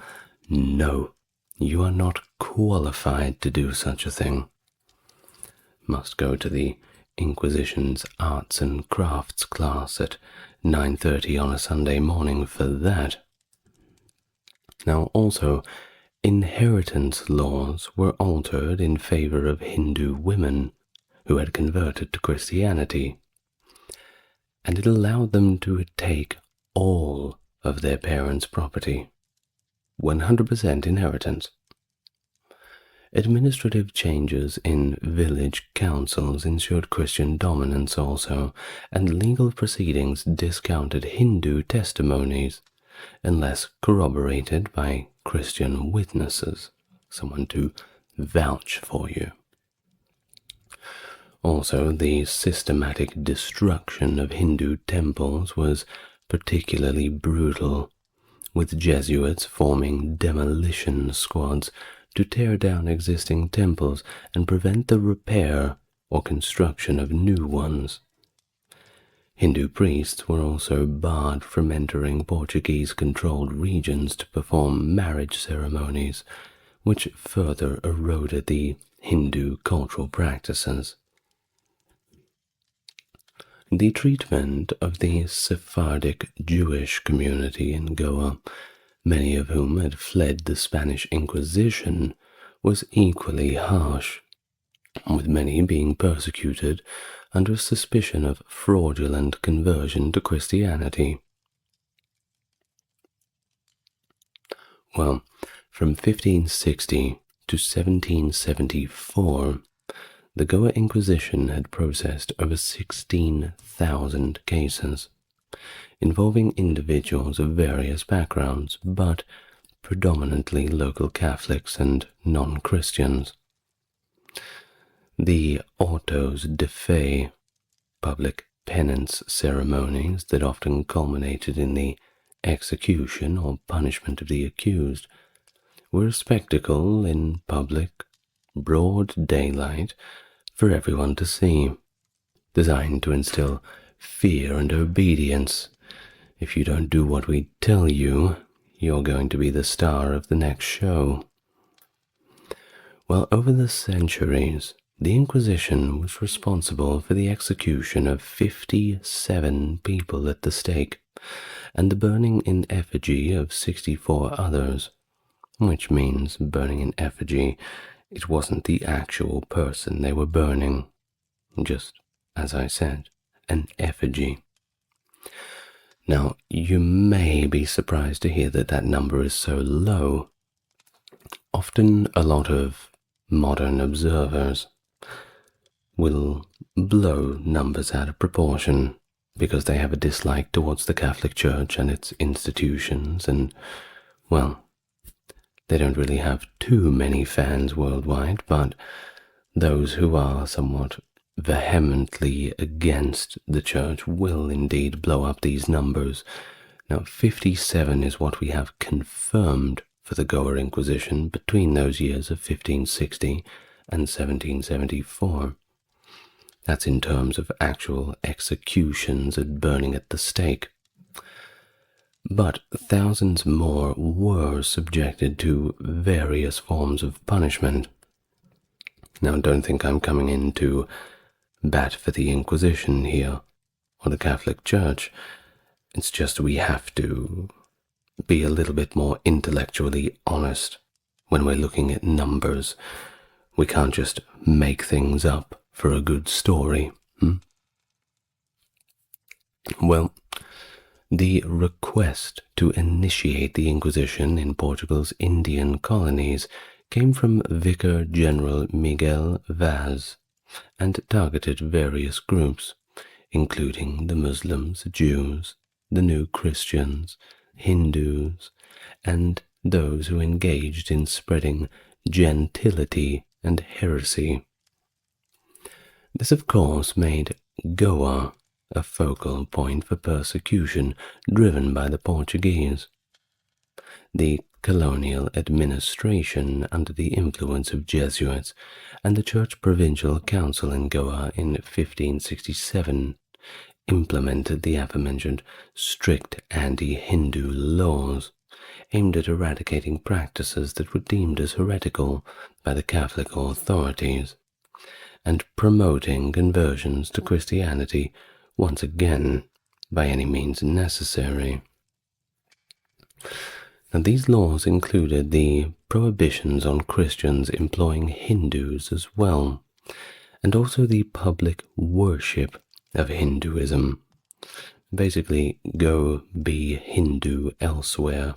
no, you are not qualified to do such a thing. Must go to the Inquisition's Arts and Crafts class at 9:30 on a Sunday morning for that. Now, also, inheritance laws were altered in favor of Hindu women who had converted to Christianity, and it allowed them to take all of their parents' property, 100% inheritance. Administrative changes in village councils ensured Christian dominance also, and legal proceedings discounted Hindu testimonies unless corroborated by Christian witnesses, someone to vouch for you. Also, the systematic destruction of Hindu temples was particularly brutal, with Jesuits forming demolition squads to tear down existing temples and prevent the repair or construction of new ones. Hindu priests were also barred from entering Portuguese-controlled regions to perform marriage ceremonies, which further eroded the Hindu cultural practices. The treatment of the Sephardic Jewish community in Goa, many of whom had fled the Spanish Inquisition, was equally harsh, with many being persecuted under suspicion of fraudulent conversion to Christianity. Well, from 1560 to 1774, the Goa Inquisition had processed over 16,000 cases, involving individuals of various backgrounds, but predominantly local Catholics and non-Christians. The autos de fe, public penance ceremonies that often culminated in the execution or punishment of the accused, were a spectacle in public, broad daylight for everyone to see, designed to instill fear and obedience. If you don't do what we tell you, you're going to be the star of the next show. Well, over the centuries, the Inquisition was responsible for the execution of 57 people at the stake, and the burning in effigy of 64 others, which means burning in effigy, it wasn't the actual person they were burning, just, as I said, an effigy. Now, you may be surprised to hear that that number is so low. Often a lot of modern observers will blow numbers out of proportion because they have a dislike towards the Catholic Church and its institutions, and, well, they don't really have too many fans worldwide, but those who are somewhat vehemently against the Church will indeed blow up these numbers. Now, 57 is what we have confirmed for the Goa Inquisition between those years of 1560 and 1774. That's in terms of actual executions and burning at the stake. but thousands more were subjected to various forms of punishment. Now, don't think I'm coming in to bat for the Inquisition here, or the Catholic Church. It's just we have to be a little bit more intellectually honest when we're looking at numbers. We can't just make things up for a good story. Well, the request to initiate the Inquisition in Portugal's Indian colonies came from Vicar General Miguel Vaz and targeted various groups, including the Muslims, Jews, the New Christians, Hindus, and those who engaged in spreading gentility and heresy. This, of course, made Goa a focal point for persecution driven by the Portuguese. The colonial administration under the influence of Jesuits and the Church Provincial Council in Goa in 1567 implemented the aforementioned strict anti-Hindu laws aimed at eradicating practices that were deemed as heretical by the Catholic authorities and promoting conversions to Christianity once again by any means necessary. Now, these laws included the prohibitions on Christians employing Hindus as well, and also the public worship of Hinduism. Basically, go be Hindu elsewhere.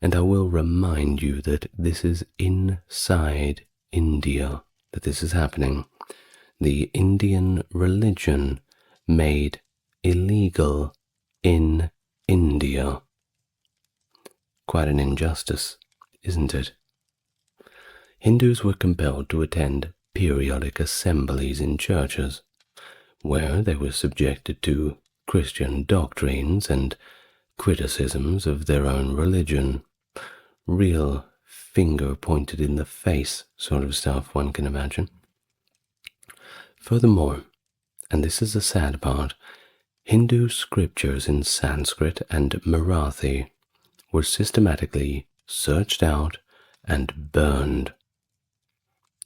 And I will remind you that this is inside India that this is happening. The Indian religion made illegal in India. Quite an injustice, isn't it? Hindus were compelled to attend periodic assemblies in churches, where they were subjected to Christian doctrines and criticisms of their own religion. Real finger pointed in the face sort of stuff, one can imagine. Furthermore, and this is the sad part, Hindu scriptures in Sanskrit and Marathi were systematically searched out and burned.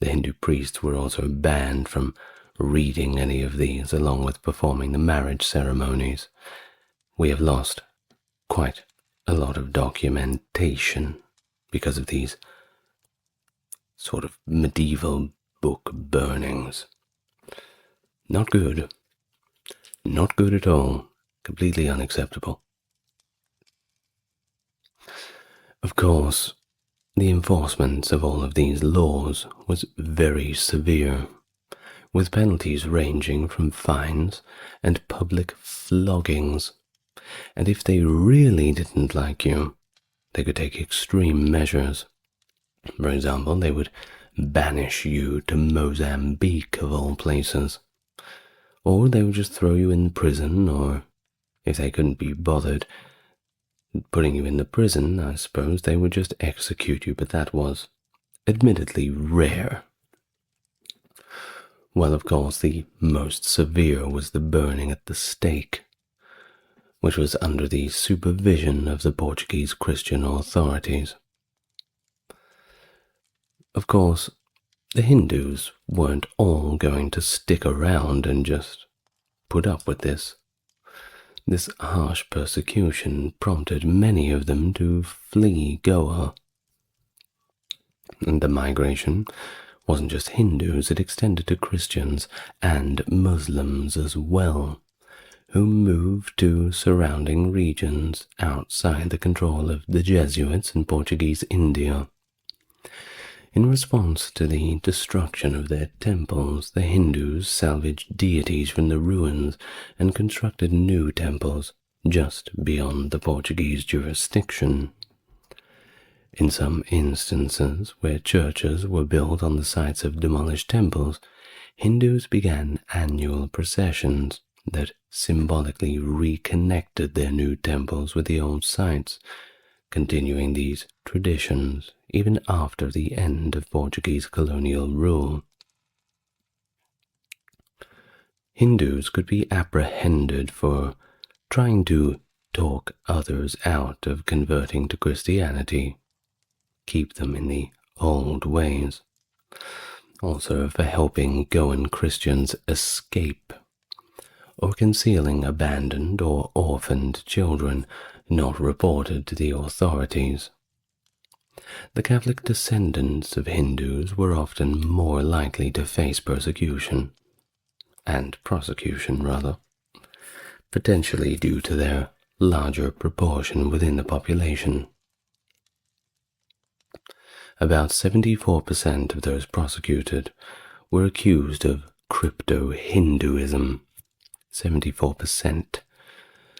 The Hindu priests were also banned from reading any of these, along with performing the marriage ceremonies. We have lost quite a lot of documentation because of these sort of medieval book burnings. Not good. Not good at all. Completely unacceptable. Of course, the enforcement of all of these laws was very severe, with penalties ranging from fines and public floggings. And if they really didn't like you, they could take extreme measures. For example, they would banish you to Mozambique, of all places. Or they would just throw you in prison, or if they couldn't be bothered putting you in the prison, I suppose they would just execute you, but that was admittedly rare. Well, of course, the most severe was the burning at the stake, which was under the supervision of the Portuguese Christian authorities. Of course, the Hindus weren't all going to stick around and just put up with this. This harsh persecution prompted many of them to flee Goa. And the migration wasn't just Hindus, it extended to Christians and Muslims as well, who moved to surrounding regions outside the control of the Jesuits in Portuguese India. In response to the destruction of their temples, the Hindus salvaged deities from the ruins and constructed new temples just beyond the Portuguese jurisdiction. In some instances where churches were built on the sites of demolished temples, Hindus began annual processions that symbolically reconnected their new temples with the old sites, continuing these traditions even after the end of Portuguese colonial rule. Hindus could be apprehended for trying to talk others out of converting to Christianity, keep them in the old ways, also for helping Goan Christians escape, or concealing abandoned or orphaned children not reported to the authorities. The Catholic descendants of Hindus were often more likely to face persecution, and prosecution rather, potentially due to their larger proportion within the population. About 74% of those prosecuted were accused of crypto-Hinduism, 74%,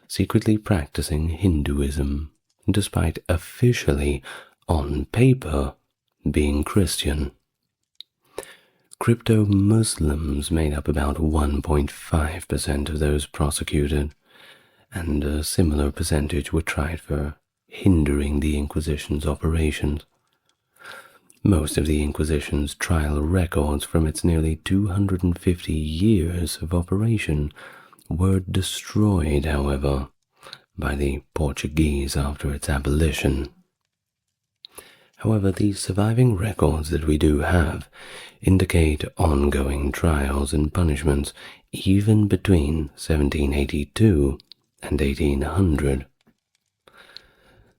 secretly practicing Hinduism despite officially, on paper, being Christian. Crypto-Muslims made up about 1.5% of those prosecuted, and a similar percentage were tried for hindering the Inquisition's operations. Most of the Inquisition's trial records from its nearly 250 years of operation were destroyed, however, by the Portuguese after its abolition. However, the surviving records that we do have indicate ongoing trials and punishments even between 1782 and 1800.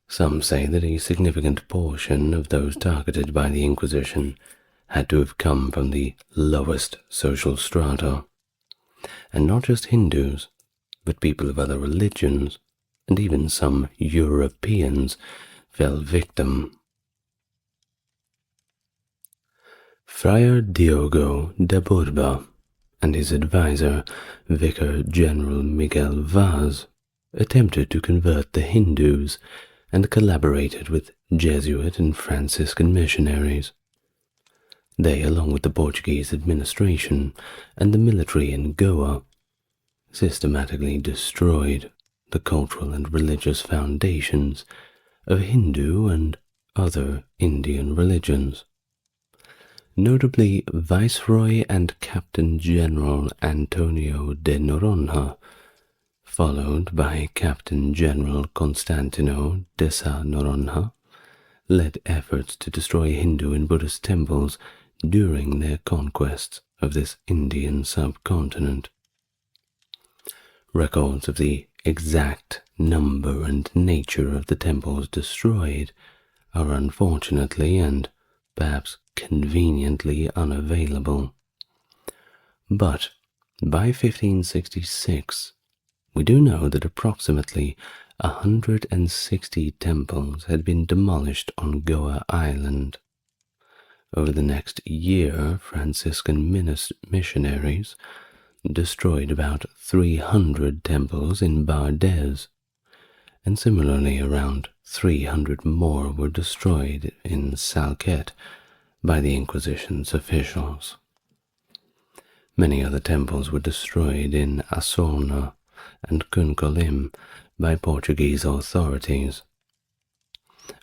Some say that a significant portion of those targeted by the Inquisition had to have come from the lowest social strata, and not just Hindus, but people of other religions, and even some Europeans fell victim. Friar Diogo de Burba and his advisor, Vicar General Miguel Vaz, attempted to convert the Hindus and collaborated with Jesuit and Franciscan missionaries. They, along with the Portuguese administration and the military in Goa, systematically destroyed the cultural and religious foundations of Hindu and other Indian religions. Notably, Viceroy and Captain General Antonio de Noronha, followed by Captain General Constantino de Sa Noronha, led efforts to destroy Hindu and Buddhist temples during their conquests of this Indian subcontinent. Records of the exact number and nature of the temples destroyed are unfortunately and perhaps conveniently unavailable. But by 1566, we do know that approximately 160 temples had been demolished on Goa Island. Over the next year, Franciscan missionaries destroyed about 300 temples in Bardez, and similarly around 300 more were destroyed in Salket by the Inquisition's officials. Many other temples were destroyed in Asorna and Cuncolim by Portuguese authorities.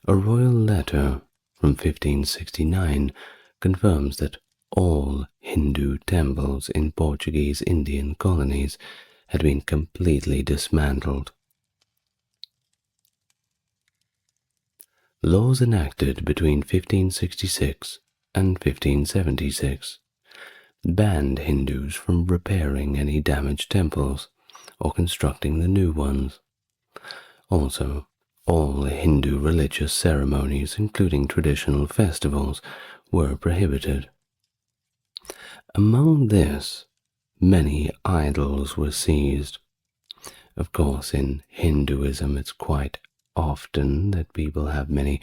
A royal letter from 1569 confirms that all Hindu temples in Portuguese Indian colonies had been completely dismantled. Laws enacted between 1566 and 1576 banned Hindus from repairing any damaged temples or constructing the new ones. Also, all Hindu religious ceremonies, including traditional festivals, were prohibited. Among this, many idols were seized. Of course, in Hinduism, it's quite often that people have many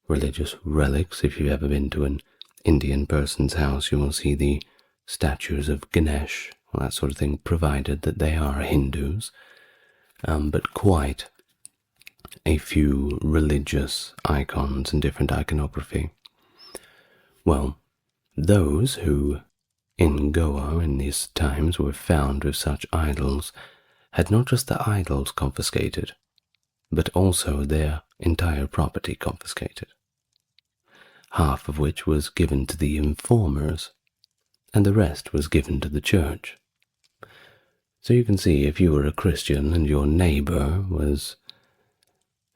religious relics. If you've ever been to an Indian person's house, you will see the statues of Ganesh, that sort of thing, provided that they are Hindus, but quite a few religious icons and different iconography. Well, those who in Goa in these times were found with such idols had not just the idols confiscated, but also their entire property confiscated, half of which was given to the informers, and the rest was given to the church. So you can see, if you were a Christian and your neighbor was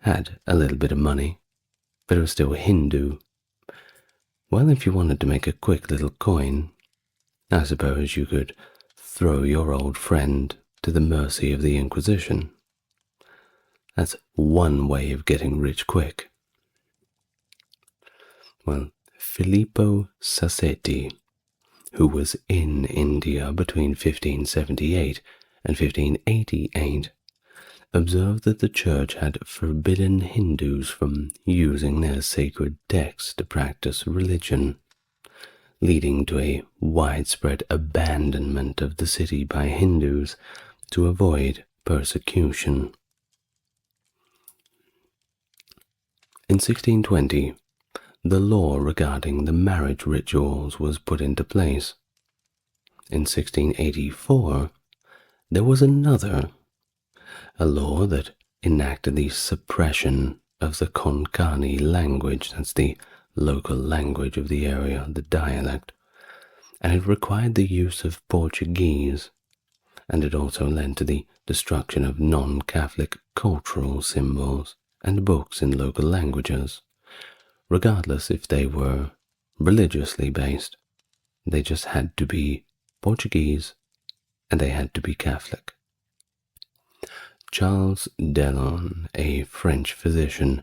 had a little bit of money, but it was still Hindu. Well, if you wanted to make a quick little coin, I suppose you could throw your old friend to the mercy of the Inquisition. That's one way of getting rich quick. Well, Filippo Sassetti, who was in India between 1578 and 1588, observed that the church had forbidden Hindus from using their sacred texts to practice religion, leading to a widespread abandonment of the city by Hindus to avoid persecution. In 1620, the law regarding the marriage rituals was put into place. In 1684, there was another, a law that enacted the suppression of the Konkani language, that's the local language of the area, the dialect, and it required the use of Portuguese, and it also led to the destruction of non-Catholic cultural symbols and books in local languages, regardless if they were religiously based. They just had to be Portuguese, and they had to be Catholic. Charles Dellon, a French physician,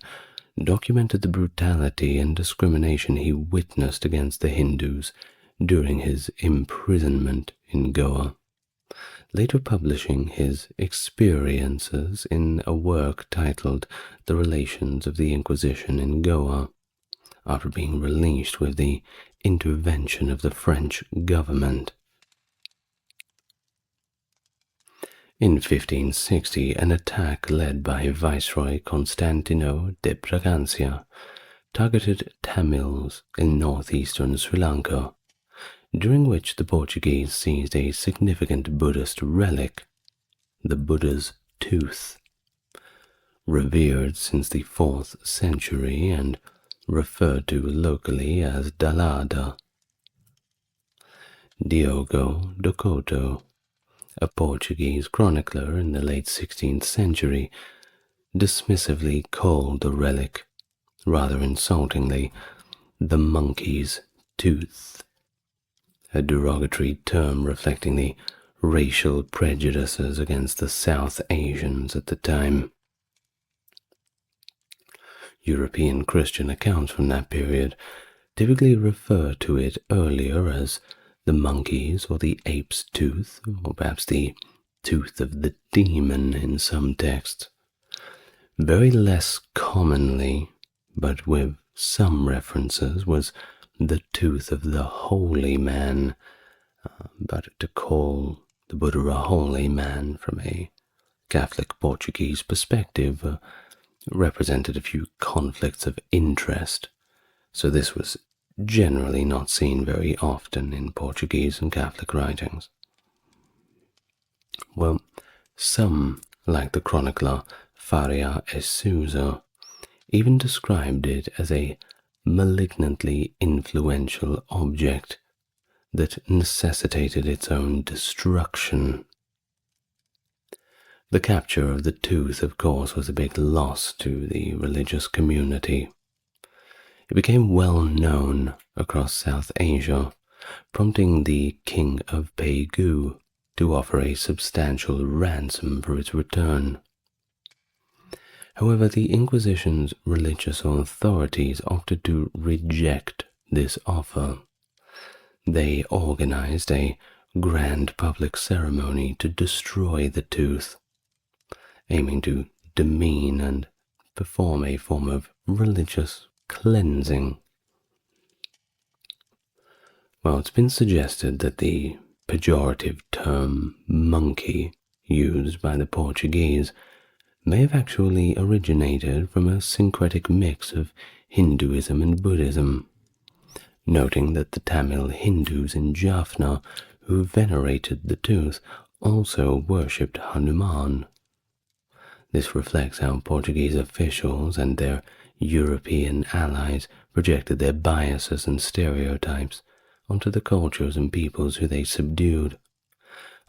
documented the brutality and discrimination he witnessed against the Hindus during his imprisonment in Goa, later publishing his experiences in a work titled The Relations of the Inquisition in Goa, after being released with the intervention of the French government. In 1560, an attack led by Viceroy Constantino de Braganza targeted Tamils in northeastern Sri Lanka, during which the Portuguese seized a significant Buddhist relic, the Buddha's tooth, revered since the 4th century and referred to locally as Dalada. Diogo do Couto, a Portuguese chronicler in the late 16th century, dismissively called the relic, rather insultingly, the monkey's tooth, a derogatory term reflecting the racial prejudices against the South Asians at the time. European Christian accounts from that period typically refer to it earlier as the monkey's or the ape's tooth, or perhaps the tooth of the demon in some texts. Very less commonly, but with some references, was the tooth of the holy man. But to call the Buddha a holy man from a Catholic Portuguese perspective represented a few conflicts of interest, so this was generally not seen very often in Portuguese and Catholic writings. Well, some, like the chronicler Faria e Souza, even described it as a malignantly influential object that necessitated its own destruction. The capture of the tooth, of course, was a big loss to the religious community. It became well known across South Asia, prompting the King of Pegu to offer a substantial ransom for its return. However, the Inquisition's religious authorities opted to reject this offer. They organized a grand public ceremony to destroy the tooth, aiming to demean and perform a form of religious cleansing. Well, it's been suggested that the pejorative term monkey used by the Portuguese may have actually originated from a syncretic mix of Hinduism and Buddhism, noting that the Tamil Hindus in Jaffna who venerated the tooth also worshipped Hanuman. This reflects how Portuguese officials and their European allies projected their biases and stereotypes onto the cultures and peoples who they subdued,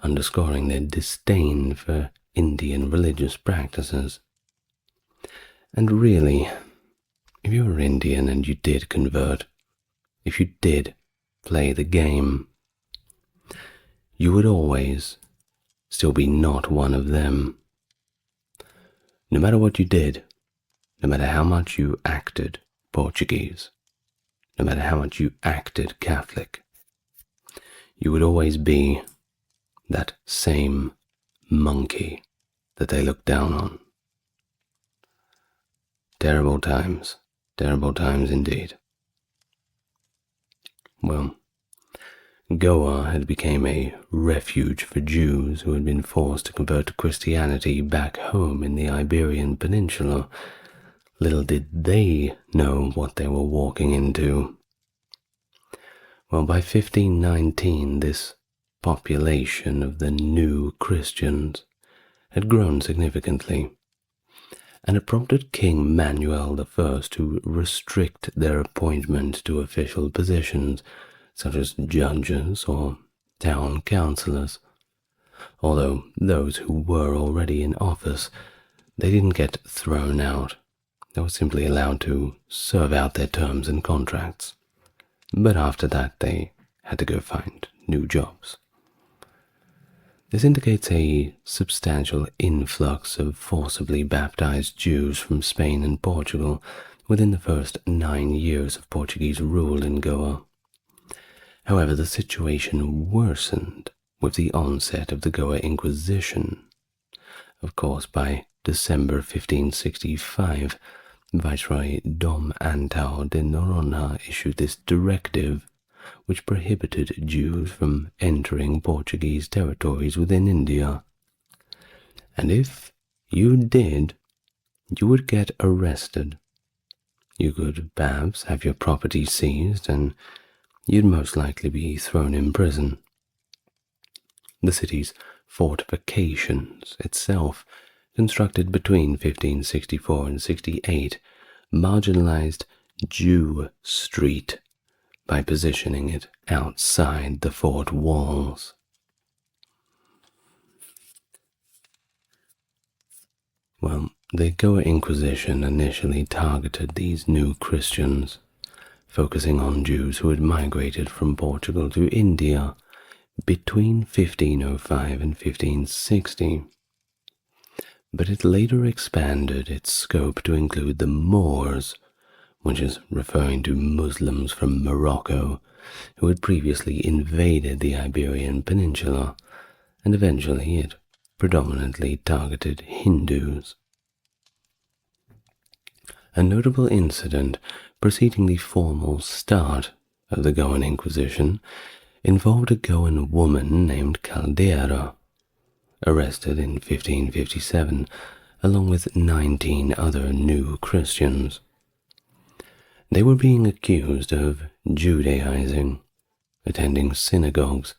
underscoring their disdain for Indian religious practices. And really, if you were Indian and you did convert, if you did play the game, you would always still be not one of them. No matter what you did, no matter how much you acted Portuguese, no matter how much you acted Catholic, you would always be that same monkey that they looked down on. Terrible times indeed. Well, Goa had become a refuge for Jews who had been forced to convert to Christianity back home in the Iberian Peninsula. Little did they know what they were walking into. Well, by 1519, this population of the new Christians had grown significantly, and it prompted King Manuel I to restrict their appointment to official positions, such as judges or town councillors. Although those who were already in office, they didn't get thrown out. They were simply allowed to serve out their terms and contracts. But after that, they had to go find new jobs. This indicates a substantial influx of forcibly baptized Jews from Spain and Portugal within the first 9 years of Portuguese rule in Goa. However, the situation worsened with the onset of the Goa Inquisition. Of course, by December 1565, Viceroy Dom Antão de Noronha issued this directive which prohibited Jews from entering Portuguese territories within India. And if you did, you would get arrested. You could perhaps have your property seized, and you'd most likely be thrown in prison. The city's fortifications itself, constructed between 1564 and 68, marginalized Jew Street by positioning it outside the fort walls. Well, the Goa Inquisition initially targeted these new Christians, focusing on Jews who had migrated from Portugal to India between 1505 and 1560. But it later expanded its scope to include the Moors, which is referring to Muslims from Morocco who had previously invaded the Iberian Peninsula, and eventually it predominantly targeted Hindus. A notable incident preceding the formal start of the Goan Inquisition involved a Goan woman named Caldera, arrested in 1557 along with 19 other new Christians. They were being accused of Judaizing, attending synagogues,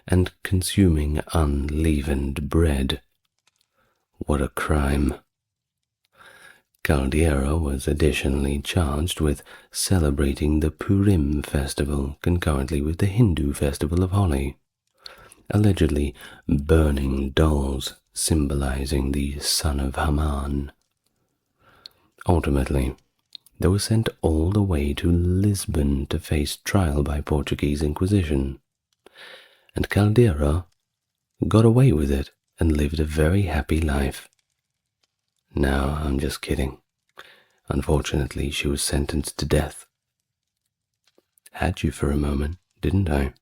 and consuming unleavened bread. What a crime! Caldera was additionally charged with celebrating the Purim festival concurrently with the Hindu festival of Holi, allegedly burning dolls symbolizing the son of Haman. Ultimately, they were sent all the way to Lisbon to face trial by Portuguese Inquisition, and Caldera got away with it and lived a very happy life. No, I'm just kidding. Unfortunately, she was sentenced to death. Had you for a moment, didn't I?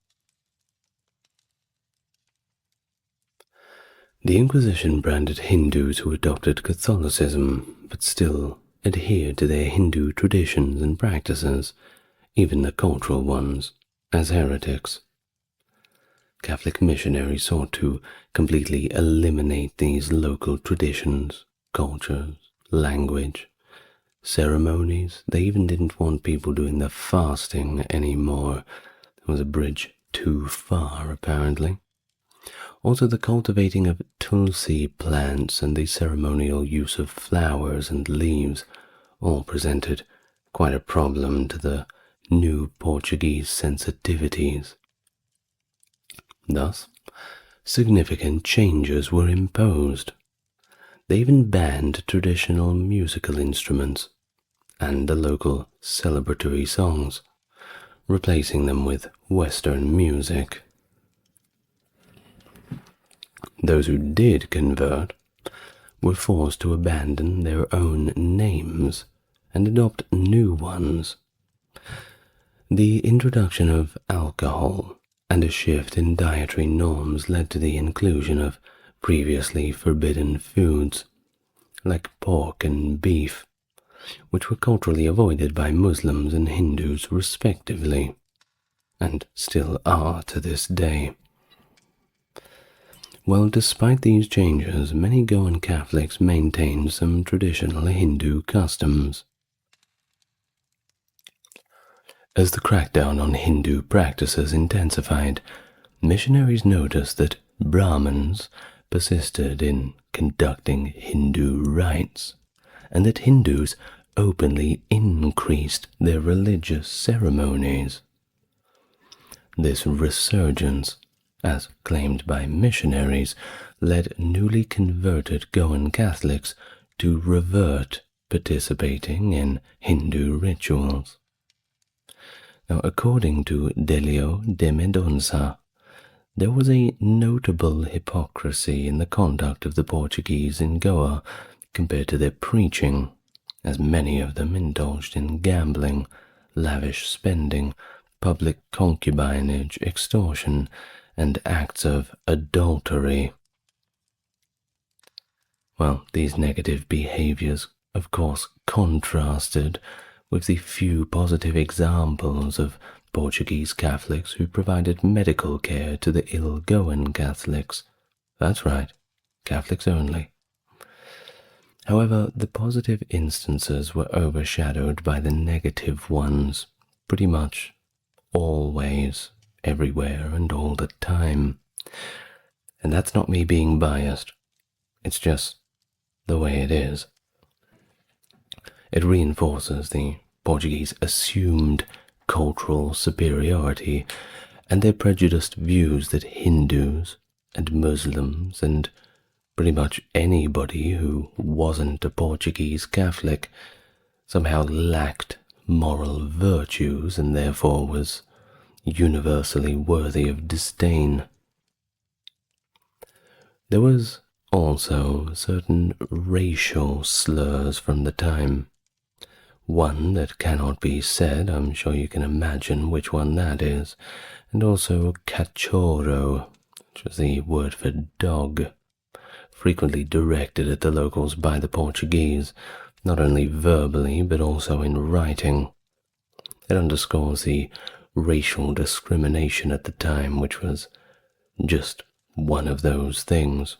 The Inquisition branded Hindus who adopted Catholicism, but still adhered to their Hindu traditions and practices, even the cultural ones, as heretics. Catholic missionaries sought to completely eliminate these local traditions, cultures, language, ceremonies. They even didn't want people doing the fasting anymore. It was a bridge too far, apparently. Also, the cultivating of tulsi plants and the ceremonial use of flowers and leaves all presented quite a problem to the new Portuguese sensitivities. Thus, significant changes were imposed. They even banned traditional musical instruments and the local celebratory songs, replacing them with Western music. Those who did convert were forced to abandon their own names and adopt new ones. The introduction of alcohol and a shift in dietary norms led to the inclusion of previously forbidden foods, like pork and beef, which were culturally avoided by Muslims and Hindus respectively, and still are to this day. Well, despite these changes, many Goan Catholics maintained some traditional Hindu customs. As the crackdown on Hindu practices intensified, missionaries noticed that Brahmins persisted in conducting Hindu rites, and that Hindus openly increased their religious ceremonies. This resurgence, as claimed by missionaries, led newly converted Goan Catholics to revert participating in Hindu rituals. Now, according to Delio de Mendonça, there was a notable hypocrisy in the conduct of the Portuguese in Goa compared to their preaching, as many of them indulged in gambling, lavish spending, public concubinage, extortion, and acts of adultery. Well, these negative behaviors, of course, contrasted with the few positive examples of Portuguese Catholics who provided medical care to the ill Goan Catholics. That's right, Catholics only. However, the positive instances were overshadowed by the negative ones, pretty much always, everywhere, and all the time. And that's not me being biased. It's just the way it is. It reinforces the Portuguese assumed cultural superiority and their prejudiced views that Hindus and Muslims and pretty much anybody who wasn't a Portuguese Catholic somehow lacked moral virtues and therefore was universally worthy of disdain. There was also certain racial slurs from the time. One that cannot be said, I'm sure you can imagine which one that is, and also cachorro, which was the word for dog, frequently directed at the locals by the Portuguese, not only verbally but also in writing. It underscores the racial discrimination at the time, which was just one of those things,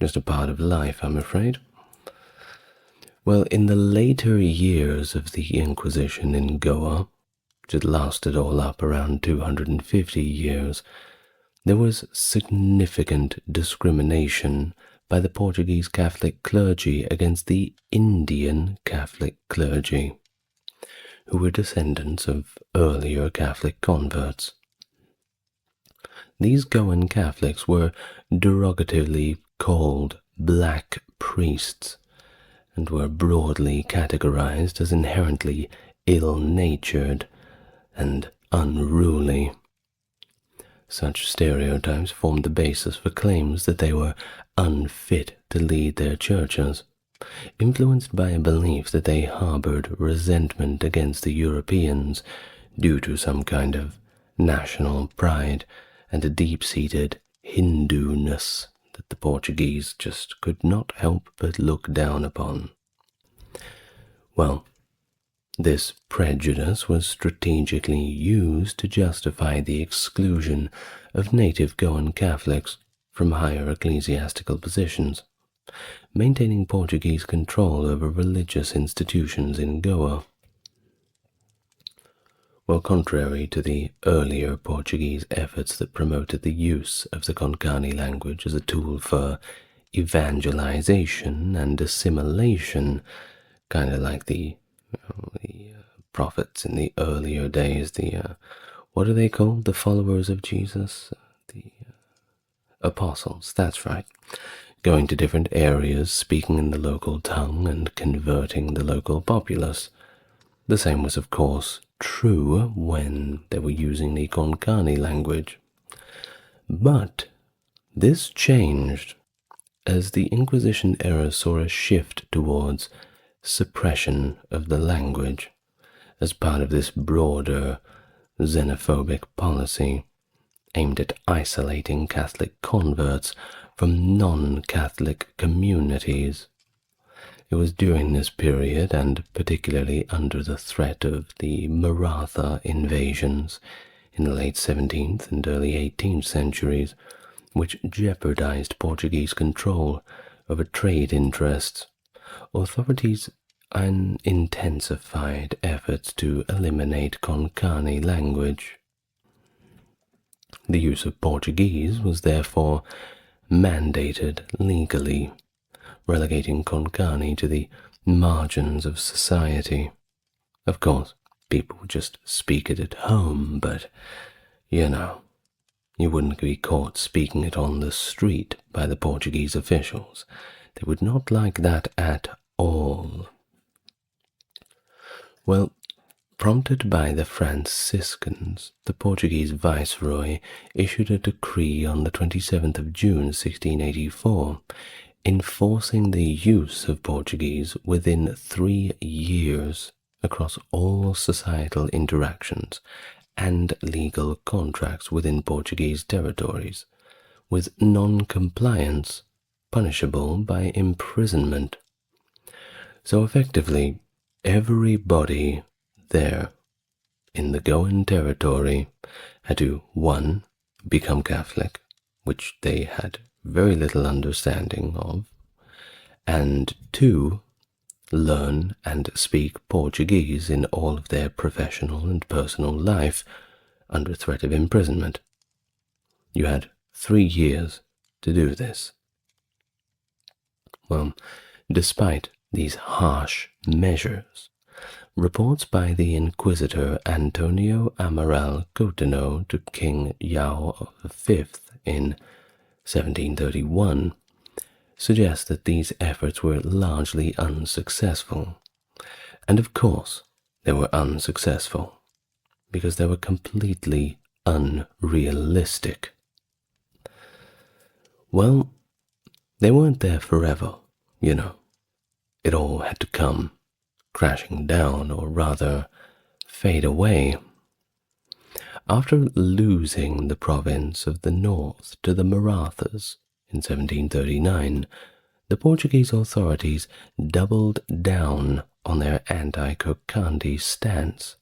just a part of life, I'm afraid. Well, in the later years of the Inquisition in Goa, which had lasted all up around 250 years, there was significant discrimination by the Portuguese Catholic clergy against the Indian Catholic clergy, who were descendants of earlier Catholic converts. These Goan Catholics were derogatively called black priests, and were broadly categorized as inherently ill-natured and unruly. Such stereotypes formed the basis for claims that they were unfit to lead their churches, influenced by a belief that they harbored resentment against the Europeans due to some kind of national pride and a deep-seated Hindu-ness that the Portuguese just could not help but look down upon. Well, this prejudice was strategically used to justify the exclusion of native Goan Catholics from higher ecclesiastical positions, maintaining Portuguese control over religious institutions in Goa. Well, contrary to the earlier Portuguese efforts that promoted the use of the Konkani language as a tool for evangelization and assimilation, kind of like the prophets in the earlier days, what are they called? The followers of Jesus? The apostles, that's right. going to different areas, speaking in the local tongue, and converting the local populace. The same was, of course, true when they were using the Konkani language. But this changed as the Inquisition era saw a shift towards suppression of the language as part of this broader xenophobic policy aimed at isolating Catholic converts from non-Catholic communities. It was during this period, and particularly under the threat of the Maratha invasions in the late 17th and early 18th centuries, which jeopardized Portuguese control over trade interests, authorities intensified efforts to eliminate Konkani language. The use of Portuguese was therefore mandated legally, relegating Konkani to the margins of society. Of course, people would just speak it at home, but, you wouldn't be caught speaking it on the street by the Portuguese officials. They would not like that at all. Well, prompted by the Franciscans, the Portuguese viceroy issued a decree on the 27th of June 1684, enforcing the use of Portuguese within 3 years across all societal interactions and legal contracts within Portuguese territories, with non-compliance punishable by imprisonment. So effectively, everybody there in the Goan territory had to, 1, become Catholic, which they had very little understanding of, and 2, learn and speak Portuguese in all of their professional and personal life under threat of imprisonment. You had 3 years to do this. Well, despite these harsh measures, reports by the Inquisitor Antonio Amaral Coutinho to King João V in 1731 suggest that these efforts were largely unsuccessful. And of course, they were unsuccessful because they were completely unrealistic. Well, they weren't there forever, It all had to come crashing down, or rather, fade away. After losing the province of the north to the Marathas in 1739, the Portuguese authorities doubled down on their anti-Kokandi stance.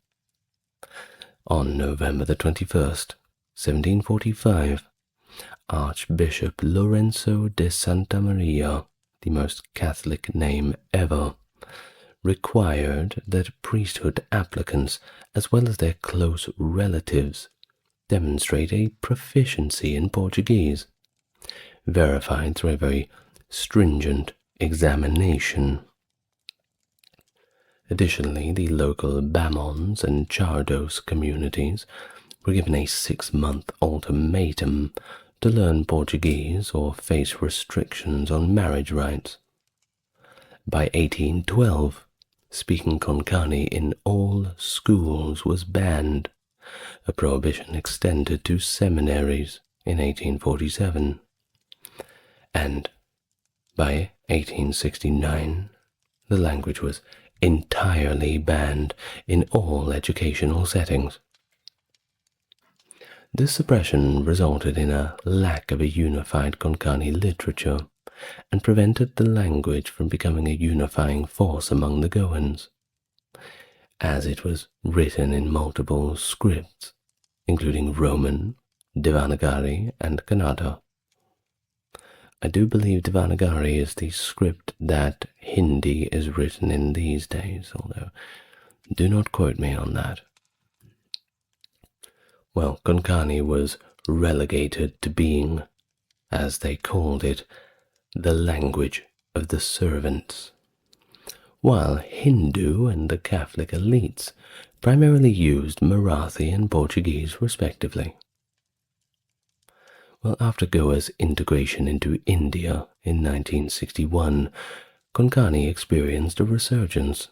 On November the 21st, 1745, Archbishop Lorenzo de Santa Maria, the most Catholic name ever, required that priesthood applicants, as well as their close relatives, demonstrate a proficiency in Portuguese, verified through a very stringent examination. Additionally, the local Bamons and Chardos communities were given a 6-month ultimatum to learn Portuguese or face restrictions on marriage rights. By 1812, speaking Konkani in all schools was banned, a prohibition extended to seminaries in 1847. And by 1869, the language was entirely banned in all educational settings. This suppression resulted in a lack of a unified Konkani literature and prevented the language from becoming a unifying force among the Goans, as it was written in multiple scripts, including Roman, Devanagari, and Kannada. I do believe Devanagari is the script that Hindi is written in these days, although do not quote me on that. Well, Konkani was relegated to being, as they called it, the language of the servants, while Hindu and the Catholic elites primarily used Marathi and Portuguese respectively. Well, after Goa's integration into India in 1961, Konkani experienced a resurgence,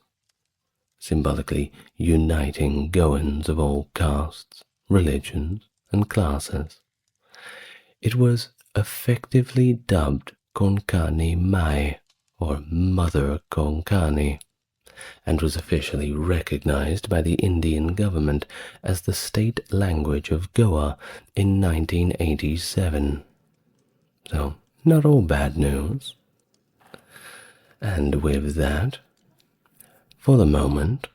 symbolically uniting Goans of all castes, religions, and classes. It was effectively dubbed Konkani Mai, or Mother Konkani, and was officially recognized by the Indian government as the state language of Goa in 1987. So, not all bad news. And with that, for the moment,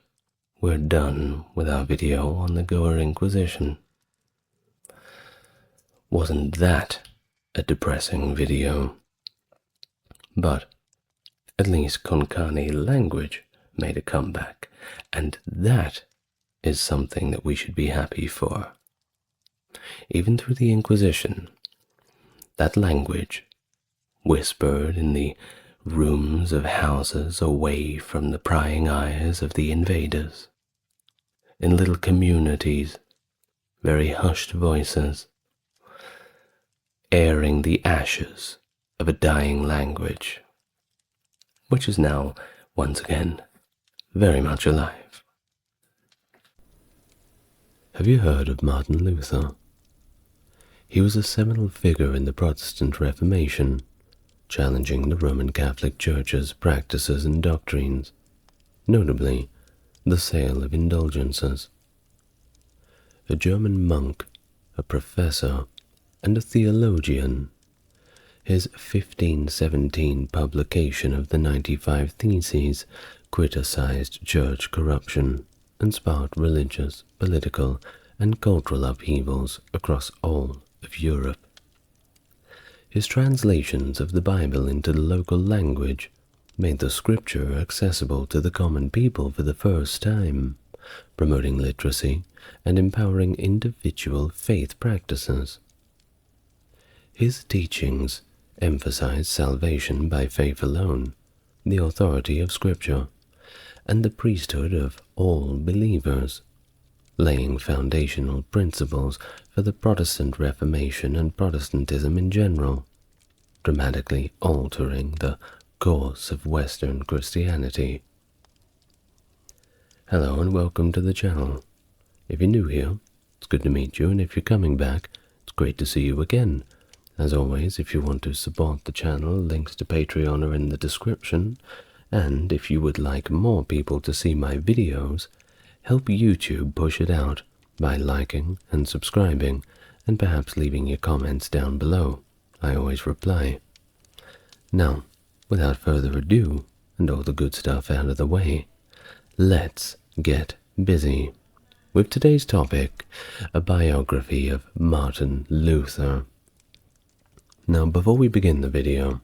we're done with our video on the Goa Inquisition. Wasn't that a depressing video? But at least Konkani language made a comeback, and that is something that we should be happy for. Even through the Inquisition, that language, whispered in the rooms of houses away from the prying eyes of the invaders, in little communities, very hushed voices, airing the ashes of a dying language, which is now, once again, very much alive. Have you heard of Martin Luther? He was a seminal figure in the Protestant Reformation, challenging the Roman Catholic Church's practices and doctrines, notably the sale of indulgences. A German monk, a professor, and a theologian, his 1517 publication of the 95 Theses criticized church corruption and sparked religious, political, and cultural upheavals across all of Europe. His translations of the Bible into the local language made the scripture accessible to the common people for the first time, promoting literacy and empowering individual faith practices. His teachings emphasized salvation by faith alone, the authority of Scripture, and the priesthood of all believers, laying foundational principles for the Protestant Reformation and Protestantism in general, dramatically altering the course of Western Christianity. Hello and welcome to the channel. If you're new here, it's good to meet you, and if you're coming back, it's great to see you again. As always, if you want to support the channel, links to Patreon are in the description, and if you would like more people to see my videos, help YouTube push it out by liking and subscribing, and perhaps leaving your comments down below. I always reply. Now, without further ado, and all the good stuff out of the way, let's get busy with today's topic, a biography of Martin Luther. Now, before we begin the video,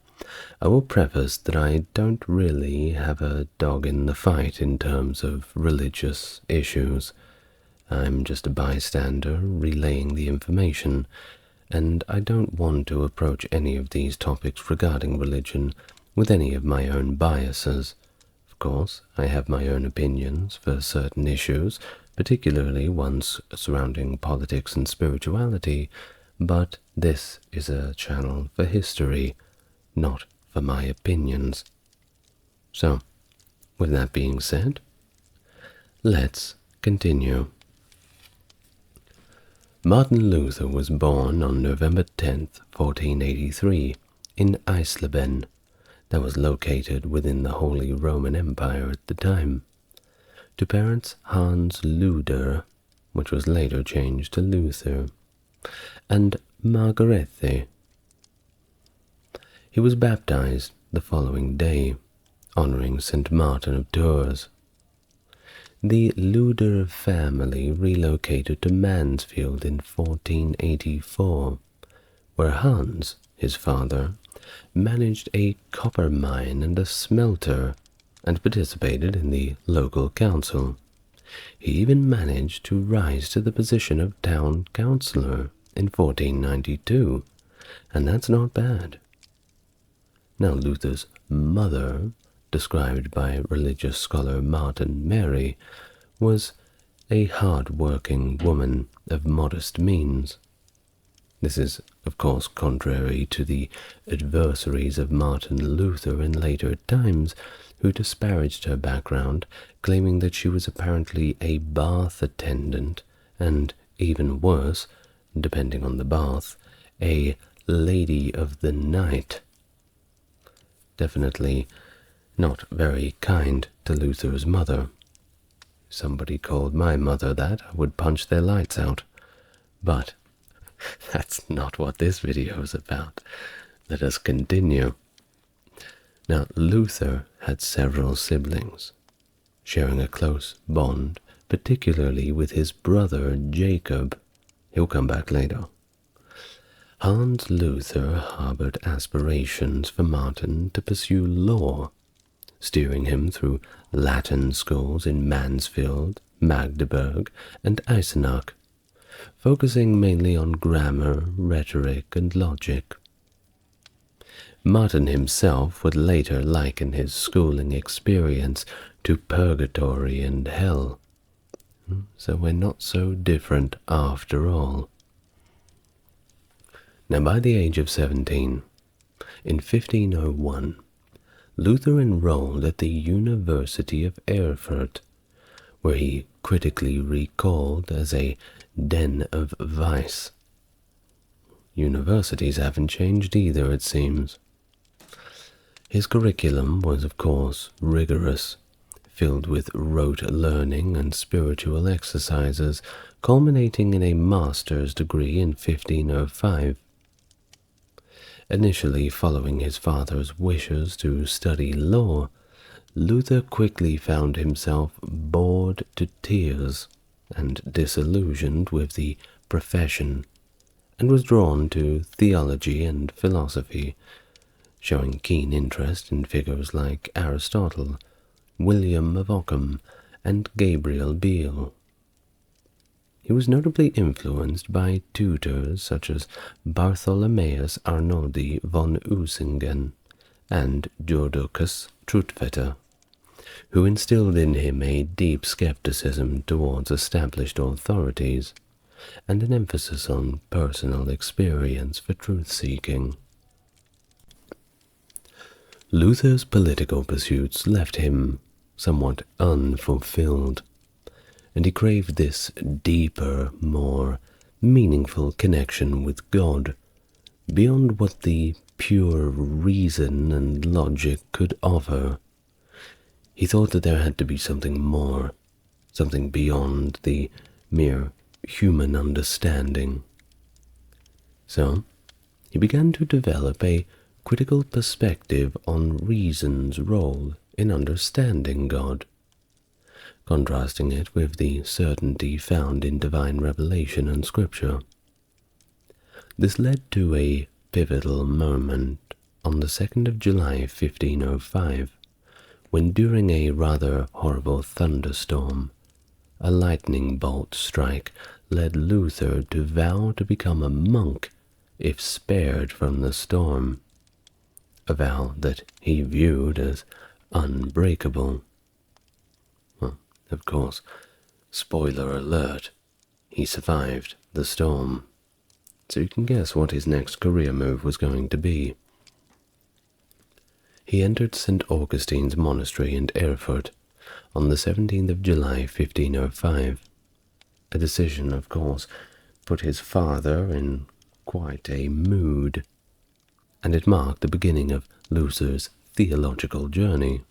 I will preface that I don't really have a dog in the fight in terms of religious issues. I'm just a bystander relaying the information, and I don't want to approach any of these topics regarding religion with any of my own biases. Of course, I have my own opinions for certain issues, particularly ones surrounding politics and spirituality, but this is a channel for history, not for my opinions. So, with that being said, let's continue. Martin Luther was born on November 10th, 1483, in Eisleben, that was located within the Holy Roman Empire at the time, to parents Hans Luder, which was later changed to Luther, and Margarethe. He was baptized the following day, honoring St. Martin of Tours. The Luder family relocated to Mansfield in 1484, where Hans, his father, managed a copper mine and a smelter and participated in the local council. He even managed to rise to the position of town councillor in 1492, and that's not bad. Now, Luther's mother, described by religious scholar Martin Mary, was a hard-working woman of modest means. This is, of course, contrary to the adversaries of Martin Luther in later times, who disparaged her background, claiming that she was apparently a bath attendant, and, even worse, depending on the bath, a lady of the night. Definitely not very kind to Luther's mother. If somebody called my mother that, I would punch their lights out. But that's not what this video is about. Let us continue. Now, Luther had several siblings, sharing a close bond, particularly with his brother Jacob. He'll come back later. Hans Luther harbored aspirations for Martin to pursue law, steering him through Latin schools in Mansfield, Magdeburg, and Eisenach, focusing mainly on grammar, rhetoric, and logic. Martin himself would later liken his schooling experience to purgatory and hell. So we're not so different after all. Now, by the age of 17, in 1501, Luther enrolled at the University of Erfurt, where he critically recalled as a den of vice. Universities haven't changed either, it seems. His curriculum was, of course, rigorous, filled with rote learning and spiritual exercises, culminating in a master's degree in 1505. Initially following his father's wishes to study law, Luther quickly found himself bored to tears and disillusioned with the profession, and was drawn to theology and philosophy, showing keen interest in figures like Aristotle, William of Ockham, and Gabriel Biel. He was notably influenced by tutors such as Bartholomäus Arnoldi von Usingen and Jodocus Trutvetter, who instilled in him a deep skepticism towards established authorities and an emphasis on personal experience for truth-seeking. Luther's political pursuits left him somewhat unfulfilled, and he craved this deeper, more meaningful connection with God, beyond what the pure reason and logic could offer. He thought that there had to be something more, something beyond the mere human understanding. So, he began to develop a critical perspective on reason's role in understanding God, contrasting it with the certainty found in divine revelation and scripture. This led to a pivotal moment on the 2nd of July 1505, when during a rather horrible thunderstorm, a lightning bolt strike led Luther to vow to become a monk if spared from the storm, a vow that he viewed as unbreakable. Well, of course, spoiler alert, he survived the storm, so you can guess what his next career move was going to be. He entered St. Augustine's monastery in Erfurt on the 17th of July 1505. A decision, of course, put his father in quite a mood, and it marked the beginning of Luther's theological journey.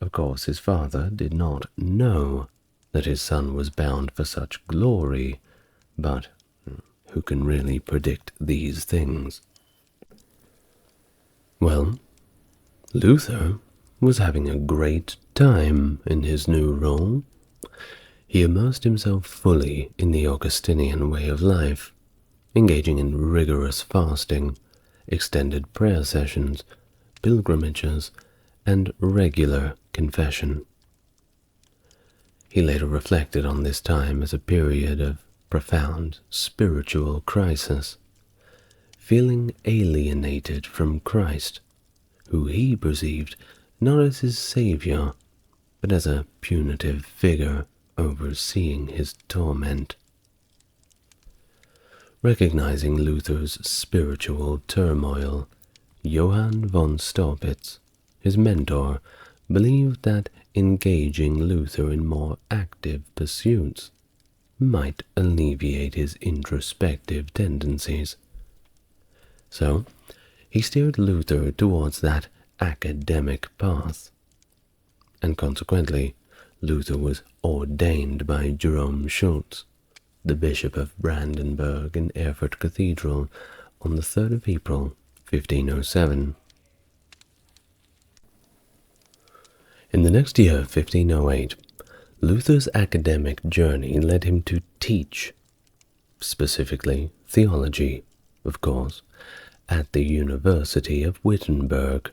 Of course, his father did not know that his son was bound for such glory, but who can really predict these things? Well, Luther was having a great time in his new role. He immersed himself fully in the Augustinian way of life, engaging in rigorous fasting, extended prayer sessions, pilgrimages, and regular confession. He later reflected on this time as a period of profound spiritual crisis, feeling alienated from Christ, who he perceived not as his savior, but as a punitive figure overseeing his torment. Recognizing Luther's spiritual turmoil, Johann von Staupitz, his mentor, believed that engaging Luther in more active pursuits might alleviate his introspective tendencies. So, he steered Luther towards that academic path, and consequently, Luther was ordained by Jerome Schultz, the Bishop of Brandenburg in Erfurt Cathedral, on the 3rd of April, 1507. In the next year, 1508, Luther's academic journey led him to teach, specifically theology, of course, at the University of Wittenberg.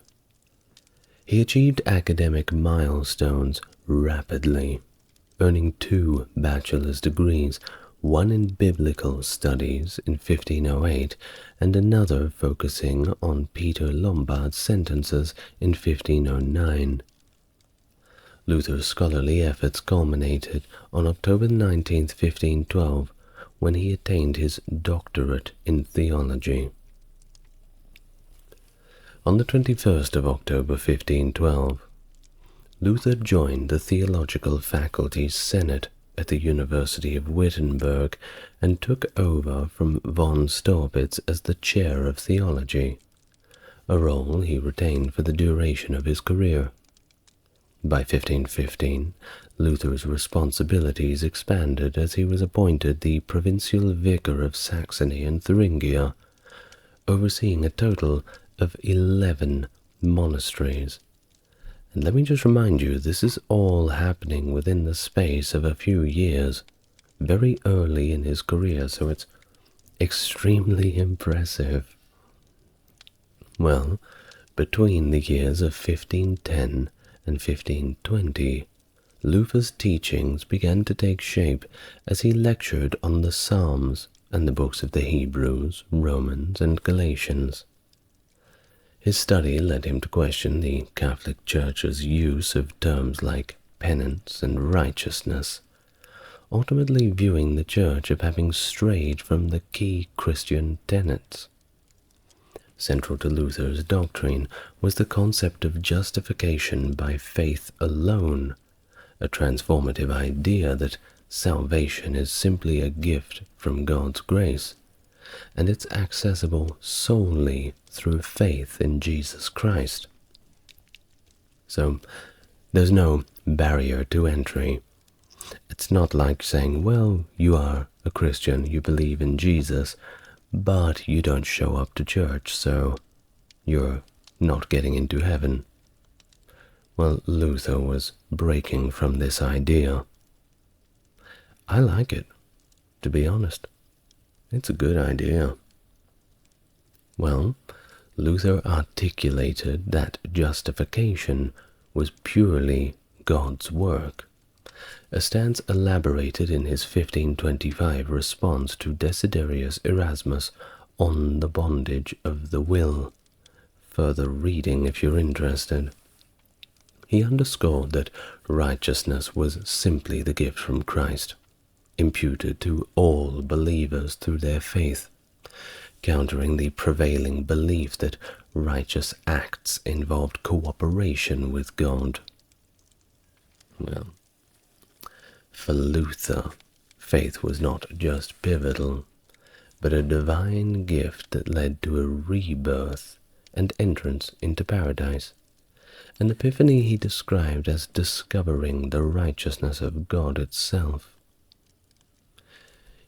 He achieved academic milestones rapidly, earning 2 bachelor's degrees, one in biblical studies in 1508 and another focusing on Peter Lombard's sentences in 1509. Luther's scholarly efforts culminated on October 19, 1512, when he attained his doctorate in theology. On the 21st of October 1512, Luther joined the Theological Faculty's Senate at the University of Wittenberg and took over from von Staupitz as the chair of theology, a role he retained for the duration of his career. By 1515, Luther's responsibilities expanded as he was appointed the provincial vicar of Saxony and Thuringia, overseeing a total of 11 monasteries. And let me just remind you, this is all happening within the space of a few years, very early in his career, so it's extremely impressive. Well, between the years of 1510 and 1520, Luther's teachings began to take shape as he lectured on the Psalms and the books of the Hebrews, Romans, and Galatians. His study led him to question the Catholic Church's use of terms like penance and righteousness, ultimately viewing the Church of having strayed from the key Christian tenets. Central to Luther's doctrine was the concept of justification by faith alone, a transformative idea that salvation is simply a gift from God's grace, and it's accessible solely through faith in Jesus Christ. So, there's no barrier to entry. It's not like saying, well, you are a Christian, you believe in Jesus, but you don't show up to church, so you're not getting into heaven. Well, Luther was breaking from this idea. I like it, to be honest. It's a good idea. Well, Luther articulated that justification was purely God's work, a stance elaborated in his 1525 response to Desiderius Erasmus on the bondage of the will. Further reading if you're interested. He underscored that righteousness was simply the gift from Christ, imputed to all believers through their faith, countering the prevailing belief that righteous acts involved cooperation with God. Well, for Luther, faith was not just pivotal, but a divine gift that led to a rebirth and entrance into paradise, an epiphany he described as discovering the righteousness of God itself.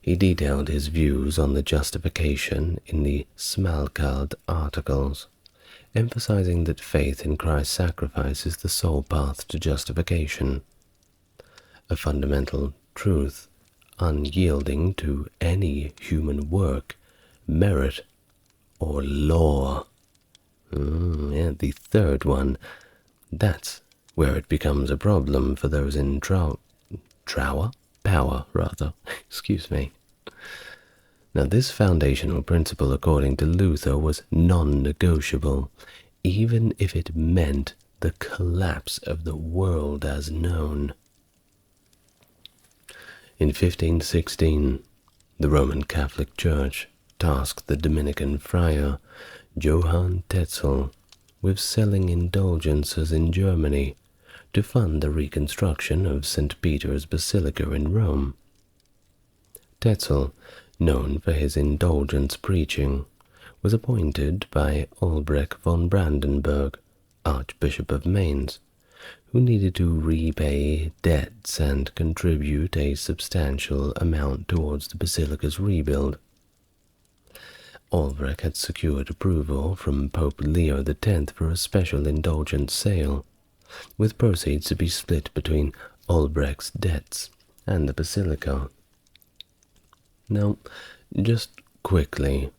He detailed his views on the justification in the Smalcald Articles, emphasizing that faith in Christ's sacrifice is the sole path to justification, a fundamental truth unyielding to any human work, merit, or law. And the third one, that's where it becomes a problem for those in power, excuse me. Now, this foundational principle, according to Luther, was non-negotiable, even if it meant the collapse of the world as known. In 1516, the Roman Catholic Church tasked the Dominican friar Johann Tetzel with selling indulgences in Germany to fund the reconstruction of St. Peter's Basilica in Rome. Tetzel, known for his indulgence preaching, was appointed by Albrecht von Brandenburg, Archbishop of Mainz, who needed to repay debts and contribute a substantial amount towards the basilica's rebuild. Albrecht had secured approval from Pope Leo X for a special indulgence sale, with proceeds to be split between Albrecht's debts and the basilica. Now, just quickly,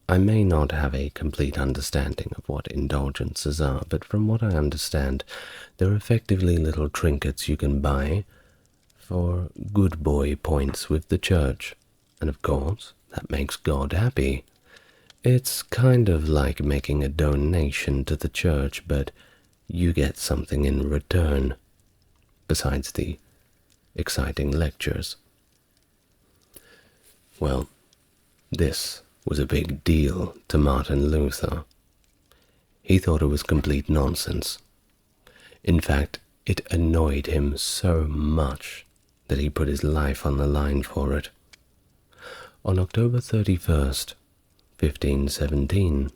I may not have a complete understanding of what indulgences are, but from what I understand, they're effectively little trinkets you can buy for good boy points with the church, and of course, that makes God happy. It's kind of like making a donation to the church, but you get something in return, besides the exciting lectures. Well, this was a big deal to Martin Luther. He thought it was complete nonsense. In fact, it annoyed him so much that he put his life on the line for it. On October 31st, 1517,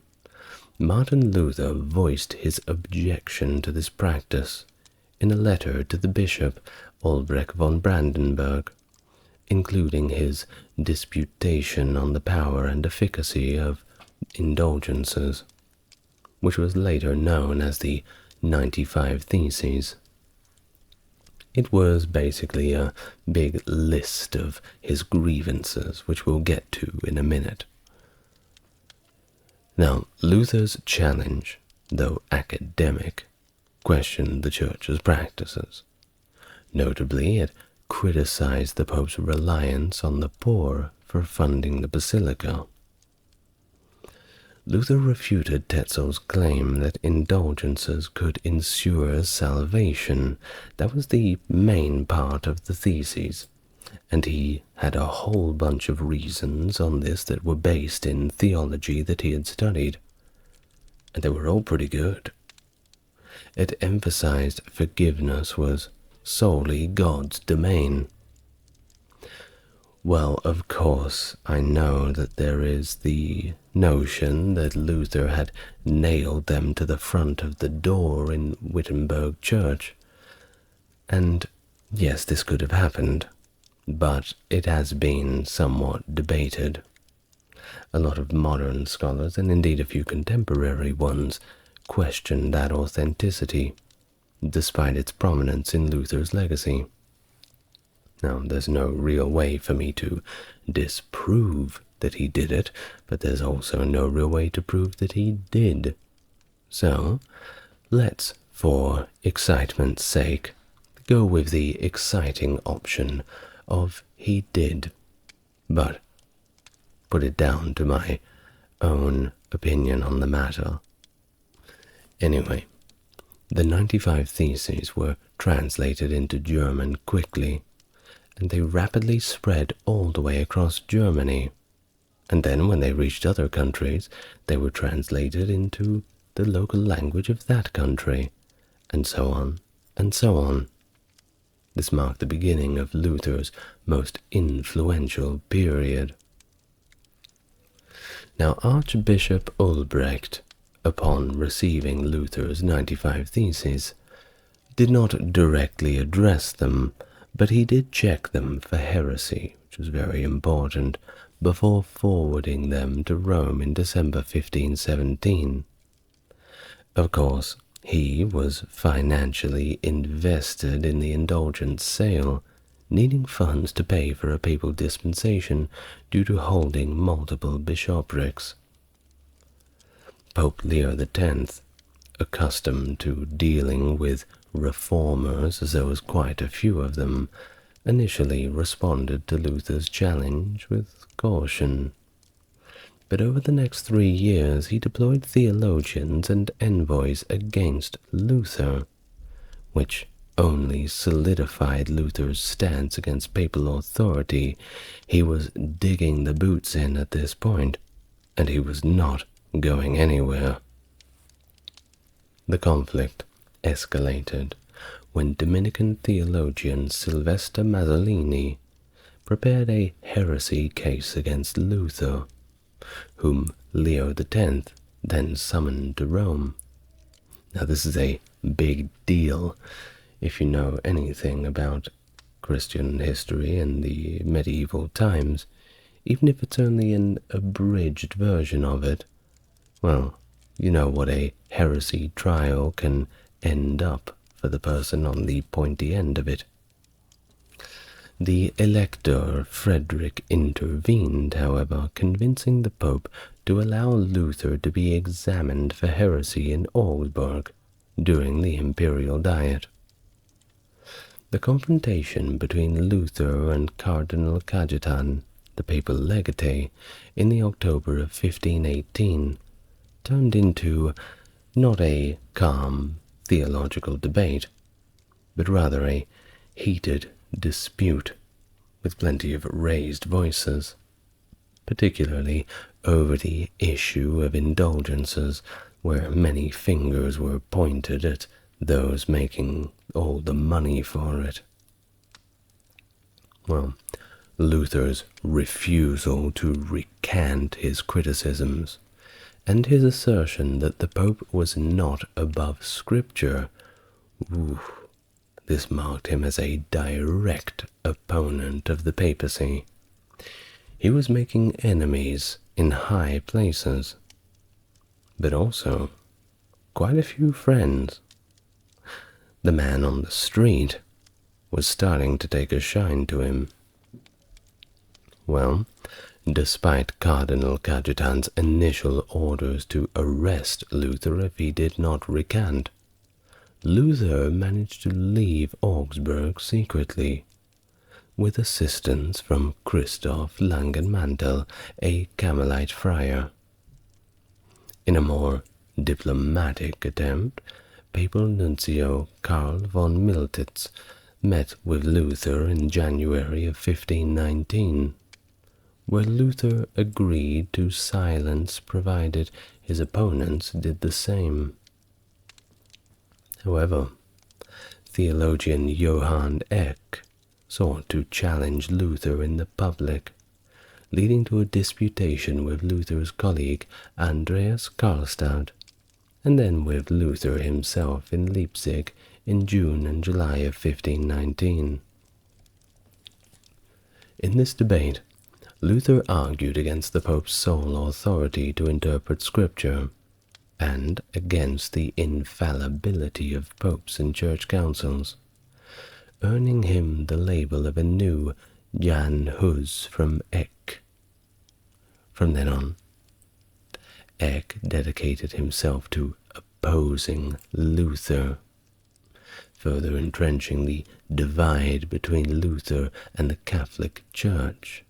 Martin Luther voiced his objection to this practice in a letter to the bishop Albrecht von Brandenburg, including his disputation on the power and efficacy of indulgences, which was later known as the 95 Theses. It was basically a big list of his grievances, which we'll get to in a minute. Now, Luther's challenge, though academic, questioned the Church's practices. Notably, it criticized the Pope's reliance on the poor for funding the basilica. Luther refuted Tetzel's claim that indulgences could ensure salvation. That was the main part of the theses, and he had a whole bunch of reasons on this that were based in theology that he had studied, and they were all pretty good. It emphasized forgiveness was solely God's domain. Well, of course, I know that there is the notion that Luther had nailed them to the front of the door in Wittenberg Church. And yes, this could have happened, but it has been somewhat debated. A lot of modern scholars, and indeed a few contemporary ones, question that authenticity, despite its prominence in Luther's legacy. Now, there's no real way for me to disprove that he did it, but there's also no real way to prove that he did. So, let's, for excitement's sake, go with the exciting option of he did, but put it down to my own opinion on the matter. Anyway, the 95 Theses were translated into German quickly, and they rapidly spread all the way across Germany. And then when they reached other countries, they were translated into the local language of that country, and so on, and so on. This marked the beginning of Luther's most influential period. Now, Archbishop Albrecht, upon receiving Luther's 95 Theses, did not directly address them, but he did check them for heresy, which was very important, before forwarding them to Rome in December 1517. Of course, he was financially invested in the indulgence sale, needing funds to pay for a papal dispensation due to holding multiple bishoprics. Pope Leo X, accustomed to dealing with reformers, as there was quite a few of them, initially responded to Luther's challenge with caution. But over the next 3 years he deployed theologians and envoys against Luther, which only solidified Luther's stance against papal authority. He was digging the boots in at this point, and he was not going anywhere. The conflict escalated when Dominican theologian Sylvester Mazzolini prepared a heresy case against Luther, whom Leo X then summoned to Rome. Now this is a big deal if you know anything about Christian history in the medieval times, even if it's only an abridged version of it. Well, you know what a heresy trial can end up for the person on the pointy end of it. The elector Frederick intervened, however, convincing the Pope to allow Luther to be examined for heresy in Augsburg during the imperial diet. The confrontation between Luther and Cardinal Cajetan, the papal legate, in the October of 1518 turned into not a calm theological debate, but rather a heated dispute with plenty of raised voices, particularly over the issue of indulgences, where many fingers were pointed at those making all the money for it. Well, Luther's refusal to recant his criticisms and his assertion that the Pope was not above Scripture, this marked him as a direct opponent of the papacy. He was making enemies in high places, but also quite a few friends. The man on the street was starting to take a shine to him. Well, despite Cardinal Cajetan's initial orders to arrest Luther if he did not recant, Luther managed to leave Augsburg secretly, with assistance from Christoph Langenmantel, a Carmelite friar. In a more diplomatic attempt, Papal Nuncio Karl von Miltitz met with Luther in January of 1519, where Luther agreed to silence provided his opponents did the same. However, theologian Johann Eck sought to challenge Luther in the public, leading to a disputation with Luther's colleague Andreas Karlstadt, and then with Luther himself in Leipzig in June and July of 1519. In this debate, Luther argued against the Pope's sole authority to interpret Scripture, and against the infallibility of popes and church councils, earning him the label of a new Jan Hus from Eck. From then on, Eck dedicated himself to opposing Luther, further entrenching the divide between Luther and the Catholic Church.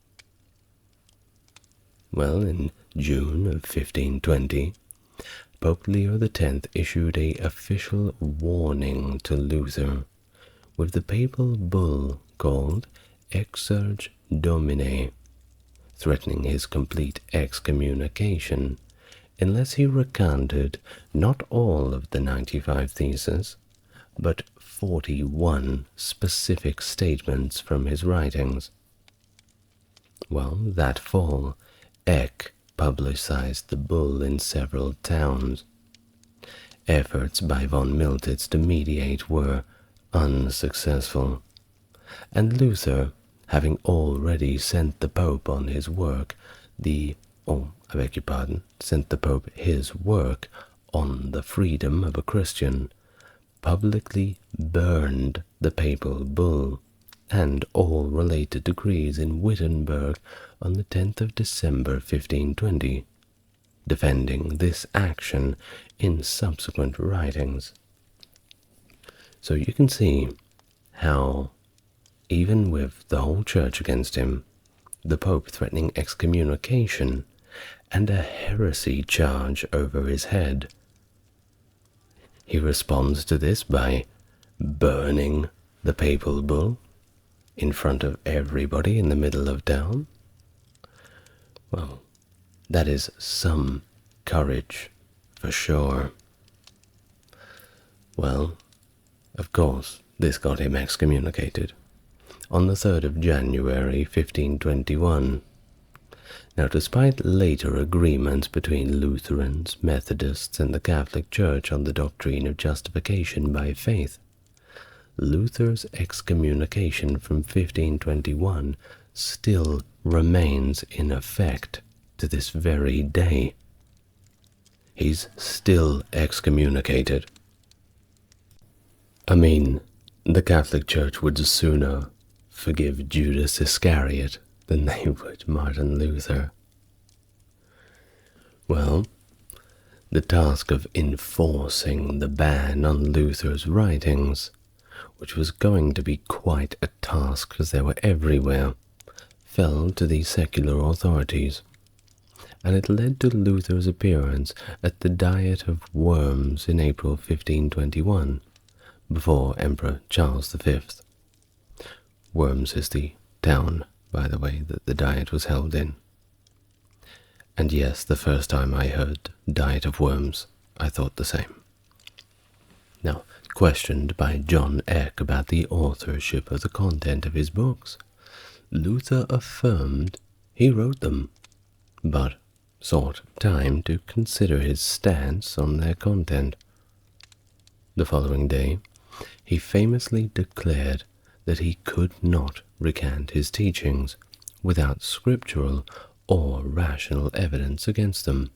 Well, in June of 1520, Pope Leo X issued an official warning to Luther, with the papal bull called Exsurge Domine, threatening his complete excommunication unless he recanted not all of the 95 theses, but 41 specific statements from his writings. Well, that fall, Eck publicized the bull in several towns. Efforts by von Miltitz to mediate were unsuccessful, and Luther, having already sent the Pope on his work, sent the Pope his work on the freedom of a Christian, publicly burned the papal bull and all related decrees in Wittenberg on the 10th of December 1520, defending this action in subsequent writings. So you can see how, even with the whole church against him, the Pope threatening excommunication and a heresy charge over his head, he responds to this by burning the papal bull in front of everybody in the middle of town. Well, That is some courage, for sure. Well, of course, this got him excommunicated on the 3rd of January 1521. Now, despite later agreements between Lutherans, Methodists, and the Catholic Church on the doctrine of justification by faith, Luther's excommunication from 1521 still remains in effect to this very day. He's still excommunicated. I mean, the Catholic Church would sooner forgive Judas Iscariot than they would Martin Luther. Well, the task of enforcing the ban on Luther's writings, which was going to be quite a task as they were everywhere, fell to the secular authorities, and it led to Luther's appearance at the Diet of Worms in April 1521, before Emperor Charles V. Worms is the town, by the way, that the Diet was held in. And yes, the first time I heard Diet of Worms, I thought the same. Now, questioned by John Eck about the authorship of the content of his books, Luther affirmed he wrote them, but sought time to consider his stance on their content. The following day, he famously declared that he could not recant his teachings without scriptural or rational evidence against them,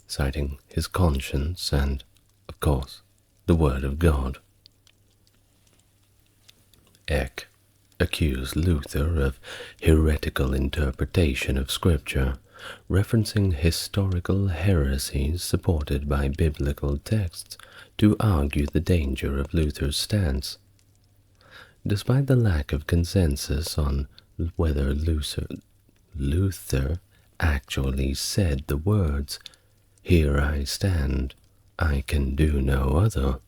citing his conscience and, of course, the Word of God. Eck accused Luther of heretical interpretation of Scripture, referencing historical heresies supported by biblical texts to argue the danger of Luther's stance. Despite the lack of consensus on whether Luther actually said the words, "Here I stand, I can do no other,"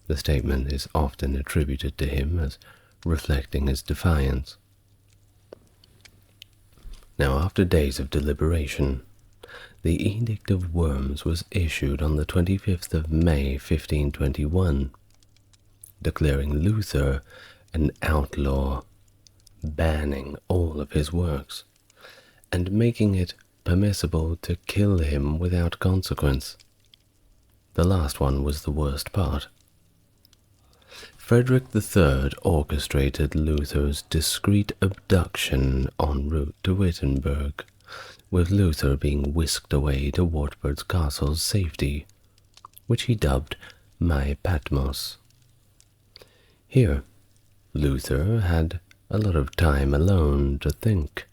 the statement is often attributed to him as reflecting his defiance. Now, after days of deliberation, the Edict of Worms was issued on the 25th of May 1521, declaring Luther an outlaw, banning all of his works, and making it permissible to kill him without consequence. The last one was the worst part. Frederick III orchestrated Luther's discreet abduction en route to Wittenberg, with Luther being whisked away to Wartburg's castle's safety, which he dubbed My Patmos. Here, Luther had a lot of time alone to think,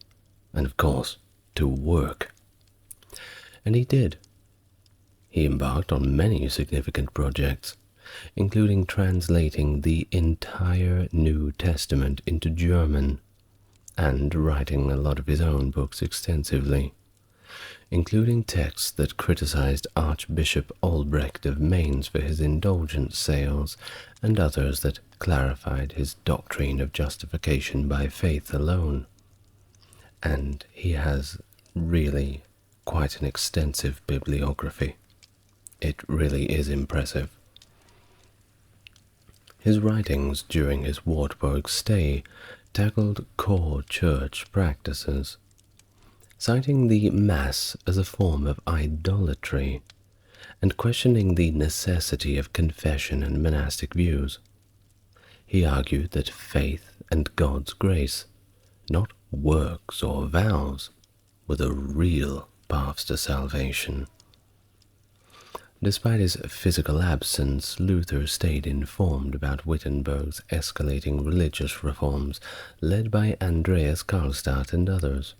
and of course, to work. And he did. He embarked on many significant projects, including translating the entire New Testament into German, and writing a lot of his own books extensively, including texts that criticized Archbishop Albrecht of Mainz for his indulgence sales, and others that clarified his doctrine of justification by faith alone. And he has really quite an extensive bibliography. It really is impressive. His writings during his Wartburg stay tackled core church practices, citing the Mass as a form of idolatry, and questioning the necessity of confession and monastic views. He argued that faith and God's grace, not works or vows, were the real paths to salvation. Despite his physical absence, Luther stayed informed about Wittenberg's escalating religious reforms led by Andreas Karlstadt and others,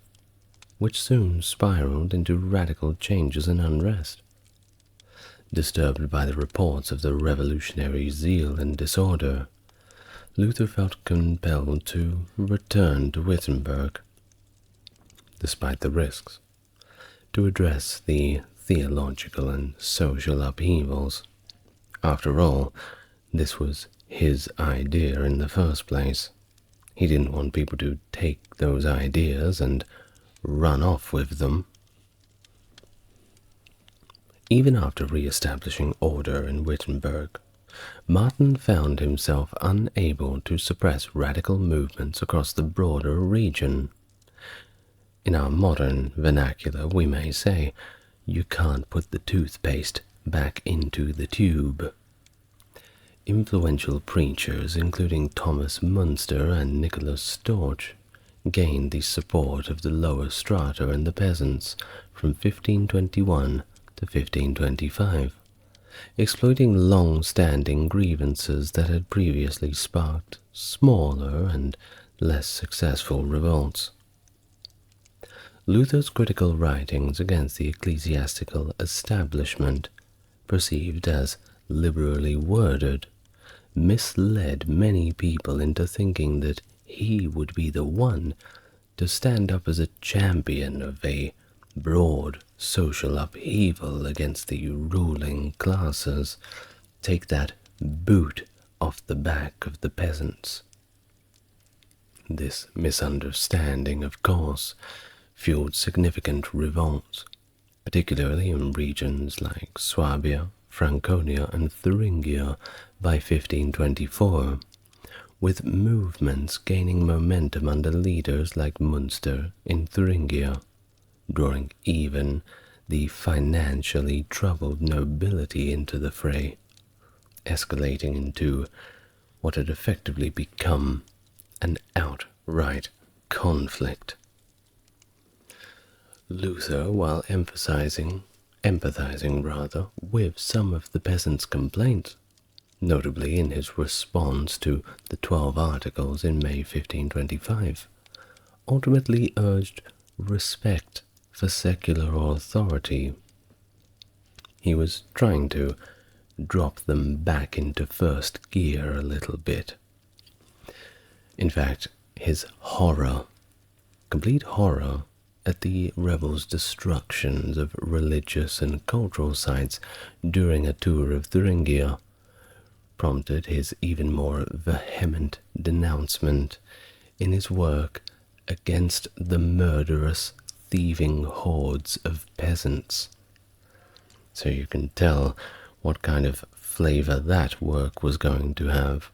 which soon spiraled into radical changes and unrest. Disturbed by the reports of the revolutionary zeal and disorder, Luther felt compelled to return to Wittenberg, despite the risks, to address the theological and social upheavals. After all, this was his idea in the first place. He didn't want people to take those ideas and run off with them Even after re-establishing order in Wittenberg, Martin found himself unable to suppress radical movements across the broader region. In our modern vernacular, we may say, you can't put the toothpaste back into the tube. Influential preachers, including Thomas Munster and Nicholas Storch, gained the support of the lower strata and the peasants from 1521 to 1525, exploiting long-standing grievances that had previously sparked smaller and less successful revolts. Luther's critical writings against the ecclesiastical establishment, perceived as liberally worded, misled many people into thinking that he would be the one to stand up as a champion of a broad social upheaval against the ruling classes, take that boot off the back of the peasants. This misunderstanding, of course, fueled significant revolts, particularly in regions like Swabia, Franconia, and Thuringia by 1524, with movements gaining momentum under leaders like Munster in Thuringia, drawing even the financially troubled nobility into the fray, escalating into what had effectively become an outright conflict. Luther, while empathizing with some of the peasants' complaints, notably in his response to the 12 Articles in May 1525, ultimately urged respect for secular authority. He was trying to drop them back into first gear a little bit. In fact, his complete horror at the rebels' destructions of religious and cultural sites during a tour of Thuringia prompted his even more vehement denouncement in his work against the murderous, thieving hordes of peasants. So you can tell what kind of flavor that work was going to have.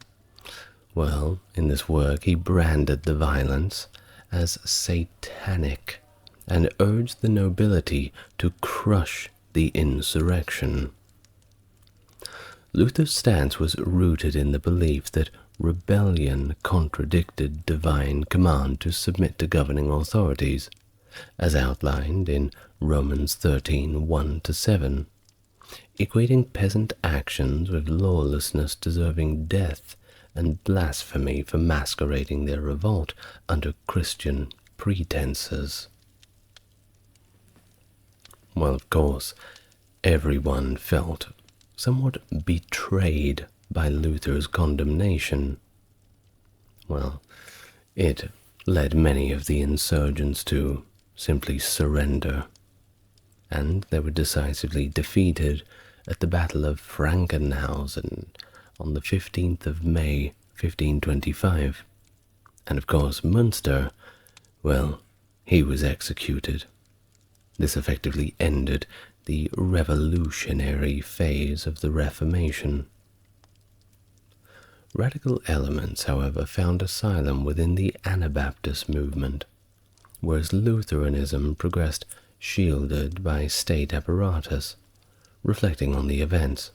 Well, in this work he branded the violence as satanic and urged the nobility to crush the insurrection. Luther's stance was rooted in the belief that rebellion contradicted divine command to submit to governing authorities, as outlined in Romans 13:1-7, equating peasant actions with lawlessness deserving death and blasphemy for masquerading their revolt under Christian pretenses. Well, of course, everyone felt somewhat betrayed by Luther's condemnation. Well, it led many of the insurgents to simply surrender, and they were decisively defeated at the Battle of Frankenhausen on the 15th of May, 1525. And of course, Munster, well, he was executed. This effectively ended the revolutionary phase of the Reformation. Radical elements, however, found asylum within the Anabaptist movement, whereas Lutheranism progressed shielded by state apparatus. Reflecting on the events,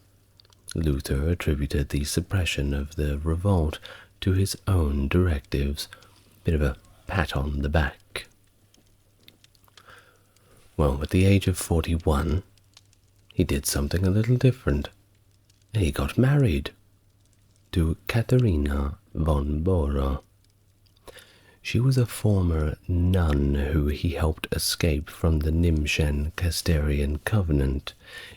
Luther attributed the suppression of the revolt to his own directives, bit of a pat on the back. Well, at the age of 41, he did something a little different. He got married to Katharina von Bora. She was a former nun who he helped escape from the Nimshen Casterian Covenant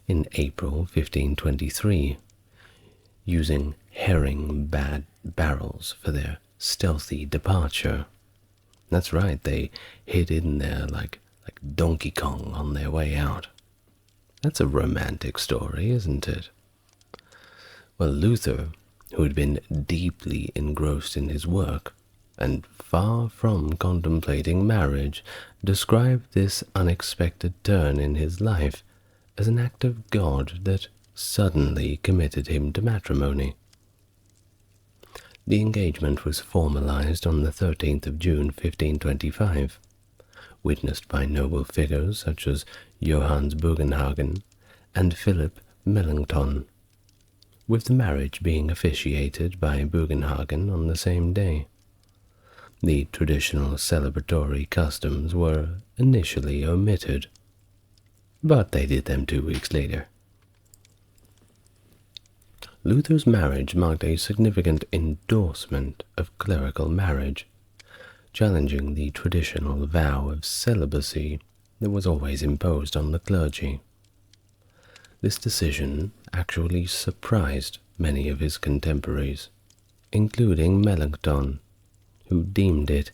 in April 1523, using herring barrels for their stealthy departure. That's right, they hid in there like Donkey Kong on their way out. That's a romantic story, isn't it? Well, Luther, who had been deeply engrossed in his work, and far from contemplating marriage, described this unexpected turn in his life as an act of God that suddenly committed him to matrimony. The engagement was formalized on the 13th of June 1525, witnessed by noble figures such as Johannes Bugenhagen and Philip Melanchthon, with the marriage being officiated by Bugenhagen on the same day. The traditional celebratory customs were initially omitted, but they did them 2 weeks later. Luther's marriage marked a significant endorsement of clerical marriage, challenging the traditional vow of celibacy that was always imposed on the clergy. This decision actually surprised many of his contemporaries, including Melanchthon, who deemed it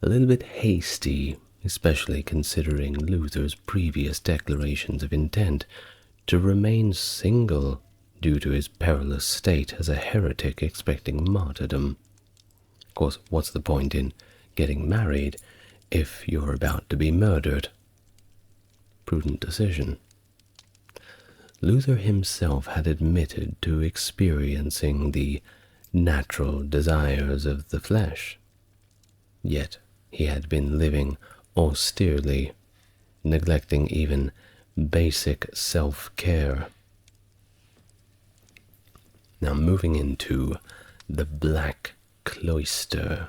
a little bit hasty, especially considering Luther's previous declarations of intent to remain single due to his perilous state as a heretic expecting martyrdom. Of course, what's the point in getting married if you're about to be murdered? Prudent decision. Luther himself had admitted to experiencing the natural desires of the flesh, yet he had been living austerely, neglecting even basic self-care. Now moving into the Black Cloister,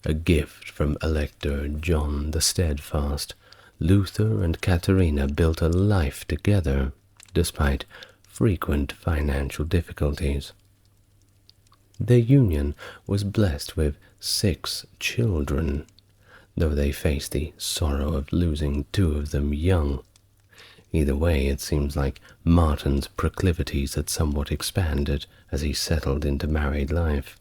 a gift from Elector John the Steadfast, Luther and Katharina built a life together, despite frequent financial difficulties. Their union was blessed with 6 children, though they faced the sorrow of losing 2 of them young. Either way, it seems like Martin's proclivities had somewhat expanded as he settled into married life.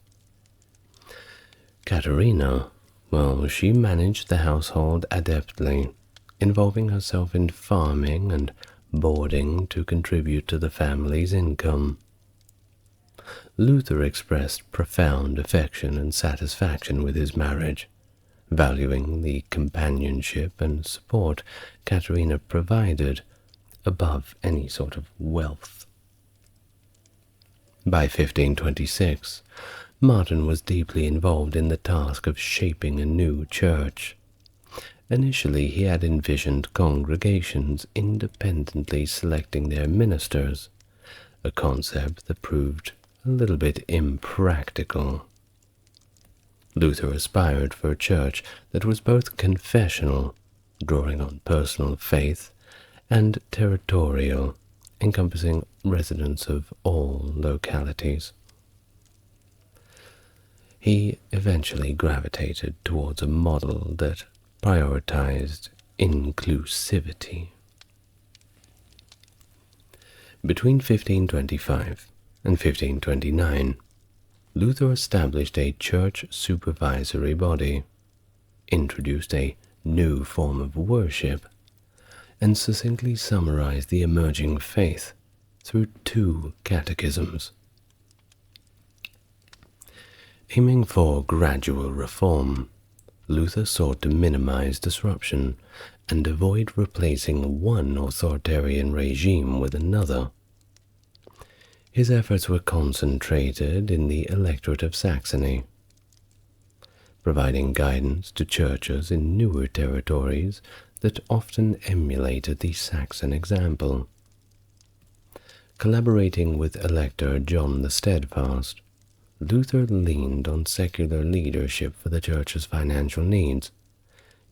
Katharina, well, she managed the household adeptly, involving herself in farming and boarding to contribute to the family's income. Luther expressed profound affection and satisfaction with his marriage, valuing the companionship and support Katharina provided above any sort of wealth. By 1526, Martin was deeply involved in the task of shaping a new church. Initially, he had envisioned congregations independently selecting their ministers, a concept that proved a little bit impractical. Luther aspired for a church that was both confessional, drawing on personal faith, and territorial, encompassing residents of all localities. He eventually gravitated towards a model that prioritized inclusivity. Between 1525 and 1529, Luther established a church supervisory body, introduced a new form of worship, and succinctly summarized the emerging faith through 2 catechisms. Aiming for gradual reform, Luther sought to minimize disruption and avoid replacing one authoritarian regime with another. His efforts were concentrated in the electorate of Saxony, providing guidance to churches in newer territories that often emulated the Saxon example. Collaborating with Elector John the Steadfast, Luther leaned on secular leadership for the Church's financial needs,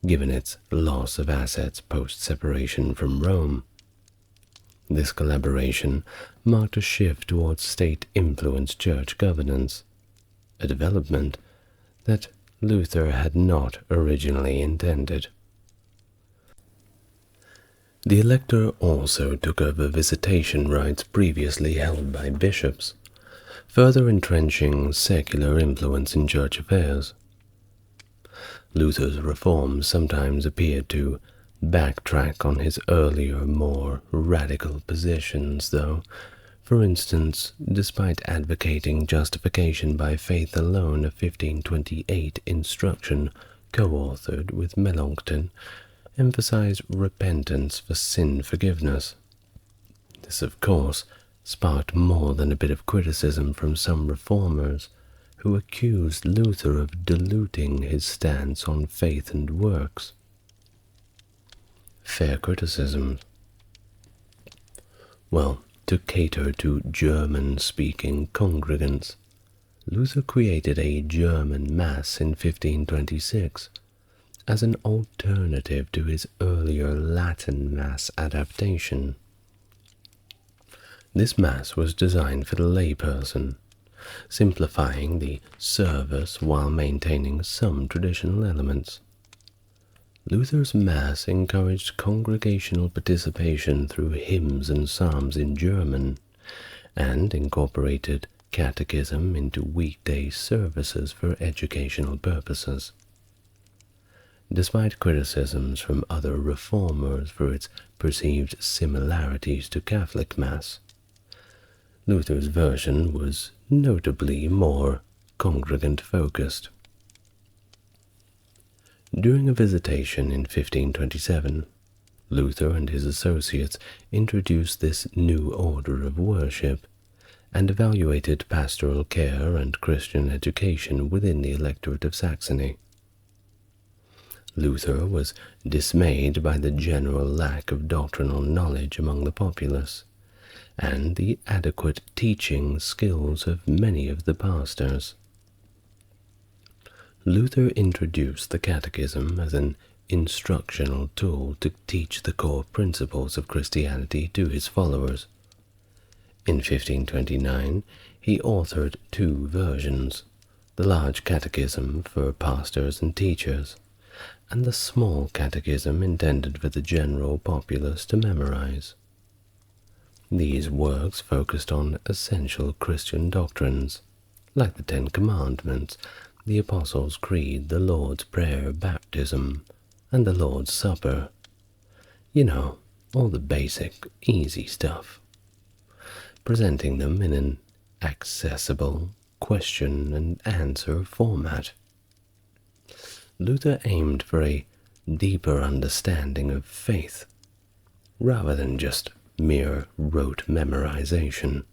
given its loss of assets post-separation from Rome. This collaboration marked a shift towards state-influenced church governance, a development that Luther had not originally intended. The elector also took over visitation rights previously held by bishops, further entrenching secular influence in church affairs. Luther's reforms sometimes appeared to backtrack on his earlier, more radical positions, though. For instance, despite advocating justification by faith alone, a 1528 instruction co-authored with Melanchthon emphasized repentance for sin forgiveness, This, of course, sparked more than a bit of criticism from some reformers who accused Luther of diluting his stance on faith and works. Fair criticisms. Well, to cater to German-speaking congregants, Luther created a German Mass in 1526 as an alternative to his earlier Latin Mass adaptation. This Mass was designed for the layperson, simplifying the service while maintaining some traditional elements. Luther's Mass encouraged congregational participation through hymns and psalms in German, and incorporated catechism into weekday services for educational purposes. Despite criticisms from other reformers for its perceived similarities to Catholic Mass, Luther's version was notably more congregant-focused. During a visitation in 1527, Luther and his associates introduced this new order of worship and evaluated pastoral care and Christian education within the electorate of Saxony. Luther was dismayed by the general lack of doctrinal knowledge among the populace, and the adequate teaching skills of many of the pastors. Luther introduced the Catechism as an instructional tool to teach the core principles of Christianity to his followers. In 1529, he authored two versions, the large catechism for pastors and teachers, and the small catechism intended for the general populace to memorize. These works focused on essential Christian doctrines, like the Ten Commandments, the Apostles' Creed, the Lord's Prayer, baptism, and the Lord's Supper. You know, all the basic, easy stuff. Presenting them in an accessible question and answer format. Luther aimed for a deeper understanding of faith, rather than just mere rote memorization.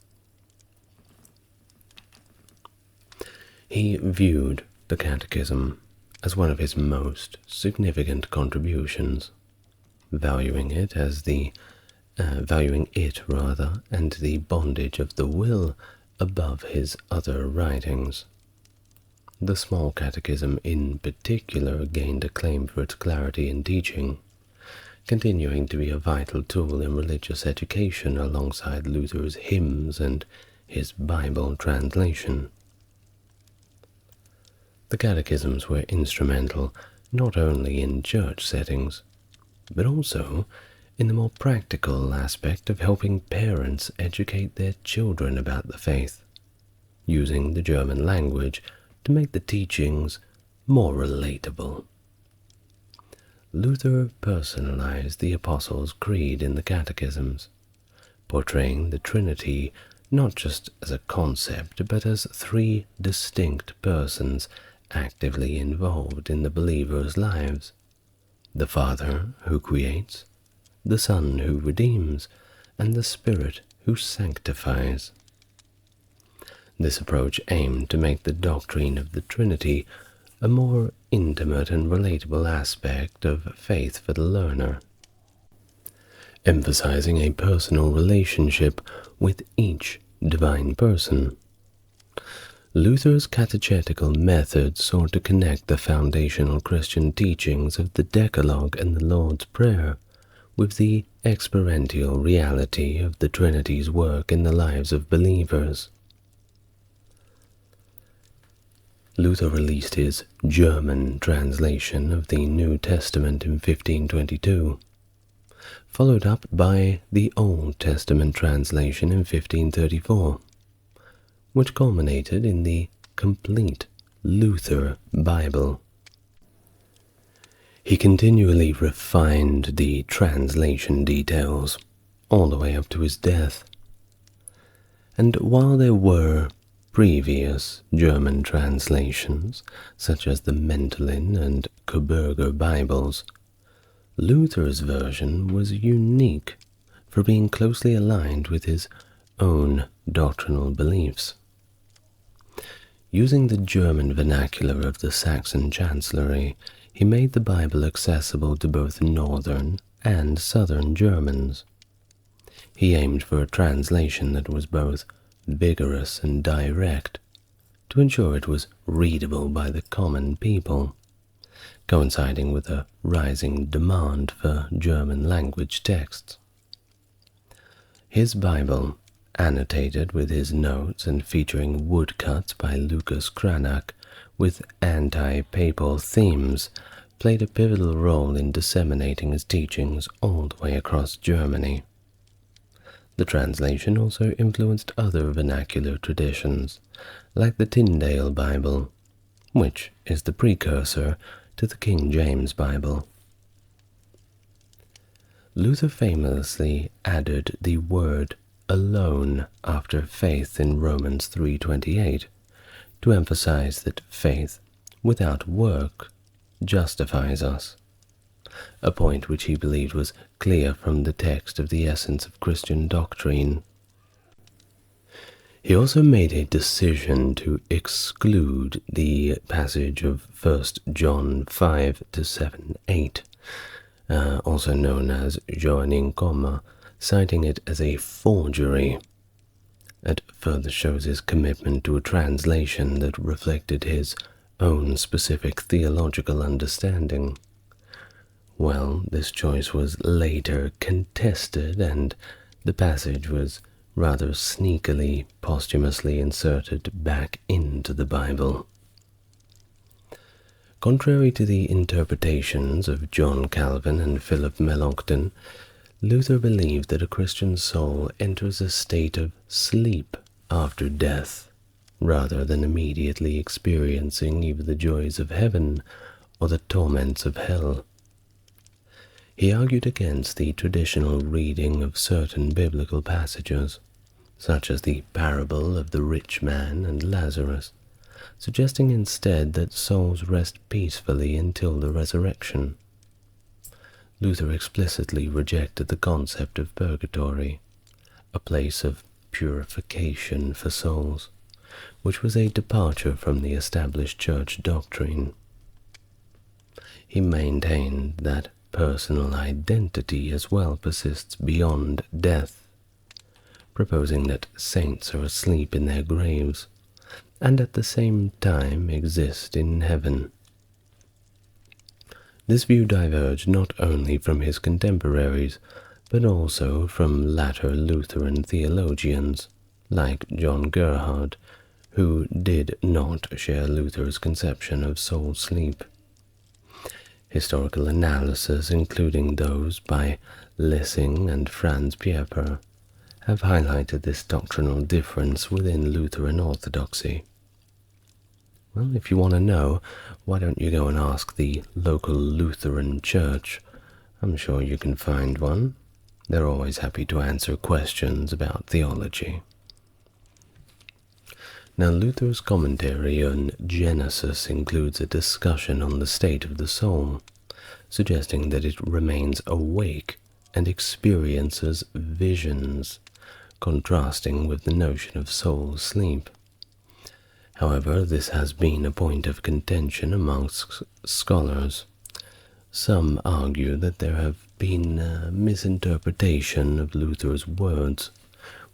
He viewed the Catechism as one of his most significant contributions, valuing it and the bondage of the will above his other writings. The small catechism in particular gained acclaim for its clarity in teaching, continuing to be a vital tool in religious education alongside Luther's hymns and his Bible translation. The catechisms were instrumental not only in church settings, but also in the more practical aspect of helping parents educate their children about the faith, using the German language to make the teachings more relatable. Luther personalized the Apostles' Creed in the catechisms, portraying the Trinity not just as a concept, but as three distinct persons actively involved in the believers' lives: the Father who creates, the Son who redeems, and the Spirit who sanctifies. This approach aimed to make the doctrine of the Trinity a more intimate and relatable aspect of faith for the learner, emphasizing a personal relationship with each divine person. Luther's catechetical method sought to connect the foundational Christian teachings of the Decalogue and the Lord's Prayer with the experiential reality of the Trinity's work in the lives of believers. Luther released his German translation of the New Testament in 1522, followed up by the Old Testament translation in 1534, which culminated in the complete Luther Bible. He continually refined the translation details all the way up to his death. And while there were previous German translations, such as the Mentalin and Coburger Bibles, Luther's version was unique for being closely aligned with his own doctrinal beliefs. Using the German vernacular of the Saxon Chancellery, he made the Bible accessible to both northern and southern Germans. He aimed for a translation that was both vigorous and direct, to ensure it was readable by the common people, coinciding with a rising demand for German language texts. His Bible, annotated with his notes and featuring woodcuts by Lucas Cranach with anti-papal themes, played a pivotal role in disseminating his teachings all the way across Germany. The translation also influenced other vernacular traditions, like the Tyndale Bible, which is the precursor to the King James Bible. Luther famously added the word alone after faith in Romans 3:28 to emphasize that faith without work justifies us, a point which he believed was clear from the text of the essence of Christian doctrine. He also made a decision to exclude the passage of 1 John 5-7-8, also known as joining comma, citing it as a forgery. It further shows his commitment to a translation that reflected his own specific theological understanding. Well, this choice was later contested, and the passage was rather sneakily, posthumously inserted back into the Bible. Contrary to the interpretations of John Calvin and Philip Melanchthon, Luther believed that a Christian soul enters a state of sleep after death, rather than immediately experiencing either the joys of heaven or the torments of hell. He argued against the traditional reading of certain biblical passages, such as the parable of the rich man and Lazarus, suggesting instead that souls rest peacefully until the resurrection. Luther explicitly rejected the concept of purgatory, a place of purification for souls, which was a departure from the established church doctrine. He maintained that personal identity as well persists beyond death, proposing that saints are asleep in their graves and at the same time exist in heaven. This view diverged not only from his contemporaries, but also from latter Lutheran theologians, like John Gerhard, who did not share Luther's conception of soul sleep. Historical analysis, including those by Lessing and Franz Pieper, have highlighted this doctrinal difference within Lutheran orthodoxy. Well, if you want to know, why don't you go and ask the local Lutheran church? I'm sure you can find one. They're always happy to answer questions about theology. Now, Luther's commentary on Genesis includes a discussion on the state of the soul, suggesting that it remains awake and experiences visions, contrasting with the notion of soul sleep. However, this has been a point of contention amongst scholars. Some argue that there have been a misinterpretation of Luther's words,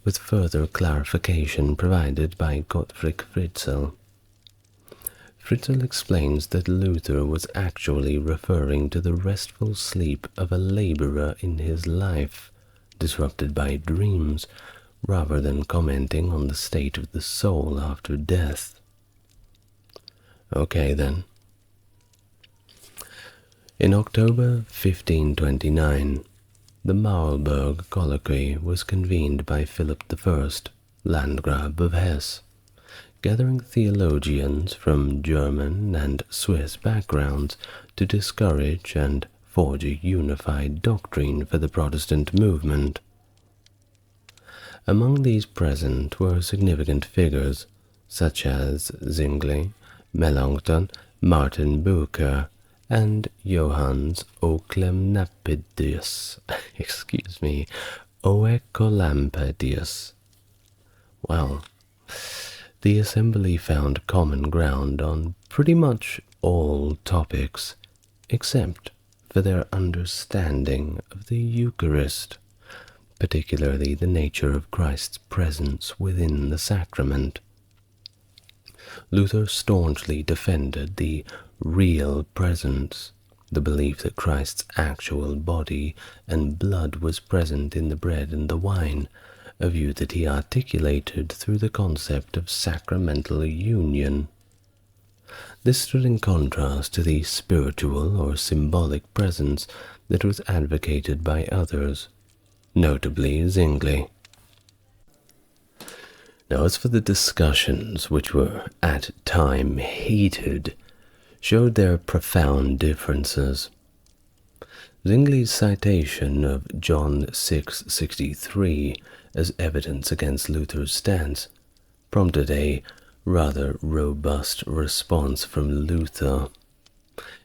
with further clarification provided by Gottfried Fritzl. Fritzl explains that Luther was actually referring to the restful sleep of a laborer in his life, disrupted by dreams, rather than commenting on the state of the soul after death. Okay then. In October 1529, the Marlburg Colloquy was convened by Philip I, Landgrave of Hesse, gathering theologians from German and Swiss backgrounds to discourage and forge a unified doctrine for the Protestant movement. Among these present were significant figures such as Zwingli, Melanchthon, Martin Bucer, and Johannes Oeclempedius, Oecolampadius. Well, the assembly found common ground on pretty much all topics, except for their understanding of the Eucharist, particularly the nature of Christ's presence within the sacrament. Luther staunchly defended the real presence, the belief that Christ's actual body and blood was present in the bread and the wine, a view that he articulated through the concept of sacramental union. This stood in contrast to the spiritual or symbolic presence that was advocated by others, notably Zwingli. Now, as for the discussions, which were at time heated, showed their profound differences. Zwingli's citation of John 6:63 as evidence against Luther's stance prompted a rather robust response from Luther,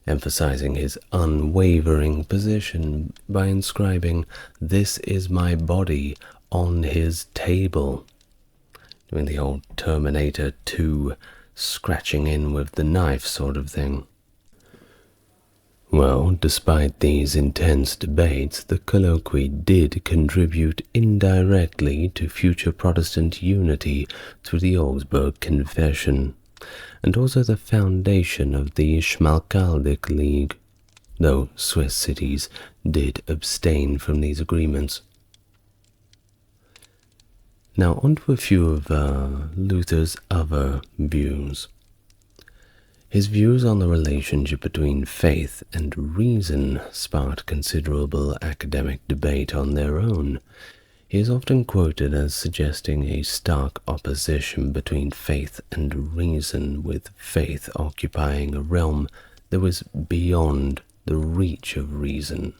emphasizing his unwavering position by inscribing, "This is my body," on his table, doing the old Terminator 2 scratching in with the knife sort of thing. Well, despite these intense debates, the colloquy did contribute indirectly to future Protestant unity through the Augsburg Confession, and also the foundation of the Schmalkaldic League, though Swiss cities did abstain from these agreements. Now onto a few of Luther's other views. His views on the relationship between faith and reason sparked considerable academic debate on their own. He is often quoted as suggesting a stark opposition between faith and reason, with faith occupying a realm that was beyond the reach of reason.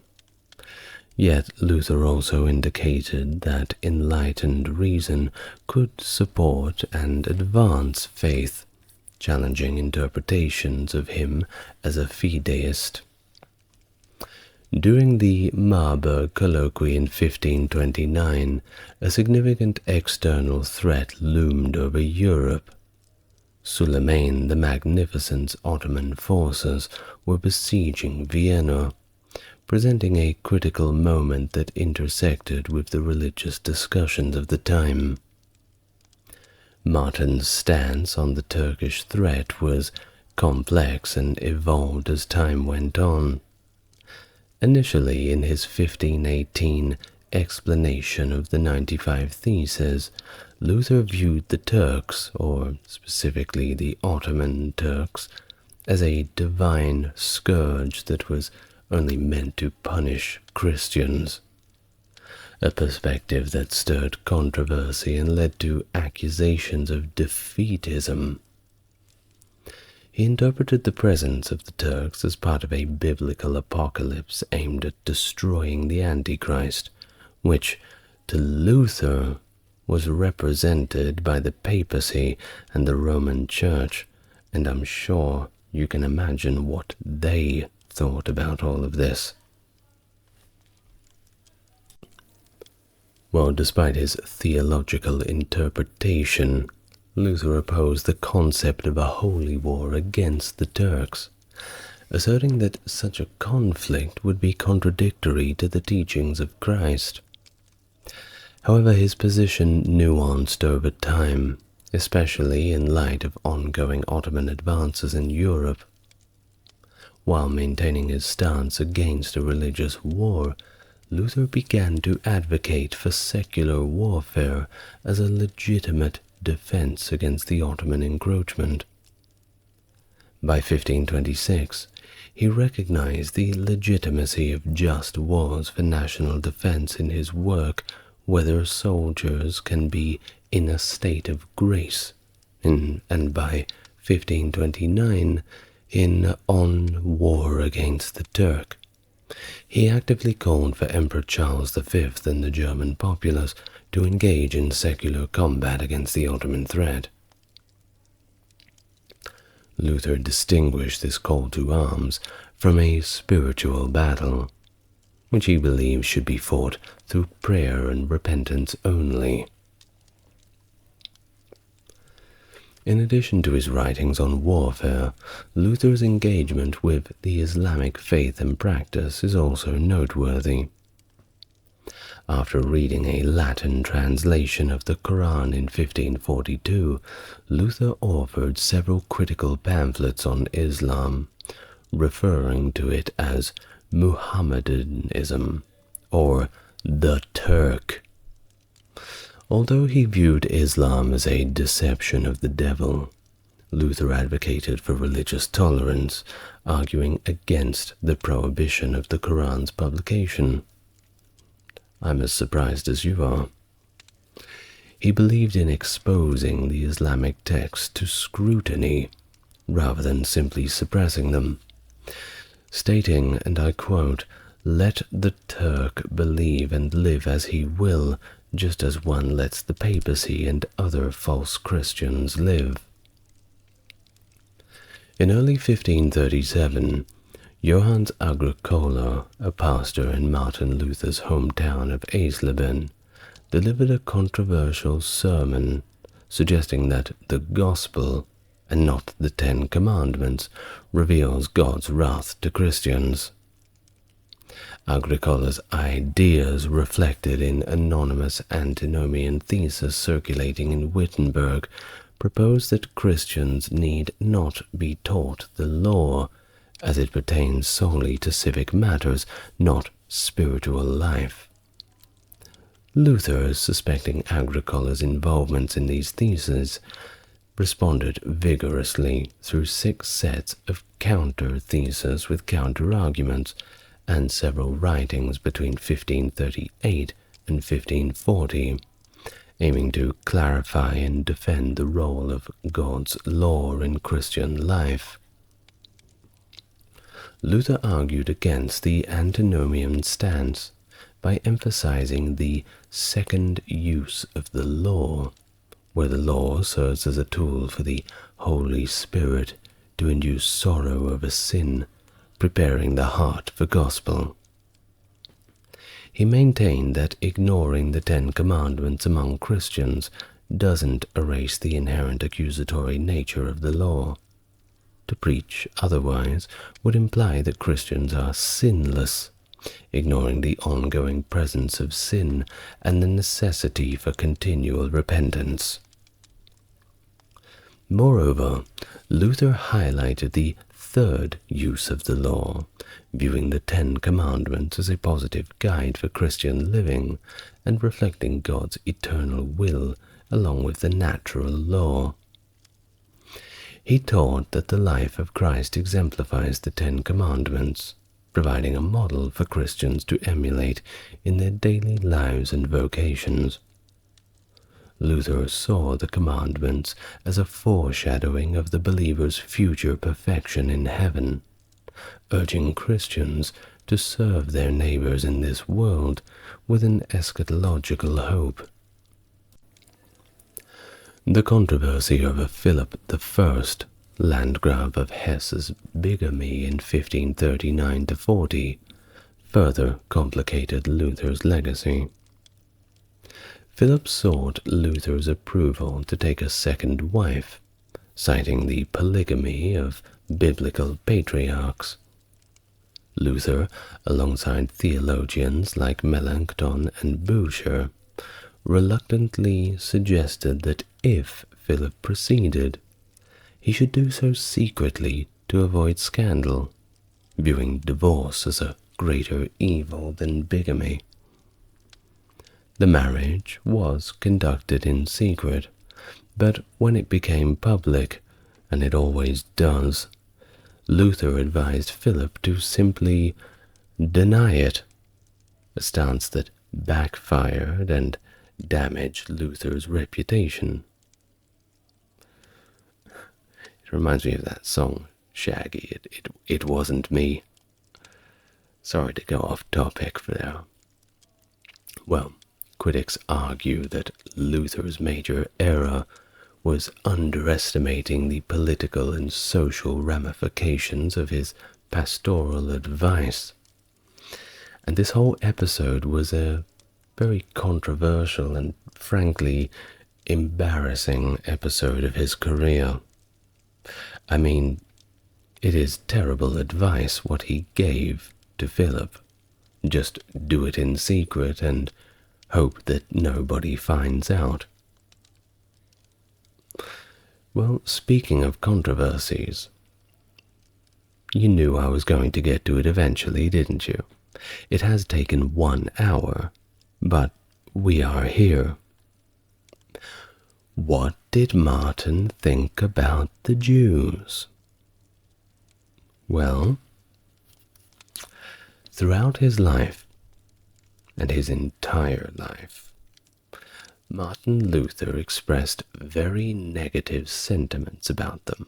Yet Luther also indicated that enlightened reason could support and advance faith, challenging interpretations of him as a fideist. During the Marburg colloquy in 1529, a significant external threat loomed over Europe. Suleiman the Magnificent's Ottoman forces were besieging Vienna, presenting a critical moment that intersected with the religious discussions of the time. Martin's stance on the Turkish threat was complex and evolved as time went on. Initially, in his 1518 explanation of the 95 Theses, Luther viewed the Turks, or specifically the Ottoman Turks, as a divine scourge that was only meant to punish Christians, a perspective that stirred controversy and led to accusations of defeatism. He interpreted the presence of the Turks as part of a biblical apocalypse aimed at destroying the Antichrist, which, to Luther, was represented by the papacy and the Roman Church, and I'm sure you can imagine what they thought about all of this. Well, despite his theological interpretation, Luther opposed the concept of a holy war against the Turks, asserting that such a conflict would be contradictory to the teachings of Christ. However, his position nuanced over time, especially in light of ongoing Ottoman advances in Europe. While maintaining his stance against a religious war, Luther began to advocate for secular warfare as a legitimate defense against the Ottoman encroachment. By 1526, he recognized the legitimacy of just wars for national defense in his work, Whether Soldiers Can Be in a State of Grace, and by 1529, in On War Against the Turk. He actively called for Emperor Charles V and the German populace to engage in secular combat against the Ottoman threat. Luther distinguished this call to arms from a spiritual battle. which he believes should be fought through prayer and repentance only. In addition to his writings on warfare, Luther's engagement with the Islamic faith and practice is also noteworthy. After reading a Latin translation of the Quran in 1542, Luther authored several critical pamphlets on Islam, referring to it as Muhammadanism or the Turk. Although he viewed Islam as a deception of the devil, Luther advocated for religious tolerance, arguing against the prohibition of the Quran's publication. I'm as surprised as you are. He believed in exposing the Islamic texts to scrutiny rather than simply suppressing them, stating, and I quote, "Let the Turk believe and live as he will, just as one lets the papacy and other false Christians live." In early 1537, Johannes Agricola, a pastor in Martin Luther's hometown of Eisleben, delivered a controversial sermon suggesting that the Gospel, and not the Ten Commandments, reveals God's wrath to Christians. Agricola's ideas, reflected in anonymous antinomian thesis circulating in Wittenberg, proposed that Christians need not be taught the law, as it pertains solely to civic matters, not spiritual life. Luther, suspecting Agricola's involvement in these theses, responded vigorously through 6 sets of counter-theses with counter-arguments, and several writings between 1538 and 1540, aiming to clarify and defend the role of God's law in Christian life. Luther argued against the antinomian stance by emphasizing the second use of the law, where the law serves as a tool for the Holy Spirit to induce sorrow over sin, preparing the heart for gospel. He maintained that ignoring the Ten Commandments among Christians doesn't erase the inherent accusatory nature of the law. To preach otherwise would imply that Christians are sinless, ignoring the ongoing presence of sin and the necessity for continual repentance. Moreover, Luther highlighted the third use of the law, viewing the Ten Commandments as a positive guide for Christian living and reflecting God's eternal will along with the natural law. He taught that the life of Christ exemplifies the Ten Commandments, providing a model for Christians to emulate in their daily lives and vocations. Luther saw the commandments as a foreshadowing of the believer's future perfection in heaven, urging Christians to serve their neighbors in this world with an eschatological hope. The controversy over Philip I, Landgrave of Hesse's bigamy in 1539–40, further complicated Luther's legacy. Philip sought Luther's approval to take a second wife, citing the polygamy of biblical patriarchs. Luther, alongside theologians like Melanchthon and Bucer, reluctantly suggested that if Philip proceeded, he should do so secretly to avoid scandal, viewing divorce as a greater evil than bigamy. The marriage was conducted in secret, but when it became public, and it always does, Luther advised Philip to simply deny it, a stance that backfired and damaged Luther's reputation. It reminds me of that song, Shaggy, It Wasn't Me. Sorry to go off topic for now. Well, critics argue that Luther's major error was underestimating the political and social ramifications of his pastoral advice, And this whole episode was a very controversial and frankly embarrassing episode of his career. I mean, it is terrible advice what he gave to Philip. Just do it in secret and hope that nobody finds out. Well, speaking of controversies, you knew I was going to get to it eventually, didn't you? It has taken 1 hour, but we are here. What did Martin think about the Jews? Well, throughout his life, and his entire life, Martin Luther expressed very negative sentiments about them,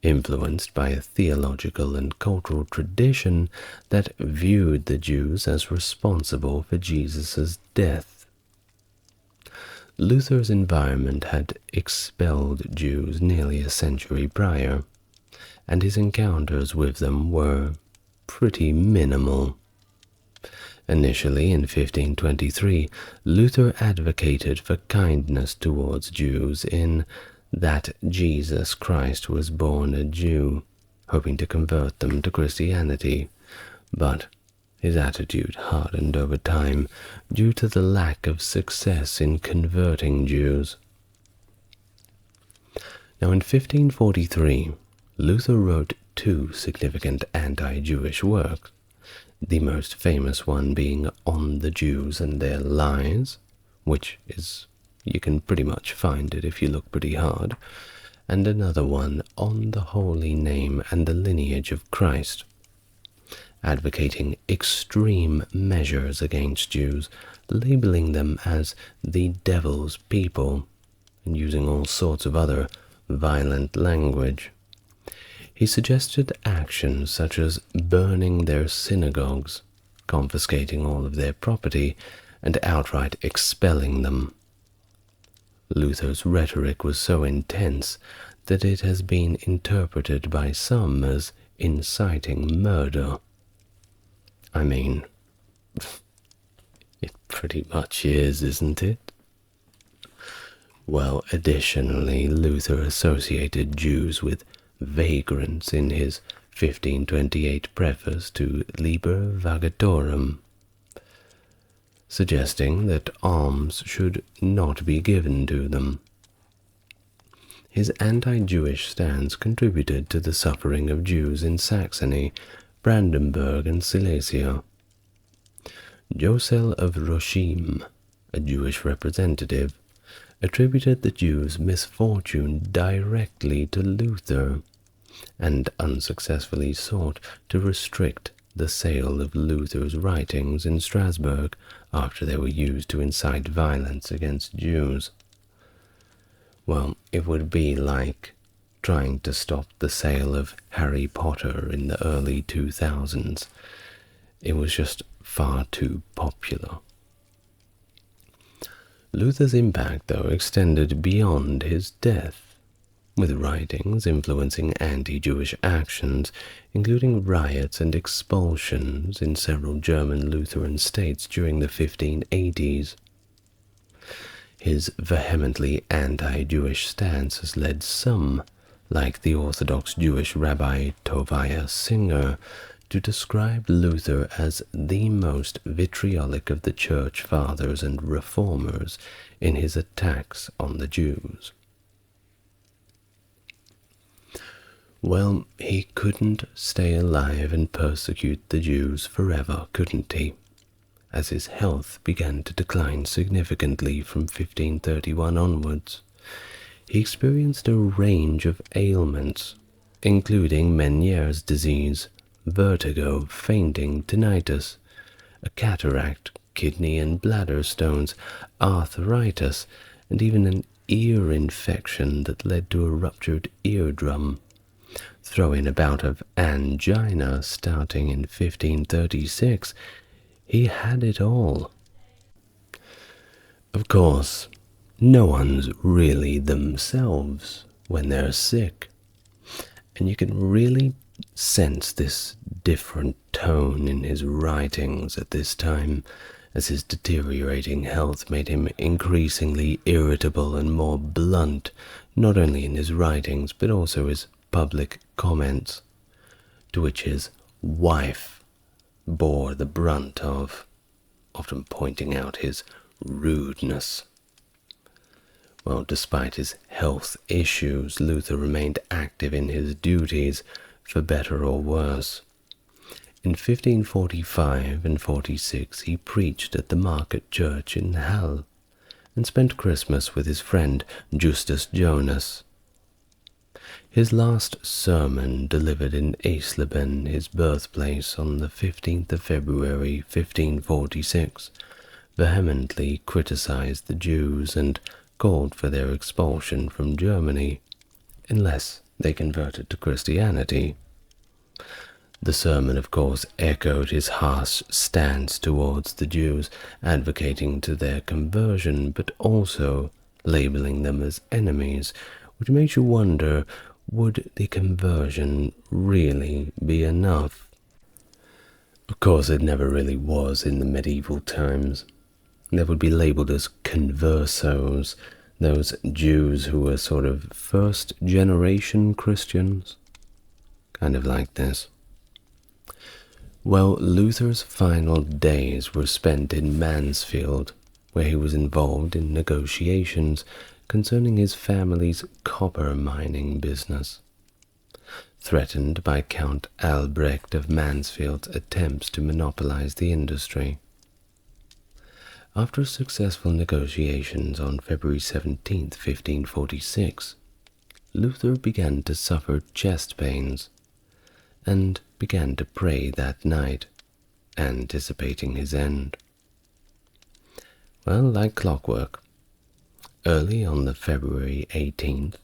influenced by a theological and cultural tradition that viewed the Jews as responsible for Jesus' death. Luther's environment had expelled Jews nearly a century prior, and his encounters with them were pretty minimal. Initially, in 1523, Luther advocated for kindness towards Jews in that Jesus Christ was born a Jew, hoping to convert them to Christianity, but his attitude hardened over time due to the lack of success in converting Jews. Now, in 1543, Luther wrote 2 significant anti-Jewish works, the most famous one being On the Jews and Their Lies, which is, you can pretty much find it if you look pretty hard, and another one On the Holy Name and the Lineage of Christ, advocating extreme measures against Jews, labeling them as the devil's people, and using all sorts of other violent language. He suggested actions such as burning their synagogues, confiscating all of their property, and outright expelling them. Luther's rhetoric was so intense that it has been interpreted by some as inciting murder. I mean, it pretty much is, isn't it? Well, additionally, Luther associated Jews with vagrants in his 1528 preface to Liber Vagatorum, suggesting that alms should not be given to them. His anti-Jewish stance contributed to the suffering of Jews in Saxony, Brandenburg, and Silesia. Josel of Roshim, a Jewish representative, attributed the Jews' misfortune directly to Luther, and unsuccessfully sought to restrict the sale of Luther's writings in Strasbourg after they were used to incite violence against Jews. Well, it would be like trying to stop the sale of Harry Potter in the early 2000s. It was just far too popular. Luther's impact, though, extended beyond his death, with writings influencing anti-Jewish actions, including riots and expulsions in several German Lutheran states during the 1580s. His vehemently anti-Jewish stance has led some, like the Orthodox Jewish Rabbi Tovia Singer, to describe Luther as the most vitriolic of the Church Fathers and Reformers in his attacks on the Jews. Well, he couldn't stay alive and persecute the Jews forever, couldn't he? As his health began to decline significantly from 1531 onwards, he experienced a range of ailments, including Meniere's disease, vertigo, fainting, tinnitus, a cataract, kidney and bladder stones, arthritis, and even an ear infection that led to a ruptured eardrum. Throw in a bout of angina starting in 1536, he had it all. Of course, no one's really themselves when they're sick, and you can really sense this different tone in his writings at this time, as his deteriorating health made him increasingly irritable and more blunt, not only in his writings but also his public comments, to which his wife bore the brunt of, often pointing out his rudeness. Well, despite his health issues, Luther remained active in his duties, for better or worse. In 1545 and 46 he preached at the market church in Halle, and spent Christmas with his friend Justus Jonas. His last sermon, delivered in Eisleben, his birthplace, on the 15th of February 1546, vehemently criticized the Jews and called for their expulsion from Germany, unless they converted to Christianity. The sermon, of course, echoed his harsh stance towards the Jews, advocating to their conversion, but also labeling them as enemies, which makes you wonder, would the conversion really be enough? Of course, it never really was in the medieval times. They would be labeled as conversos, those Jews who were sort of first-generation Christians, kind of like this. Well, Luther's final days were spent in Mansfield, where he was involved in negotiations concerning his family's copper mining business. Threatened by Count Albrecht of Mansfield's attempts to monopolize the industry. After successful negotiations on February 17, 1546, Luther began to suffer chest pains, and began to pray that night, anticipating his end. Well, like clockwork, early on the February 18th,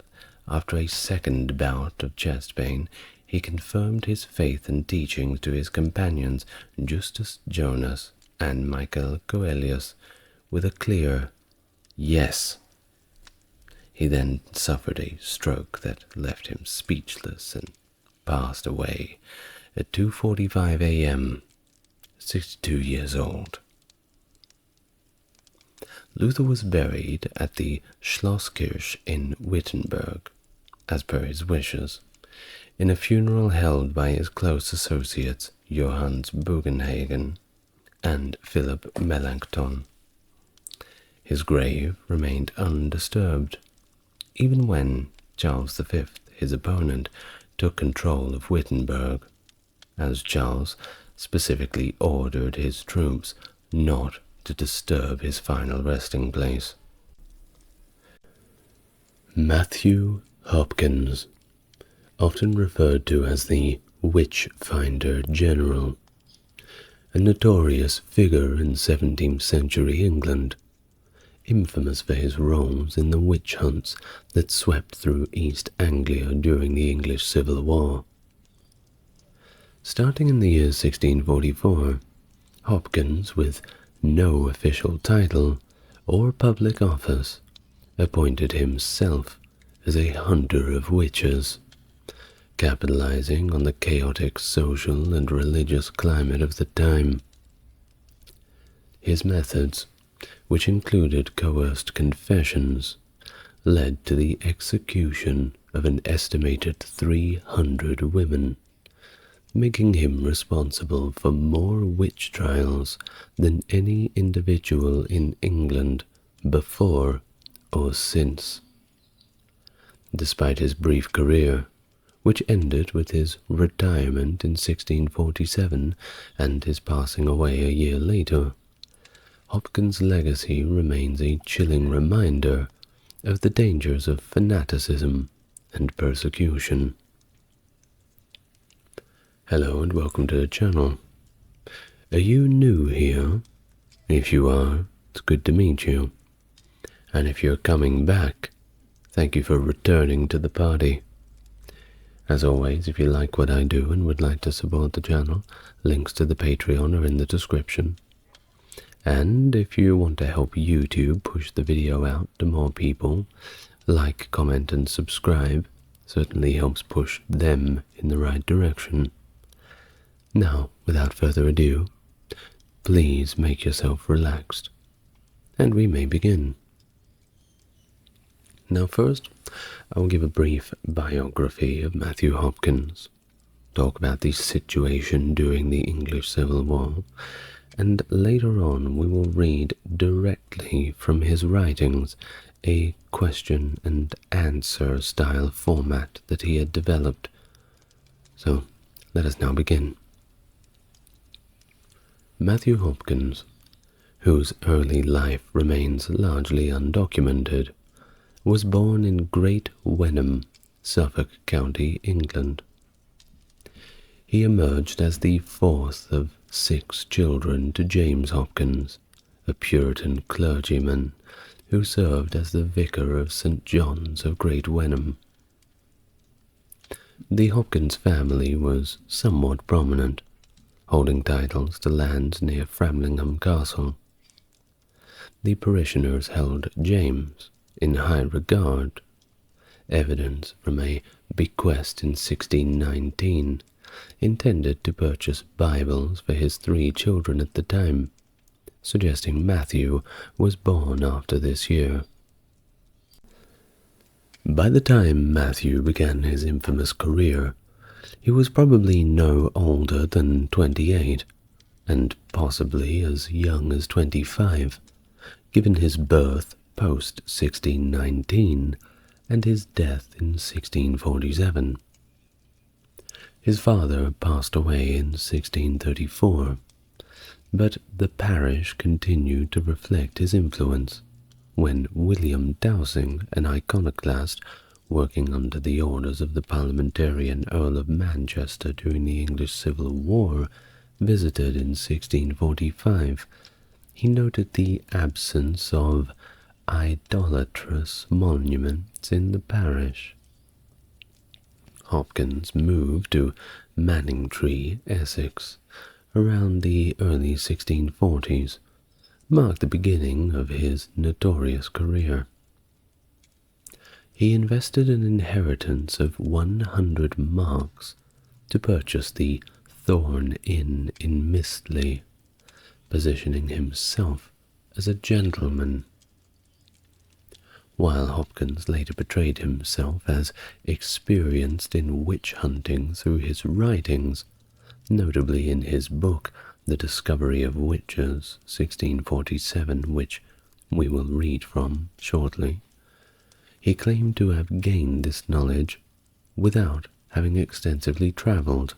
after a second bout of chest pain, he confirmed his faith and teachings to his companions Justus Jonas and Michael Coelius with a clear yes. He then suffered a stroke that left him speechless and passed away at 2:45 a.m., 62 years old. Luther was buried at the Schlosskirche in Wittenberg, as per his wishes, in a funeral held by his close associates Johannes Bugenhagen and Philip Melanchthon. His grave remained undisturbed, even when Charles V, his opponent, took control of Wittenberg, as Charles specifically ordered his troops not to disturb his final resting place. Matthew Hopkins, often referred to as the Witch-Finder General, a notorious figure in 17th century England, infamous for his roles in the witch hunts that swept through East Anglia during the English Civil War. Starting in the year 1644, Hopkins, with no official title or public office, appointed himself as a hunter of witches, capitalizing on the chaotic social and religious climate of the time. His methods, which included coerced confessions, led to the execution of an estimated 300 women, making him responsible for more witch trials than any individual in England before or since. Despite his brief career, which ended with his retirement in 1647 and his passing away a year later, Hopkins' legacy remains a chilling reminder of the dangers of fanaticism and persecution. Hello and welcome to the channel. Are you new here? If you are, it's good to meet you. And if you're coming back, thank you for returning to the party. As always, if you like what I do and would like to support the channel, links to the Patreon are in the description. And if you want to help YouTube push the video out to more people, like, comment and subscribe, certainly helps push them in the right direction. Now, without further ado, please make yourself relaxed, and we may begin. Now first, I will give a brief biography of Matthew Hopkins, talk about the situation during the English Civil War, and later on we will read directly from his writings a question and answer style format that he had developed. So let us now begin. Matthew Hopkins, whose early life remains largely undocumented, was born in Great Wenham, Suffolk County, England. He emerged as the fourth of 6 children to James Hopkins, a Puritan clergyman who served as the vicar of St. John's of Great Wenham. The Hopkins family was somewhat prominent, holding titles to lands near Framlingham Castle. The parishioners held James in high regard. Evidence from a bequest in 1619 intended to purchase Bibles for his 3 children at the time, suggesting Matthew was born after this year. By the time Matthew began his infamous career, he was probably no older than 28, and possibly as young as 25, given his birth post-1619 and his death in 1647. His father passed away in 1634, but the parish continued to reflect his influence when William Dowsing, an iconoclast working under the orders of the parliamentarian Earl of Manchester during the English Civil War, visited in 1645, he noted the absence of idolatrous monuments in the parish. Hopkins moved to Manningtree, Essex, around the early 1640s, marked the beginning of his notorious career. He invested an inheritance of 100 marks to purchase the Thorn Inn in Mistley, positioning himself as a gentleman. While Hopkins later portrayed himself as experienced in witch hunting through his writings, notably in his book The Discovery of Witches, 1647, which we will read from shortly, he claimed to have gained this knowledge without having extensively travelled.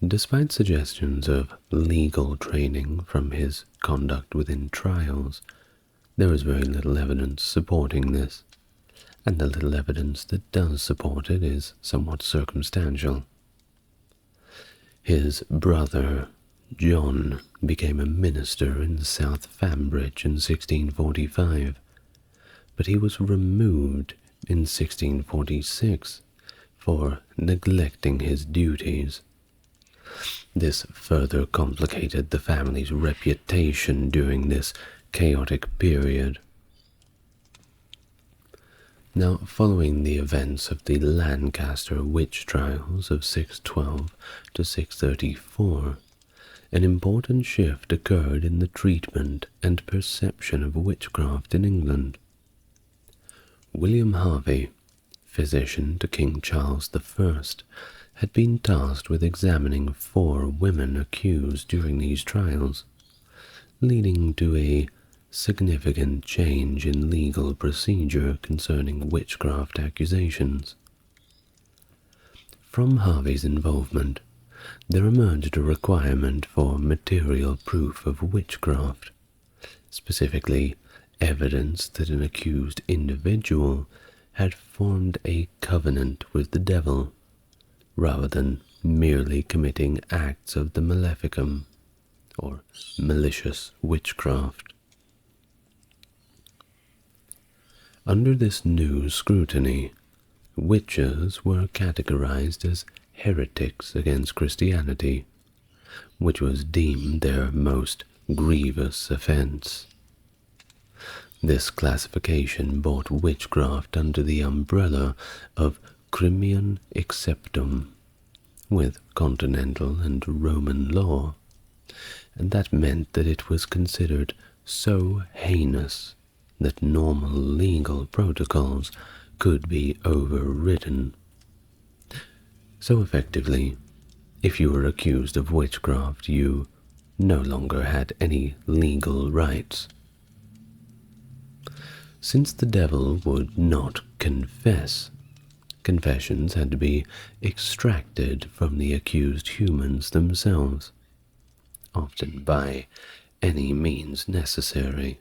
Despite suggestions of legal training from his conduct within trials, there is very little evidence supporting this, and the little evidence that does support it is somewhat circumstantial. His brother, John, became a minister in South Fambridge in 1645, but he was removed in 1646 for neglecting his duties. This further complicated the family's reputation during this chaotic period. Now, following the events of the Lancaster witch trials of 612 to 634, an important shift occurred in the treatment and perception of witchcraft in England. William Harvey, physician to King Charles I, had been tasked with examining 4 women accused during these trials, leading to a significant change in legal procedure concerning witchcraft accusations. From Harvey's involvement, there emerged a requirement for material proof of witchcraft, specifically evidence that an accused individual had formed a covenant with the devil, rather than merely committing acts of the maleficum, or malicious witchcraft. Under this new scrutiny, witches were categorized as heretics against Christianity, which was deemed their most grievous offense. This classification brought witchcraft under the umbrella of Crimean Exceptum, with continental and Roman law, and that meant that it was considered so heinous that normal legal protocols could be overridden. So effectively, if you were accused of witchcraft, you no longer had any legal rights. Since the devil would not confess, confessions had to be extracted from the accused humans themselves, often by any means necessary.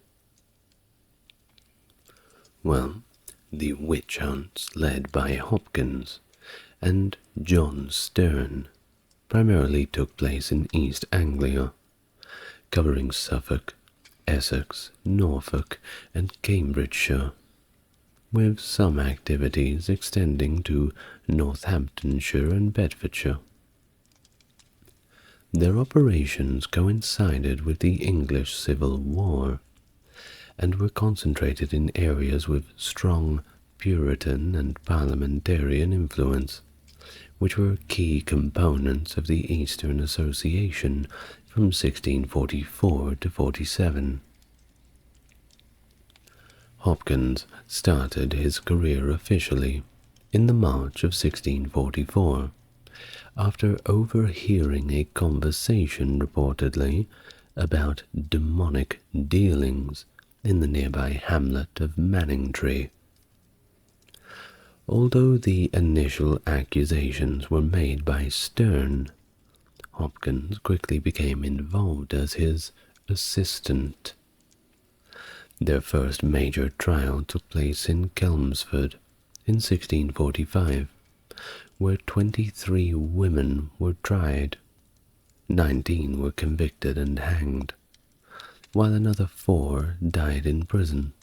Well, the witch hunts led by Hopkins and John Stern primarily took place in East Anglia, covering Suffolk, Essex, Norfolk, and Cambridgeshire, with some activities extending to Northamptonshire and Bedfordshire. Their operations coincided with the English Civil War, and were concentrated in areas with strong Puritan and parliamentarian influence, which were key components of the Eastern Association from 1644 to 47. Hopkins started his career officially in the March of 1644, after overhearing a conversation reportedly about demonic dealings in the nearby hamlet of Manningtree. Although the initial accusations were made by Stern, Hopkins quickly became involved as his assistant. Their first major trial took place in Chelmsford in 1645, where 23 women were tried. 19 were convicted and hanged, while another 4 died in prison.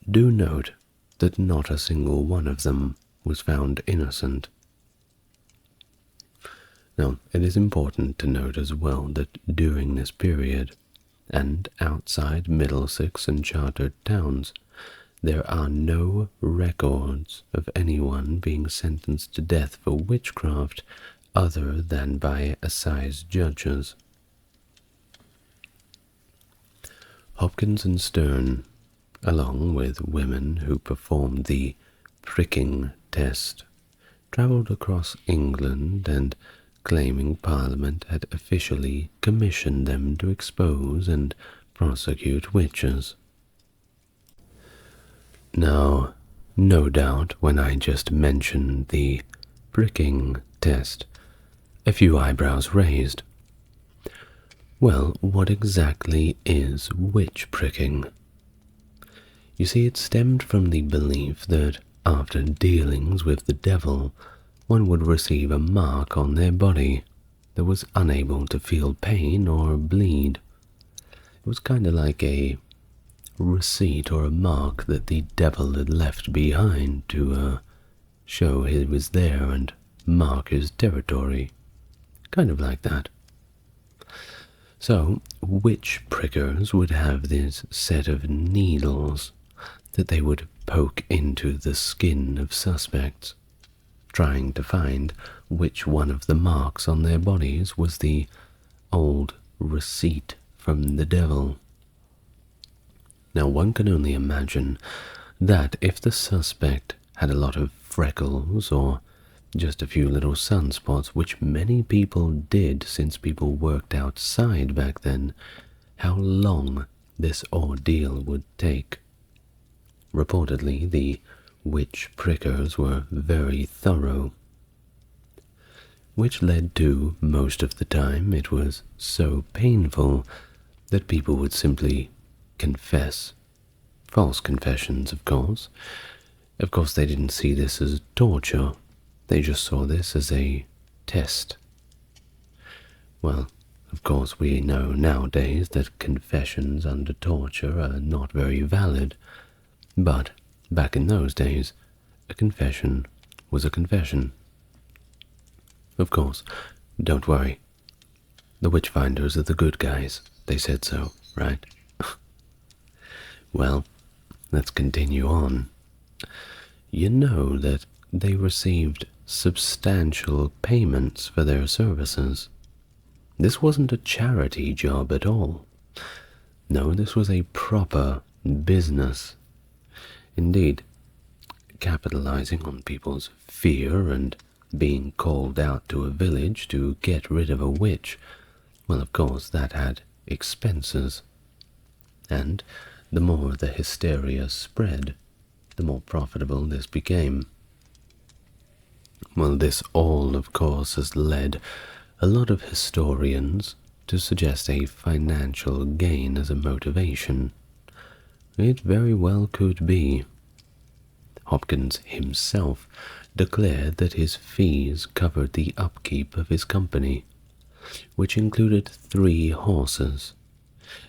Do note that not a single one of them was found innocent. Now, it is important to note as well that during this period, and outside Middlesex and chartered towns, there are no records of anyone being sentenced to death for witchcraft other than by assize judges. Hopkins and Stern, along with women who performed the pricking test, travelled across England and, claiming Parliament had officially commissioned them to expose and prosecute witches. Now, no doubt when I just mentioned the pricking test, a few eyebrows raised. Well, what exactly is witch pricking? You see, it stemmed from the belief that after dealings with the devil, one would receive a mark on their body that was unable to feel pain or bleed. It was kind of like a receipt or a mark that the devil had left behind to show he was there and mark his territory. Kind of like that. So, witch prickers would have this set of needles that they would poke into the skin of suspects, trying to find which one of the marks on their bodies was the old receipt from the devil. Now, one can only imagine that if the suspect had a lot of freckles or just a few little sunspots, which many people did since people worked outside back then, how long this ordeal would take. Reportedly, the witch prickers were very thorough, which led to, most of the time, it was so painful that people would simply confess. False confessions, of course. Of course, they didn't see this as torture. They just saw this as a test. Well, of course, we know nowadays that confessions under torture are not very valid, but back in those days, a confession was a confession. Of course, don't worry. The witchfinders are the good guys. They said so, right? Well, let's continue on. You know that they received substantial payments for their services. This wasn't a charity job at all. No, this was a proper business. Indeed, capitalizing on people's fear and being called out to a village to get rid of a witch, well, of course, that had expenses. And the more the hysteria spread, the more profitable this became. Well, this all, of course, has led a lot of historians to suggest a financial gain as a motivation. It very well could be. Hopkins himself declared that his fees covered the upkeep of his company, which included 3 horses,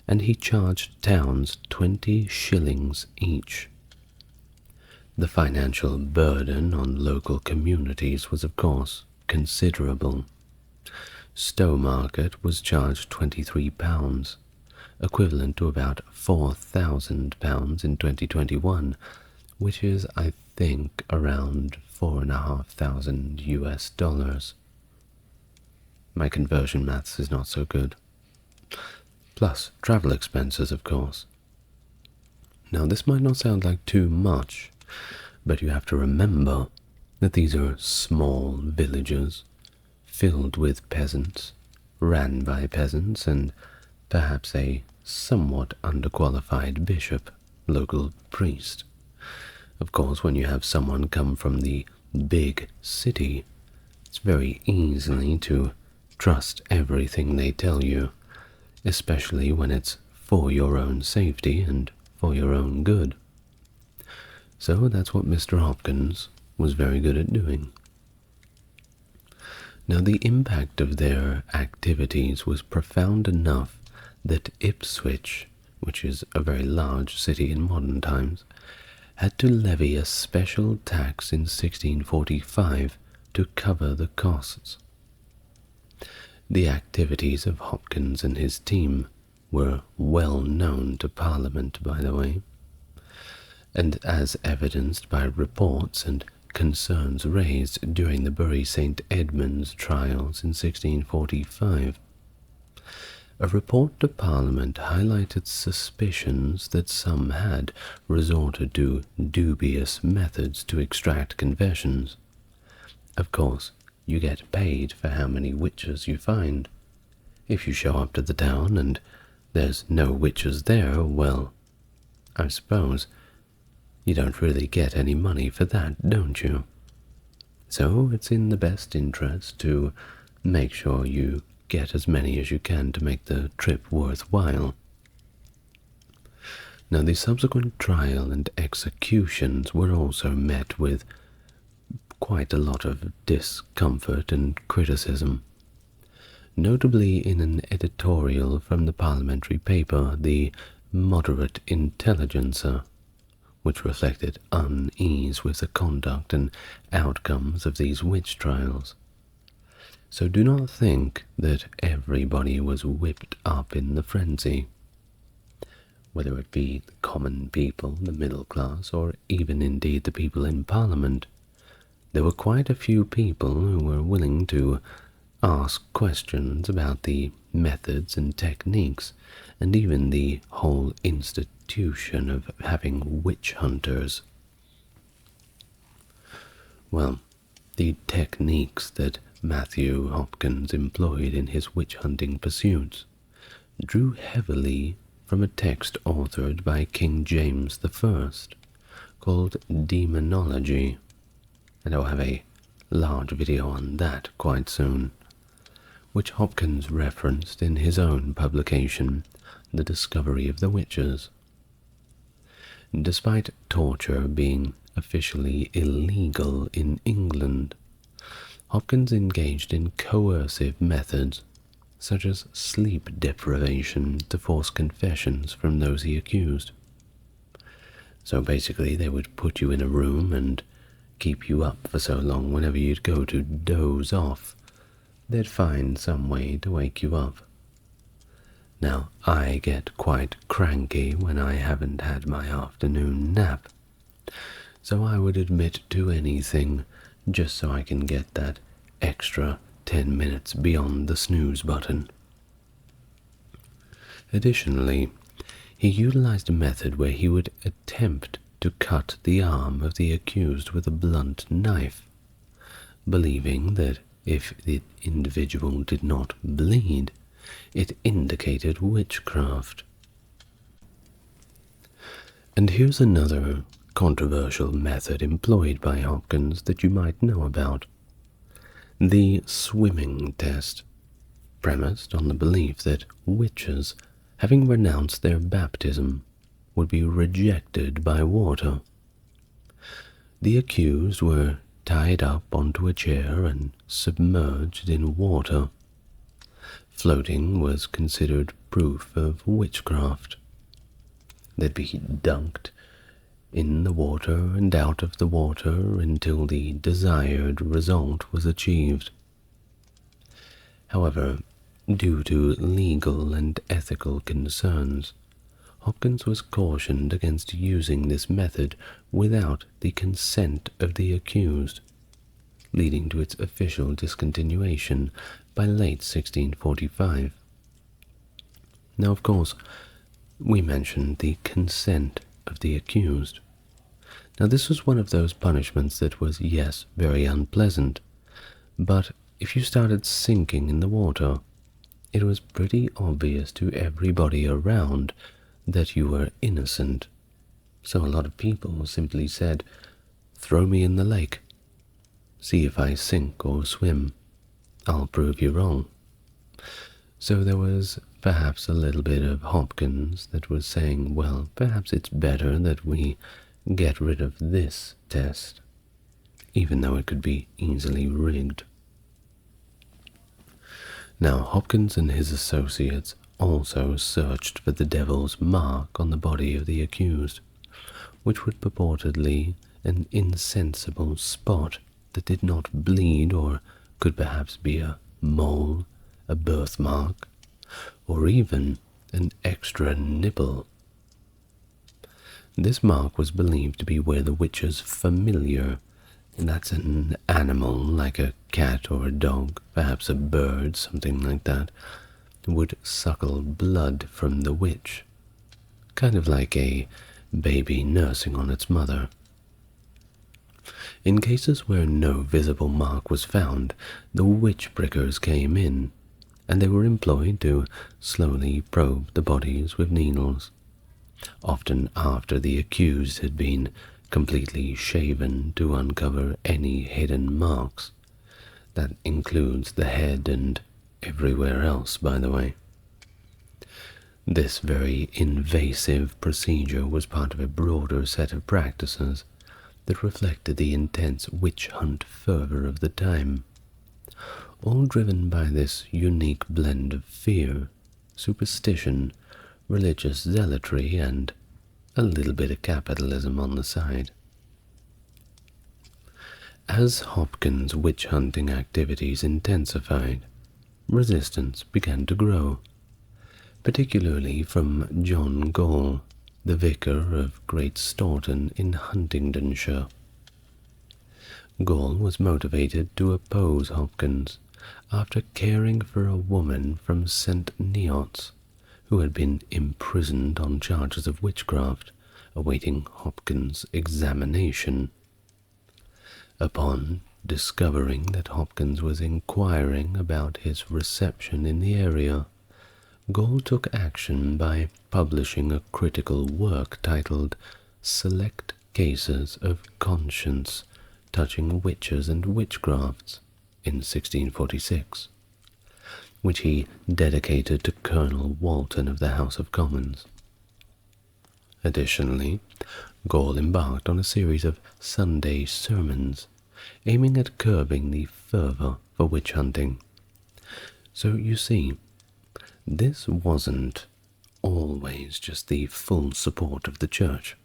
and he charged towns 20 shillings each. The financial burden on local communities was, of course, considerable. Stowmarket was charged £23, equivalent to about £4,000 in 2021, which is, I think, around $4,500 US. My conversion maths is not so good. Plus travel expenses, of course. Now, this might not sound like too much, but you have to remember that these are small villages filled with peasants, ran by peasants, and perhaps a somewhat underqualified bishop, local priest. Of course, when you have someone come from the big city, it's very easy to trust everything they tell you, especially when it's for your own safety and for your own good. So that's what Mr. Hopkins was very good at doing. Now, the impact of their activities was profound enough that Ipswich, which is a very large city in modern times, had to levy a special tax in 1645 to cover the costs. The activities of Hopkins and his team were well known to Parliament, by the way, and as evidenced by reports and concerns raised during the Bury St. Edmunds trials in 1645. A report to Parliament highlighted suspicions that some had resorted to dubious methods to extract confessions. Of course, you get paid for how many witches you find. If you show up to the town and there's no witches there, well, I suppose you don't really get any money for that, don't you? So it's in the best interest to make sure you get as many as you can to make the trip worthwhile. Now, the subsequent trial and executions were also met with quite a lot of discomfort and criticism, notably in an editorial from the parliamentary paper, the Moderate Intelligencer, which reflected unease with the conduct and outcomes of these witch trials. So do not think that everybody was whipped up in the frenzy. Whether it be the common people, the middle class, or even indeed the people in Parliament, there were quite a few people who were willing to ask questions about the methods and techniques, and even the whole institution of having witch hunters. Well, the techniques that Matthew Hopkins employed in his witch-hunting pursuits drew heavily from a text authored by King James I, called Demonology, and I'll have a large video on that quite soon, which Hopkins referenced in his own publication, The Discovery of the Witches. Despite torture being officially illegal in England, Hopkins engaged in coercive methods, such as sleep deprivation to force confessions from those he accused. So basically they would put you in a room and keep you up for so long whenever you'd go to doze off, they'd find some way to wake you up. Now, I get quite cranky when I haven't had my afternoon nap, so I would admit to anything just so I can get that extra 10 minutes beyond the snooze button. Additionally, he utilized a method where he would attempt to cut the arm of the accused with a blunt knife, believing that if the individual did not bleed, it indicated witchcraft. And here's another controversial method employed by Hopkins that you might know about: the swimming test, premised on the belief that witches, having renounced their baptism, would be rejected by water. The accused were tied up onto a chair and submerged in water. Floating was considered proof of witchcraft. They'd be dunked in the water and out of the water until the desired result was achieved. However, due to legal and ethical concerns, Hopkins was cautioned against using this method without the consent of the accused, leading to its official discontinuation by late 1645. Now, of course, we mentioned the consent of the accused. Now, this was one of those punishments that was, yes, very unpleasant, but if you started sinking in the water, it was pretty obvious to everybody around that you were innocent. So a lot of people simply said, "Throw me in the lake. See if I sink or swim. I'll prove you wrong." So there was perhaps a little bit of Hopkins that was saying, well, perhaps it's better that we get rid of this test, even though it could be easily rigged. Now, Hopkins and his associates also searched for the devil's mark on the body of the accused, which was purportedly an insensible spot that did not bleed, or could perhaps be a mole, a birthmark, or even an extra nipple. This mark was believed to be where the witch's familiar, and that's an animal like a cat or a dog, perhaps a bird, something like that, would suckle blood from the witch, kind of like a baby nursing on its mother. In cases where no visible mark was found, the witch prickers came in, and they were employed to slowly probe the bodies with needles, often after the accused had been completely shaven to uncover any hidden marks. That includes the head and everywhere else, by the way. This very invasive procedure was part of a broader set of practices that reflected the intense witch hunt fervor of the time, all driven by this unique blend of fear, superstition, religious zealotry, and a little bit of capitalism on the side. As Hopkins' witch-hunting activities intensified, resistance began to grow, particularly from John Gall, the vicar of Great Staunton in Huntingdonshire. Gall was motivated to oppose Hopkins after caring for a woman from St. Neots, who had been imprisoned on charges of witchcraft, awaiting Hopkins' examination. Upon discovering that Hopkins was inquiring about his reception in the area, Gall took action by publishing a critical work titled Select Cases of Conscience Touching Witches and Witchcrafts in 1646, which he dedicated to Colonel Walton of the House of Commons. Additionally, Gall embarked on a series of Sunday sermons aiming at curbing the fervor for witch hunting. So you see, this wasn't always just the full support of the church.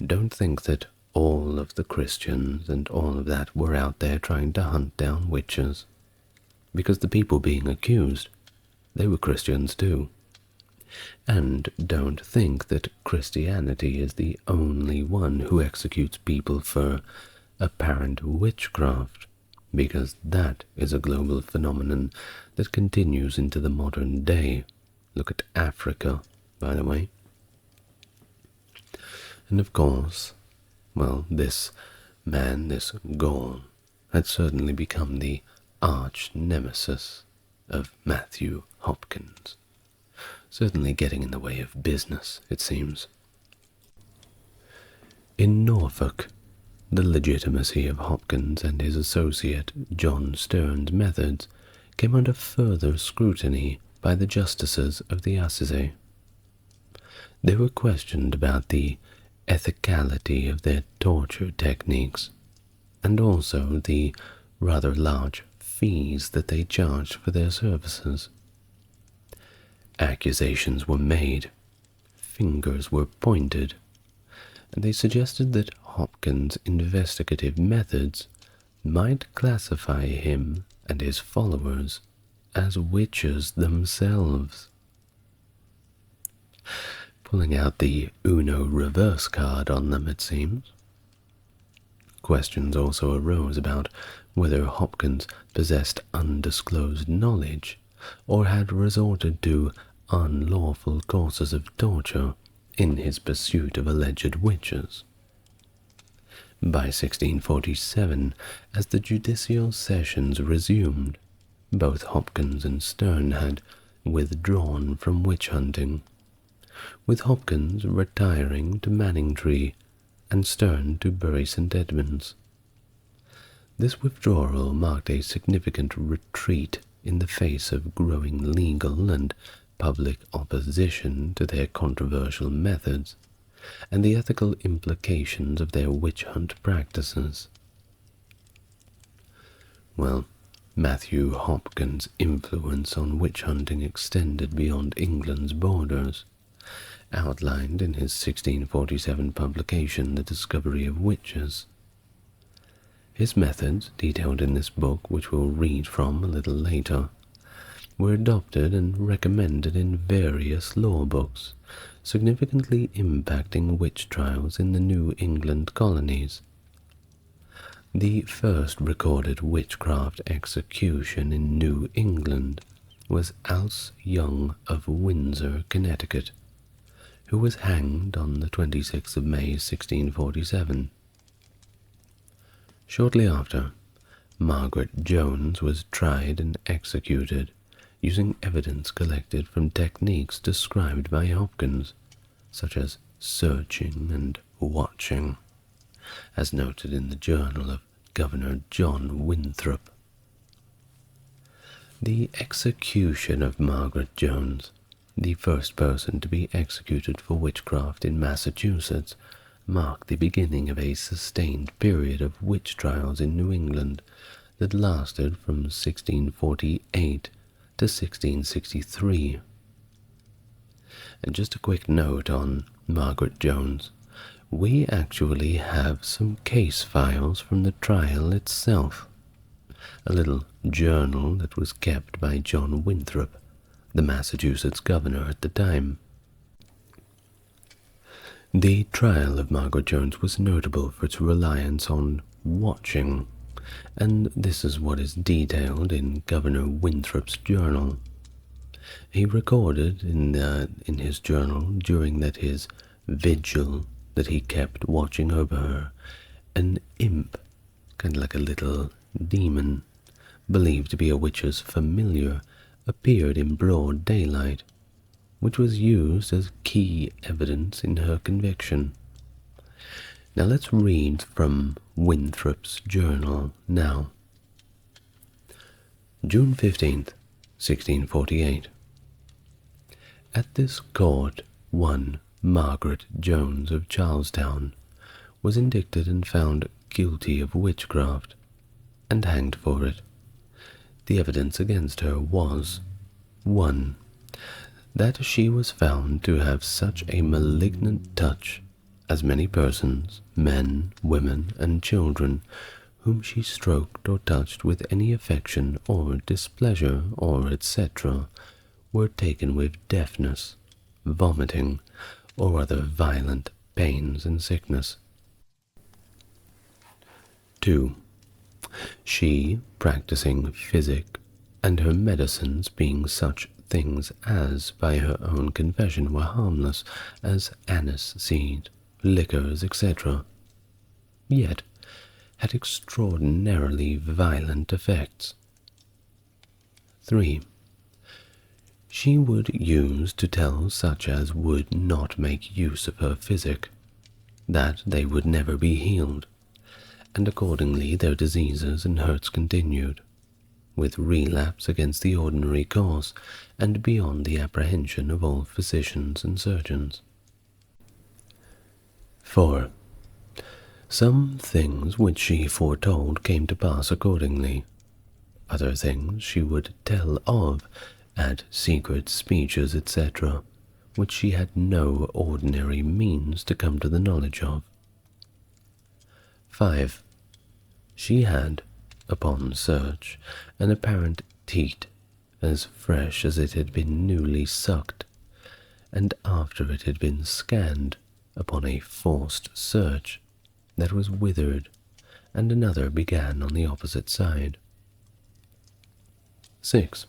Don't think that all of the Christians and all of that were out there trying to hunt down witches, because the people being accused, they were Christians too. And don't think that Christianity is the only one who executes people for apparent witchcraft, because that is a global phenomenon that continues into the modern day. Look at Africa, by the way. And of course, well, this man, this Gaul, had certainly become the arch nemesis of Matthew Hopkins, certainly getting in the way of business, it seems. In Norfolk, the legitimacy of Hopkins and his associate John Stern's methods came under further scrutiny by the justices of the Assize. They were questioned about the ethicality of their torture techniques, and also the rather large fees that they charged for their services. Accusations were made, fingers were pointed, and they suggested that Hopkins' investigative methods might classify him and his followers as witches themselves. Pulling out the Uno reverse card on them, it seems. Questions also arose about whether Hopkins possessed undisclosed knowledge or had resorted to unlawful courses of torture in his pursuit of alleged witches. By 1647, as the judicial sessions resumed, both Hopkins and Stern had withdrawn from witch-hunting, with Hopkins retiring to Manningtree and Stern to Bury St. Edmunds. This withdrawal marked a significant retreat in the face of growing legal and public opposition to their controversial methods and the ethical implications of their witch-hunt practices. Well, Matthew Hopkins' influence on witch-hunting extended beyond England's borders, outlined in his 1647 publication The Discovery of Witches. His methods, detailed in this book, which we'll read from a little later, were adopted and recommended in various law books, significantly impacting witch trials in the New England colonies. The first recorded witchcraft execution in New England was Alice Young of Windsor, Connecticut, who was hanged on the 26th of May 1647. Shortly after, Margaret Jones was tried and executed using evidence collected from techniques described by Hopkins, such as searching and watching, as noted in the journal of Governor John Winthrop. The execution of Margaret Jones, the first person to be executed for witchcraft in Massachusetts, marked the beginning of a sustained period of witch trials in New England that lasted from 1648 to 1663. And just a quick note on Margaret Jones. We actually have some case files from the trial itself. A little journal that was kept by John Winthrop, the Massachusetts governor at the time. The trial of Margaret Jones was notable for its reliance on watching, and this is what is detailed in Governor Winthrop's journal. He recorded in his journal during his vigil that he kept watching over her, an imp, kind of like a little demon, believed to be a witch's familiar, appeared in broad daylight, which was used as key evidence in her conviction. Now let's read from Winthrop's journal now. June 15th, 1648. At this court, one Margaret Jones of Charlestown was indicted and found guilty of witchcraft, and hanged for it. The evidence against her was 1. That she was found to have such a malignant touch as many persons, men, women, and children, whom she stroked or touched with any affection or displeasure or etc., were taken with deafness, vomiting, or other violent pains and sickness. 2. She practicing physic, and her medicines being such things as, by her own confession, were harmless, as anise seed, liquors, etc., yet had extraordinarily violent effects. 3. She would use to tell such as would not make use of her physic, that they would never be healed, and accordingly their diseases and hurts continued, with relapse against the ordinary course, and beyond the apprehension of all physicians and surgeons. 4. Some things which she foretold came to pass accordingly. Other things she would tell of at secret speeches, etc., which she had no ordinary means to come to the knowledge of. 5. She had, upon search, an apparent teat as fresh as it had been newly sucked, and after it had been scanned, upon a forced search, that was withered, and another began on the opposite side. 6.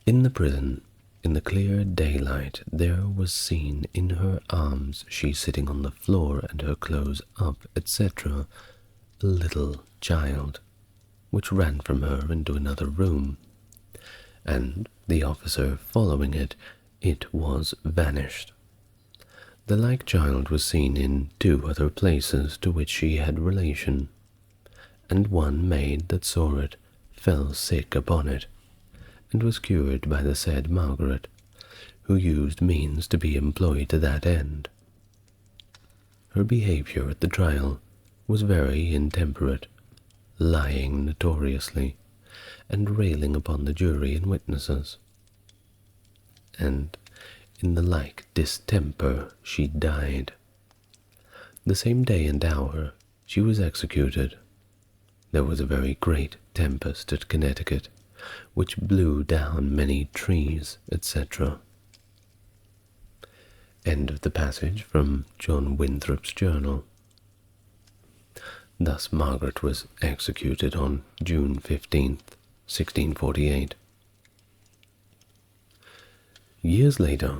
In the prison, in the clear daylight, there was seen in her arms, she sitting on the floor and her clothes up, etc., a little child, which ran from her into another room, and the officer following it, it was vanished. The like child was seen in 2 other places to which she had relation, and one maid that saw it fell sick upon it, and was cured by the said Margaret, who used means to be employed to that end. Her behaviour at the trial was very intemperate, lying notoriously, and railing upon the jury and witnesses. And in the like distemper she died. The same day and hour she was executed. There was a very great tempest at Connecticut, which blew down many trees, etc. End of the passage from John Winthrop's journal. Thus Margaret was executed on June 15th, 1648. Years later,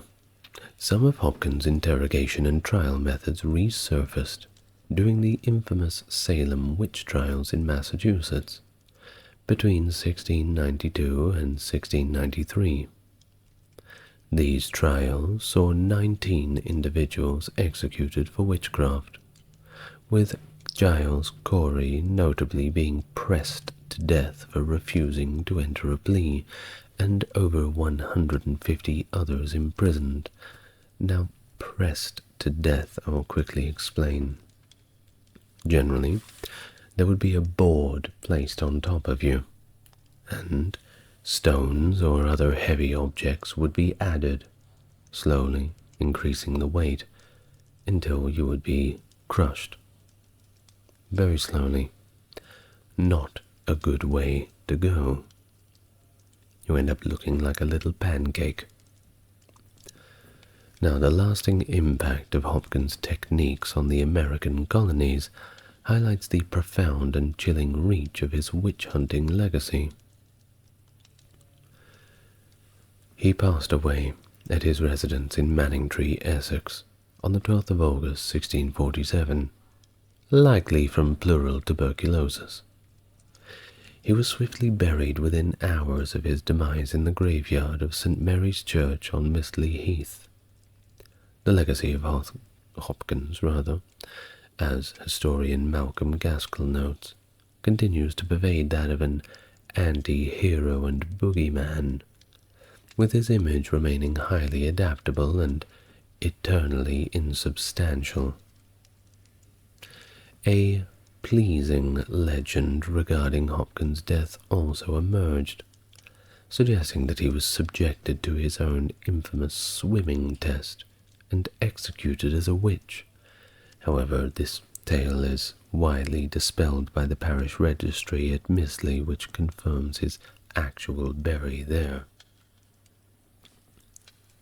some of Hopkins' interrogation and trial methods resurfaced during the infamous Salem witch trials in Massachusetts between 1692 and 1693. These trials saw 19 individuals executed for witchcraft, with Giles Corey notably being pressed to death for refusing to enter a plea, and over 150 others imprisoned. Now, pressed to death, I will quickly explain. Generally, there would be a board placed on top of you, and stones or other heavy objects would be added, slowly increasing the weight until you would be crushed. Very slowly. Not a good way to go. You end up looking like a little pancake. Now, the lasting impact of Hopkins' techniques on the American colonies highlights the profound and chilling reach of his witch-hunting legacy. He passed away at his residence in Manningtree, Essex, on the 12th of August, 1647, likely from pleural tuberculosis. He was swiftly buried within hours of his demise in the graveyard of St. Mary's Church on Mistley Heath. The legacy of Hopkins, as historian Malcolm Gaskell notes, continues to pervade that of an anti-hero and boogeyman, with his image remaining highly adaptable and eternally insubstantial. A pleasing legend regarding Hopkins' death also emerged, suggesting that he was subjected to his own infamous swimming test and executed as a witch. However, this tale is widely dispelled by the parish registry at Mistley, which confirms his actual bury there.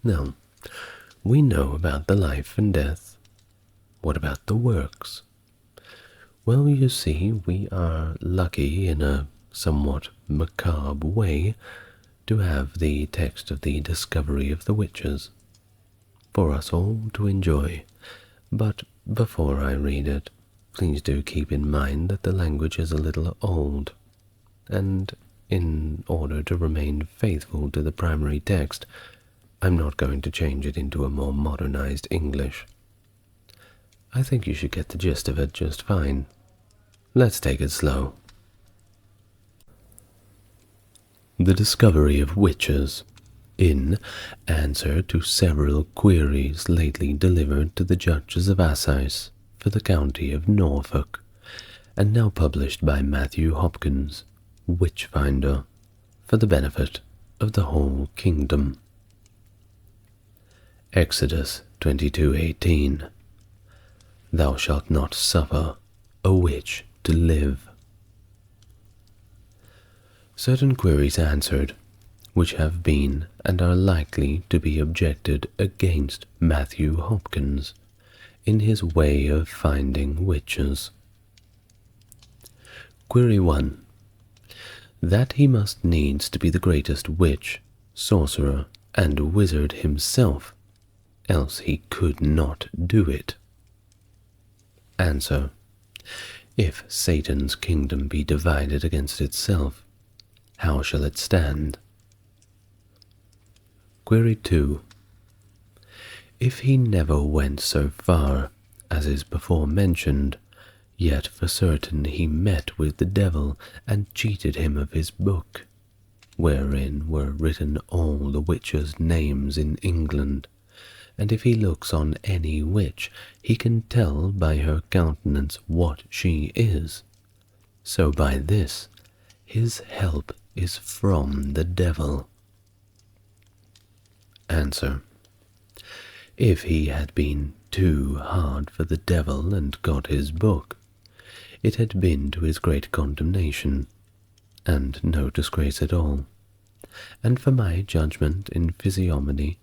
Now, We know about the life and death. What about the works? Well, you see, we are lucky in a somewhat macabre way to have the text of the discovery of the witches for us all to enjoy. But before I read it, please do keep in mind that the language is a little old, and in order to remain faithful to the primary text, I'm not going to change it into a more modernized English. I think you should get the gist of it just fine. Let's take it slow. The discovery of witches, in answer to several queries lately delivered to the judges of Assize for the county of Norfolk, and now published by Matthew Hopkins, Witchfinder, for the benefit of the whole kingdom. Exodus 22:18. Thou shalt not suffer a witch to live. Certain queries answered, which have been and are likely to be objected against Matthew Hopkins in his way of finding witches. Query 1. That he must needs to be the greatest witch, sorcerer, and wizard himself, else he could not do it. Answer. If Satan's kingdom be divided against itself, how shall it stand? Query 2. If he never went so far as is before mentioned, yet for certain he met with the devil and cheated him of his book, wherein were written all the witches' names in England, and if he looks on any witch, he can tell by her countenance what she is. So by this, his help is from the devil. Answer. If he had been too hard for the devil and got his book, it had been to his great condemnation, and no disgrace at all. And for my judgment in physiognomy,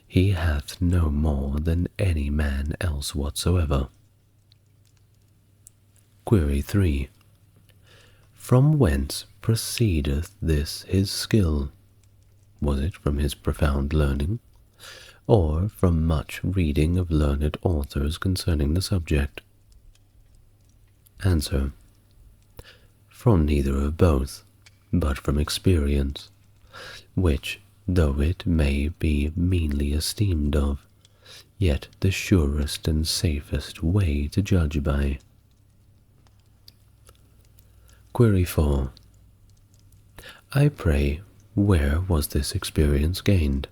he hath no more than any man else whatsoever. Query 3. From whence proceedeth this his skill? Was it from his profound learning, or from much reading of learned authors concerning the subject? Answer. From neither of both, but from experience, which, though it may be meanly esteemed of, yet the surest and safest way to judge by. Query 4. I pray, where was this experience gained,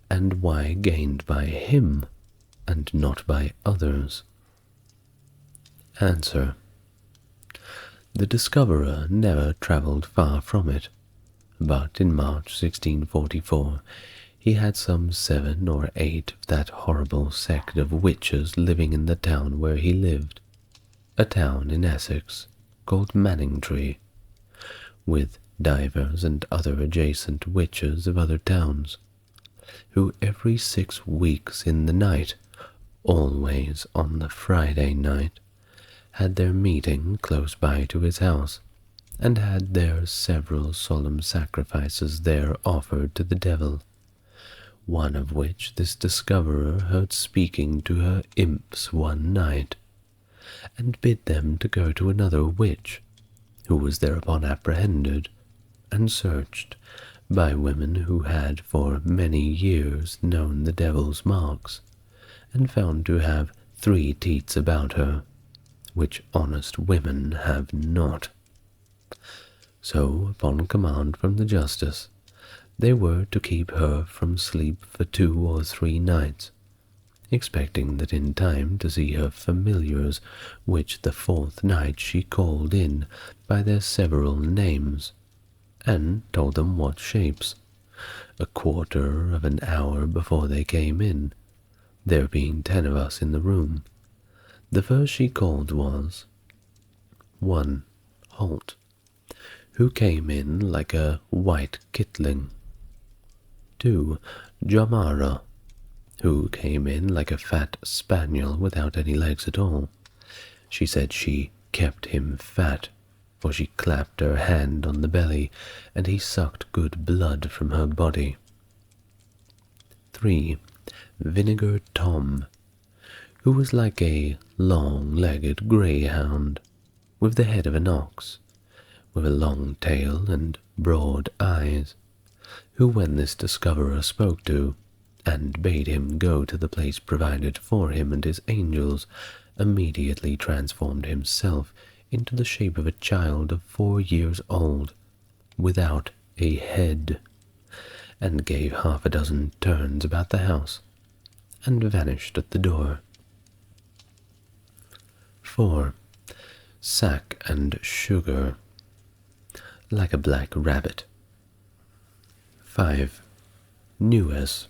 and why gained by him, and not by others? Answer. The discoverer never travelled far from it, but in March 1644 he had some 7 or 8 of that horrible sect of witches living in the town where he lived, a town in Essex called Manningtree, with divers and other adjacent witches of other towns, who every 6 weeks in the night, always on the Friday night, had their meeting close by to his house, and had their several solemn sacrifices there offered to the devil, one of which this discoverer heard speaking to her imps one night, and bid them to go to another witch, who was thereupon apprehended and searched by women who had for many years known the devil's marks, and found to have 3 teats about her, which honest women have not. So, upon command from the justice, they were to keep her from sleep for 2 or 3 nights, expecting that in time to see her familiars, which the 4th night she called in by their several names, and told them what shapes, a quarter of an hour before they came in, there being 10 of us in the room. The first she called was 1. Holt, who came in like a white kitling. 2. Jamara, who came in like a fat spaniel without any legs at all. She said she kept him fat, for she clapped her hand on the belly, and he sucked good blood from her body. 3. Vinegar Tom, who was like a long-legged greyhound, with the head of an ox, with a long tail and broad eyes, who when this discoverer spoke to, and bade him go to the place provided for him and his angels, immediately transformed himself into the shape of a child of 4 years old, without a head, and gave 6 turns about the house, and vanished at the door. 4. Sack and sugar, like a black rabbit. 5. Newes,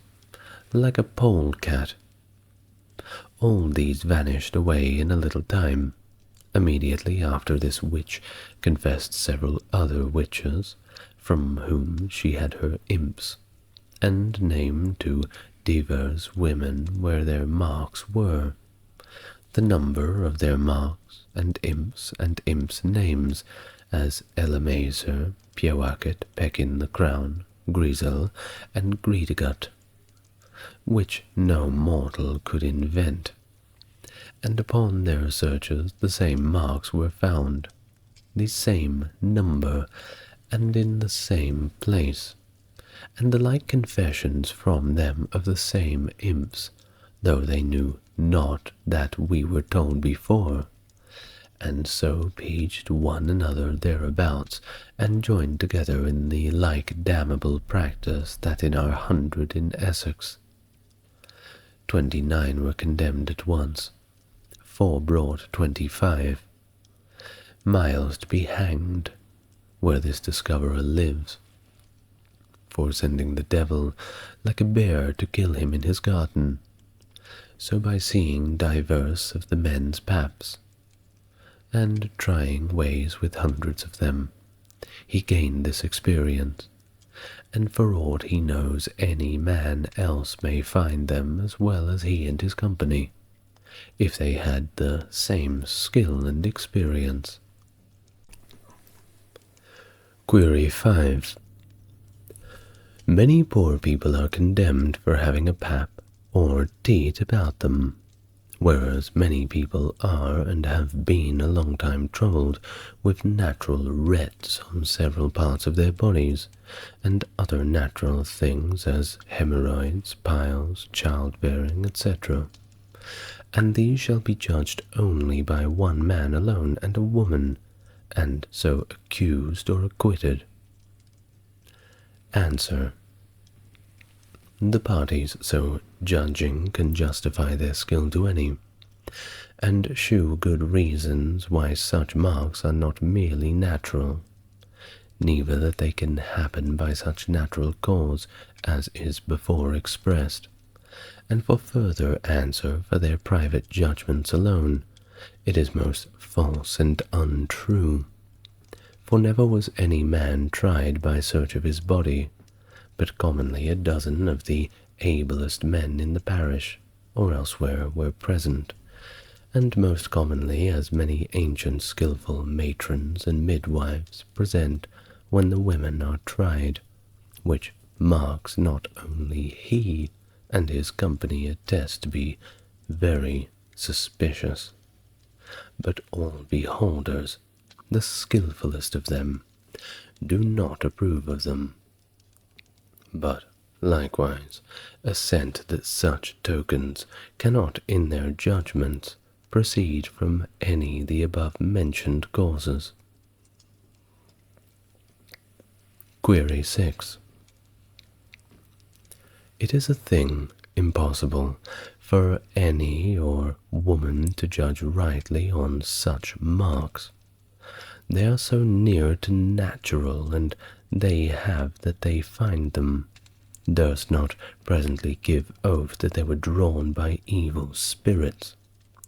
like a polecat. All these vanished away in a little time. Immediately after this witch confessed several other witches, from whom she had her imps, and named to divers women where their marks were, the number of their marks, and imps' names, as Elamaser, Piewacket, Pekin the Crown, Grizel, and Greedigut, which no mortal could invent. And upon their searches the same marks were found, the same number, and in the same place, and the like confessions from them of the same imps, though they knew not that we were told before, and so paged one another thereabouts, and joined together in the like damnable practice that in our 100 in Essex. 29 were condemned at once, 4 brought 25. Miles to be hanged, where this discoverer lives, for sending the devil like a bear to kill him in his garden. So by seeing divers of the men's paps, and trying ways with hundreds of them, he gained this experience, and for aught he knows any man else may find them as well as he and his company, if they had the same skill and experience. Query 5. Many poor people are condemned for having a pap or teat about them, whereas many people are and have been a long time troubled with natural rets on several parts of their bodies, and other natural things as hemorrhoids, piles, childbearing, etc. And these shall be judged only by one man alone and a woman, and so accused or acquitted. Answer. The parties so judging can justify their skill to any, and shew good reasons why such marks are not merely natural, neither that they can happen by such natural cause as is before expressed. And for further answer for their private judgments alone, it is most false and untrue. For never was any man tried by search of his body, but commonly 12 of the ablest men in the parish or elsewhere were present, and most commonly as many ancient skilful matrons and midwives present when the women are tried, which marks not only he and his company attest to be very suspicious, but all beholders, the skilfullest of them, do not approve of them, but likewise assent that such tokens cannot in their judgments proceed from any the above-mentioned causes. Query 6. It is a thing impossible for any or woman to judge rightly on such marks. They are so near to natural, and they have that they find them, durst not presently give oath that they were drawn by evil spirits,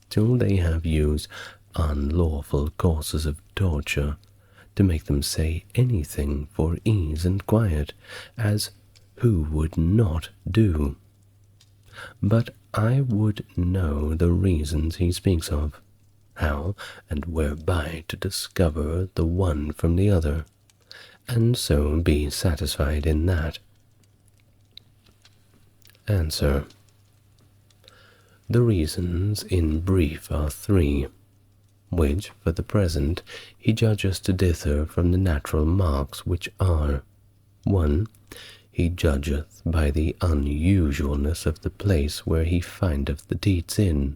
till they have used unlawful courses of torture to make them say anything for ease and quiet, as who would not do? but I would know the reasons he speaks of, how and whereby to discover the one from the other, and so be satisfied in that. Answer. The reasons in brief are three, which for the present he judges to differ from the natural marks, which are: 1. He judgeth by the unusualness of the place where he findeth the deeds in,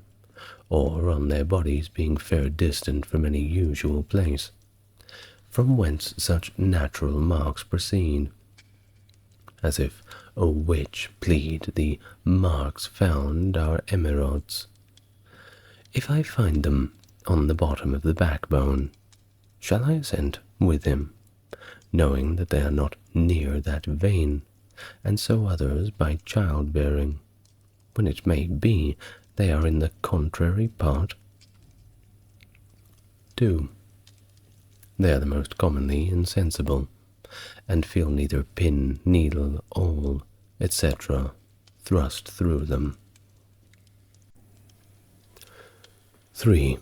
or on their bodies being fair distant from any usual place, from whence such natural marks proceed, as if a witch plead the marks found are emerods. If I find them on the bottom of the backbone, shall I assent with him, knowing that they are not near that vein, and so others by childbearing, when it may be they are in the contrary part? 2. They are the most commonly insensible, and feel neither pin, needle, awl, etc. thrust through them. 3.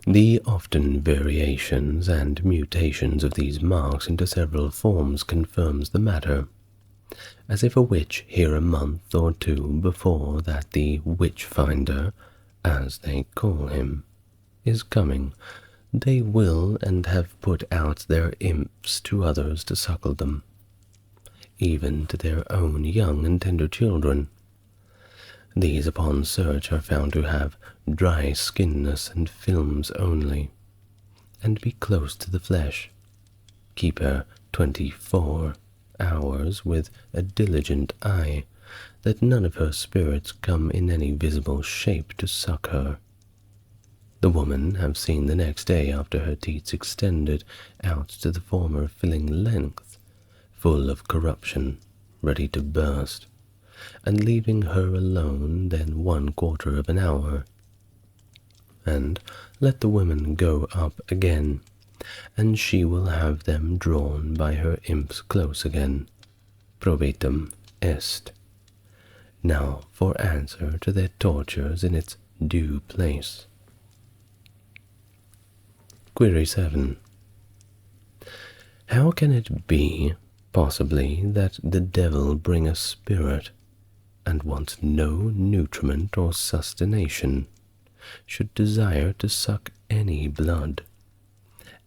The often variations and mutations of these marks into several forms confirms the matter, as if a witch hear a month or two before that the witch-finder, as they call him, is coming, they will and have put out their imps to others to suckle them, even to their own young and tender children. These upon search are found to have dry skinness and films only, and be close to the flesh, keep her 24 hours with a diligent eye, that none of her spirits come in any visible shape to suck her. The woman have seen the next day after her teats extended out to the former filling length, full of corruption, ready to burst, and leaving her alone then 1/4 of an hour, and let the women go up again, and she will have them drawn by her imps close again. Probatum est. Now for answer to their tortures in its due place. Query 7. How can it be, possibly, that the devil bring a spirit, and wants no nutriment or sustentation, should desire to suck any blood?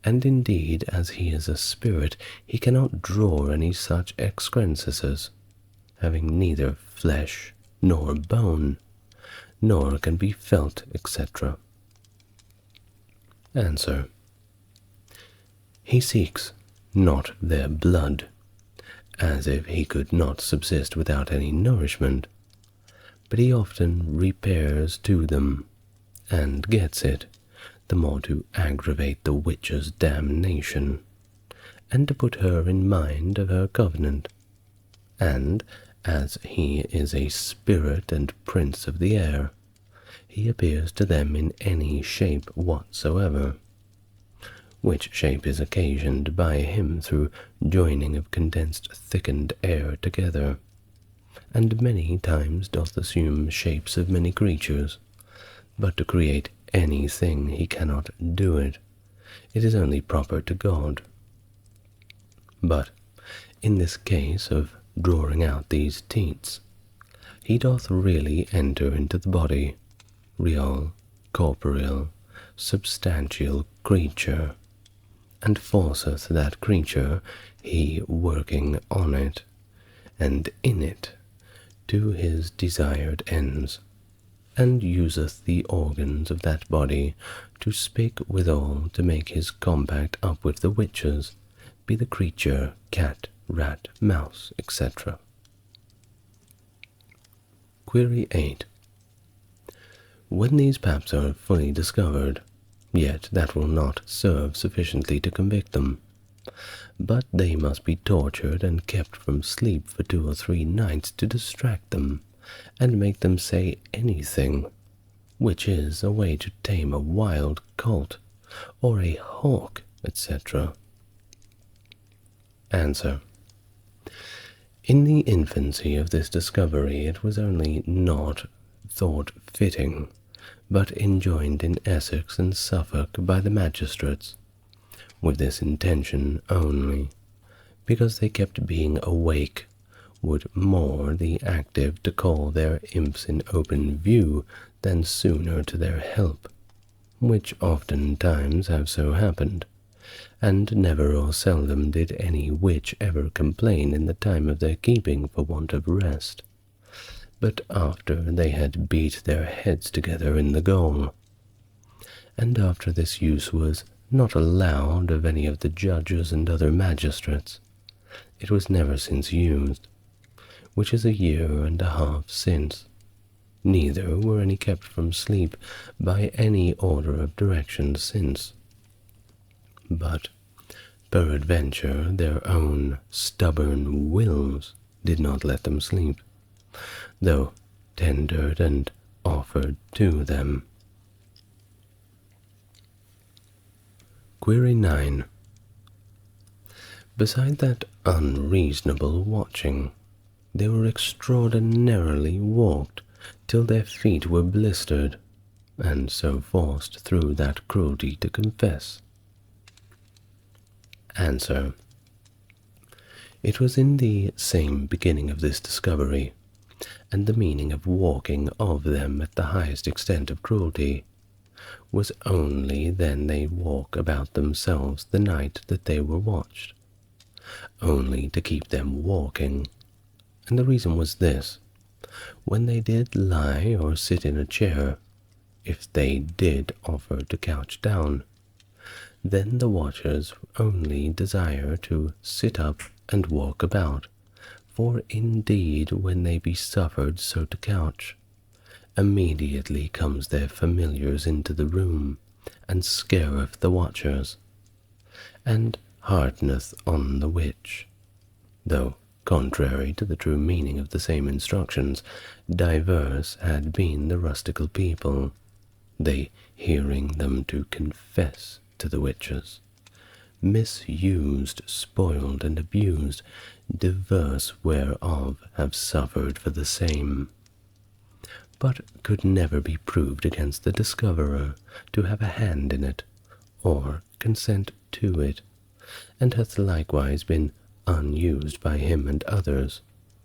And indeed, as he is a spirit, he cannot draw any such excrescences, having neither flesh nor bone, nor can be felt, etc. Answer. He seeks not their blood, as if he could not subsist without any nourishment, but he often repairs to them, and gets it, the more to aggravate the witch's damnation, and to put her in mind of her covenant. And, as he is a spirit and prince of the air, he appears to them in any shape whatsoever, which shape is occasioned by him through joining of condensed thickened air together, and many times doth assume shapes of many creatures, but to create anything he cannot do it. It is only proper to God. But in this case of drawing out these teats, he doth really enter into the body, real, corporeal, substantial creature, and forceth that creature, he working on it, and in it, to his desired ends, and useth the organs of that body to speak withal, to make his compact up with the witches, be the creature cat, rat, mouse, etc. Query 8. When these paps are fully discovered, yet that will not serve sufficiently to convict them, but they must be tortured and kept from sleep for 2 or 3 nights to distract them, and make them say anything, which is a way to tame a wild colt, or a hawk, etc. Answer. In the infancy of this discovery it was only not thought fitting, but enjoined in Essex and Suffolk by the magistrates, with this intention only, because they kept being awake, would more the active to call their imps in open view than sooner to their help, which oftentimes have so happened, and never or seldom did any witch ever complain in the time of their keeping for want of rest, but after they had beat their heads together in the gall. And after this use was not allowed of any of the judges and other magistrates, it was never since used, which is 1.5 years since. Neither were any kept from sleep by any order of direction since. But peradventure their own stubborn wills did not let them sleep, though tendered and offered to them. Query 9. Beside that unreasonable watching, they were extraordinarily walked till their feet were blistered, and so forced through that cruelty to confess. Answer. It was in the same beginning of this discovery, and the meaning of walking of them at the highest extent of cruelty was only then they walk about themselves the night that they were watched, only to keep them walking. And the reason was this: when they did lie or sit in a chair, if they did offer to couch down, then the watchers only desire to sit up and walk about, for indeed when they be suffered so to couch, immediately comes their familiars into the room, and scareth the watchers, and hardeneth on the witch, though, contrary to the true meaning of the same instructions, diverse had been the rustical people, they hearing them to confess to the witches, misused, spoiled, and abused, diverse whereof have suffered for the same, but could never be proved against the discoverer to have a hand in it, or consent to it, and hath likewise been unused by him and others,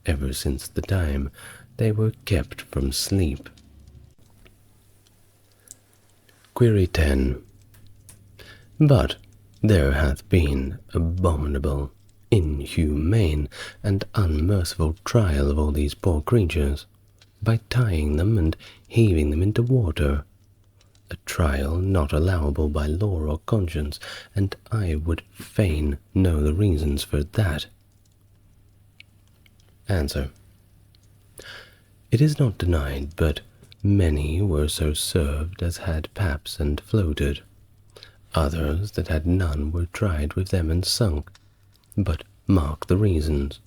ever since the time they were kept from sleep. Query 10. But there hath been abominable, inhumane, and unmerciful trial of all these poor creatures, by tying them and heaving them into water, a trial not allowable by law or conscience, and I would fain know the reasons for that. Answer. It is not denied, but many were so served as had paps and floated. Others that had none were tried with them and sunk. But mark the reasons.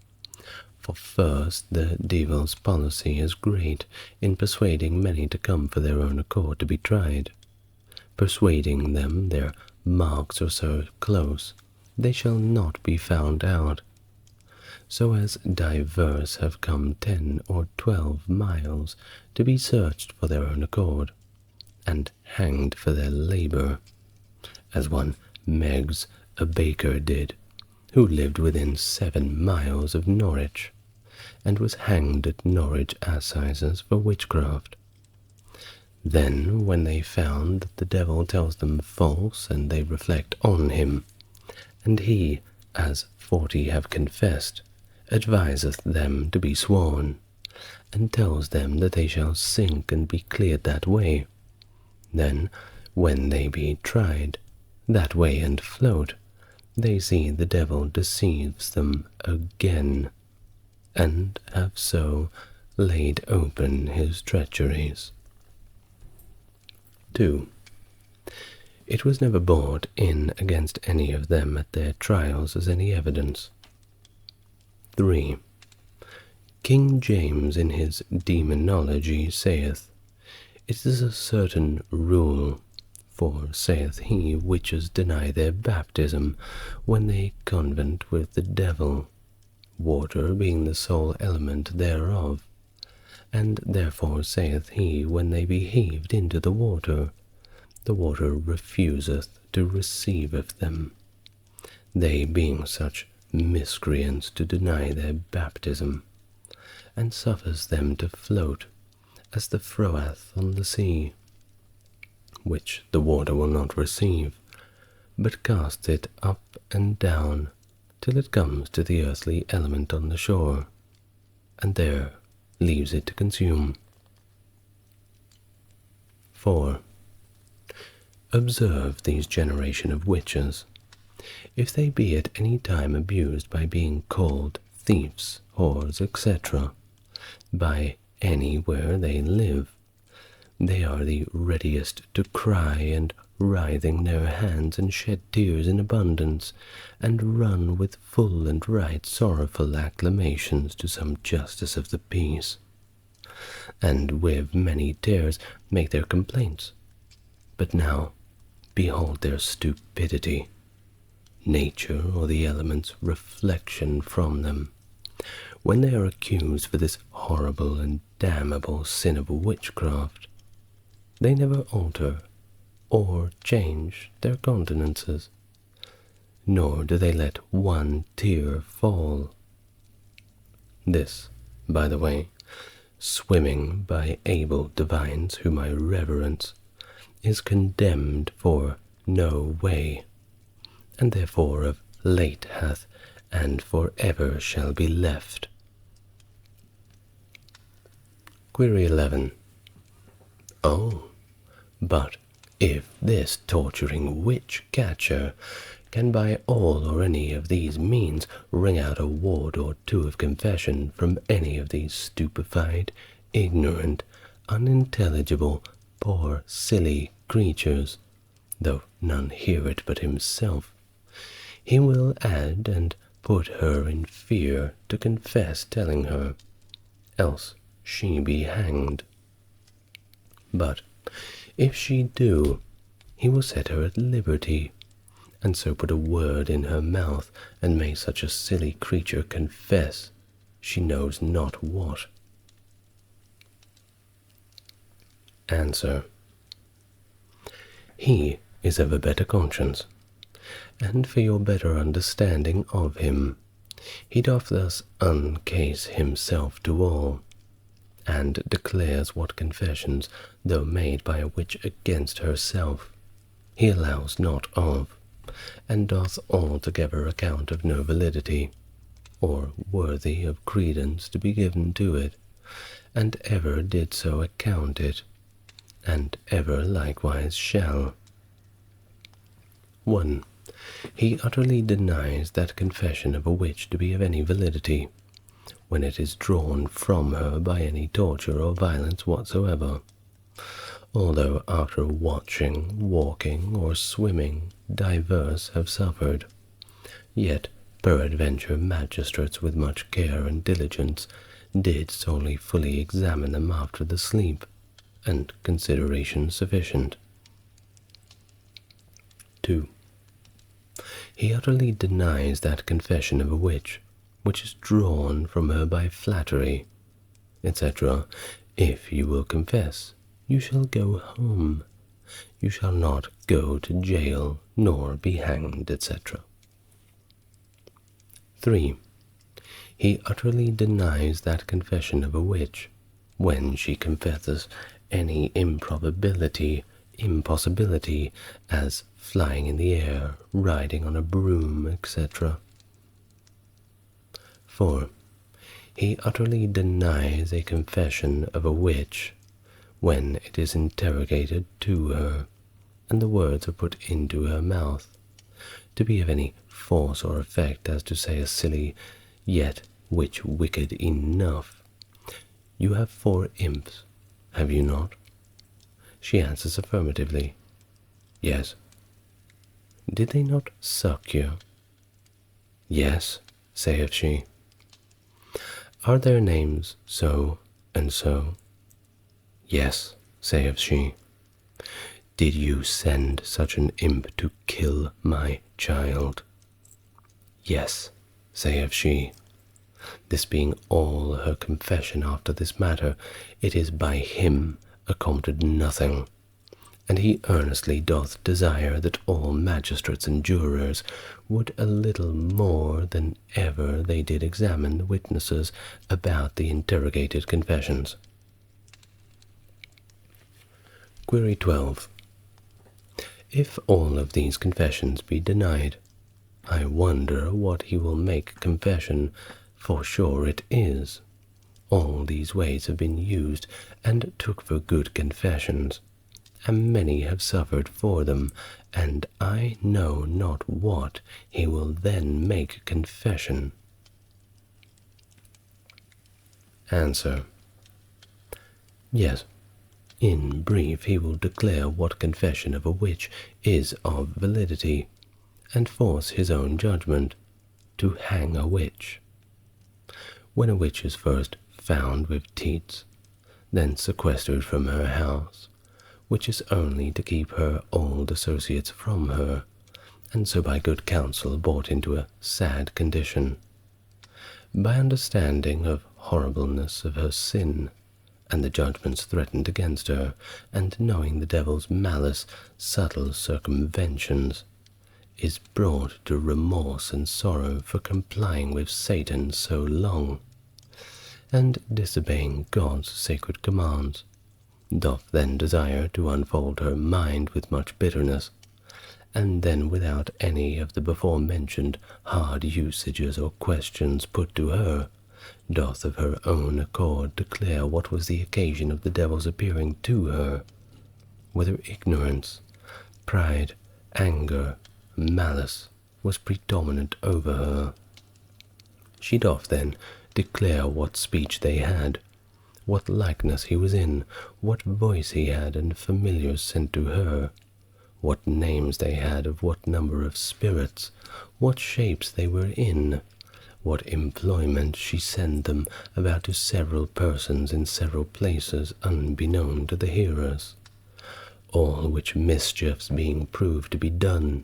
For first, the devil's policy is great in persuading many to come for their own accord to be tried, persuading them their marks are so close they shall not be found out, so as divers have come 10 or 12 miles to be searched for their own accord, and hanged for their labour, as one Meggs, a baker, did, who lived within 7 miles of Norwich, and was hanged at Norwich assizes for witchcraft. Then, when they found that the devil tells them false, and they reflect on him, and he, as 40 have confessed, adviseth them to be sworn, and tells them that they shall sink and be cleared that way. Then, when they be tried that way and float, they see the devil deceives them again, and have so laid open his treacheries. 2. It was never brought in against any of them at their trials as any evidence. 3. King James in his Demonology saith, it is a certain rule, for, saith he, witches deny their baptism when they convent with the devil, water being the sole element thereof. And therefore saith he, when they be heaved into the water refuseth to receiveth them, they being such miscreants to deny their baptism, and suffers them to float as the froath on the sea, which the water will not receive, but casts it up and down till it comes to the earthly element on the shore, and there leaves it to consume. 4. Observe these generation of witches. If they be at any time abused by being called thieves, whores, etc., by anywhere they live, they are the readiest to cry, and writhing their hands, and shed tears in abundance, and run with full and right sorrowful acclamations to some justice of the peace, and with many tears make their complaints. But now behold their stupidity, nature or the elements' reflection from them, when they are accused for this horrible and damnable sin of witchcraft. They never alter or change their countenances, nor do they let one tear fall. This, by the way, swimming by able divines whom I reverence, is condemned for no way, and therefore of late hath and for ever shall be left. Query 11. Oh, but if this torturing witch-catcher can by all or any of these means wring out a word or two of confession from any of these stupefied, ignorant, unintelligible, poor, silly creatures, though none hear it but himself, he will add and put her in fear to confess telling her, else she be hanged. But if she do, he will set her at liberty, and so put a word in her mouth, and may such a silly creature confess she knows not what. Answer. He is of a better conscience, and for your better understanding of him, he doth thus uncase himself to all, and declares what confessions, though made by a witch against herself, he allows not of, and doth altogether account of no validity, or worthy of credence to be given to it, and ever did so account it, and ever likewise shall. 1. He utterly denies that confession of a witch to be of any validity, when it is drawn from her by any torture or violence whatsoever, although after watching, walking, or swimming divers have suffered, yet peradventure magistrates with much care and diligence did solely fully examine them after the sleep, and consideration sufficient. 2. He utterly denies that confession of a witch, which is drawn from her by flattery, etc. If you will confess, you shall go home. You shall not go to jail, nor be hanged, etc. 3. He utterly denies that confession of a witch, when she confesses any improbability, impossibility, as flying in the air, riding on a broom, etc. 4. He utterly denies a confession of a witch, when it is interrogated to her, and the words are put into her mouth, to be of any force or effect as to say a silly, yet which wicked enough. You have 4 imps, have you not? She answers affirmatively. Yes. Did they not suck you? Yes, saith she. Are their names so and so? Yes, saith she. Did you send such an imp to kill my child? Yes, saith she. This being all her confession after this matter, it is by him accompted nothing, and he earnestly doth desire that all magistrates and jurors would a little more than ever they did examine the witnesses about the interrogated confessions. Query 12. If all of these confessions be denied, I wonder what he will make confession, for sure it is. All these ways have been used and took for good confessions, and many have suffered for them, and I know not what he will then make confession. Answer. Yes, in brief he will declare what confession of a witch is of validity, and force his own judgment to hang a witch. When a witch is first found with teats, then sequestered from her house, which is only to keep her old associates from her, and so by good counsel brought into a sad condition, by understanding of horribleness of her sin, and the judgments threatened against her, and knowing the devil's malice, subtle circumventions, is brought to remorse and sorrow for complying with Satan so long, and disobeying God's sacred commands, doth then desire to unfold her mind with much bitterness, and then without any of the before-mentioned hard usages or questions put to her, doth of her own accord declare what was the occasion of the devil's appearing to her, whether ignorance, pride, anger, malice was predominant over her. She doth then declare what speech they had, what likeness he was in, what voice he had, and familiars sent to her, what names they had of what number of spirits, what shapes they were in, what employment she sent them about to several persons in several places unbeknown to the hearers, all which mischiefs being proved to be done,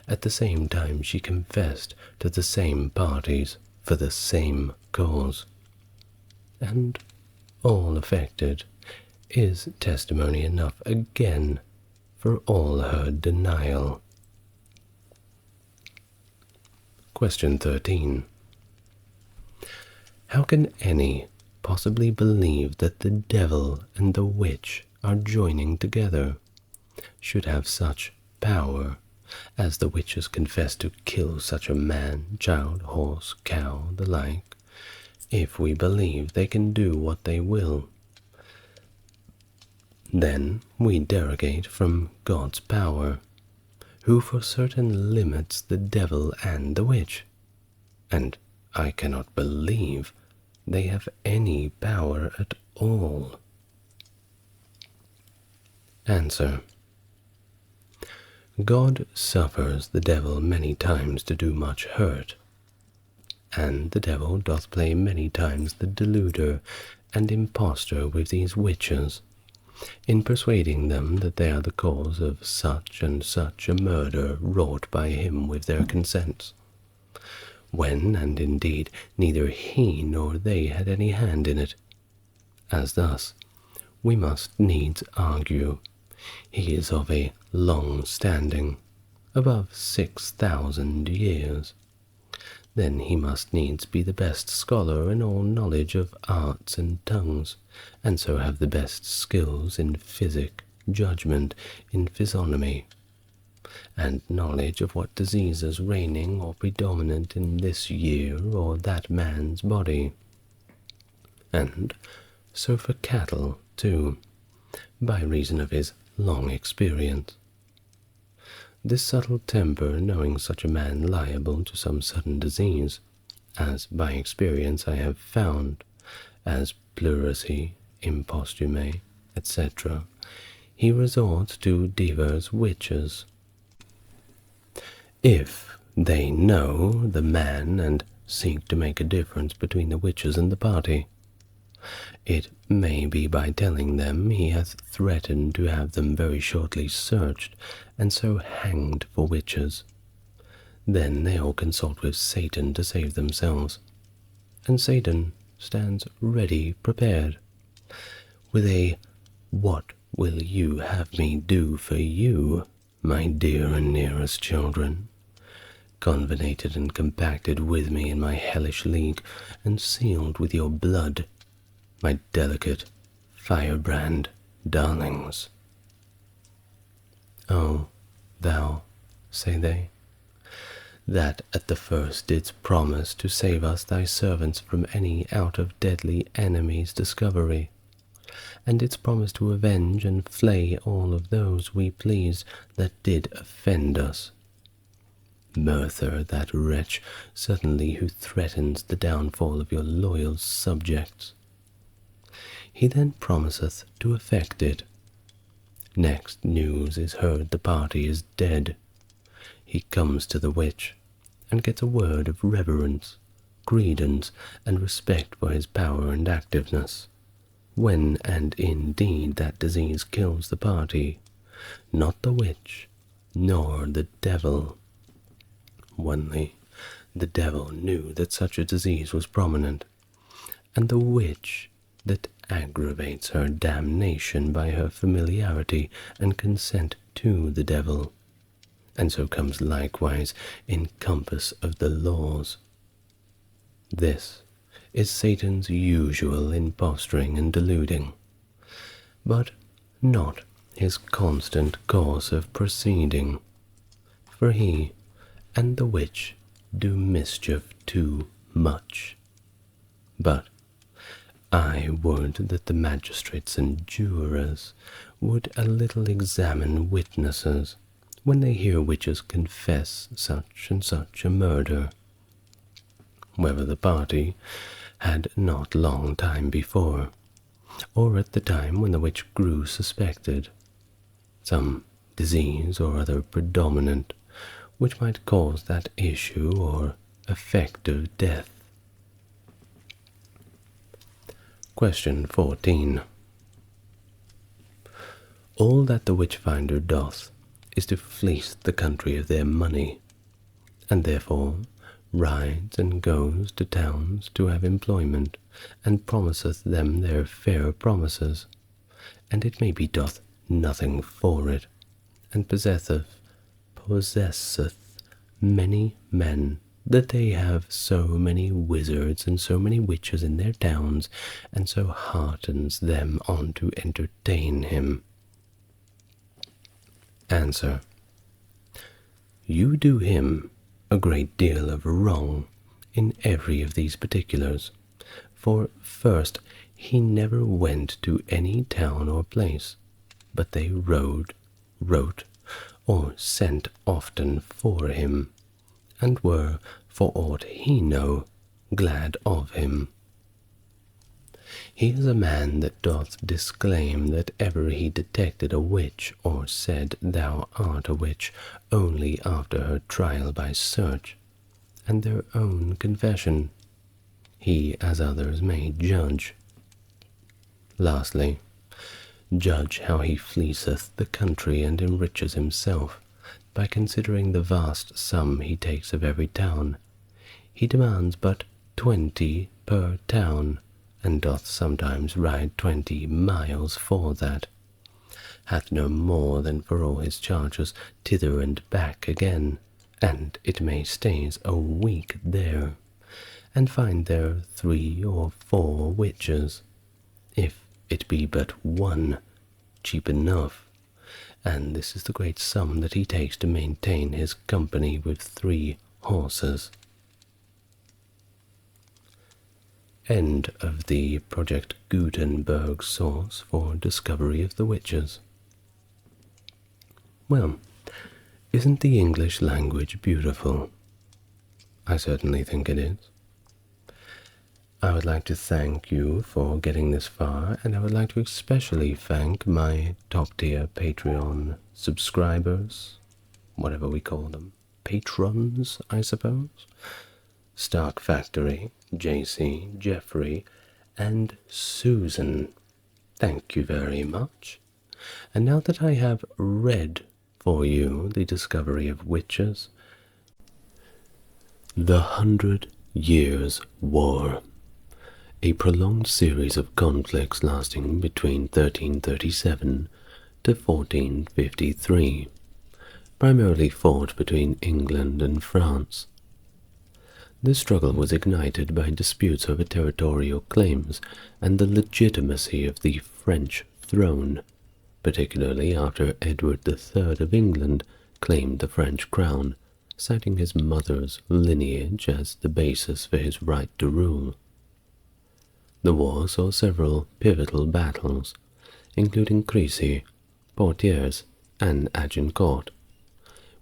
at the same time she confessed to the same parties for the same cause, and all affected is testimony enough again for all her denial. Question 13. How can any possibly believe that the devil and the witch are joining together, should have such power, as the witches confess to kill such a man, child, horse, cow, the like, if we believe they can do what they will? Then we derogate from God's power, who for certain limits the devil and the witch, and I cannot believe they have any power at all. Answer. God suffers the devil many times to do much hurt, and the devil doth play many times the deluder and impostor with these witches, in persuading them that they are the cause of such and such a murder wrought by him with their consents, when, and indeed, neither he nor they had any hand in it. As thus, we must needs argue, he is of a long standing, above 6,000 years. Then he must needs be the best scholar in all knowledge of arts and tongues, and so have the best skills in physic, judgment in physiognomy, and knowledge of what diseases reigning or predominant in this year or that man's body. And so for cattle too, by reason of his long experience. This subtle temper, knowing such a man liable to some sudden disease, as by experience I have found, as pleurisy, impostume, etc., he resorts to divers witches. If they know the man and seek to make a difference between the witches and the party, it may be by telling them he hath threatened to have them very shortly searched, and so hanged for witches. Then they all consult with Satan to save themselves, and Satan stands ready prepared, with a "What will you have me do for you, my dear and nearest children?" convenated and compacted with me in my hellish league, and sealed with your blood, my delicate, firebrand darlings. "Oh, thou," say they, "that at the first didst promise to save us thy servants from any out of deadly enemy's discovery, and didst promise to avenge and flay all of those we pleased that did offend us. Murther, that wretch, certainly who threatens the downfall of your loyal subjects. He then promiseth to effect it. Next news is heard the party is dead. He comes to the witch, and gets a word of reverence, credence, and respect for his power and activeness, when and indeed that disease kills the party, not the witch, nor the devil. Only the devil knew that such a disease was prominent, and the witch that aggravates her damnation by her familiarity and consent to the devil, and so comes likewise in compass of the laws. This is Satan's usual impostering and deluding, but not his constant course of proceeding, for he and the witch do mischief too much. But I would that the magistrates and jurors would a little examine witnesses when they hear witches confess such and such a murder, whether the party had not long time before, or at the time when the witch grew suspected, some disease or other predominant, which might cause that issue or effect of death. Question 14. All that the witch-finder doth is to fleece the country of their money, and therefore rides and goes to towns to have employment, and promiseth them their fair promises, and it may be doth nothing for it, and possesseth many men, that they have so many wizards and so many witches in their towns, and so heartens them on to entertain him. Answer. You do him a great deal of wrong in every of these particulars, for first, he never went to any town or place, but they wrote, or sent often for him, and were, for aught he know, glad of him. He is a man that doth disclaim that ever he detected a witch, or said thou art a witch, only after her trial by search, and their own confession, he as others may judge. Lastly, judge how he fleeceth the country and enriches himself, by considering the vast sum he takes of every town. He demands but 20 per town, and doth sometimes ride 20 miles for that, hath no more than for all his charges thither and back again, and it may stays a week there, and find there 3 or 4 witches, if it be but one, cheap enough, and this is the great sum that he takes to maintain his company with 3 horses. End of the Project Gutenberg source for discovery of the witches. Well, isn't the English language beautiful? I certainly think it is. I would like to thank you for getting this far, and I would like to especially thank my top-tier Patreon subscribers, whatever we call them, patrons, I suppose. Stark Factory, JC, Jeffrey, and Susan. Thank you very much. And now that I have read for you the discovery of witches, the 100 Years' War. a prolonged series of conflicts lasting between 1337 to 1453, primarily fought between England and France. The struggle was ignited by disputes over territorial claims and the legitimacy of the French throne, particularly after Edward III of England claimed the French crown, citing his mother's lineage as the basis for his right to rule. The war saw several pivotal battles, including Crécy, Poitiers, and Agincourt,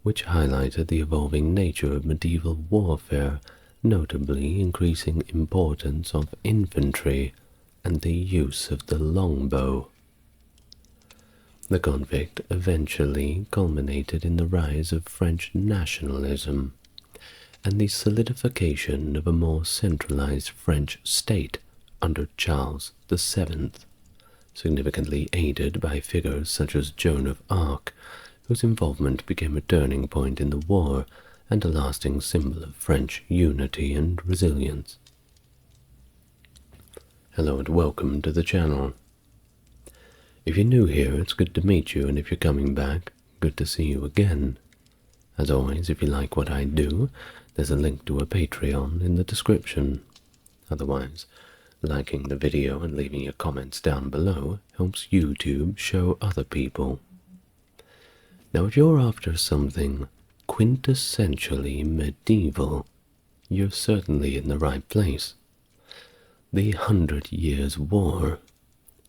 which highlighted the evolving nature of medieval warfare, notably increasing importance of infantry and the use of the longbow. The conflict eventually culminated in the rise of French nationalism and the solidification of a more centralized French state under Charles VII, significantly aided by figures such as Joan of Arc, whose involvement became a turning point in the war and a lasting symbol of French unity and resilience. Hello and welcome to the channel. If you're new here, it's good to meet you, and if you're coming back, good to see you again. As always, if you like what I do, there's a link to a Patreon in the description. Otherwise, liking the video and leaving your comments down below helps YouTube show other people. Now, if you're after something quintessentially medieval, you're certainly in the right place. The 100 Years' War,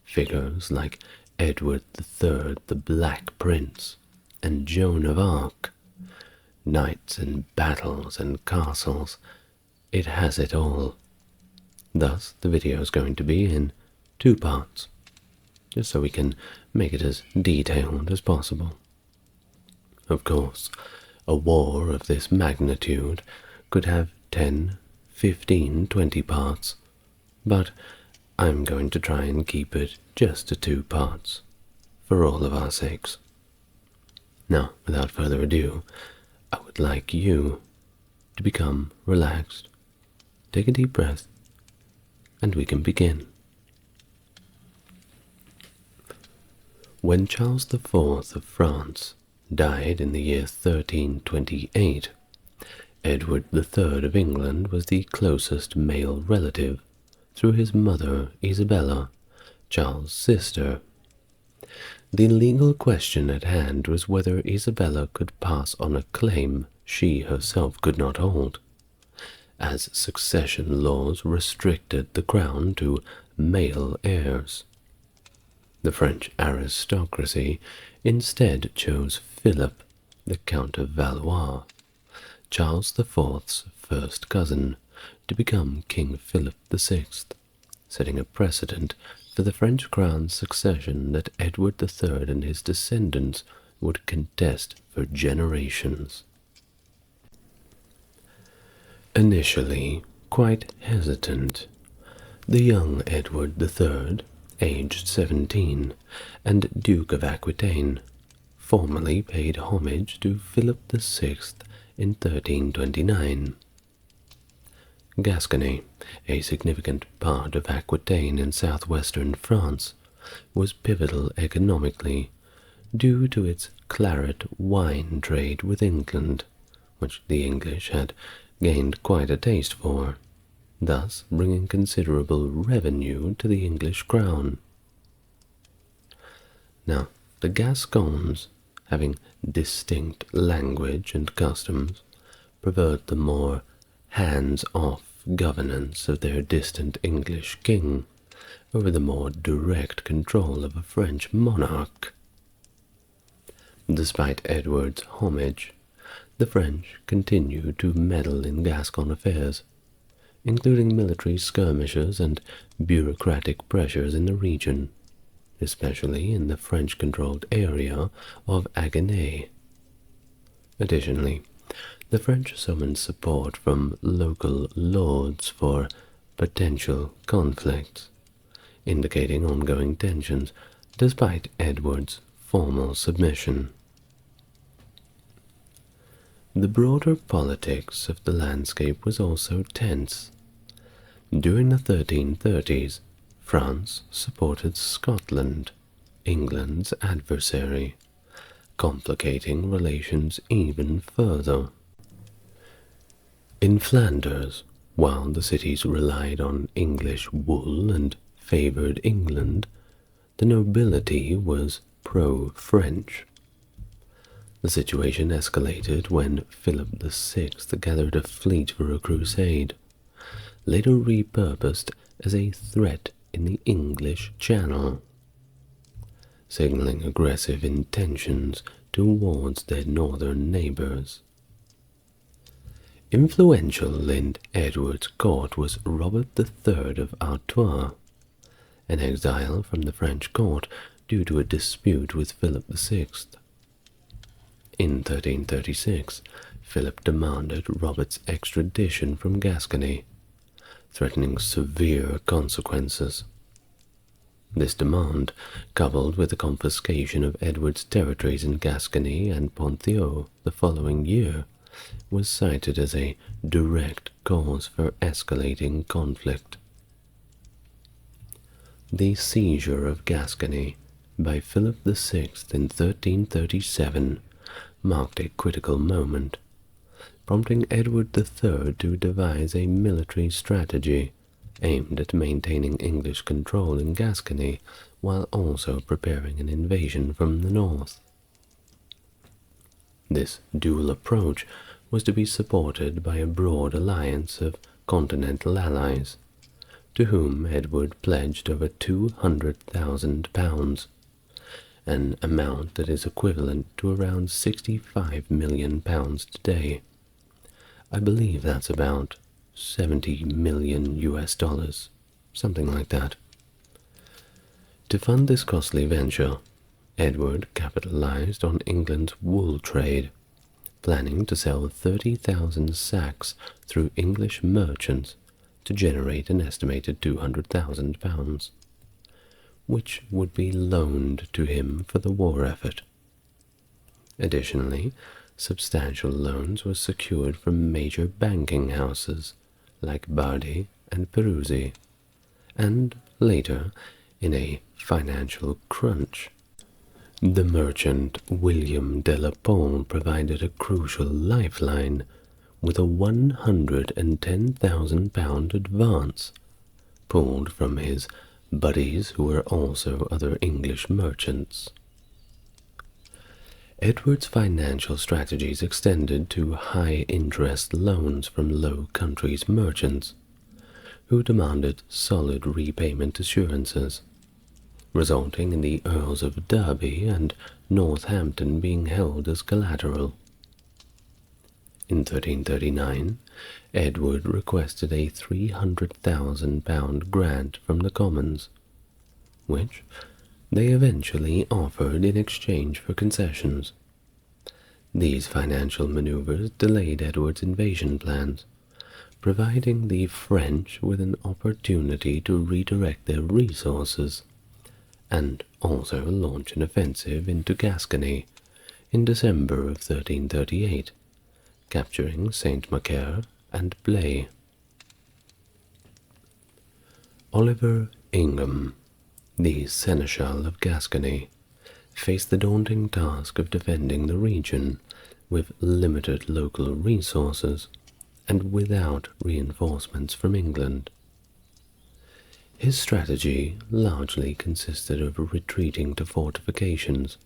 figures like Edward III, the Black Prince, and Joan of Arc, knights and battles and castles, it has it all. Thus, the video is going to be in 2 parts, just so we can make it as detailed as possible. Of course, a war of this magnitude could have 10, 15, 20 parts, but I'm going to try and keep it just to 2 parts, for all of our sakes. Now, without further ado, I would like you to become relaxed, take a deep breath, and we can begin. When Charles IV of France died in the year 1328, Edward III of England was the closest male relative, through his mother Isabella, Charles' sister. The legal question at hand was whether Isabella could pass on a claim she herself could not hold, as succession laws restricted the crown to male heirs. The French aristocracy instead chose Philip, the Count of Valois, Charles IV's first cousin, to become King Philip VI, setting a precedent for the French crown's succession that Edward III and his descendants would contest for generations. Initially quite hesitant, the young Edward III, aged 17, and Duke of Aquitaine, formally paid homage to Philip VI in 1329. Gascony, a significant part of Aquitaine in southwestern France, was pivotal economically due to its claret wine trade with England, which the English had gained quite a taste for, thus bringing considerable revenue to the English crown. Now, the Gascons, having distinct language and customs, preferred the more hands-off governance of their distant English king over the more direct control of a French monarch. Despite Edward's homage, the French continued to meddle in Gascon affairs, including military skirmishes and bureaucratic pressures in the region, especially in the French-controlled area of Agenais. Additionally, the French summoned support from local lords for potential conflicts, indicating ongoing tensions despite Edward's formal submission. The broader politics of the landscape was also tense. During the 1330s, France supported Scotland, England's adversary, complicating relations even further. In Flanders, while the cities relied on English wool and favoured England, the nobility was pro-French. The situation escalated when Philip VI gathered a fleet for a crusade, later repurposed as a threat in the English Channel, signalling aggressive intentions towards their northern neighbours. Influential in Edward's court was Robert III of Artois, an exile from the French court due to a dispute with Philip VI. In 1336, Philip demanded Robert's extradition from Gascony, threatening severe consequences. This demand, coupled with the confiscation of Edward's territories in Gascony and Ponthieu the following year, was cited as a direct cause for escalating conflict. The seizure of Gascony by Philip VI in 1337 marked a critical moment, prompting Edward III to devise a military strategy aimed at maintaining English control in Gascony while also preparing an invasion from the north. This dual approach was to be supported by a broad alliance of continental allies, to whom Edward pledged over £200,000, an amount that is equivalent to around £65 million today. I believe that's about 70 million US dollars, something like that. To fund this costly venture, Edward capitalized on England's wool trade, planning to sell 30,000 sacks through English merchants to generate an estimated £200,000, which would be loaned to him for the war effort. Additionally, substantial loans were secured from major banking houses like Bardi and Peruzzi, and later, in a financial crunch, the merchant William de la Pole provided a crucial lifeline with a £110,000 advance, pulled from his buddies who were also other English merchants. Edward's financial strategies extended to high-interest loans from Low Countries merchants, who demanded solid repayment assurances, resulting in the Earls of Derby and Northampton being held as collateral. In 1339, Edward requested a £300,000 grant from the Commons, which they eventually offered in exchange for concessions. These financial maneuvers delayed Edward's invasion plans, providing the French with an opportunity to redirect their resources and also launch an offensive into Gascony in December of 1338, capturing Saint-Macaire and Blaye. Oliver Ingham, the Seneschal of Gascony, faced the daunting task of defending the region with limited local resources and without reinforcements from England. His strategy largely consisted of retreating to fortifications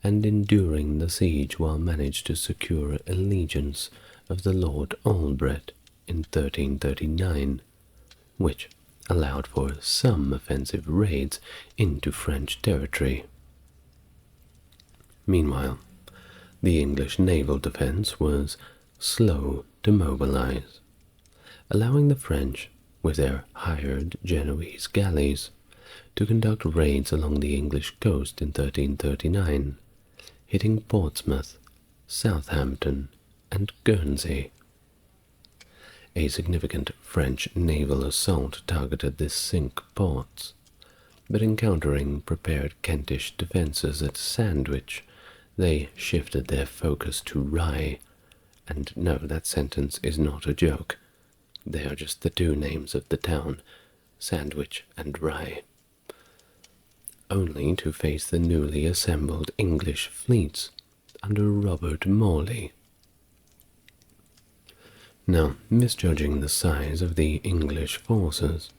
and enduring the siege while managed to secure allegiance of the Lord Albret in 1339, which allowed for some offensive raids into French territory. Meanwhile, the English naval defense was slow to mobilize, allowing the French, with their hired Genoese galleys, to conduct raids along the English coast in 1339, hitting Portsmouth, Southampton, and Guernsey. A significant French naval assault targeted the Cinque Ports, but encountering prepared Kentish defences at Sandwich, they shifted their focus to Rye, and no, that sentence is not a joke. They are just the two names of the town, Sandwich and Rye, only to face the newly assembled English fleets under Robert Morley. Now, misjudging the size of the English forces,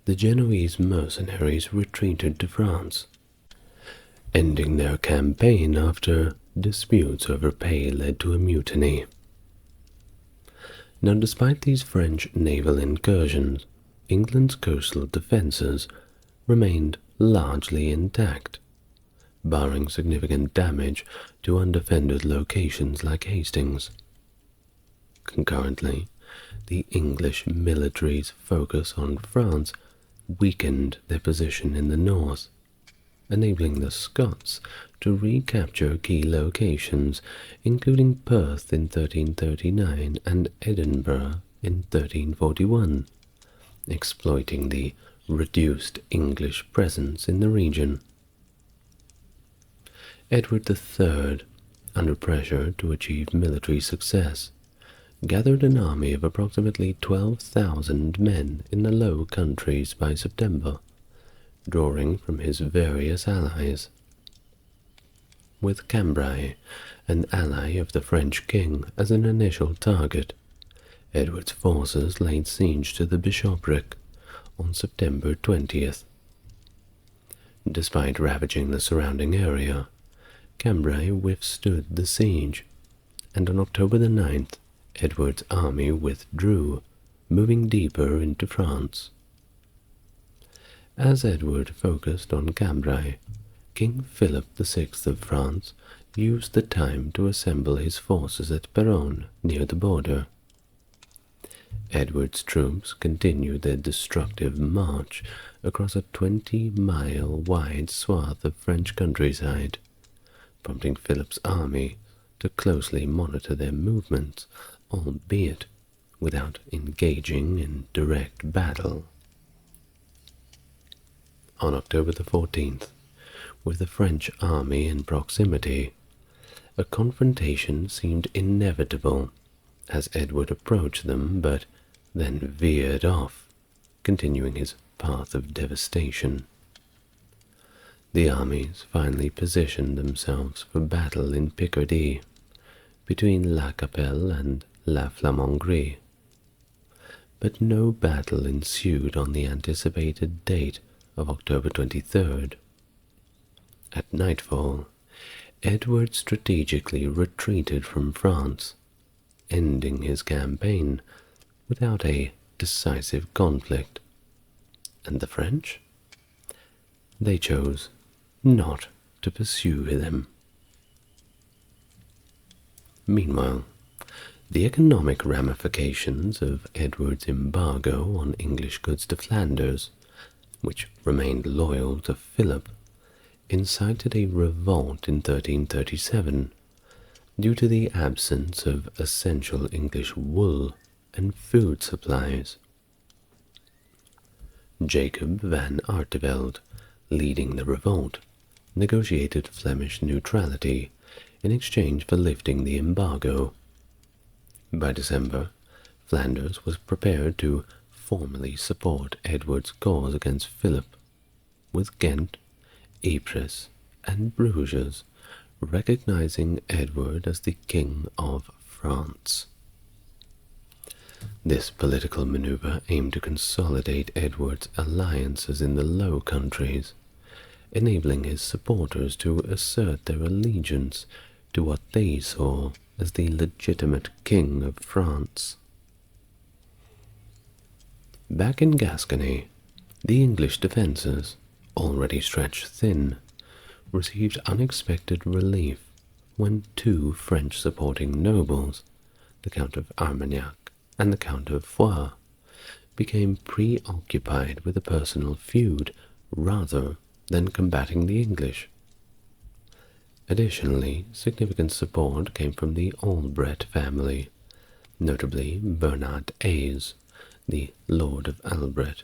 the Genoese mercenaries retreated to France, ending their campaign after disputes over pay led to a mutiny. Now, despite these French naval incursions, England's coastal defences remained largely intact, barring significant damage to undefended locations like Hastings. Concurrently, the English military's focus on France weakened their position in the north, enabling the Scots to recapture key locations, including Perth in 1339 and Edinburgh in 1341, exploiting the reduced English presence in the region. Edward III, under pressure to achieve military success, gathered an army of approximately 12,000 men in the Low Countries by September, drawing from his various allies. With Cambrai, an ally of the French king, as an initial target, Edward's forces laid siege to the bishopric on September 20th. Despite ravaging the surrounding area, Cambrai withstood the siege, and on October the 9th, Edward's army withdrew, moving deeper into France. As Edward focused on Cambrai, King Philip VI of France used the time to assemble his forces at Péronne near the border. Edward's troops continued their destructive march across a 20-mile-wide swath of French countryside, prompting Philip's army to closely monitor their movements, albeit without engaging in direct battle. On October the 14th, with the French army in proximity, a confrontation seemed inevitable as Edward approached them, but then veered off, continuing his path of devastation. The armies finally positioned themselves for battle in Picardy, between La Capelle and La Flamengrie. But no battle ensued on the anticipated date of October 23rd. At nightfall, Edward strategically retreated from France, ending his campaign without a decisive conflict. And the French? They chose not to pursue them. Meanwhile, the economic ramifications of Edward's embargo on English goods to Flanders, which remained loyal to Philip, incited a revolt in 1337 due to the absence of essential English wool and food supplies. Jacob van Artevelde, leading the revolt, negotiated Flemish neutrality in exchange for lifting the embargo. By December, Flanders was prepared to formally support Edward's cause against Philip, with Ghent, Ypres, and Bruges recognizing Edward as the King of France. This political maneuver aimed to consolidate Edward's alliances in the Low Countries, enabling his supporters to assert their allegiance to what they saw as the legitimate King of France. Back in Gascony, the English defences, already stretched thin, received unexpected relief when two French-supporting nobles, the Count of Armagnac and the Count of Foix, became preoccupied with a personal feud rather than combating the English. Additionally, significant support came from the Albret family, notably Bernard Hayes, the Lord of Albret,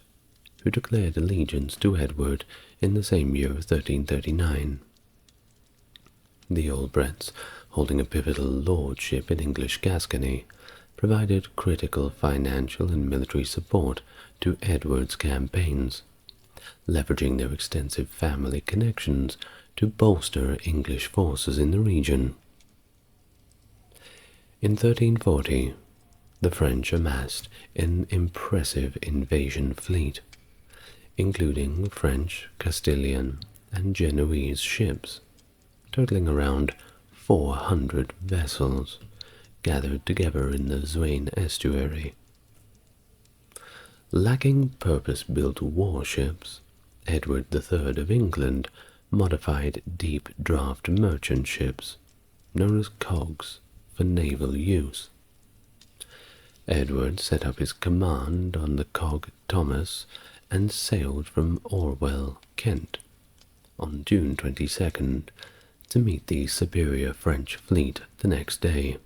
who declared allegiance to Edward in the same year of 1339. The Albrets, holding a pivotal lordship in English Gascony, provided critical financial and military support to Edward's campaigns, leveraging their extensive family connections to bolster English forces in the region. In 1340, the French amassed an impressive invasion fleet, including French, Castilian, and Genoese ships, totaling around 400 vessels gathered together in the Zwain estuary. Lacking purpose-built warships, Edward III of England modified deep-draft merchant ships, known as cogs, for naval use. Edward set up his command on the cog Thomas and sailed from Orwell, Kent, on June 22nd to meet the superior French fleet the next day.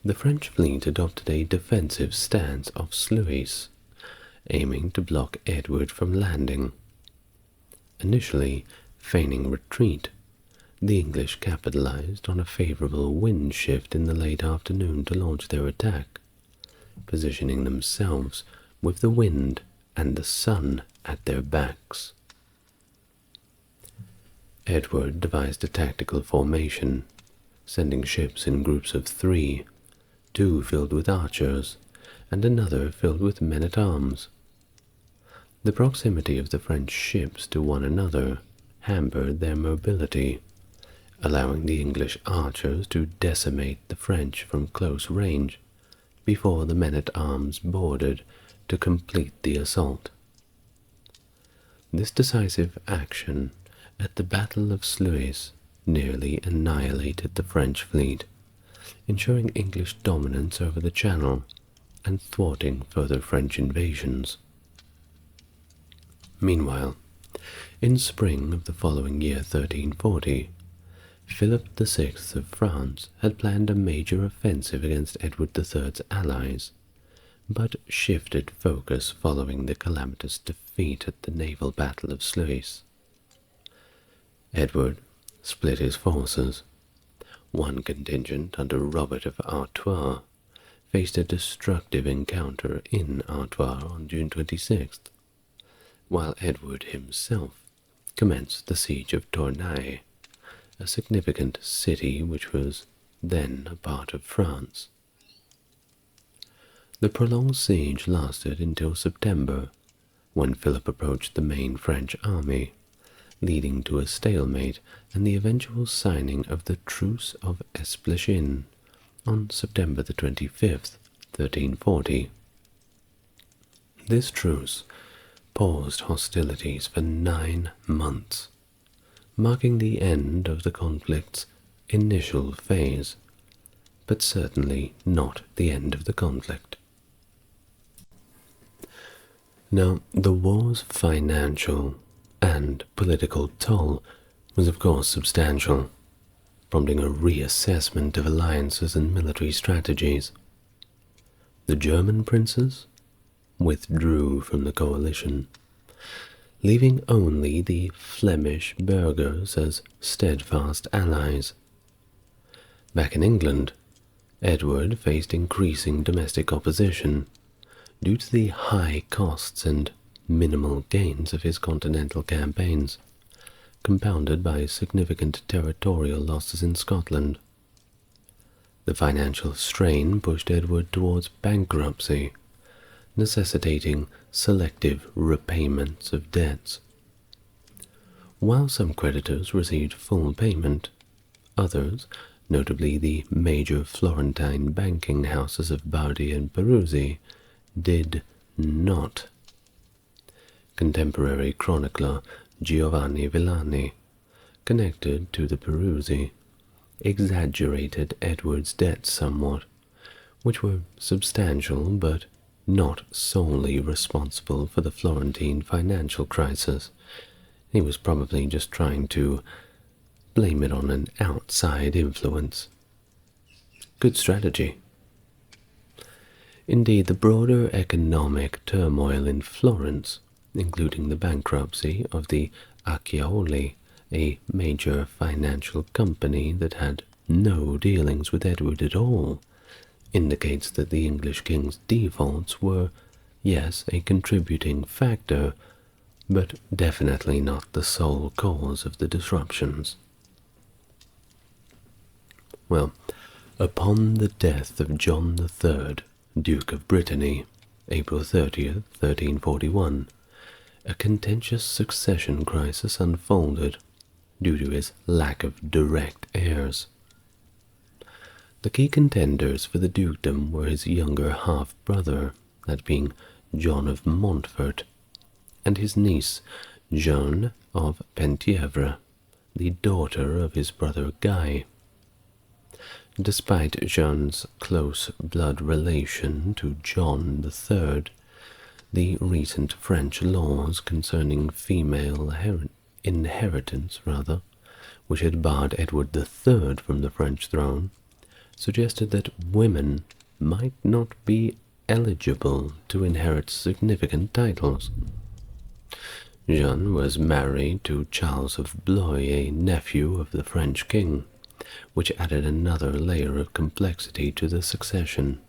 The French fleet adopted a defensive stance off Sluis, aiming to block Edward from landing. Initially feigning retreat, the English capitalized on a favorable wind shift in the late afternoon to launch their attack, positioning themselves with the wind and the sun at their backs. Edward devised a tactical formation, sending ships in groups of 3, 2 filled with archers, and another filled with men-at-arms. The proximity of the French ships to one another hampered their mobility, allowing the English archers to decimate the French from close range before the men-at-arms boarded to complete the assault. This decisive action at the Battle of Sluis nearly annihilated the French fleet, ensuring English dominance over the Channel and thwarting further French invasions. Meanwhile, in spring of the following year 1340, Philip VI of France had planned a major offensive against Edward III's allies, but shifted focus following the calamitous defeat at the naval battle of Sluis. Edward split his forces. One contingent under Robert of Artois faced a destructive encounter in Artois on June 26th, while Edward himself commenced the siege of Tournai, a significant city which was then a part of France. The prolonged siege lasted until September, when Philip approached the main French army, leading to a stalemate and the eventual signing of the Truce of Esplichin on September the 25th, 1340. This truce paused hostilities for 9 months, marking the end of the conflict's initial phase, but certainly not the end of the conflict. Now, the war's financial and political toll was of course substantial, prompting a reassessment of alliances and military strategies. The German princes withdrew from the coalition, leaving only the Flemish burghers as steadfast allies. Back in England, Edward faced increasing domestic opposition due to the high costs and minimal gains of his continental campaigns, compounded by significant territorial losses in Scotland. The financial strain pushed Edward towards bankruptcy, necessitating selective repayments of debts. While some creditors received full payment, others, notably the major Florentine banking houses of Bardi and Peruzzi, did not. Contemporary chronicler Giovanni Villani, connected to the Peruzzi, exaggerated Edward's debts somewhat, which were substantial but not solely responsible for the Florentine financial crisis. He was probably just trying to blame it on an outside influence. Good strategy. Indeed, the broader economic turmoil in Florence, including the bankruptcy of the Acciaioli, a major financial company that had no dealings with Edward at all, indicates that the English king's defaults were, yes, a contributing factor, but definitely not the sole cause of the disruptions. Well, upon the death of John III, Duke of Brittany, April 30th, 1341, a contentious succession crisis unfolded due to his lack of direct heirs. The key contenders for the dukedom were his younger half-brother, that being John of Montfort, and his niece, Joan of Penthièvre, the daughter of his brother Guy. Despite Joan's close blood relation to John III, the recent French laws concerning female inheritance, which had barred Edward III from the French throne, suggested that women might not be eligible to inherit significant titles. Jeanne was married to Charles of Blois, a nephew of the French king, which added another layer of complexity to the succession.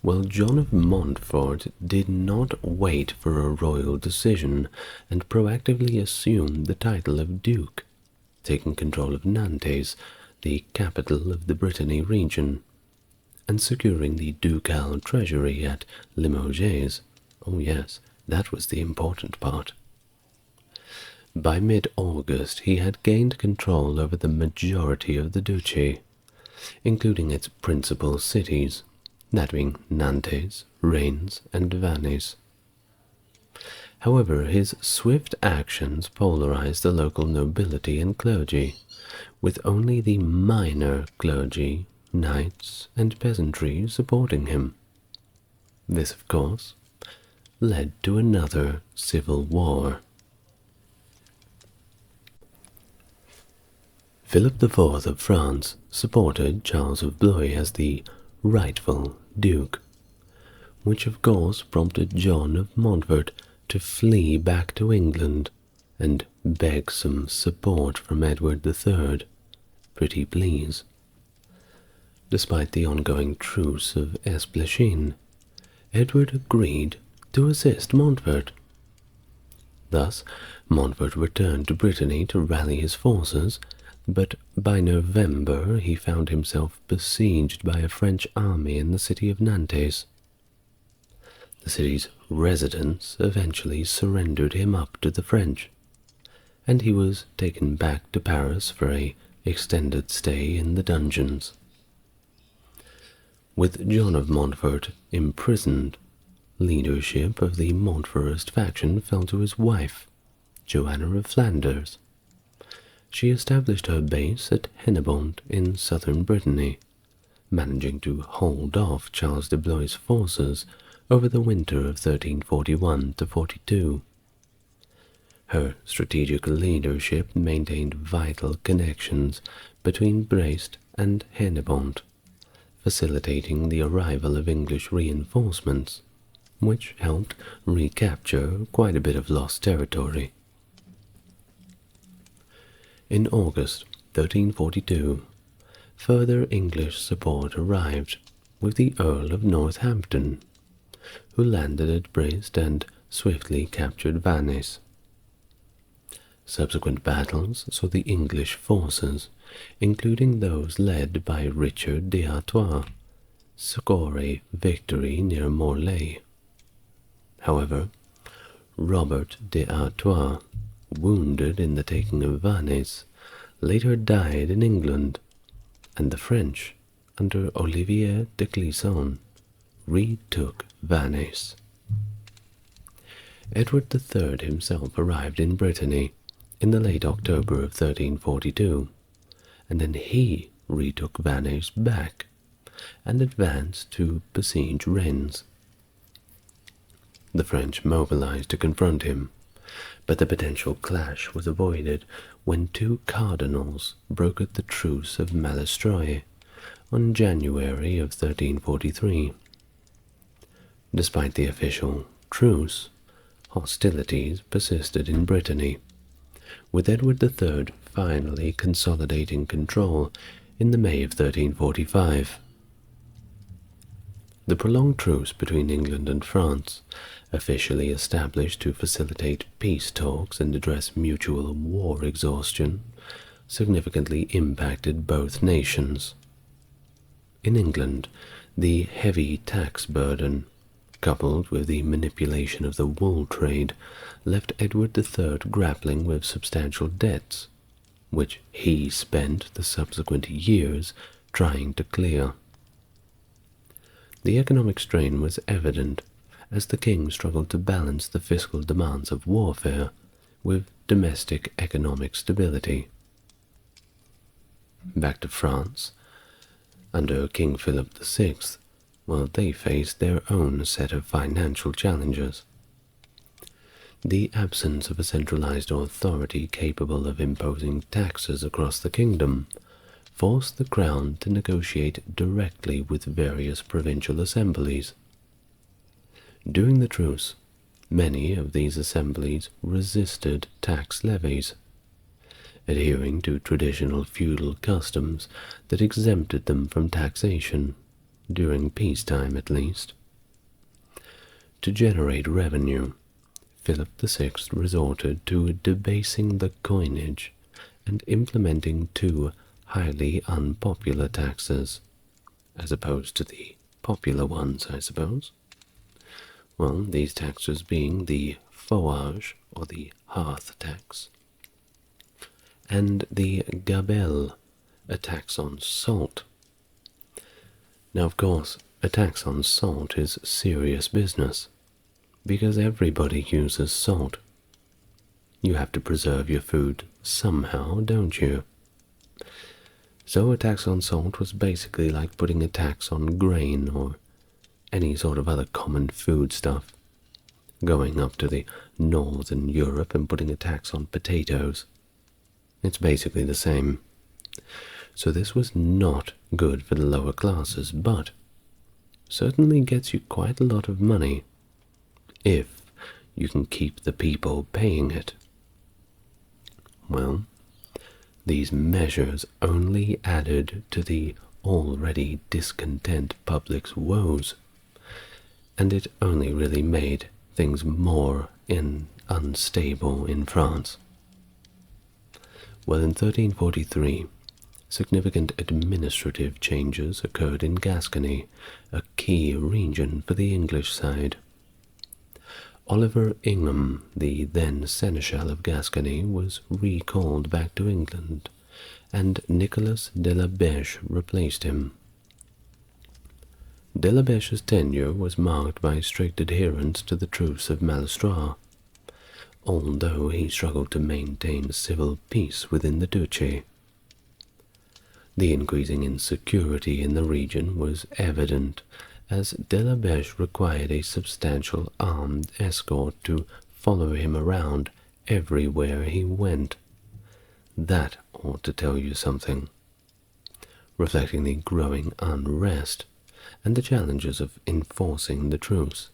Well, John of Montfort did not wait for a royal decision and proactively assumed the title of Duke, taking control of Nantes, the capital of the Brittany region, and securing the ducal treasury at Limoges. Oh yes, that was the important part. By mid-August, he had gained control over the majority of the duchy, including its principal cities, that being Nantes, Reims, and Vannes. However, his swift actions polarized the local nobility and clergy, with only the minor clergy, knights, and peasantry supporting him. This, of course, led to another civil war. Philip IV of France supported Charles of Blois as the rightful duke, which of course prompted John of Montfort to flee back to England and beg some support from Edward III. Pretty please. Despite the ongoing truce of Esplechin, Edward agreed to assist Montfort. Thus, Montfort returned to Brittany to rally his forces, but by November he found himself besieged by a French army in the city of Nantes. The city's residents eventually surrendered him up to the French, and he was taken back to Paris for an extended stay in the dungeons. With John of Montfort imprisoned, leadership of the Montfortist faction fell to his wife, Joanna of Flanders. She established her base at Hennebont in southern Brittany, managing to hold off Charles de Blois' forces over the winter of 1341–42. Her strategic leadership maintained vital connections between Brest and Hennebont, facilitating the arrival of English reinforcements, which helped recapture quite a bit of lost territory. In August 1342, further English support arrived with the Earl of Northampton, who landed at Brest and swiftly captured Vannes. Subsequent battles saw the English forces, including those led by Richard d'Artois, score a victory near Morlaix. However, Robert d'Artois, wounded in the taking of Vannes, later died in England, and the French, under Olivier de Clisson, retook Vannes. Edward III himself arrived in Brittany in the late October of 1342, and then he retook Vannes back and advanced to besiege Rennes. The French mobilized to confront him, but the potential clash was avoided when two cardinals brokered the truce of Malestroit on January of 1343. Despite the official truce, hostilities persisted in Brittany, with Edward III finally consolidating control in the May of 1345. The prolonged truce between England and France, officially established to facilitate peace talks and address mutual war exhaustion, significantly impacted both nations. In England, the heavy tax burden, coupled with the manipulation of the wool trade, left Edward III grappling with substantial debts, which he spent the subsequent years trying to clear. The economic strain was evident as the king struggled to balance the fiscal demands of warfare with domestic economic stability. Back to France, under King Philip VI, they faced their own set of financial challenges. The absence of a centralized authority capable of imposing taxes across the kingdom forced the crown to negotiate directly with various provincial assemblies. During the truce, many of these assemblies resisted tax levies, adhering to traditional feudal customs that exempted them from taxation, during peacetime at least. To generate revenue, Philip VI resorted to debasing the coinage and implementing two highly unpopular taxes, as opposed to the popular ones, I suppose. These taxes being the voyage, or the hearth tax, and the gabelle, a tax on salt. Now, of course, a tax on salt is serious business, because everybody uses salt. You have to preserve your food somehow, don't you? So a tax on salt was basically like putting a tax on grain or any sort of other common food stuff, going up to the northern Europe and putting a tax on potatoes. It's basically the same. So this was not good for the lower classes, but certainly gets you quite a lot of money, if you can keep the people paying it. These measures only added to the already discontent public's woes, and it only really made things more unstable in France. In 1343, significant administrative changes occurred in Gascony, a key region for the English side. Oliver Ingham, the then Seneschal of Gascony, was recalled back to England, and Nicholas de la Beche replaced him. De la Beche's tenure was marked by strict adherence to the Truce of Malestroit, although he struggled to maintain civil peace within the duchy. The increasing insecurity in the region was evident, as de la Beche required a substantial armed escort to follow him around everywhere he went. That ought to tell you something, reflecting the growing unrest and the challenges of enforcing the truce.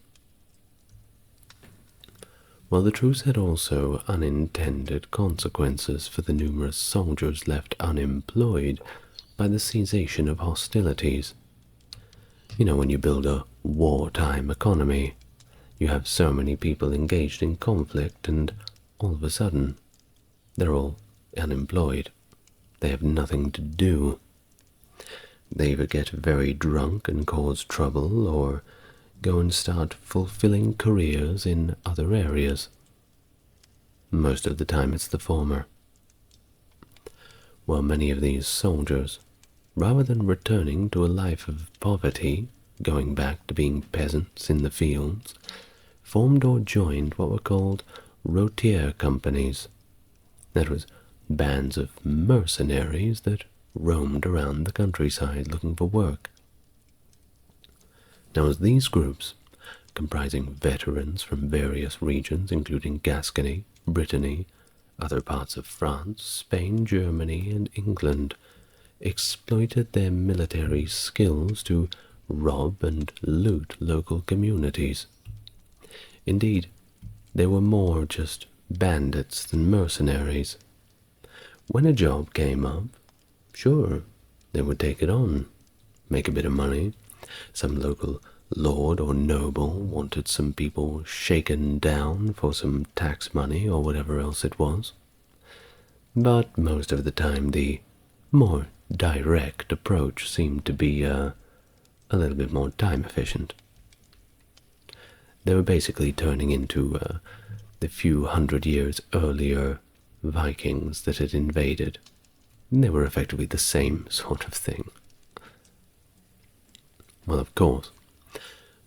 The truce had also unintended consequences for the numerous soldiers left unemployed by the cessation of hostilities. When you build a wartime economy, you have so many people engaged in conflict, and all of a sudden, they're all unemployed. They have nothing to do. They either get very drunk and cause trouble, or go and start fulfilling careers in other areas. Most of the time it's the former. Many of these soldiers, rather than returning to a life of poverty, going back to being peasants in the fields, formed or joined what were called routier companies. That was bands of mercenaries that roamed around the countryside looking for work. Now, as these groups, comprising veterans from various regions including Gascony, Brittany, other parts of France, Spain, Germany, and England, exploited their military skills to rob and loot local communities. Indeed, they were more just bandits than mercenaries. When a job came up, sure, They would take it on, make a bit of money. Some local lord or noble wanted some people shaken down for some tax money or whatever else it was. But most of the time the more direct approach seemed to be a little bit more time efficient. They were basically turning into the few hundred years earlier Vikings that had invaded. They were effectively the same sort of thing. Well, of course,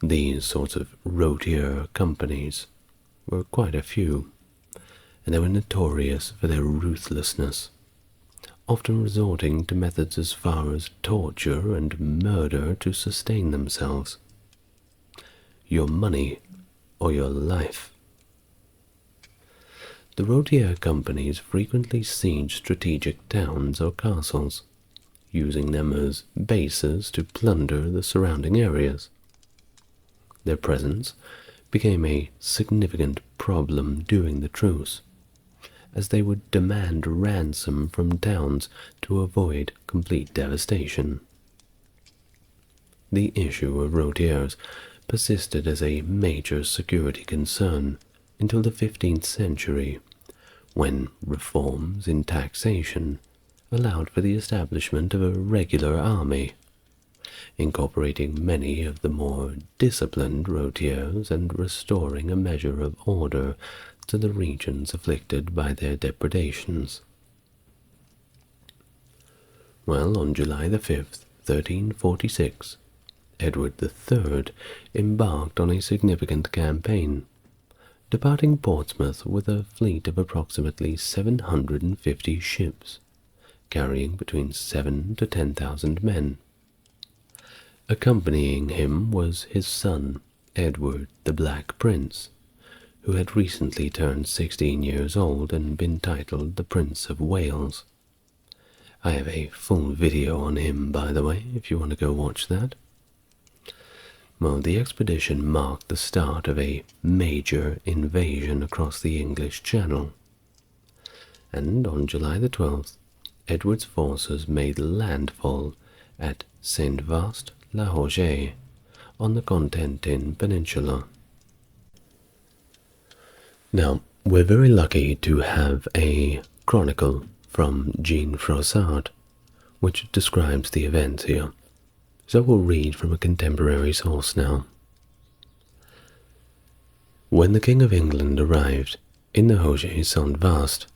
these sorts of rotier companies were quite a few, and they were notorious for their ruthlessness, often resorting to methods as far as torture and murder to sustain themselves. Your money or your life. The rotier companies frequently sieged strategic towns or castles, using them as bases to plunder the surrounding areas. Their presence became a significant problem during the truce, as they would demand ransom from towns to avoid complete devastation. The issue of rotiers persisted as a major security concern until the 15th century, when reforms in taxation allowed for the establishment of a regular army, incorporating many of the more disciplined rotiers and restoring a measure of order to the regions afflicted by their depredations. Well, on July the 5th, 1346, Edward III embarked on a significant campaign, departing Portsmouth with a fleet of approximately 750 ships, carrying between 7,000 to 10,000 men. Accompanying him was his son, Edward the Black Prince, who had recently turned 16 years old and been titled the Prince of Wales. I have a full video on him, by the way, if you want to go watch that. Well, the expedition marked the start of a major invasion across the English Channel, and on July the 12th, Edward's forces made landfall at Saint-Vaast-la-Hauge on the Cotentin Peninsula. Now, we're very lucky to have a chronicle from Jean Froissart, which describes the events here. So we'll read from a contemporary source now. When the King of England arrived in the Hauge Saint-Vaast,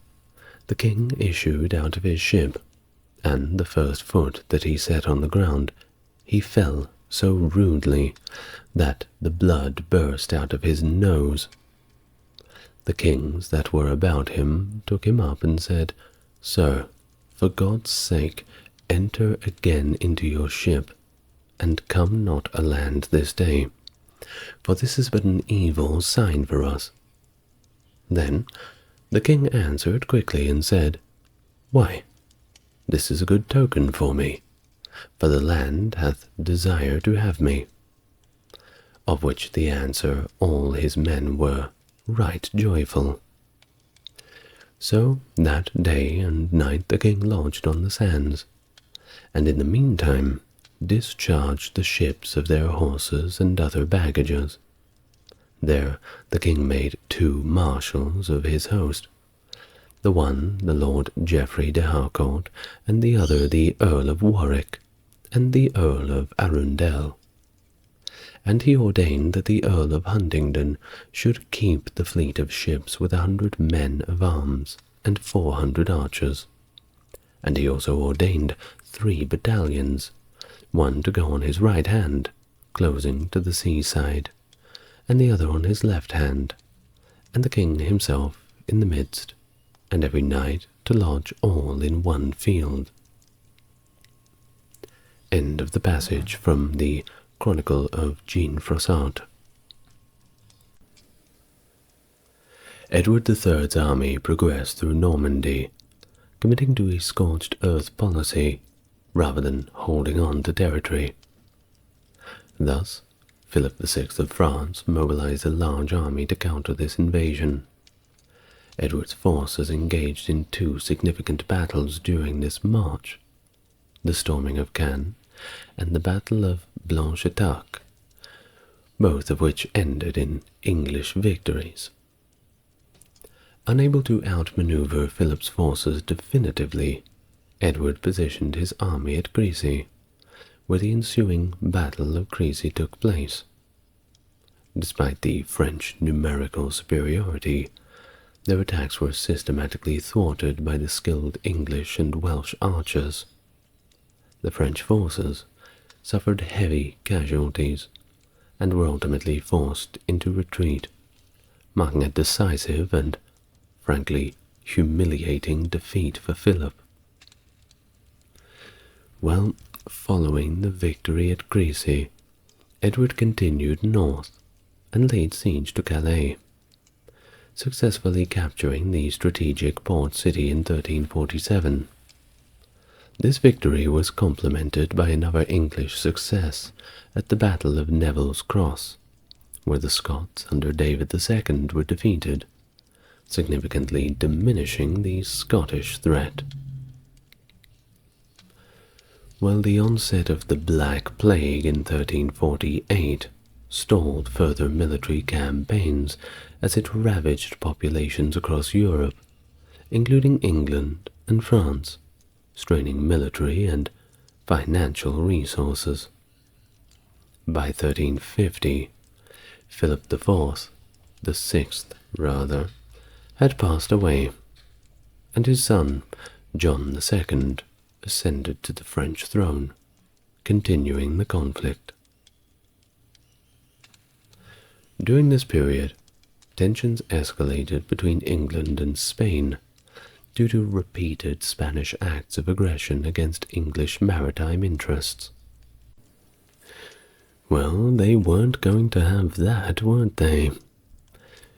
the king issued out of his ship, and the first foot that he set on the ground, he fell so rudely that the blood burst out of his nose. The kings that were about him took him up and said, "Sir, for God's sake, enter again into your ship, and come not aland this day, for this is but an evil sign for us." Then the king answered quickly and said, "Why, this is a good token for me, for the land hath desire to have me." Of which the answer all his men were right joyful. So that day and night the king lodged on the sands, and in the meantime discharged the ships of their horses and other baggages. There the king made 2 marshals of his host, the one the Lord Geoffrey de Harcourt, and the other the Earl of Warwick, and the Earl of Arundel. And he ordained that the Earl of Huntingdon should keep the fleet of ships with 100 men of arms and 400 archers. And he also ordained 3 battalions, one to go on his right hand, closing to the seaside, and the other on his left hand, and the king himself in the midst, and every night to lodge all in one field. End of the passage from the Chronicle of Jean Froissart. Edward III's army progressed through Normandy, committing to a scorched earth policy rather than holding on to territory. Thus, Philip VI of France mobilized a large army to counter this invasion. Edward's forces engaged in 2 significant battles during this march. the storming of Caen, and the Battle of Blanchetaque, both of which ended in English victories. Unable to outmaneuver Philip's forces definitively, Edward positioned his army at Crécy, where the ensuing Battle of Crécy took place. Despite the French numerical superiority, their attacks were systematically thwarted by the skilled English and Welsh archers. The French forces suffered heavy casualties and were ultimately forced into retreat, marking a decisive and, frankly, humiliating defeat for Philip. Well, following the victory at Crécy, Edward continued north and laid siege to Calais, successfully capturing the strategic port city in 1347. This victory was complemented by another English success at the Battle of Neville's Cross, where the Scots under David II were defeated, significantly diminishing the Scottish threat. While the onset of the Black Plague in 1348 stalled further military campaigns as it ravaged populations across Europe, including England and France, straining military and financial resources. By 1350, Philip IV, the sixth rather, had passed away, and his son, John II, ascended to the French throne, continuing the conflict. During this period, tensions escalated between England and Spain due to repeated Spanish acts of aggression against English maritime interests. Well, they weren't going to have that, weren't they?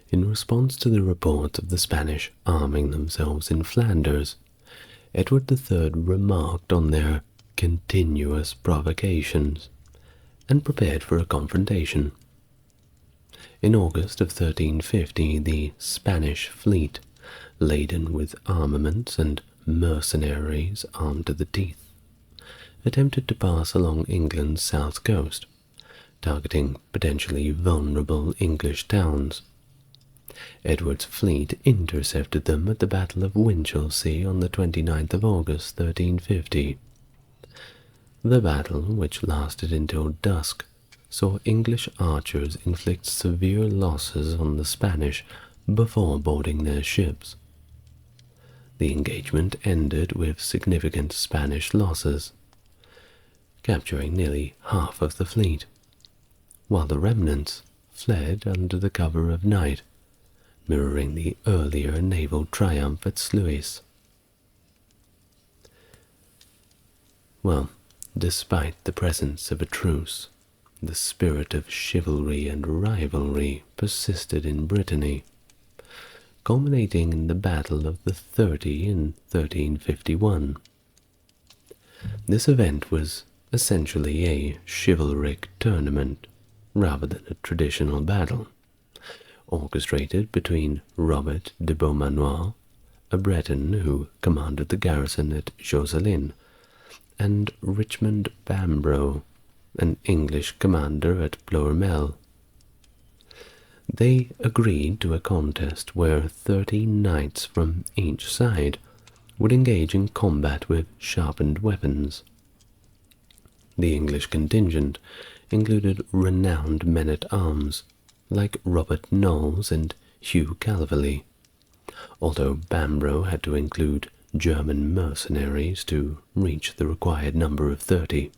In response to the reports of the Spanish arming themselves in Flanders, Edward III remarked on their continuous provocations and prepared for a confrontation. In August of 1350, the Spanish fleet, laden with armaments and mercenaries armed to the teeth, attempted to pass along England's south coast, targeting potentially vulnerable English towns. Edward's fleet intercepted them at the Battle of Winchelsea on the 29th of August 1350. The battle, which lasted until dusk, saw English archers inflict severe losses on the Spanish before boarding their ships. The engagement ended with significant Spanish losses, capturing nearly half of the fleet, while the remnants fled under the cover of night, mirroring the earlier naval triumph at Sluis. Well, despite the presence of a truce, the spirit of chivalry and rivalry persisted in Brittany, culminating in the Battle of the 30 in 1351. This event was essentially a chivalric tournament rather than a traditional battle, orchestrated between Robert de Beaumanoir, a Breton who commanded the garrison at Josselin, and Richmond Bambro, an English commander at Ploermel. They agreed to a contest where 30 knights from each side would engage in combat with sharpened weapons. The English contingent included renowned men-at-arms like Robert Knowles and Hugh Calverley, although Bambro had to include German mercenaries to reach the required number of 30.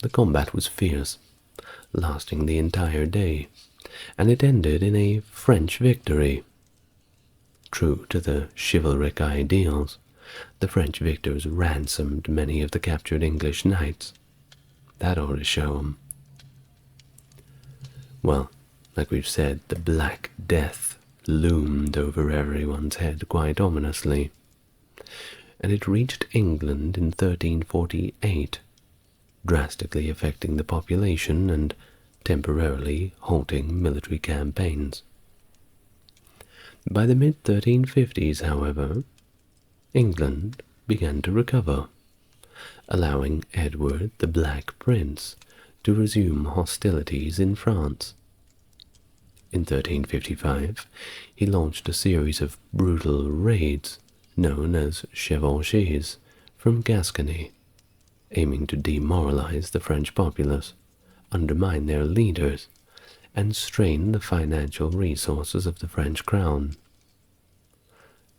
The combat was fierce, lasting the entire day, and it ended in a French victory. True to the chivalric ideals, the French victors ransomed many of the captured English knights. That ought to show 'em. Well, like we've said, the Black Death loomed over everyone's head quite ominously, and it reached England in 1348, drastically affecting the population and temporarily halting military campaigns. By the mid-1350s, however, England began to recover, allowing Edward the Black Prince to resume hostilities in France. In 1355, he launched a series of brutal raids known as chevauchées from Gascony, aiming to demoralize the French populace, undermine their leaders, and strain the financial resources of the French crown.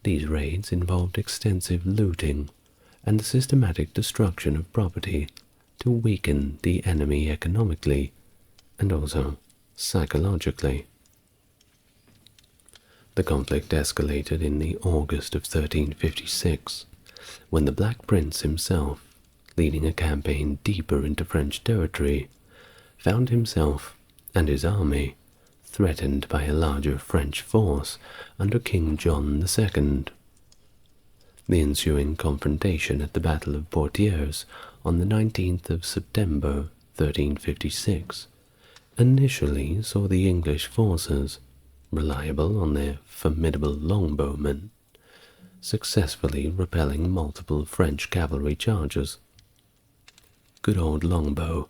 These raids involved extensive looting and the systematic destruction of property to weaken the enemy economically and also psychologically. The conflict escalated in the August of 1356, when the Black Prince himself, leading a campaign deeper into French territory, found himself and his army threatened by a larger French force under King John II. The ensuing confrontation at the Battle of Poitiers on the 19th of September 1356 initially saw the English forces, reliable on their formidable longbowmen, successfully repelling multiple French cavalry charges. Good old longbow,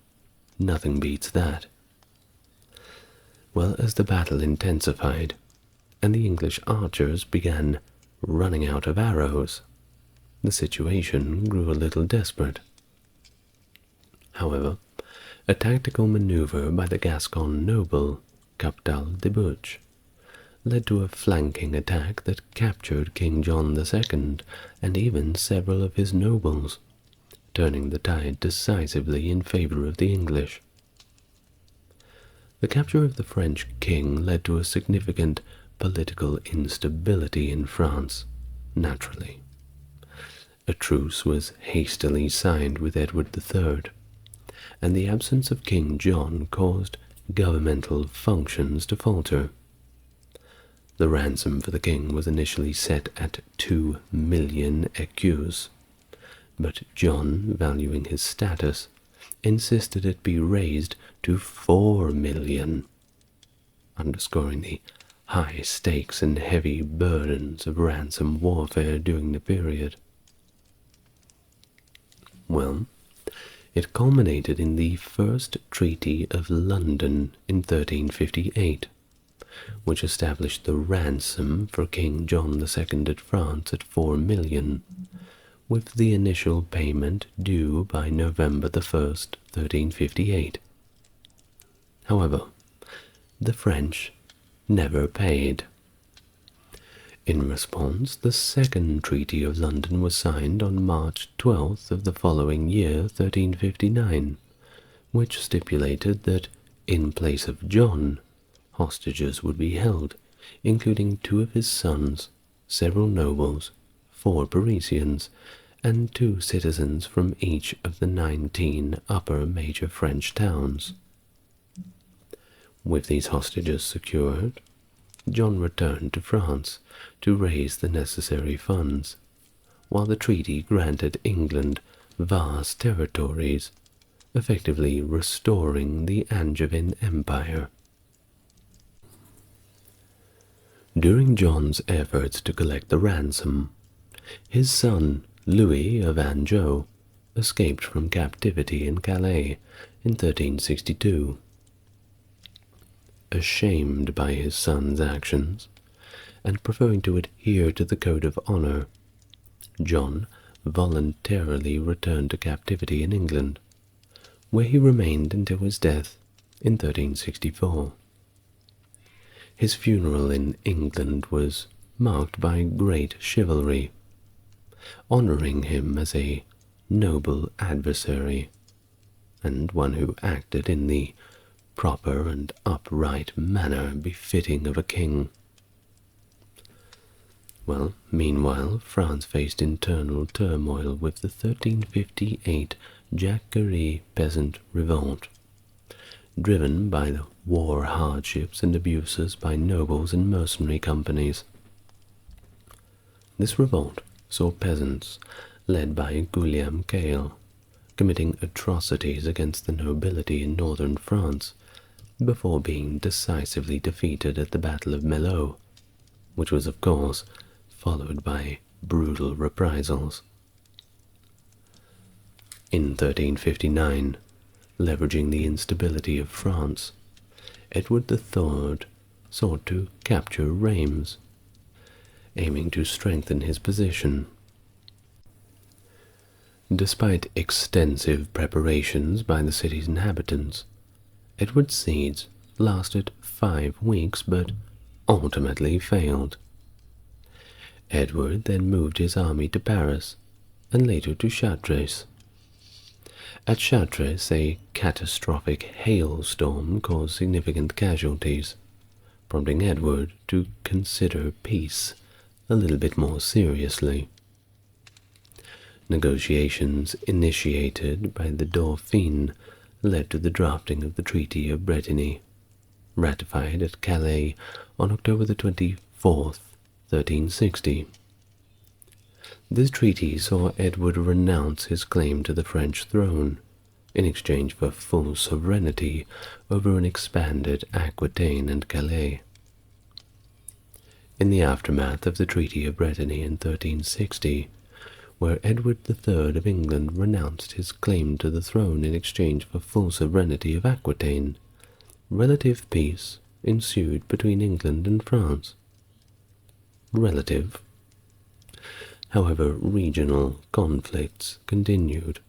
nothing beats that. Well, as the battle intensified, and the English archers began running out of arrows, the situation grew a little desperate. However, a tactical maneuver by the Gascon noble, Captal de Buch, led to a flanking attack that captured King John II and even several of his nobles, turning the tide decisively in favor of the English. The capture of the French king led to a significant political instability in France, naturally. A truce was hastily signed with Edward III, and the absence of King John caused governmental functions to falter. The ransom for the king was initially set at 2 million écus, but John, valuing his status, insisted it be raised to 4 million, underscoring the high stakes and heavy burdens of ransom warfare during the period. Well, it culminated in the First Treaty of London in 1358, which established the ransom for King John II of France at 4 million, with the initial payment due by November 1st, 1358. However, the French never paid. In response, the Second Treaty of London was signed on March 12th of the following year, 1359, which stipulated that, in place of John, hostages would be held, including 2 of his sons, several nobles, 4 Parisians, and 2 citizens from each of the 19 upper major French towns. With these hostages secured, John returned to France to raise the necessary funds, while the treaty granted England vast territories, effectively restoring the Angevin Empire. During John's efforts to collect the ransom, his son Louis of Anjou escaped from captivity in Calais in 1362. Ashamed by his son's actions, and preferring to adhere to the Code of Honor, John voluntarily returned to captivity in England, where he remained until his death in 1364. His funeral in England was marked by great chivalry, honoring him as a noble adversary, and one who acted in the proper and upright manner befitting of a king. Well, meanwhile, France faced internal turmoil with the 1358 Jacquerie peasant revolt, driven by the war hardships and abuses by nobles and mercenary companies. This revolt saw peasants, led by Guillaume Caille, committing atrocities against the nobility in northern France, before being decisively defeated at the Battle of Melun, which was, of course, followed by brutal reprisals. In 1359, leveraging the instability of France, Edward III sought to capture Reims, aiming to strengthen his position. Despite extensive preparations by the city's inhabitants, Edward's siege lasted 5 weeks but ultimately failed. Edward then moved his army to Paris and later to Chartres. At Chartres, a catastrophic hailstorm caused significant casualties, prompting Edward to consider peace a little bit more seriously. Negotiations initiated by the Dauphin led to the drafting of the Treaty of Brittany, ratified at Calais on October the 24th, 1360. This treaty saw Edward renounce his claim to the French throne in exchange for full sovereignty over an expanded Aquitaine and Calais. In the aftermath of the Treaty of Brittany in 1360, where Edward III of England renounced his claim to the throne in exchange for full sovereignty of Aquitaine, relative peace ensued between England and France. Relative. However, regional conflicts continued,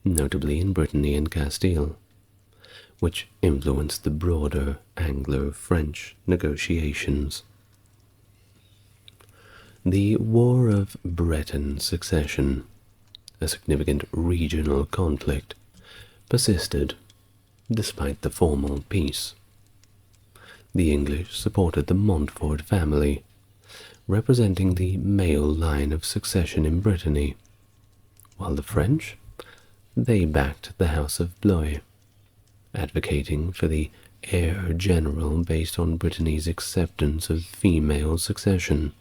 notably in Brittany and Castile, which influenced the broader Anglo-French negotiations. The War of Breton Succession, a significant regional conflict, persisted despite the formal peace. The English supported the Montfort family, representing the male line of succession in Brittany, while the French, they backed the House of Blois, advocating for the heir general based on Brittany's acceptance of female succession.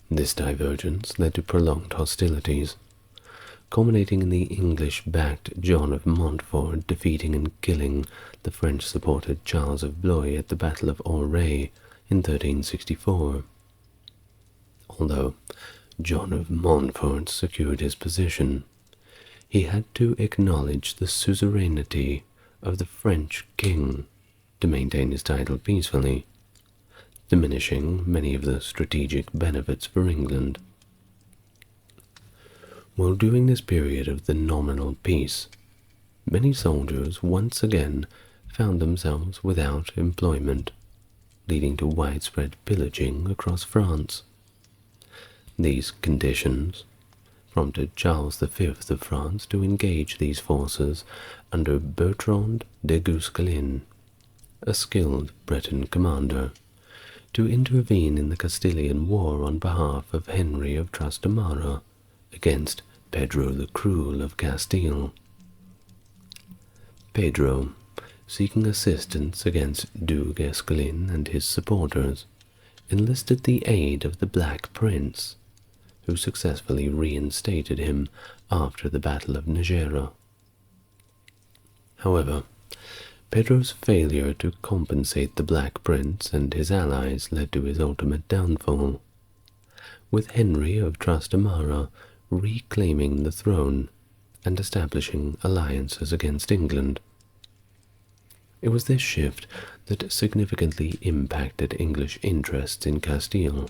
This divergence led to prolonged hostilities, culminating in the English-backed John of Montfort defeating and killing the French-supported Charles of Blois at the Battle of Auray in 1364. Although John of Montfort secured his position, he had to acknowledge the suzerainty of the French king to maintain his title peacefully, diminishing many of the strategic benefits for England. While during this period of the nominal peace, many soldiers once again found themselves without employment, leading to widespread pillaging across France. These conditions prompted Charles V of France to engage these forces under Bertrand de Guesclin, a skilled Breton commander, to intervene in the Castilian War on behalf of Henry of Trastamara against Pedro the Cruel of Castile. Pedro, seeking assistance against Du Guesclin and his supporters, enlisted the aid of the Black Prince, who successfully reinstated him after the Battle of Najera. However, Pedro's failure to compensate the Black Prince and his allies led to his ultimate downfall, with Henry of Trastamara reclaiming the throne and establishing alliances against England. It was this shift that significantly impacted English interests in Castile,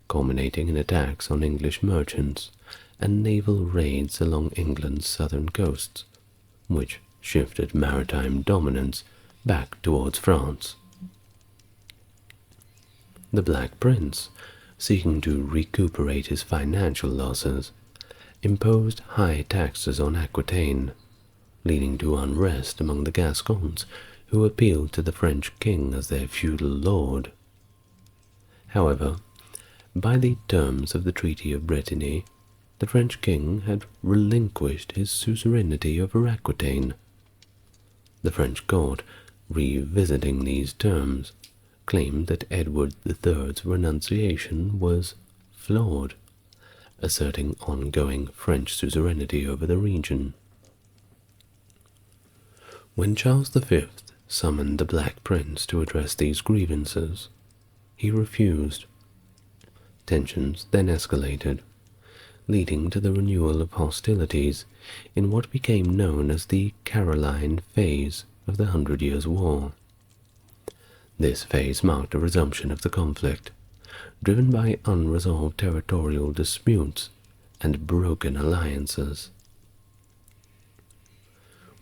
culminating in attacks on English merchants and naval raids along England's southern coasts, which shifted maritime dominance back towards France. The Black Prince, seeking to recuperate his financial losses, imposed high taxes on Aquitaine, leading to unrest among the Gascons, who appealed to the French king as their feudal lord. However, by the terms of the Treaty of Brittany, the French king had relinquished his suzerainty over Aquitaine. The French court, revisiting these terms, claimed that Edward III's renunciation was flawed, asserting ongoing French suzerainty over the region. When Charles V summoned the Black Prince to address these grievances, he refused. Tensions then escalated, leading to the renewal of hostilities in what became known as the Caroline phase of the Hundred Years' War. This phase marked a resumption of the conflict, driven by unresolved territorial disputes and broken alliances.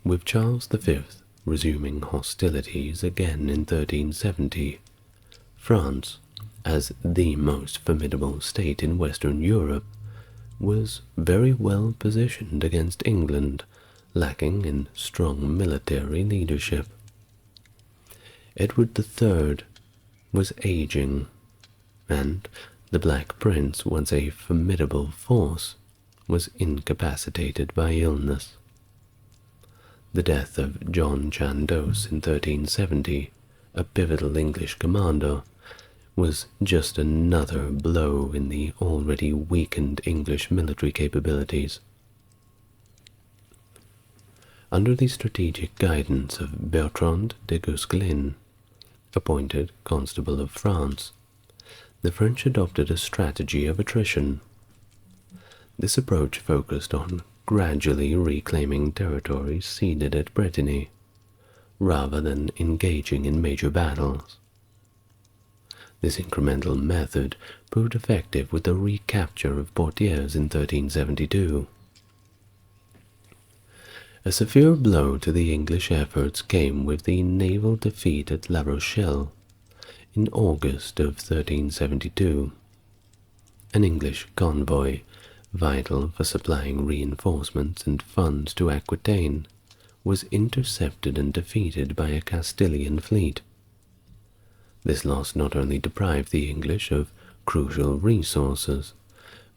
With Charles V resuming hostilities again in 1370, France, as the most formidable state in Western Europe, was very well positioned against England, lacking in strong military leadership. Edward III was aging, and the Black Prince, once a formidable force, was incapacitated by illness. The death of John Chandos in 1370, a pivotal English commander, was just another blow in the already weakened English military capabilities. Under the strategic guidance of Bertrand de Guesclin, appointed Constable of France, the French adopted a strategy of attrition. This approach focused on gradually reclaiming territories ceded at Brittany, rather than engaging in major battles. This incremental method proved effective with the recapture of Poitiers in 1372. A severe blow to the English efforts came with the naval defeat at La Rochelle in August of 1372. An English convoy, vital for supplying reinforcements and funds to Aquitaine, was intercepted and defeated by a Castilian fleet. This loss not only deprived the English of crucial resources,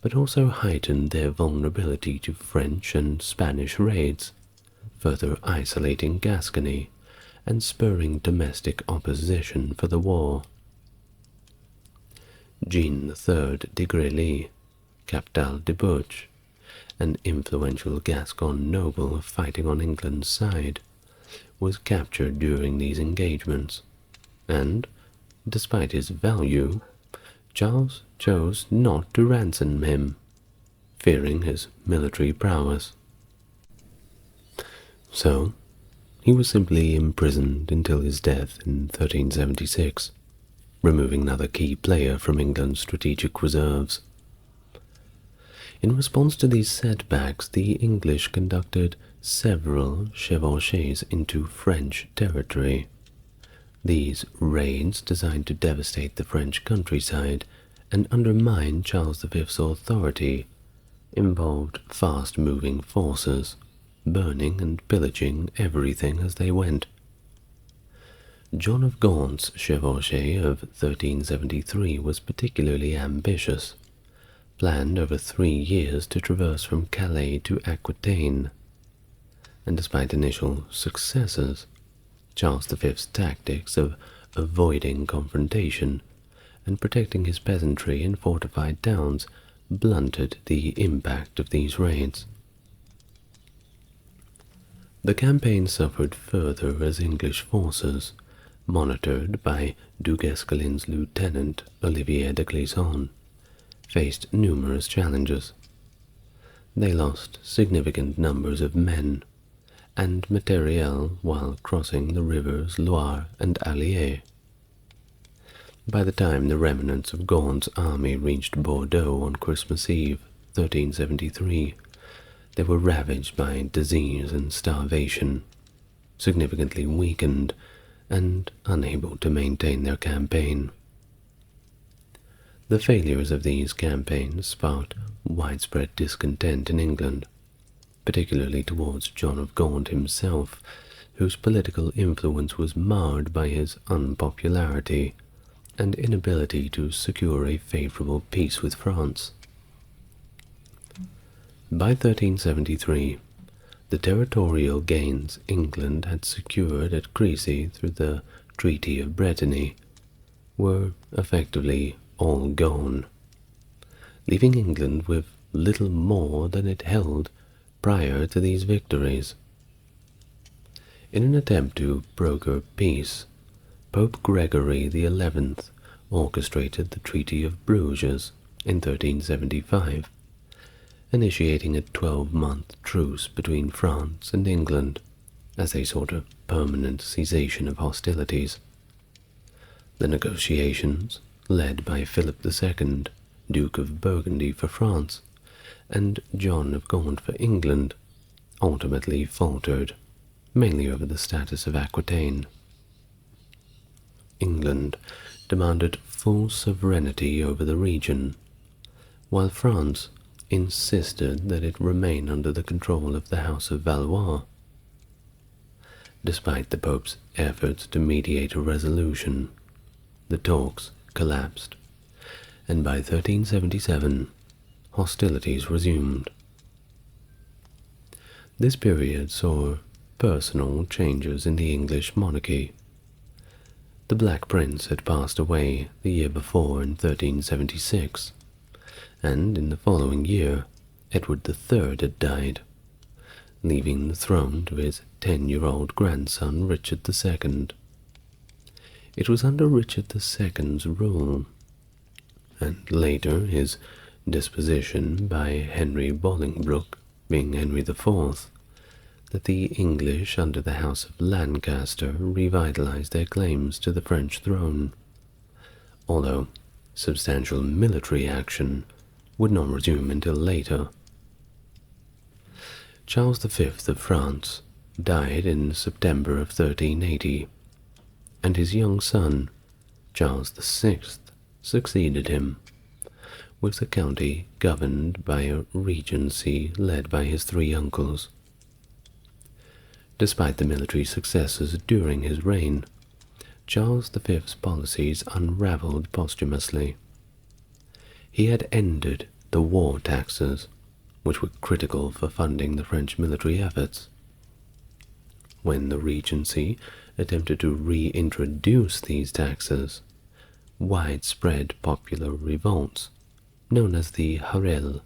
but also heightened their vulnerability to French and Spanish raids, further isolating Gascony and spurring domestic opposition for the war. Jean III de Grelly, Captal de Bouche, an influential Gascon noble fighting on England's side, was captured during these engagements, and, despite his value, Charles chose not to ransom him, fearing his military prowess. So, he was simply imprisoned until his death in 1376, removing another key player from England's strategic reserves. In response to these setbacks, the English conducted several chevauchés into French territory. These raids, designed to devastate the French countryside and undermine Charles V's authority, involved fast-moving forces, burning and pillaging everything as they went. John of Gaunt's chevauchée of 1373 was particularly ambitious, planned over 3 years to traverse from Calais to Aquitaine, and despite initial successes, Charles V's tactics of avoiding confrontation and protecting his peasantry in fortified towns blunted the impact of these raids. The campaign suffered further as English forces, monitored by Du Guesclin's lieutenant Olivier de Clisson, faced numerous challenges. They lost significant numbers of men and materiel while crossing the rivers Loire and Allier. By the time the remnants of Gaunt's army reached Bordeaux on Christmas Eve, 1373, they were ravaged by disease and starvation, significantly weakened, and unable to maintain their campaign. The failures of these campaigns sparked widespread discontent in England, particularly towards John of Gaunt himself, whose political influence was marred by his unpopularity and inability to secure a favorable peace with France. By 1373, the territorial gains England had secured at Crecy through the Treaty of Brittany were effectively all gone, leaving England with little more than it held prior to these victories. In an attempt to broker peace, Pope Gregory XI orchestrated the Treaty of Bruges in 1375, initiating a 12-month truce between France and England as a sort of permanent cessation of hostilities. The negotiations, led by Philip II, Duke of Burgundy for France, and John of Gaunt for England, ultimately faltered, mainly over the status of Aquitaine. England demanded full sovereignty over the region, while France insisted that it remain under the control of the House of Valois. Despite the Pope's efforts to mediate a resolution, the talks collapsed, and by 1377, hostilities resumed. This period saw personal changes in the English monarchy. The Black Prince had passed away the year before in 1376, and in the following year, Edward III had died, leaving the throne to his 10-year-old grandson Richard II. It was under Richard II's rule, and later his disposition by Henry Bolingbroke, being Henry IV, that the English under the House of Lancaster revitalized their claims to the French throne, although substantial military action would not resume until later. Charles V of France died in September of 1380, and his young son, Charles VI, succeeded him, with the county governed by a regency led by his three uncles. Despite the military successes during his reign, Charles V's policies unraveled posthumously. He had ended the war taxes, which were critical for funding the French military efforts. When the Regency attempted to reintroduce these taxes, widespread popular revolts, known as the Harel,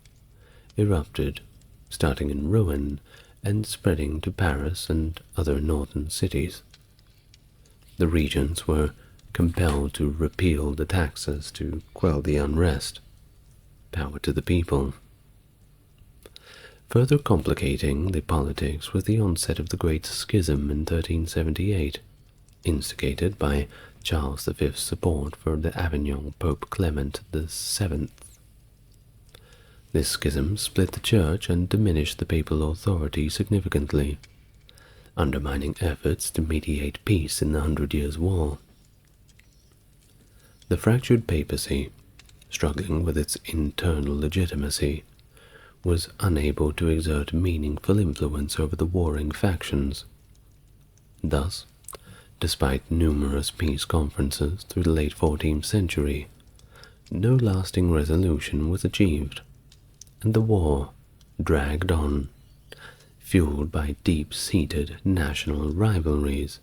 erupted, starting in Rouen and spreading to Paris and other northern cities. The regents were compelled to repeal the taxes to quell the unrest. Power to the people. Further complicating the politics was the onset of the Great Schism in 1378, instigated by Charles V's support for the Avignon Pope Clement VII. This schism split the Church and diminished the papal authority significantly, undermining efforts to mediate peace in the 100 Years' War. The fractured papacy, struggling with its internal legitimacy, was unable to exert meaningful influence over the warring factions. Thus, despite numerous peace conferences through the late 14th century, no lasting resolution was achieved, and the war dragged on, fueled by deep-seated national rivalries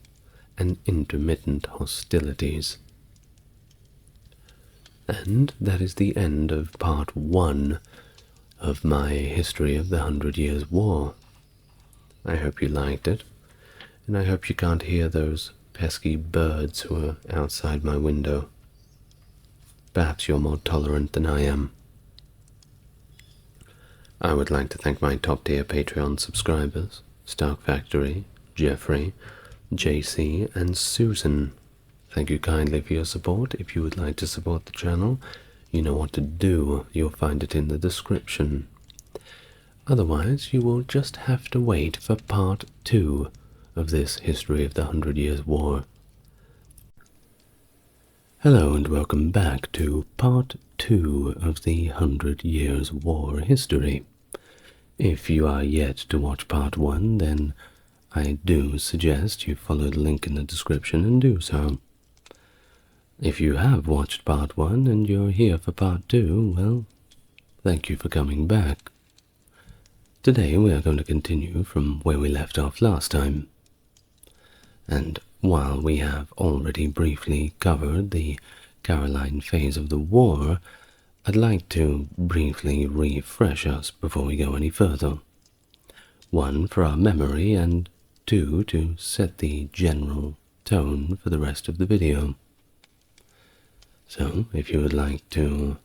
and intermittent hostilities. And that is the end of part 1 of my history of the 100 Years' War. I hope you liked it, and I hope you can't hear those pesky birds who are outside my window. Perhaps you're more tolerant than I am. I would like to thank my top-tier Patreon subscribers, Stark Factory, Jeffrey, JC, and Susan. Thank you kindly for your support. If you would like to support the channel, you know what to do. You'll find it in the description. Otherwise, you will just have to wait for part 2 of this history of the 100 Years' War. Hello and welcome back to part 2 of the 100 Years' War history. If you are yet to watch part 1, then I do suggest you follow the link in the description and do so. If you have watched part 1 and you're here for part 2, well, thank you for coming back. Today we are going to continue from where we left off last time. And while we have already briefly covered the Caroline phase of the war, I'd like to briefly refresh us before we go any further. 1, for our memory, and 2, to set the general tone for the rest of the video. So, if you would like to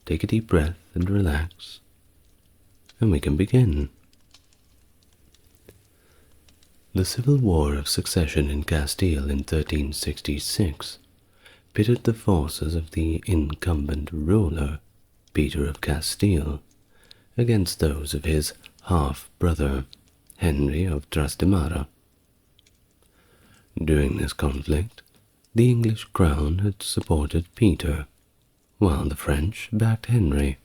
take a deep breath and relax, and we can begin. The Civil War of Succession in Castile in 1366 pitted the forces of the incumbent ruler, Peter of Castile, against those of his half-brother, Henry of Trastamara. During this conflict, the English crown had supported Peter, while the French backed Henry.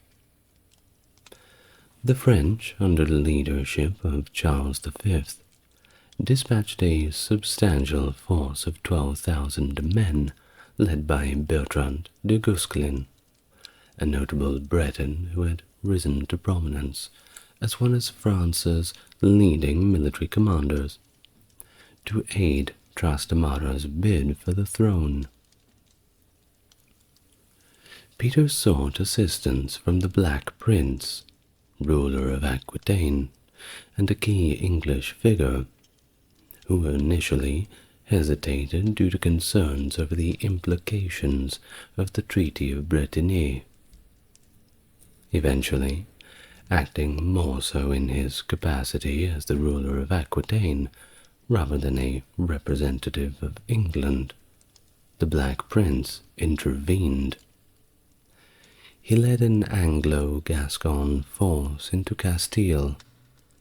The French, under the leadership of Charles V, dispatched a substantial force of 12,000 men led by Bertrand de Guesclin, a notable Breton who had risen to prominence as one of France's leading military commanders, to aid Trastamara's bid for the throne. Peter sought assistance from the Black Prince, ruler of Aquitaine, and a key English figure, who initially hesitated due to concerns over the implications of the Treaty of Bretigny. Eventually, acting more so in his capacity as the ruler of Aquitaine rather than a representative of England, the Black Prince intervened. He led an Anglo-Gascon force into Castile,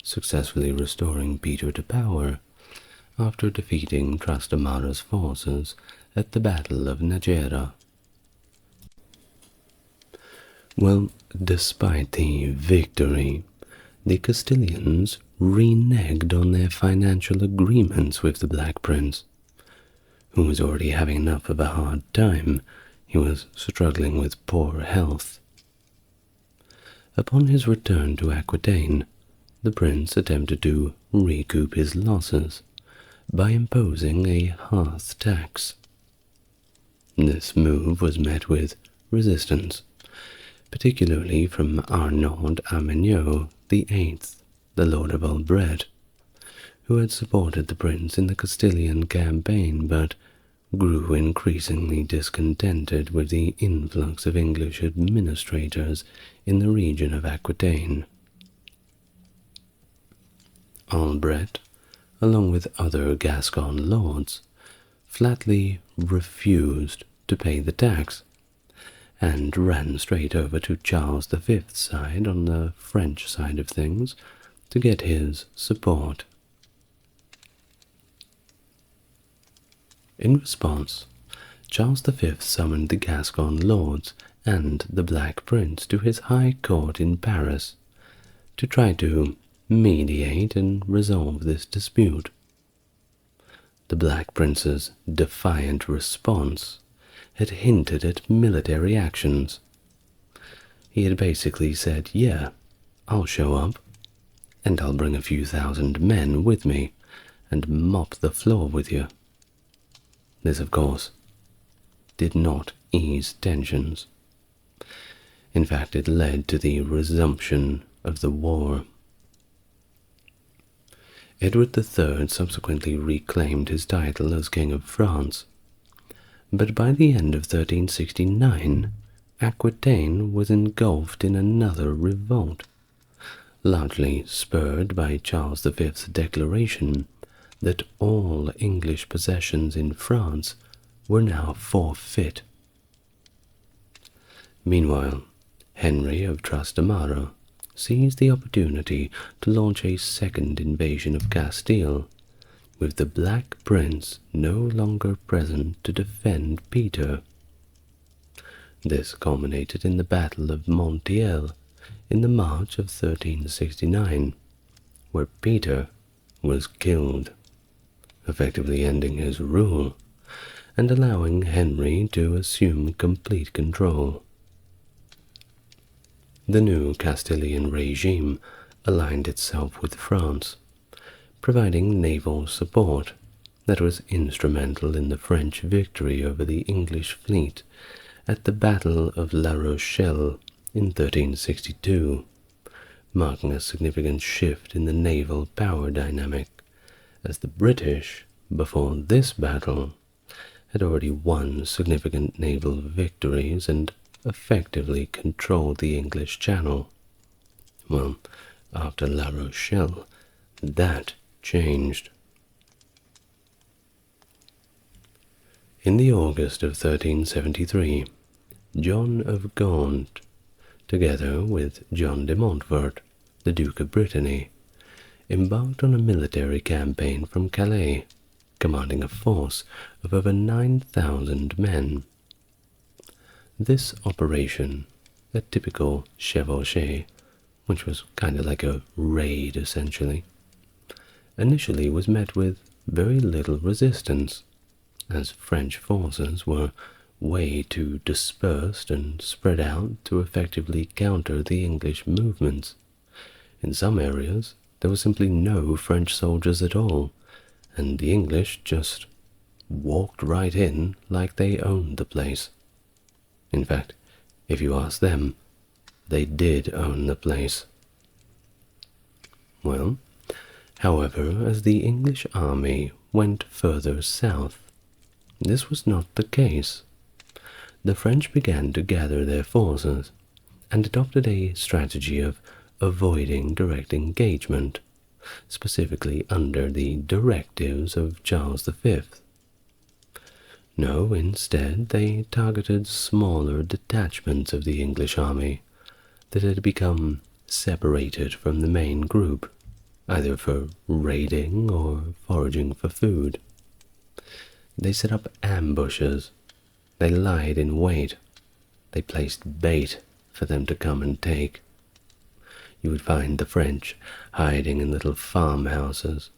successfully restoring Peter to power after defeating Trastamara's forces at the Battle of Najera. Well, despite the victory, the Castilians reneged on their financial agreements with the Black Prince, who was already having enough of a hard time. He was struggling with poor health. Upon his return to Aquitaine, the prince attempted to recoup his losses by imposing a hearth tax. This move was met with resistance, particularly from Arnaud Amanieu VIII, the Lord of Albret, who had supported the prince in the Castilian campaign but grew increasingly discontented with the influx of English administrators in the region of Aquitaine. Albret, along with other Gascon lords, flatly refused to pay the tax, and ran straight over to Charles V's side on the French side of things to get his support. In response, Charles V summoned the Gascon lords and the Black Prince to his high court in Paris to try to mediate and resolve this dispute. The Black Prince's defiant response had hinted at military actions. He had basically said, "Yeah, I'll show up, and I'll bring a few thousand men with me and mop the floor with you." This, of course, did not ease tensions. In fact, it led to the resumption of the war. Edward III subsequently reclaimed his title as King of France, but by the end of 1369, Aquitaine was engulfed in another revolt, largely spurred by Charles V's declaration that all English possessions in France were now forfeit. Meanwhile, Henry of Trastamara seized the opportunity to launch a second invasion of Castile, with the Black Prince no longer present to defend Peter. This culminated in the Battle of Montiel in the March of 1369, where Peter was killed, effectively ending his rule and allowing Henry to assume complete control. The new Castilian regime aligned itself with France, providing naval support that was instrumental in the French victory over the English fleet at the Battle of La Rochelle in 1362, marking a significant shift in the naval power dynamic, as the British, before this battle, had already won significant naval victories and effectively controlled the English Channel. Well, after La Rochelle, that changed. In the August of 1373, John of Gaunt, together with John de Montfort, the Duke of Brittany, embarked on a military campaign from Calais, commanding a force of over 9,000 men. This operation, a typical chevauchée, which was kind of like a raid essentially, initially was met with very little resistance, as French forces were way too dispersed and spread out to effectively counter the English movements. In some areas, there were simply no French soldiers at all, and the English just walked right in like they owned the place. In fact, if you ask them, they did own the place. Well, however, as the English army went further south, this was not the case. The French began to gather their forces and adopted a strategy of avoiding direct engagement, specifically under the directives of Charles V. No, instead they targeted smaller detachments of the English army that had become separated from the main group, either for raiding or foraging for food. They set up ambushes, they lied in wait, they placed bait for them to come and take. You would find the French hiding in little farmhouses,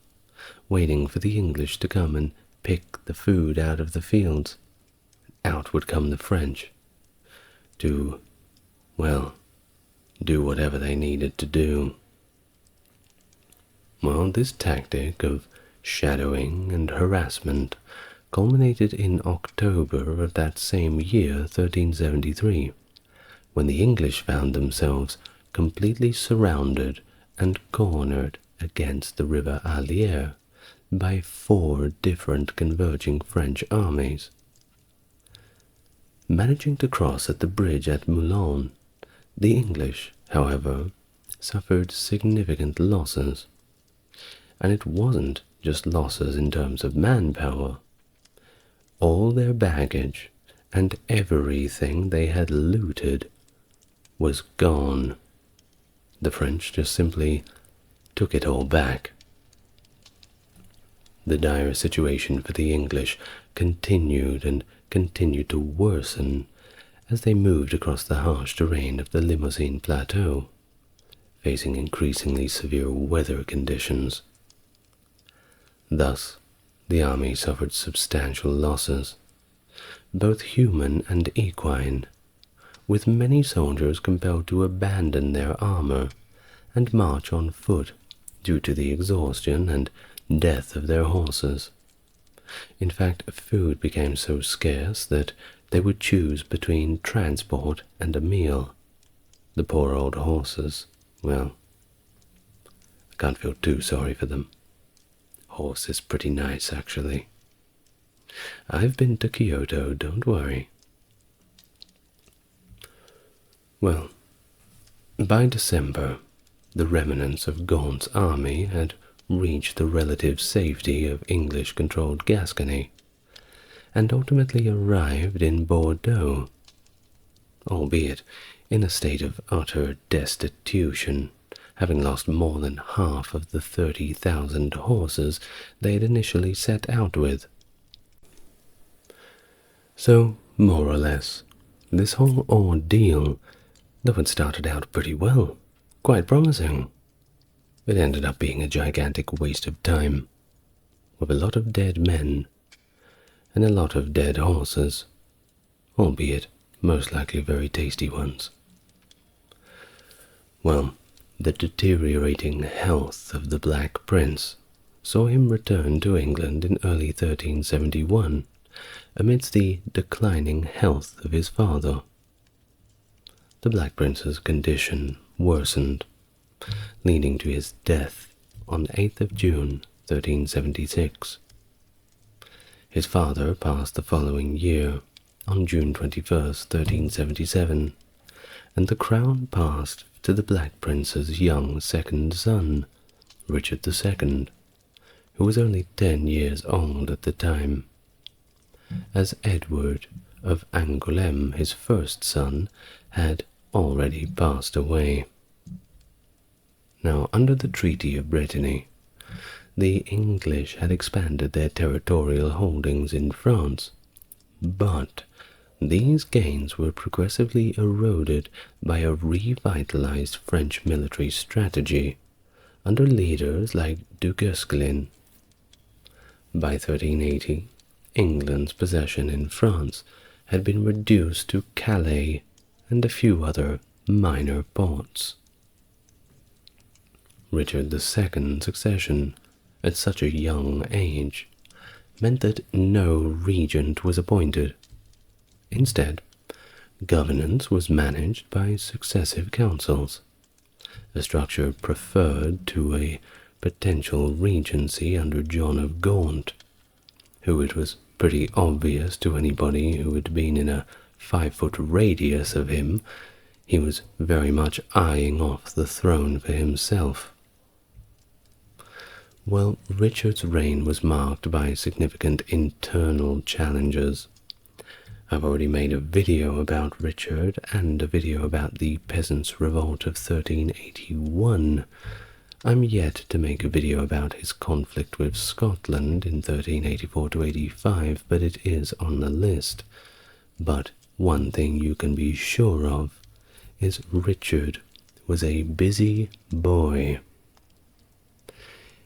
waiting for the English to come and pick the food out of the fields. Out would come the French to, well, do whatever they needed to do. Well, this tactic of shadowing and harassment culminated in October of that same year, 1373, when the English found themselves completely surrounded and cornered against the river Allier by 4 different converging French armies. Managing to cross at the bridge at Moulins, the English, however, suffered significant losses. And it wasn't just losses in terms of manpower. All their baggage and everything they had looted was gone. The French just simply took it all back. The dire situation for the English continued and continued to worsen as they moved across the harsh terrain of the Limousin Plateau, facing increasingly severe weather conditions. Thus, the army suffered substantial losses, both human and equine, with many soldiers compelled to abandon their armor and march on foot due to the exhaustion and death of their horses. In fact, food became so scarce that they would choose between transport and a meal. The poor old horses, well, I can't feel too sorry for them. Horse is pretty nice, actually. I've been to Kyoto, don't worry. Well, by December, the remnants of Gaunt's army had reached the relative safety of English-controlled Gascony, and ultimately arrived in Bordeaux, albeit in a state of utter destitution, having lost more than half of the 30,000 horses they had initially set out with. So, more or less, this whole ordeal, though it started out pretty well, quite promising, it ended up being a gigantic waste of time, with a lot of dead men and a lot of dead horses, albeit most likely very tasty ones. Well, the deteriorating health of the Black Prince saw him return to England in early 1371 amidst the declining health of his father. The Black Prince's condition worsened, leading to his death on 8th of June 1376. His father passed the following year, on June 21st, 1377, and the crown passed to the Black Prince's young second son, Richard II, who was only 10 years old at the time, as Edward of Angoulême, his first son, had already passed away. Now, under the Treaty of Brittany, the English had expanded their territorial holdings in France, but these gains were progressively eroded by a revitalized French military strategy under leaders like Du Guesclin. By 1380, England's possession in France had been reduced to Calais and a few other minor ports. Richard II's succession at such a young age meant that no regent was appointed. Instead, governance was managed by successive councils, a structure preferred to a potential regency under John of Gaunt, who it was pretty obvious to anybody who had been in a 5-foot radius of him, he was very much eyeing off the throne for himself. Well, Richard's reign was marked by significant internal challenges. I've already made a video about Richard and a video about the Peasants' Revolt of 1381. I'm yet to make a video about his conflict with Scotland in 1384–85, but it is on the list. But one thing you can be sure of is Richard was a busy boy.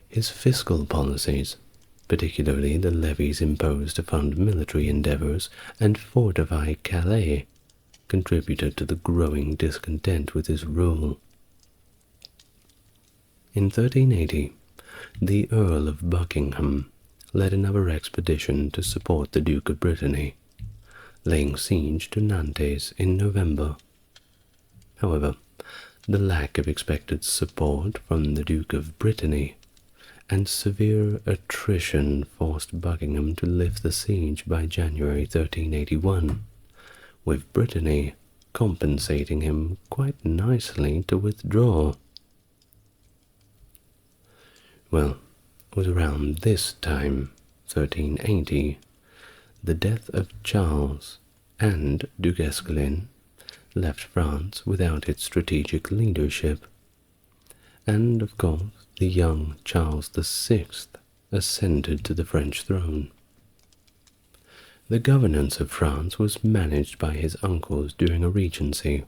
His fiscal policies, particularly the levies imposed to fund military endeavors and fortify Calais, contributed to the growing discontent with his rule. In 1380, the Earl of Buckingham led another expedition to support the Duke of Brittany, laying siege to Nantes in November. However, the lack of expected support from the Duke of Brittany and severe attrition forced Buckingham to lift the siege by January 1381, with Brittany compensating him quite nicely to withdraw. Well, it was around this time, 1380, the death of Charles and Du Guesclin left France without its strategic leadership, and of course the young Charles VI ascended to the French throne. The governance of France was managed by his uncles during a regency,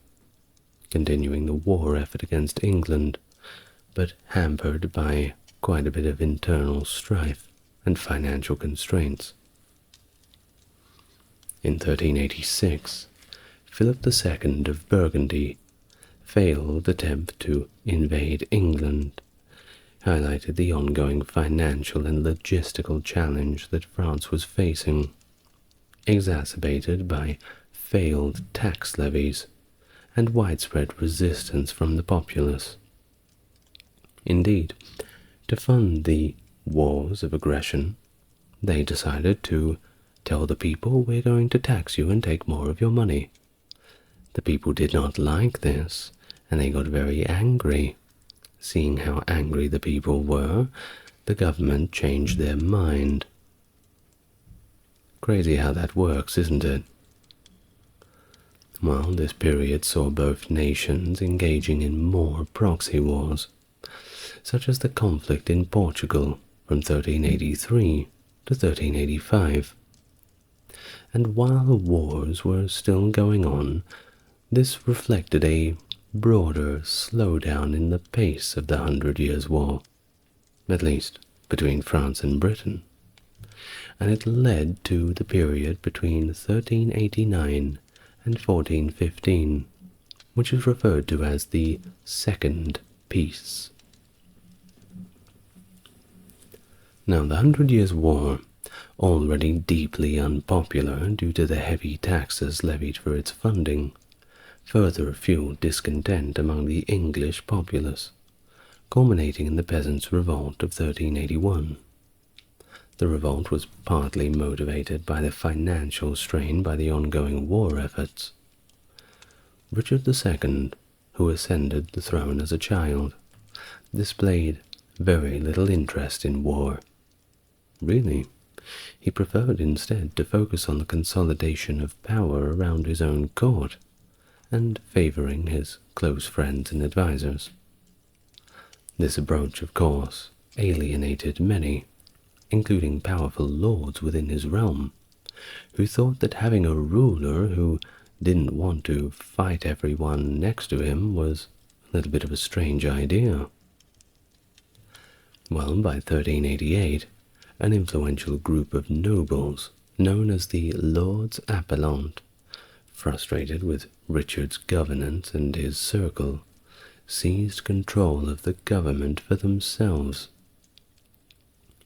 continuing the war effort against England, but hampered by quite a bit of internal strife and financial constraints. In 1386, Philip II of Burgundy failed attempt to invade England, highlighted the ongoing financial and logistical challenge that France was facing, exacerbated by failed tax levies and widespread resistance from the populace. Indeed, to fund the wars of aggression, they decided to tell the people, "We're going to tax you and take more of your money." The people did not like this, and they got very angry. Seeing how angry the people were, the government changed their mind. Crazy how that works, isn't it? Well, this period saw both nations engaging in more proxy wars, such as the conflict in Portugal from 1383 to 1385. And while the wars were still going on, this reflected a broader slowdown in the pace of the 100 Years' War, at least between France and Britain, and it led to the period between 1389 and 1415, which is referred to as the Second Peace. Now, the 100 Years' War, already deeply unpopular due to the heavy taxes levied for its funding, further fueled discontent among the English populace, culminating in the Peasants' Revolt of 1381. The revolt was partly motivated by the financial strain by the ongoing war efforts. Richard II, who ascended the throne as a child, displayed very little interest in war. Really, he preferred instead to focus on the consolidation of power around his own court and favoring his close friends and advisors. This approach, of course, alienated many, including powerful lords within his realm, who thought that having a ruler who didn't want to fight everyone next to him was a little bit of a strange idea. Well, by 1388, an influential group of nobles, known as the Lords Appellant, frustrated with Richard's governance and his circle, seized control of the government for themselves.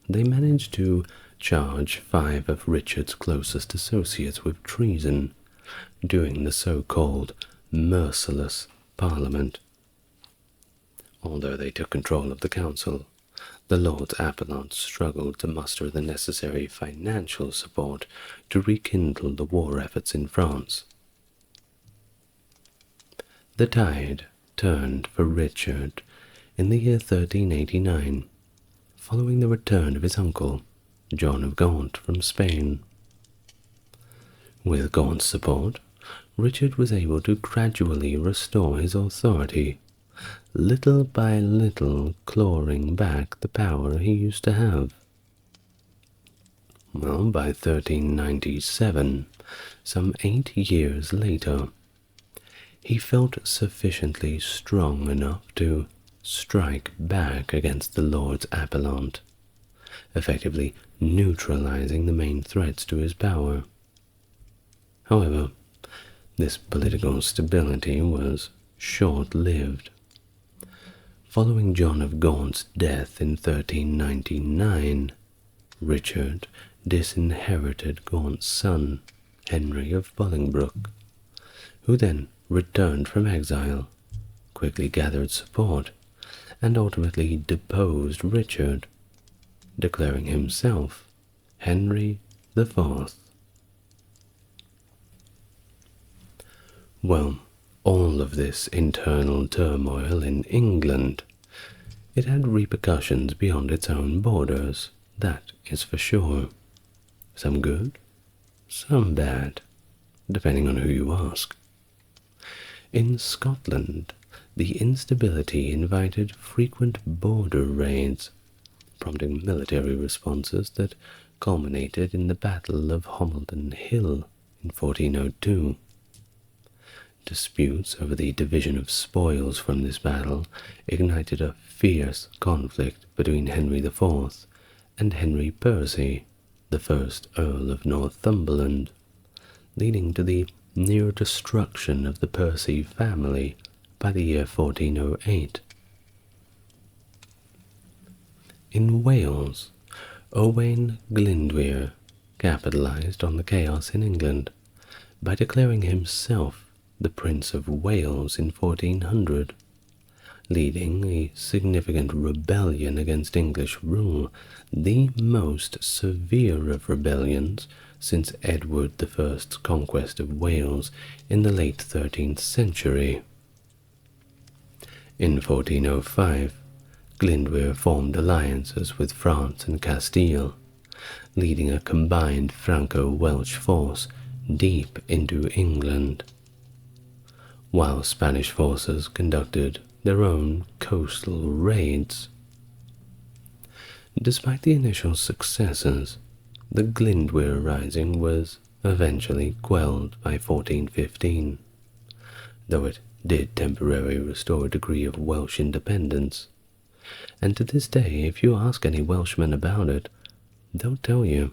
They managed to charge 5 of Richard's closest associates with treason during the so-called merciless Parliament. Although they took control of the council, the Lords Appellant struggled to muster the necessary financial support to rekindle the war efforts in France. The tide turned for Richard in the year 1389, following the return of his uncle, John of Gaunt, from Spain. With Gaunt's support, Richard was able to gradually restore his authority, little by little clawing back the power he used to have. Well, by 1397, some 8 years later, he felt sufficiently strong enough to strike back against the Lords Appellant, effectively neutralizing the main threats to his power. However, this political stability was short-lived. Following John of Gaunt's death in 1399, Richard disinherited Gaunt's son, Henry of Bolingbroke, who then returned from exile, quickly gathered support, and ultimately deposed Richard, declaring himself Henry IV. Well, all of this internal turmoil in England, it had repercussions beyond its own borders, that is for sure. Some good, some bad, depending on who you ask. In Scotland, the instability invited frequent border raids, prompting military responses that culminated in the Battle of Homildon Hill in 1402. Disputes over the division of spoils from this battle ignited a fierce conflict between Henry IV and Henry Percy, the first Earl of Northumberland, leading to the near destruction of the Percy family by the year 1408. In Wales, Owain Glyndwr capitalized on the chaos in England by declaring himself the Prince of Wales in 1400, leading a significant rebellion against English rule, the most severe of rebellions since Edward I's conquest of Wales in the late 13th century. In 1405, Glyndwr formed alliances with France and Castile, leading a combined Franco-Welsh force deep into England, while Spanish forces conducted their own coastal raids. Despite the initial successes, the Glyndwr Rising was eventually quelled by 1415, though it did temporarily restore a degree of Welsh independence. And to this day, if you ask any Welshman about it, they'll tell you,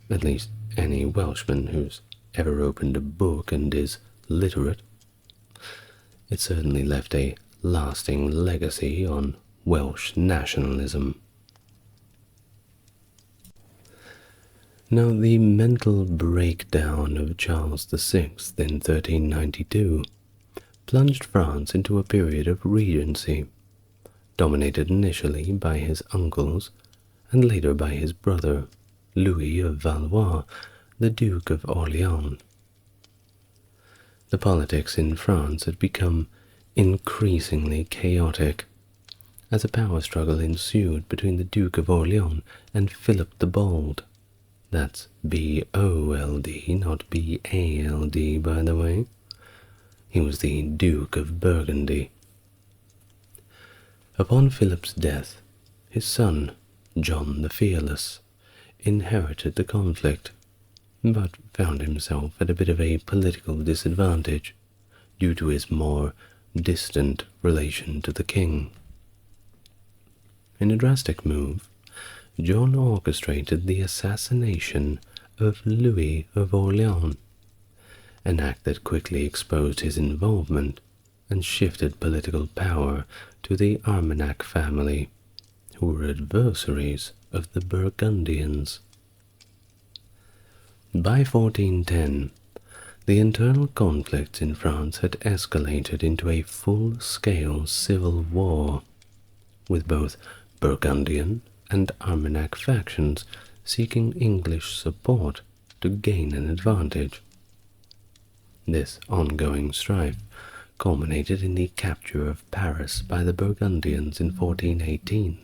at least any Welshman who's ever opened a book and is literate. It certainly left a lasting legacy on Welsh nationalism. Now, the mental breakdown of Charles VI in 1392 plunged France into a period of regency, dominated initially by his uncles and later by his brother, Louis of Valois, the Duke of Orleans. The politics in France had become increasingly chaotic, as a power struggle ensued between the Duke of Orleans and Philip the Bold. That's B-O-L-D, not B-A-L-D, by the way. He was the Duke of Burgundy. Upon Philip's death, his son, John the Fearless, inherited the conflict, but found himself at a bit of a political disadvantage due to his more distant relation to the king. In a drastic move, John orchestrated the assassination of Louis of Orleans, an act that quickly exposed his involvement and shifted political power to the Armagnac family, who were adversaries of the Burgundians. By 1410, the internal conflicts in France had escalated into a full-scale civil war, with both Burgundian and Armagnac factions seeking English support to gain an advantage. This ongoing strife culminated in the capture of Paris by the Burgundians in 1418,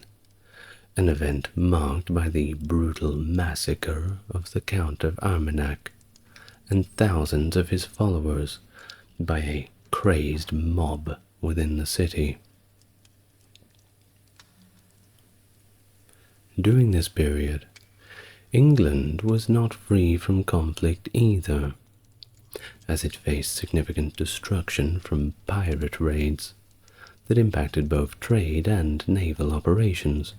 an event marked by the brutal massacre of the Count of Armagnac and thousands of his followers by a crazed mob within the city. During this period, England was not free from conflict either, as it faced significant destruction from pirate raids that impacted both trade and naval operations.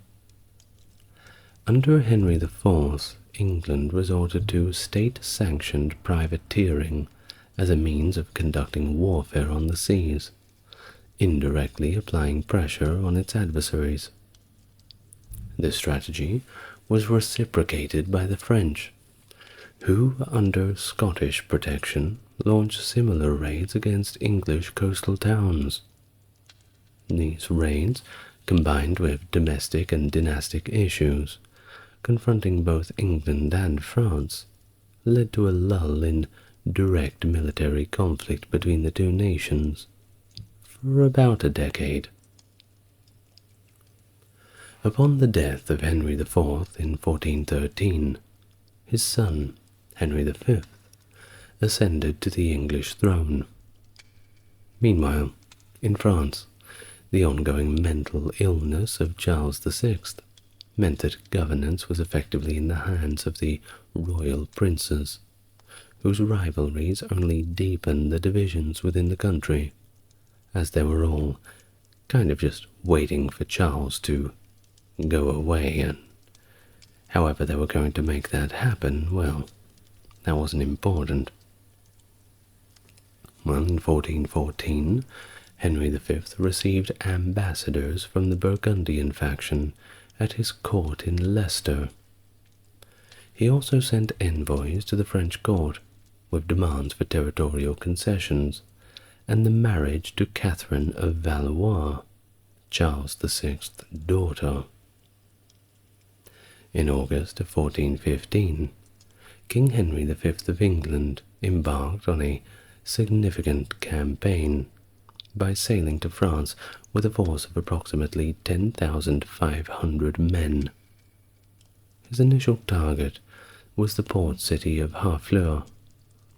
Under Henry IV, England resorted to state-sanctioned privateering as a means of conducting warfare on the seas, indirectly applying pressure on its adversaries. This strategy was reciprocated by the French, who, under Scottish protection, launched similar raids against English coastal towns. These raids, combined with domestic and dynastic issues confronting both England and France, led to a lull in direct military conflict between the two nations for about a decade. Upon the death of Henry IV in 1413, his son, Henry V, ascended to the English throne. Meanwhile, in France, the ongoing mental illness of Charles VI meant that governance was effectively in the hands of the royal princes, whose rivalries only deepened the divisions within the country, as they were all kind of just waiting for Charles to go away, and however they were going to make that happen, well, that wasn't important. Well, in 1414, Henry V received ambassadors from the Burgundian faction at his court in Leicester. He also sent envoys to the French court with demands for territorial concessions and the marriage to Catherine of Valois, Charles VI's daughter. In August of 1415, King Henry V of England embarked on a significant campaign by sailing to France with a force of approximately 10,500 men. His initial target was the port city of Harfleur,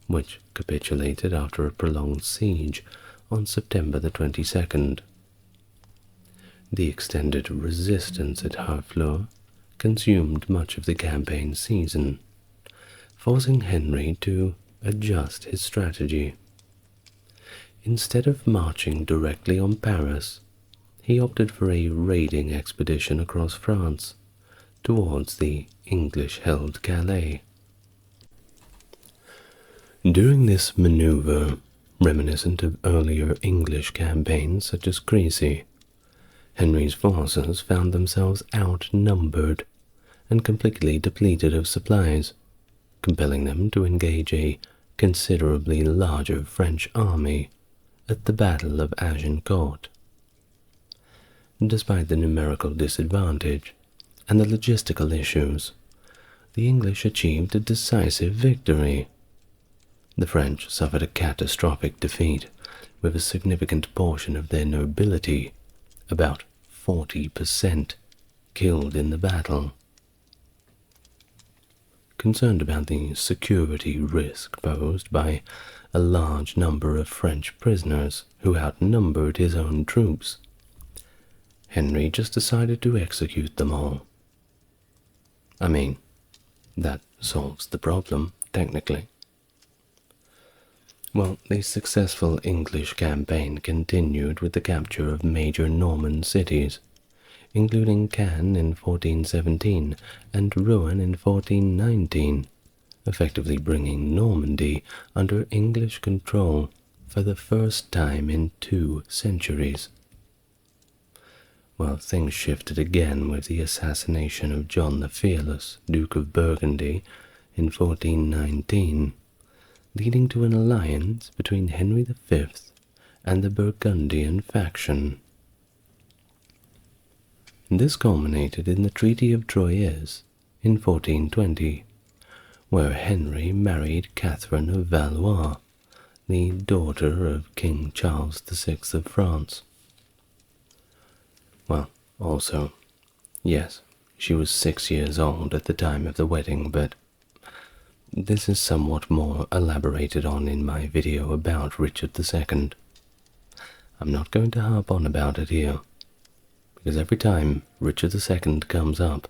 which capitulated after a prolonged siege on September the 22nd. The extended resistance at Harfleur consumed much of the campaign season, forcing Henry to adjust his strategy. Instead of marching directly on Paris, he opted for a raiding expedition across France towards the English-held Calais. During this maneuver, reminiscent of earlier English campaigns such as Crécy, Henry's forces found themselves outnumbered and completely depleted of supplies, compelling them to engage a considerably larger French army at the Battle of Agincourt. Despite the numerical disadvantage and the logistical issues, the English achieved a decisive victory. The French suffered a catastrophic defeat, with a significant portion of their nobility, about 40%, killed in the battle. Concerned about the security risk posed by a large number of French prisoners who outnumbered his own troops, Henry just decided to execute them all. I mean, that solves the problem, technically. Well, the successful English campaign continued with the capture of major Norman cities, including Caen in 1417 and Rouen in 1419, effectively bringing Normandy under English control for the first time in 2 centuries. Well, things shifted again with the assassination of John the Fearless, Duke of Burgundy, in 1419, leading to an alliance between Henry V and the Burgundian faction. This culminated in the Treaty of Troyes in 1420, where Henry married Catherine of Valois, the daughter of King Charles VI of France. Well, also, yes, she was 6 years old at the time of the wedding, but this is somewhat more elaborated on in my video about Richard II. I'm not going to harp on about it here, because every time Richard II comes up,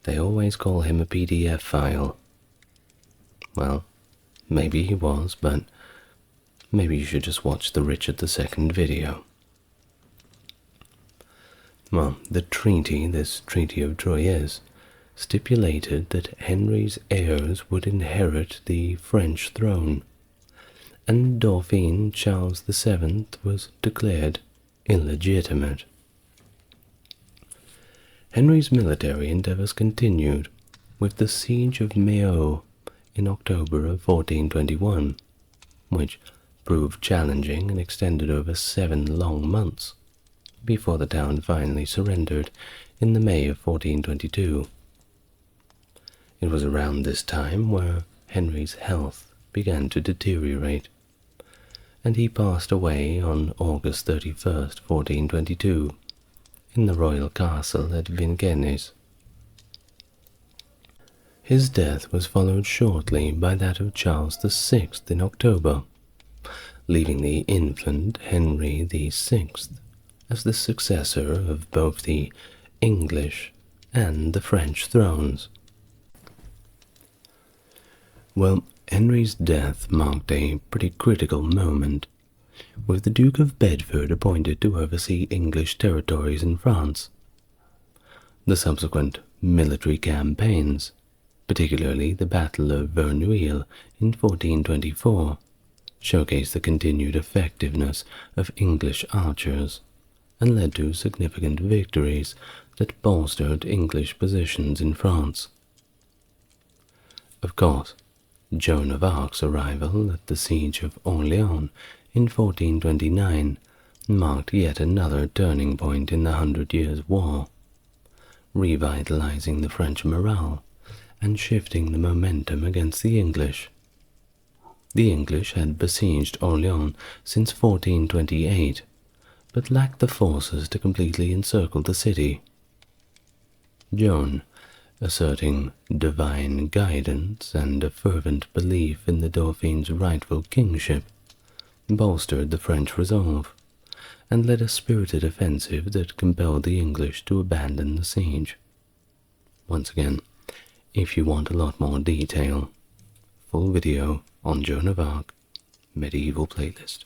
they always call him a PDF file. Well, maybe he was, but maybe you should just watch the Richard II video. Well, this Treaty of Troyes, stipulated that Henry's heirs would inherit the French throne, and Dauphin Charles VII was declared illegitimate. Henry's military endeavors continued with the siege of Meaux in October of 1421, which proved challenging and extended over 7 long months, before the town finally surrendered in the May of 1422. It was around this time where Henry's health began to deteriorate, and he passed away on August 31st, 1422, in the royal castle at Vincennes. His death was followed shortly by that of Charles VI in October, leaving the infant Henry VI as the successor of both the English and the French thrones. Well, Henry's death marked a pretty critical moment, with the Duke of Bedford appointed to oversee English territories in France. The subsequent military campaigns, particularly the Battle of Verneuil in 1424, showcased the continued effectiveness of English archers and led to significant victories that bolstered English positions in France. Of course, Joan of Arc's arrival at the Siege of Orleans in 1429 marked yet another turning point in the 100 Years' War, revitalizing the French morale and shifting the momentum against the English. The English had besieged Orleans since 1428, but lacked the forces to completely encircle the city. Joan, asserting divine guidance and a fervent belief in the Dauphin's rightful kingship, bolstered the French resolve, and led a spirited offensive that compelled the English to abandon the siege. Once again, if you want a lot more detail, full video on Joan of Arc, medieval playlist.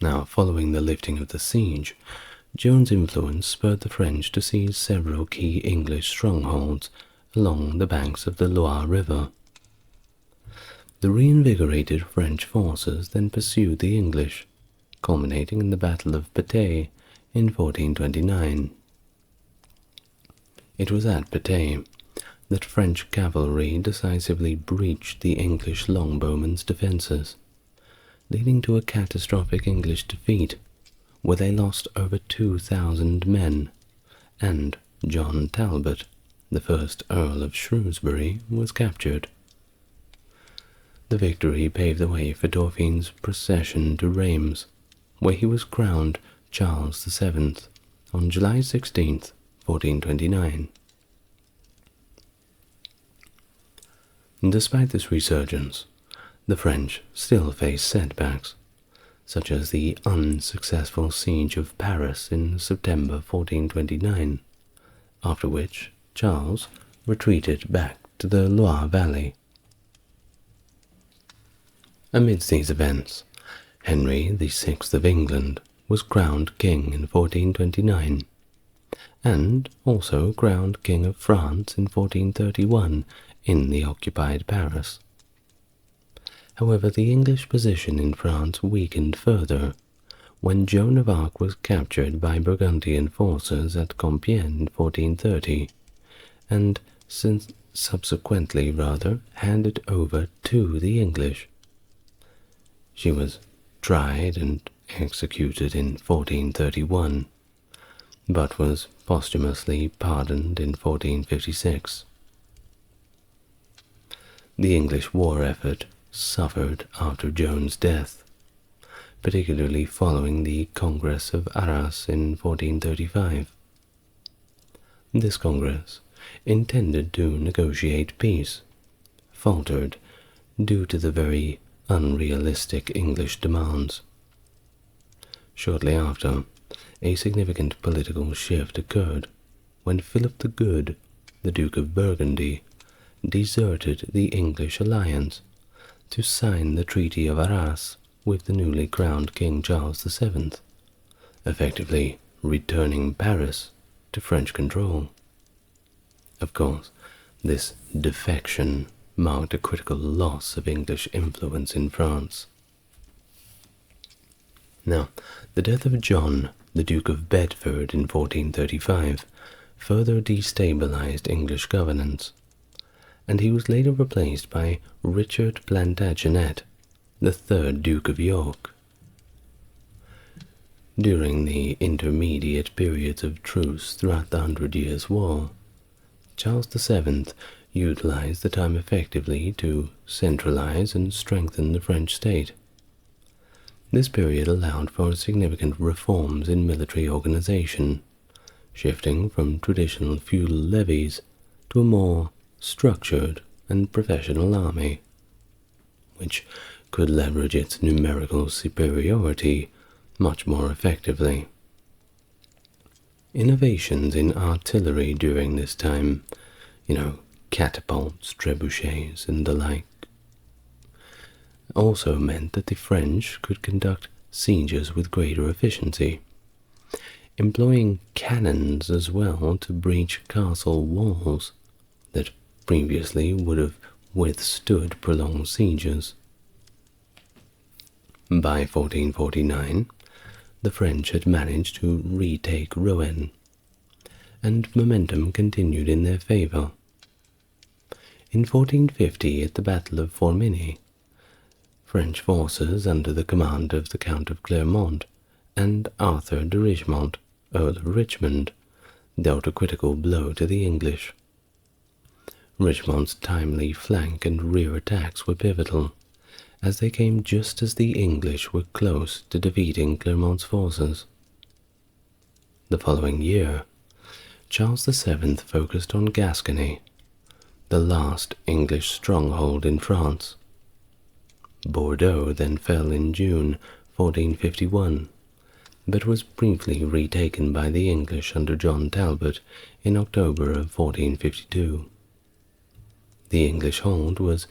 Now, following the lifting of the siege, Joan's influence spurred the French to seize several key English strongholds along the banks of the Loire River. The reinvigorated French forces then pursued the English, culminating in the Battle of Patay in 1429. It was at Patay that French cavalry decisively breached the English longbowmen's defences, leading to a catastrophic English defeat, where they lost over 2,000 men, and John Talbot, the first Earl of Shrewsbury, was captured. The victory paved the way for Dauphin's procession to Reims, where he was crowned Charles VII on July 16th, 1429. Despite this resurgence, the French still faced setbacks, such as the unsuccessful siege of Paris in September 1429, after which Charles retreated back to the Loire Valley. Amidst these events, Henry VI of England was crowned king in 1429, and also crowned King of France in 1431 in the occupied Paris. However, the English position in France weakened further when Joan of Arc was captured by Burgundian forces at Compiègne in 1430, and subsequently handed over to the English. She was tried and executed in 1431, but was posthumously pardoned in 1456. The English war effort suffered after Joan's death, particularly following the Congress of Arras in 1435. This Congress, intended to negotiate peace, faltered due to the very unrealistic English demands. Shortly after, a significant political shift occurred when Philip the Good, the Duke of Burgundy, deserted the English alliance to sign the Treaty of Arras with the newly crowned King Charles VII, effectively returning Paris to French control. Of course, this defection marked a critical loss of English influence in France. Now, the death of John, the Duke of Bedford in 1435, further destabilized English governance, and he was later replaced by Richard Plantagenet, the third Duke of York. During the intermediate periods of truce throughout the Hundred Years' War, Charles VII utilized the time effectively to centralize and strengthen the French state. This period allowed for significant reforms in military organization, shifting from traditional feudal levies to a more structured and professional army, which could leverage its numerical superiority much more effectively. Innovations in artillery during this time, catapults, trebuchets, and the like, also meant that the French could conduct sieges with greater efficiency, employing cannons as well to breach castle walls that previously would have withstood prolonged sieges. By 1449, the French had managed to retake Rouen, and momentum continued in their favor. In 1450, at the Battle of Formigny, French forces under the command of the Count of Clermont and Arthur de Richmond, Earl of Richmond, dealt a critical blow to the English. Richmond's timely flank and rear attacks were pivotal, as they came just as the English were close to defeating Clermont's forces. The following year, Charles VII focused on Gascony, the last English stronghold in France. Bordeaux then fell in June 1451, but was briefly retaken by the English under John Talbot in October of 1452. The English hold was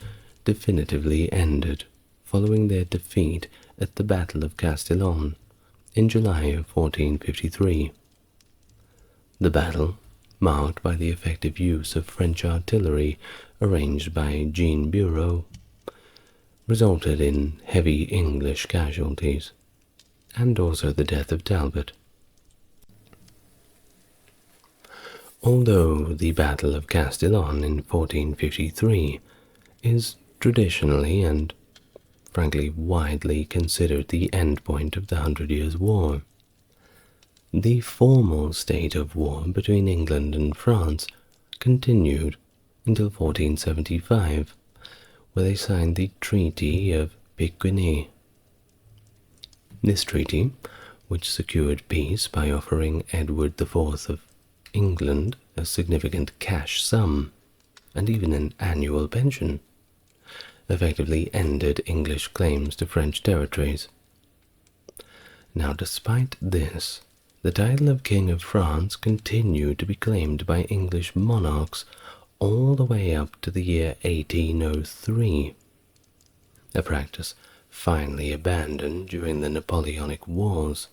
definitively ended following their defeat at the Battle of Castillon in July of 1453. The battle, marked by the effective use of French artillery arranged by Jean Bureau, resulted in heavy English casualties, and also the death of Talbot. Although the Battle of Castillon in 1453 is traditionally and frankly widely considered the endpoint of the Hundred Years' War, the formal state of war between England and France continued until 1475, where they signed the Treaty of Picquigny. This treaty, which secured peace by offering Edward IV of England a significant cash sum and even an annual pension, effectively ended English claims to French territories. Now, despite this, the title of King of France continued to be claimed by English monarchs all the way up to the year 1803, a practice finally abandoned during the Napoleonic Wars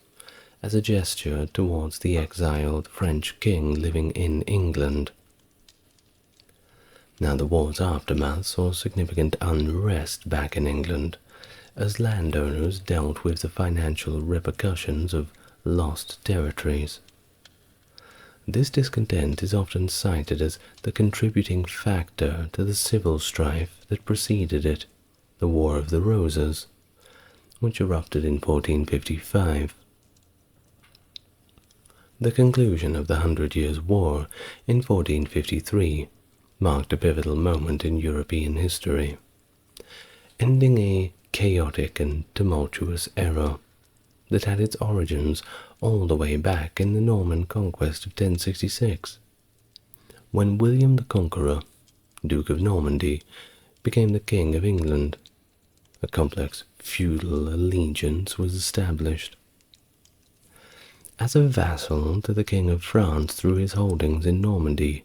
as a gesture towards the exiled French king living in England. Now, the war's aftermath saw significant unrest back in England as landowners dealt with the financial repercussions of lost territories. This discontent is often cited as the contributing factor to the civil strife that preceded it, the War of the Roses, which erupted in 1455. The conclusion of the Hundred Years' War in 1453 marked a pivotal moment in European history, ending a chaotic and tumultuous era that had its origins all the way back in the Norman conquest of 1066, when William the Conqueror, Duke of Normandy, became the King of England. A complex feudal allegiance was established. As a vassal to the King of France through his holdings in Normandy,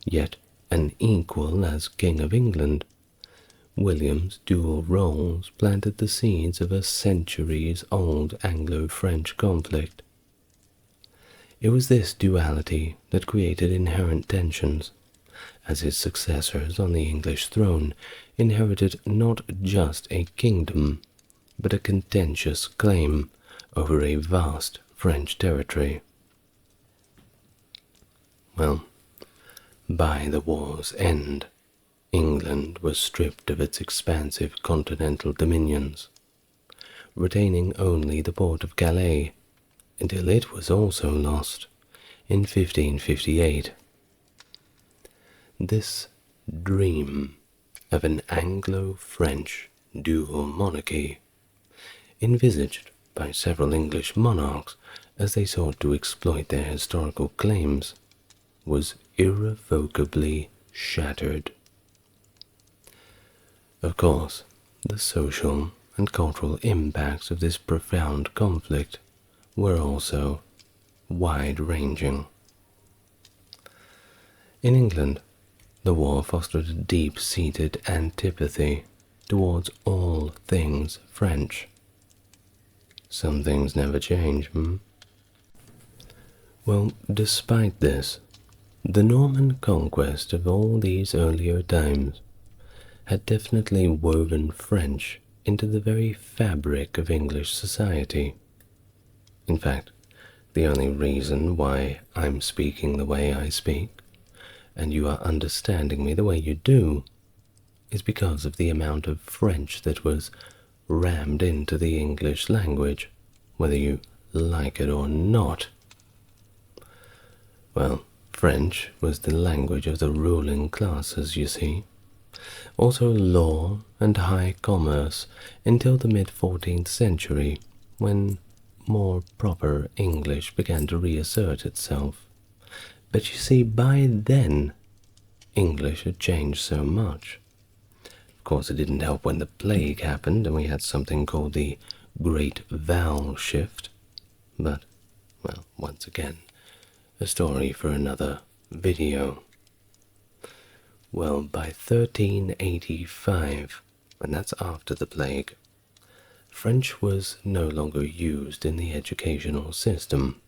yet an equal as King of England, William's dual roles planted the seeds of a centuries-old Anglo-French conflict. It was this duality that created inherent tensions, as his successors on the English throne inherited not just a kingdom, but a contentious claim over a vast French territory. Well, by the war's end, England was stripped of its expansive continental dominions, retaining only the port of Calais, until it was also lost in 1558. This dream of an Anglo-French dual monarchy, envisaged by several English monarchs as they sought to exploit their historical claims, was irrevocably shattered. Of course, the social and cultural impacts of this profound conflict were also wide-ranging. In England, the war fostered a deep-seated antipathy towards all things French. Some things never change, Well, despite this, the Norman conquest of all these earlier times had definitely woven French into the very fabric of English society. In fact, the only reason why I'm speaking the way I speak, and you are understanding me the way you do, is because of the amount of French that was rammed into the English language, whether you like it or not. Well, French was the language of the ruling classes, you see. Also law and high commerce until the mid-14th century, when more proper English began to reassert itself. But you see, by then, English had changed so much. Of course, it didn't help when the plague happened and we had something called the Great Vowel Shift. But, well, once again, a story for another video. Well, by 1385, and that's after the plague, French was no longer used in the educational system,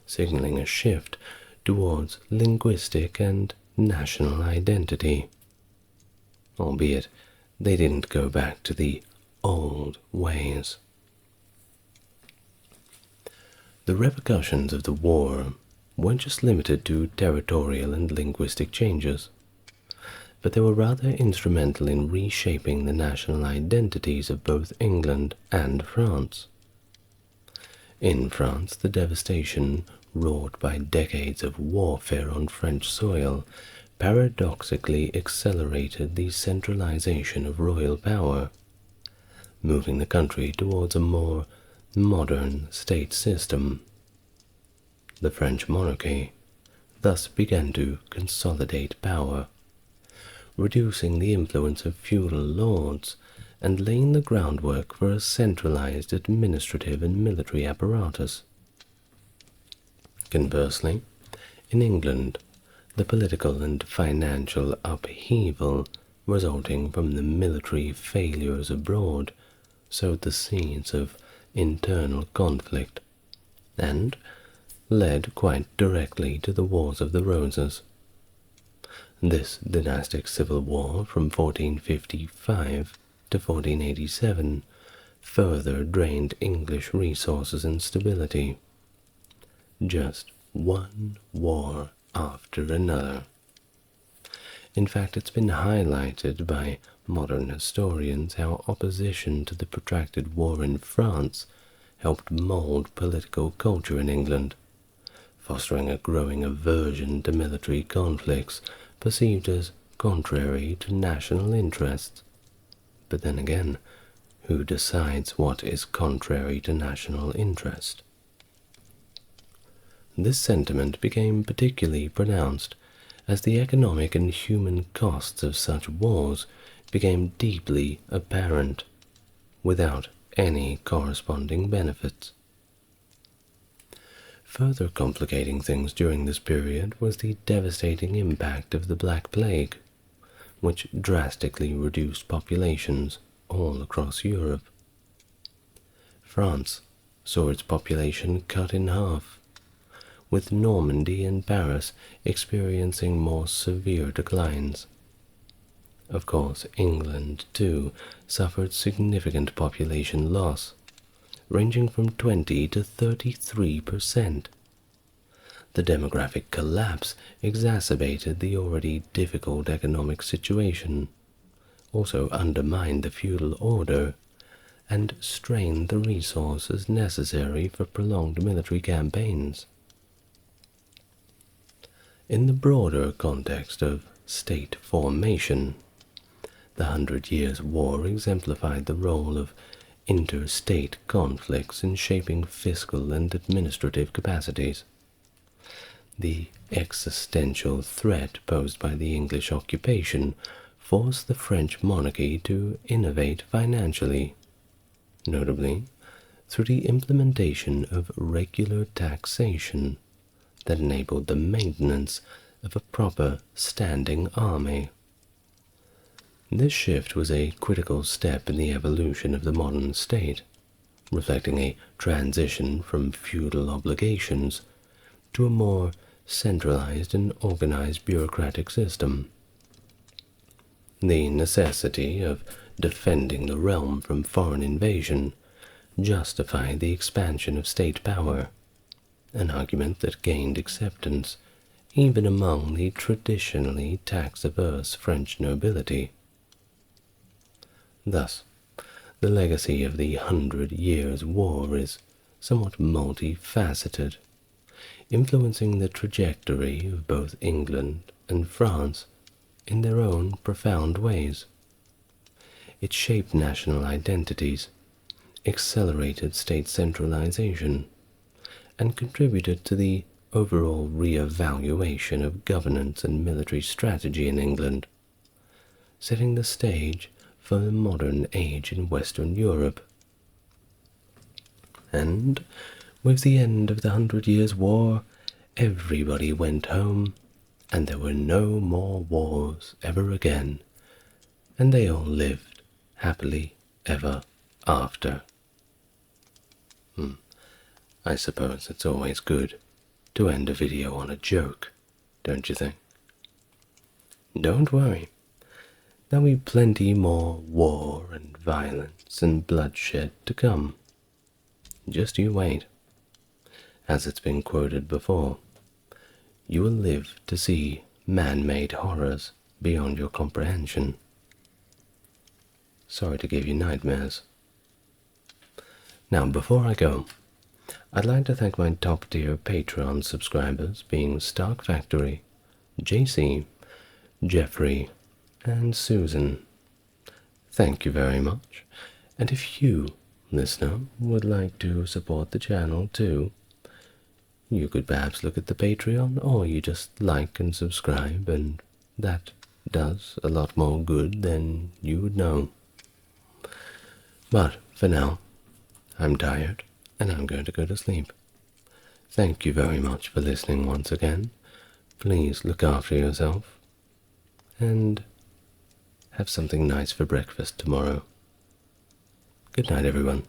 signaling a shift towards linguistic and national identity. Albeit, they didn't go back to the old ways. The repercussions of the war weren't just limited to territorial and linguistic changes, but they were rather instrumental in reshaping the national identities of both England and France. In France, the devastation wrought by decades of warfare on French soil paradoxically accelerated the centralization of royal power, moving the country towards a more modern state system. The French monarchy thus began to consolidate power, reducing the influence of feudal lords and laying the groundwork for a centralized administrative and military apparatus. Conversely, in England, the political and financial upheaval resulting from the military failures abroad sowed the seeds of internal conflict, and led quite directly to the Wars of the Roses. This dynastic civil war from 1455 to 1487 further drained English resources and stability. Just one war after another. In fact, it's been highlighted by modern historians how opposition to the protracted war in France helped mold political culture in England, fostering a growing aversion to military conflicts perceived as contrary to national interests. But then again, who decides what is contrary to national interest? This sentiment became particularly pronounced as the economic and human costs of such wars became deeply apparent, without any corresponding benefits. Further complicating things during this period was the devastating impact of the Black Plague, which drastically reduced populations all across Europe. France saw its population cut in half, with Normandy and Paris experiencing more severe declines. Of course, England, too, suffered significant population loss, ranging from 20 to 33%. The demographic collapse exacerbated the already difficult economic situation, also undermined the feudal order, and strained the resources necessary for prolonged military campaigns. In the broader context of state formation, the 100 Years' War exemplified the role of interstate conflicts in shaping fiscal and administrative capacities. The existential threat posed by the English occupation forced the French monarchy to innovate financially, notably through the implementation of regular taxation that enabled the maintenance of a proper standing army. This shift was a critical step in the evolution of the modern state, reflecting a transition from feudal obligations to a more centralized and organized bureaucratic system. The necessity of defending the realm from foreign invasion justified the expansion of state power, an argument that gained acceptance even among the traditionally tax-averse French nobility. Thus, the legacy of the 100 Years' War is somewhat multifaceted, influencing the trajectory of both England and France in their own profound ways. It shaped national identities, accelerated state centralization, and contributed to the overall re-evaluation of governance and military strategy in England, setting the stage for the modern age in Western Europe. And with the end of the 100 Years' War, everybody went home, and there were no more wars ever again, and they all lived happily ever after. I suppose it's always good to end a video on a joke, don't you think? Don't worry, there'll be plenty more war and violence and bloodshed to come. Just you wait. As it's been quoted before, you will live to see man-made horrors beyond your comprehension. Sorry to give you nightmares. Now, before I go, I'd like to thank my top-tier Patreon subscribers being Stark Factory, JC, Jeffrey, and Susan. Thank you very much, and if you, listener, would like to support the channel too, you could perhaps look at the Patreon, or you just like and subscribe, and that does a lot more good than you would know. But for now, I'm tired, and I'm going to go to sleep. Thank you very much for listening once again. Please look after yourself, and have something nice for breakfast tomorrow. Good night, everyone.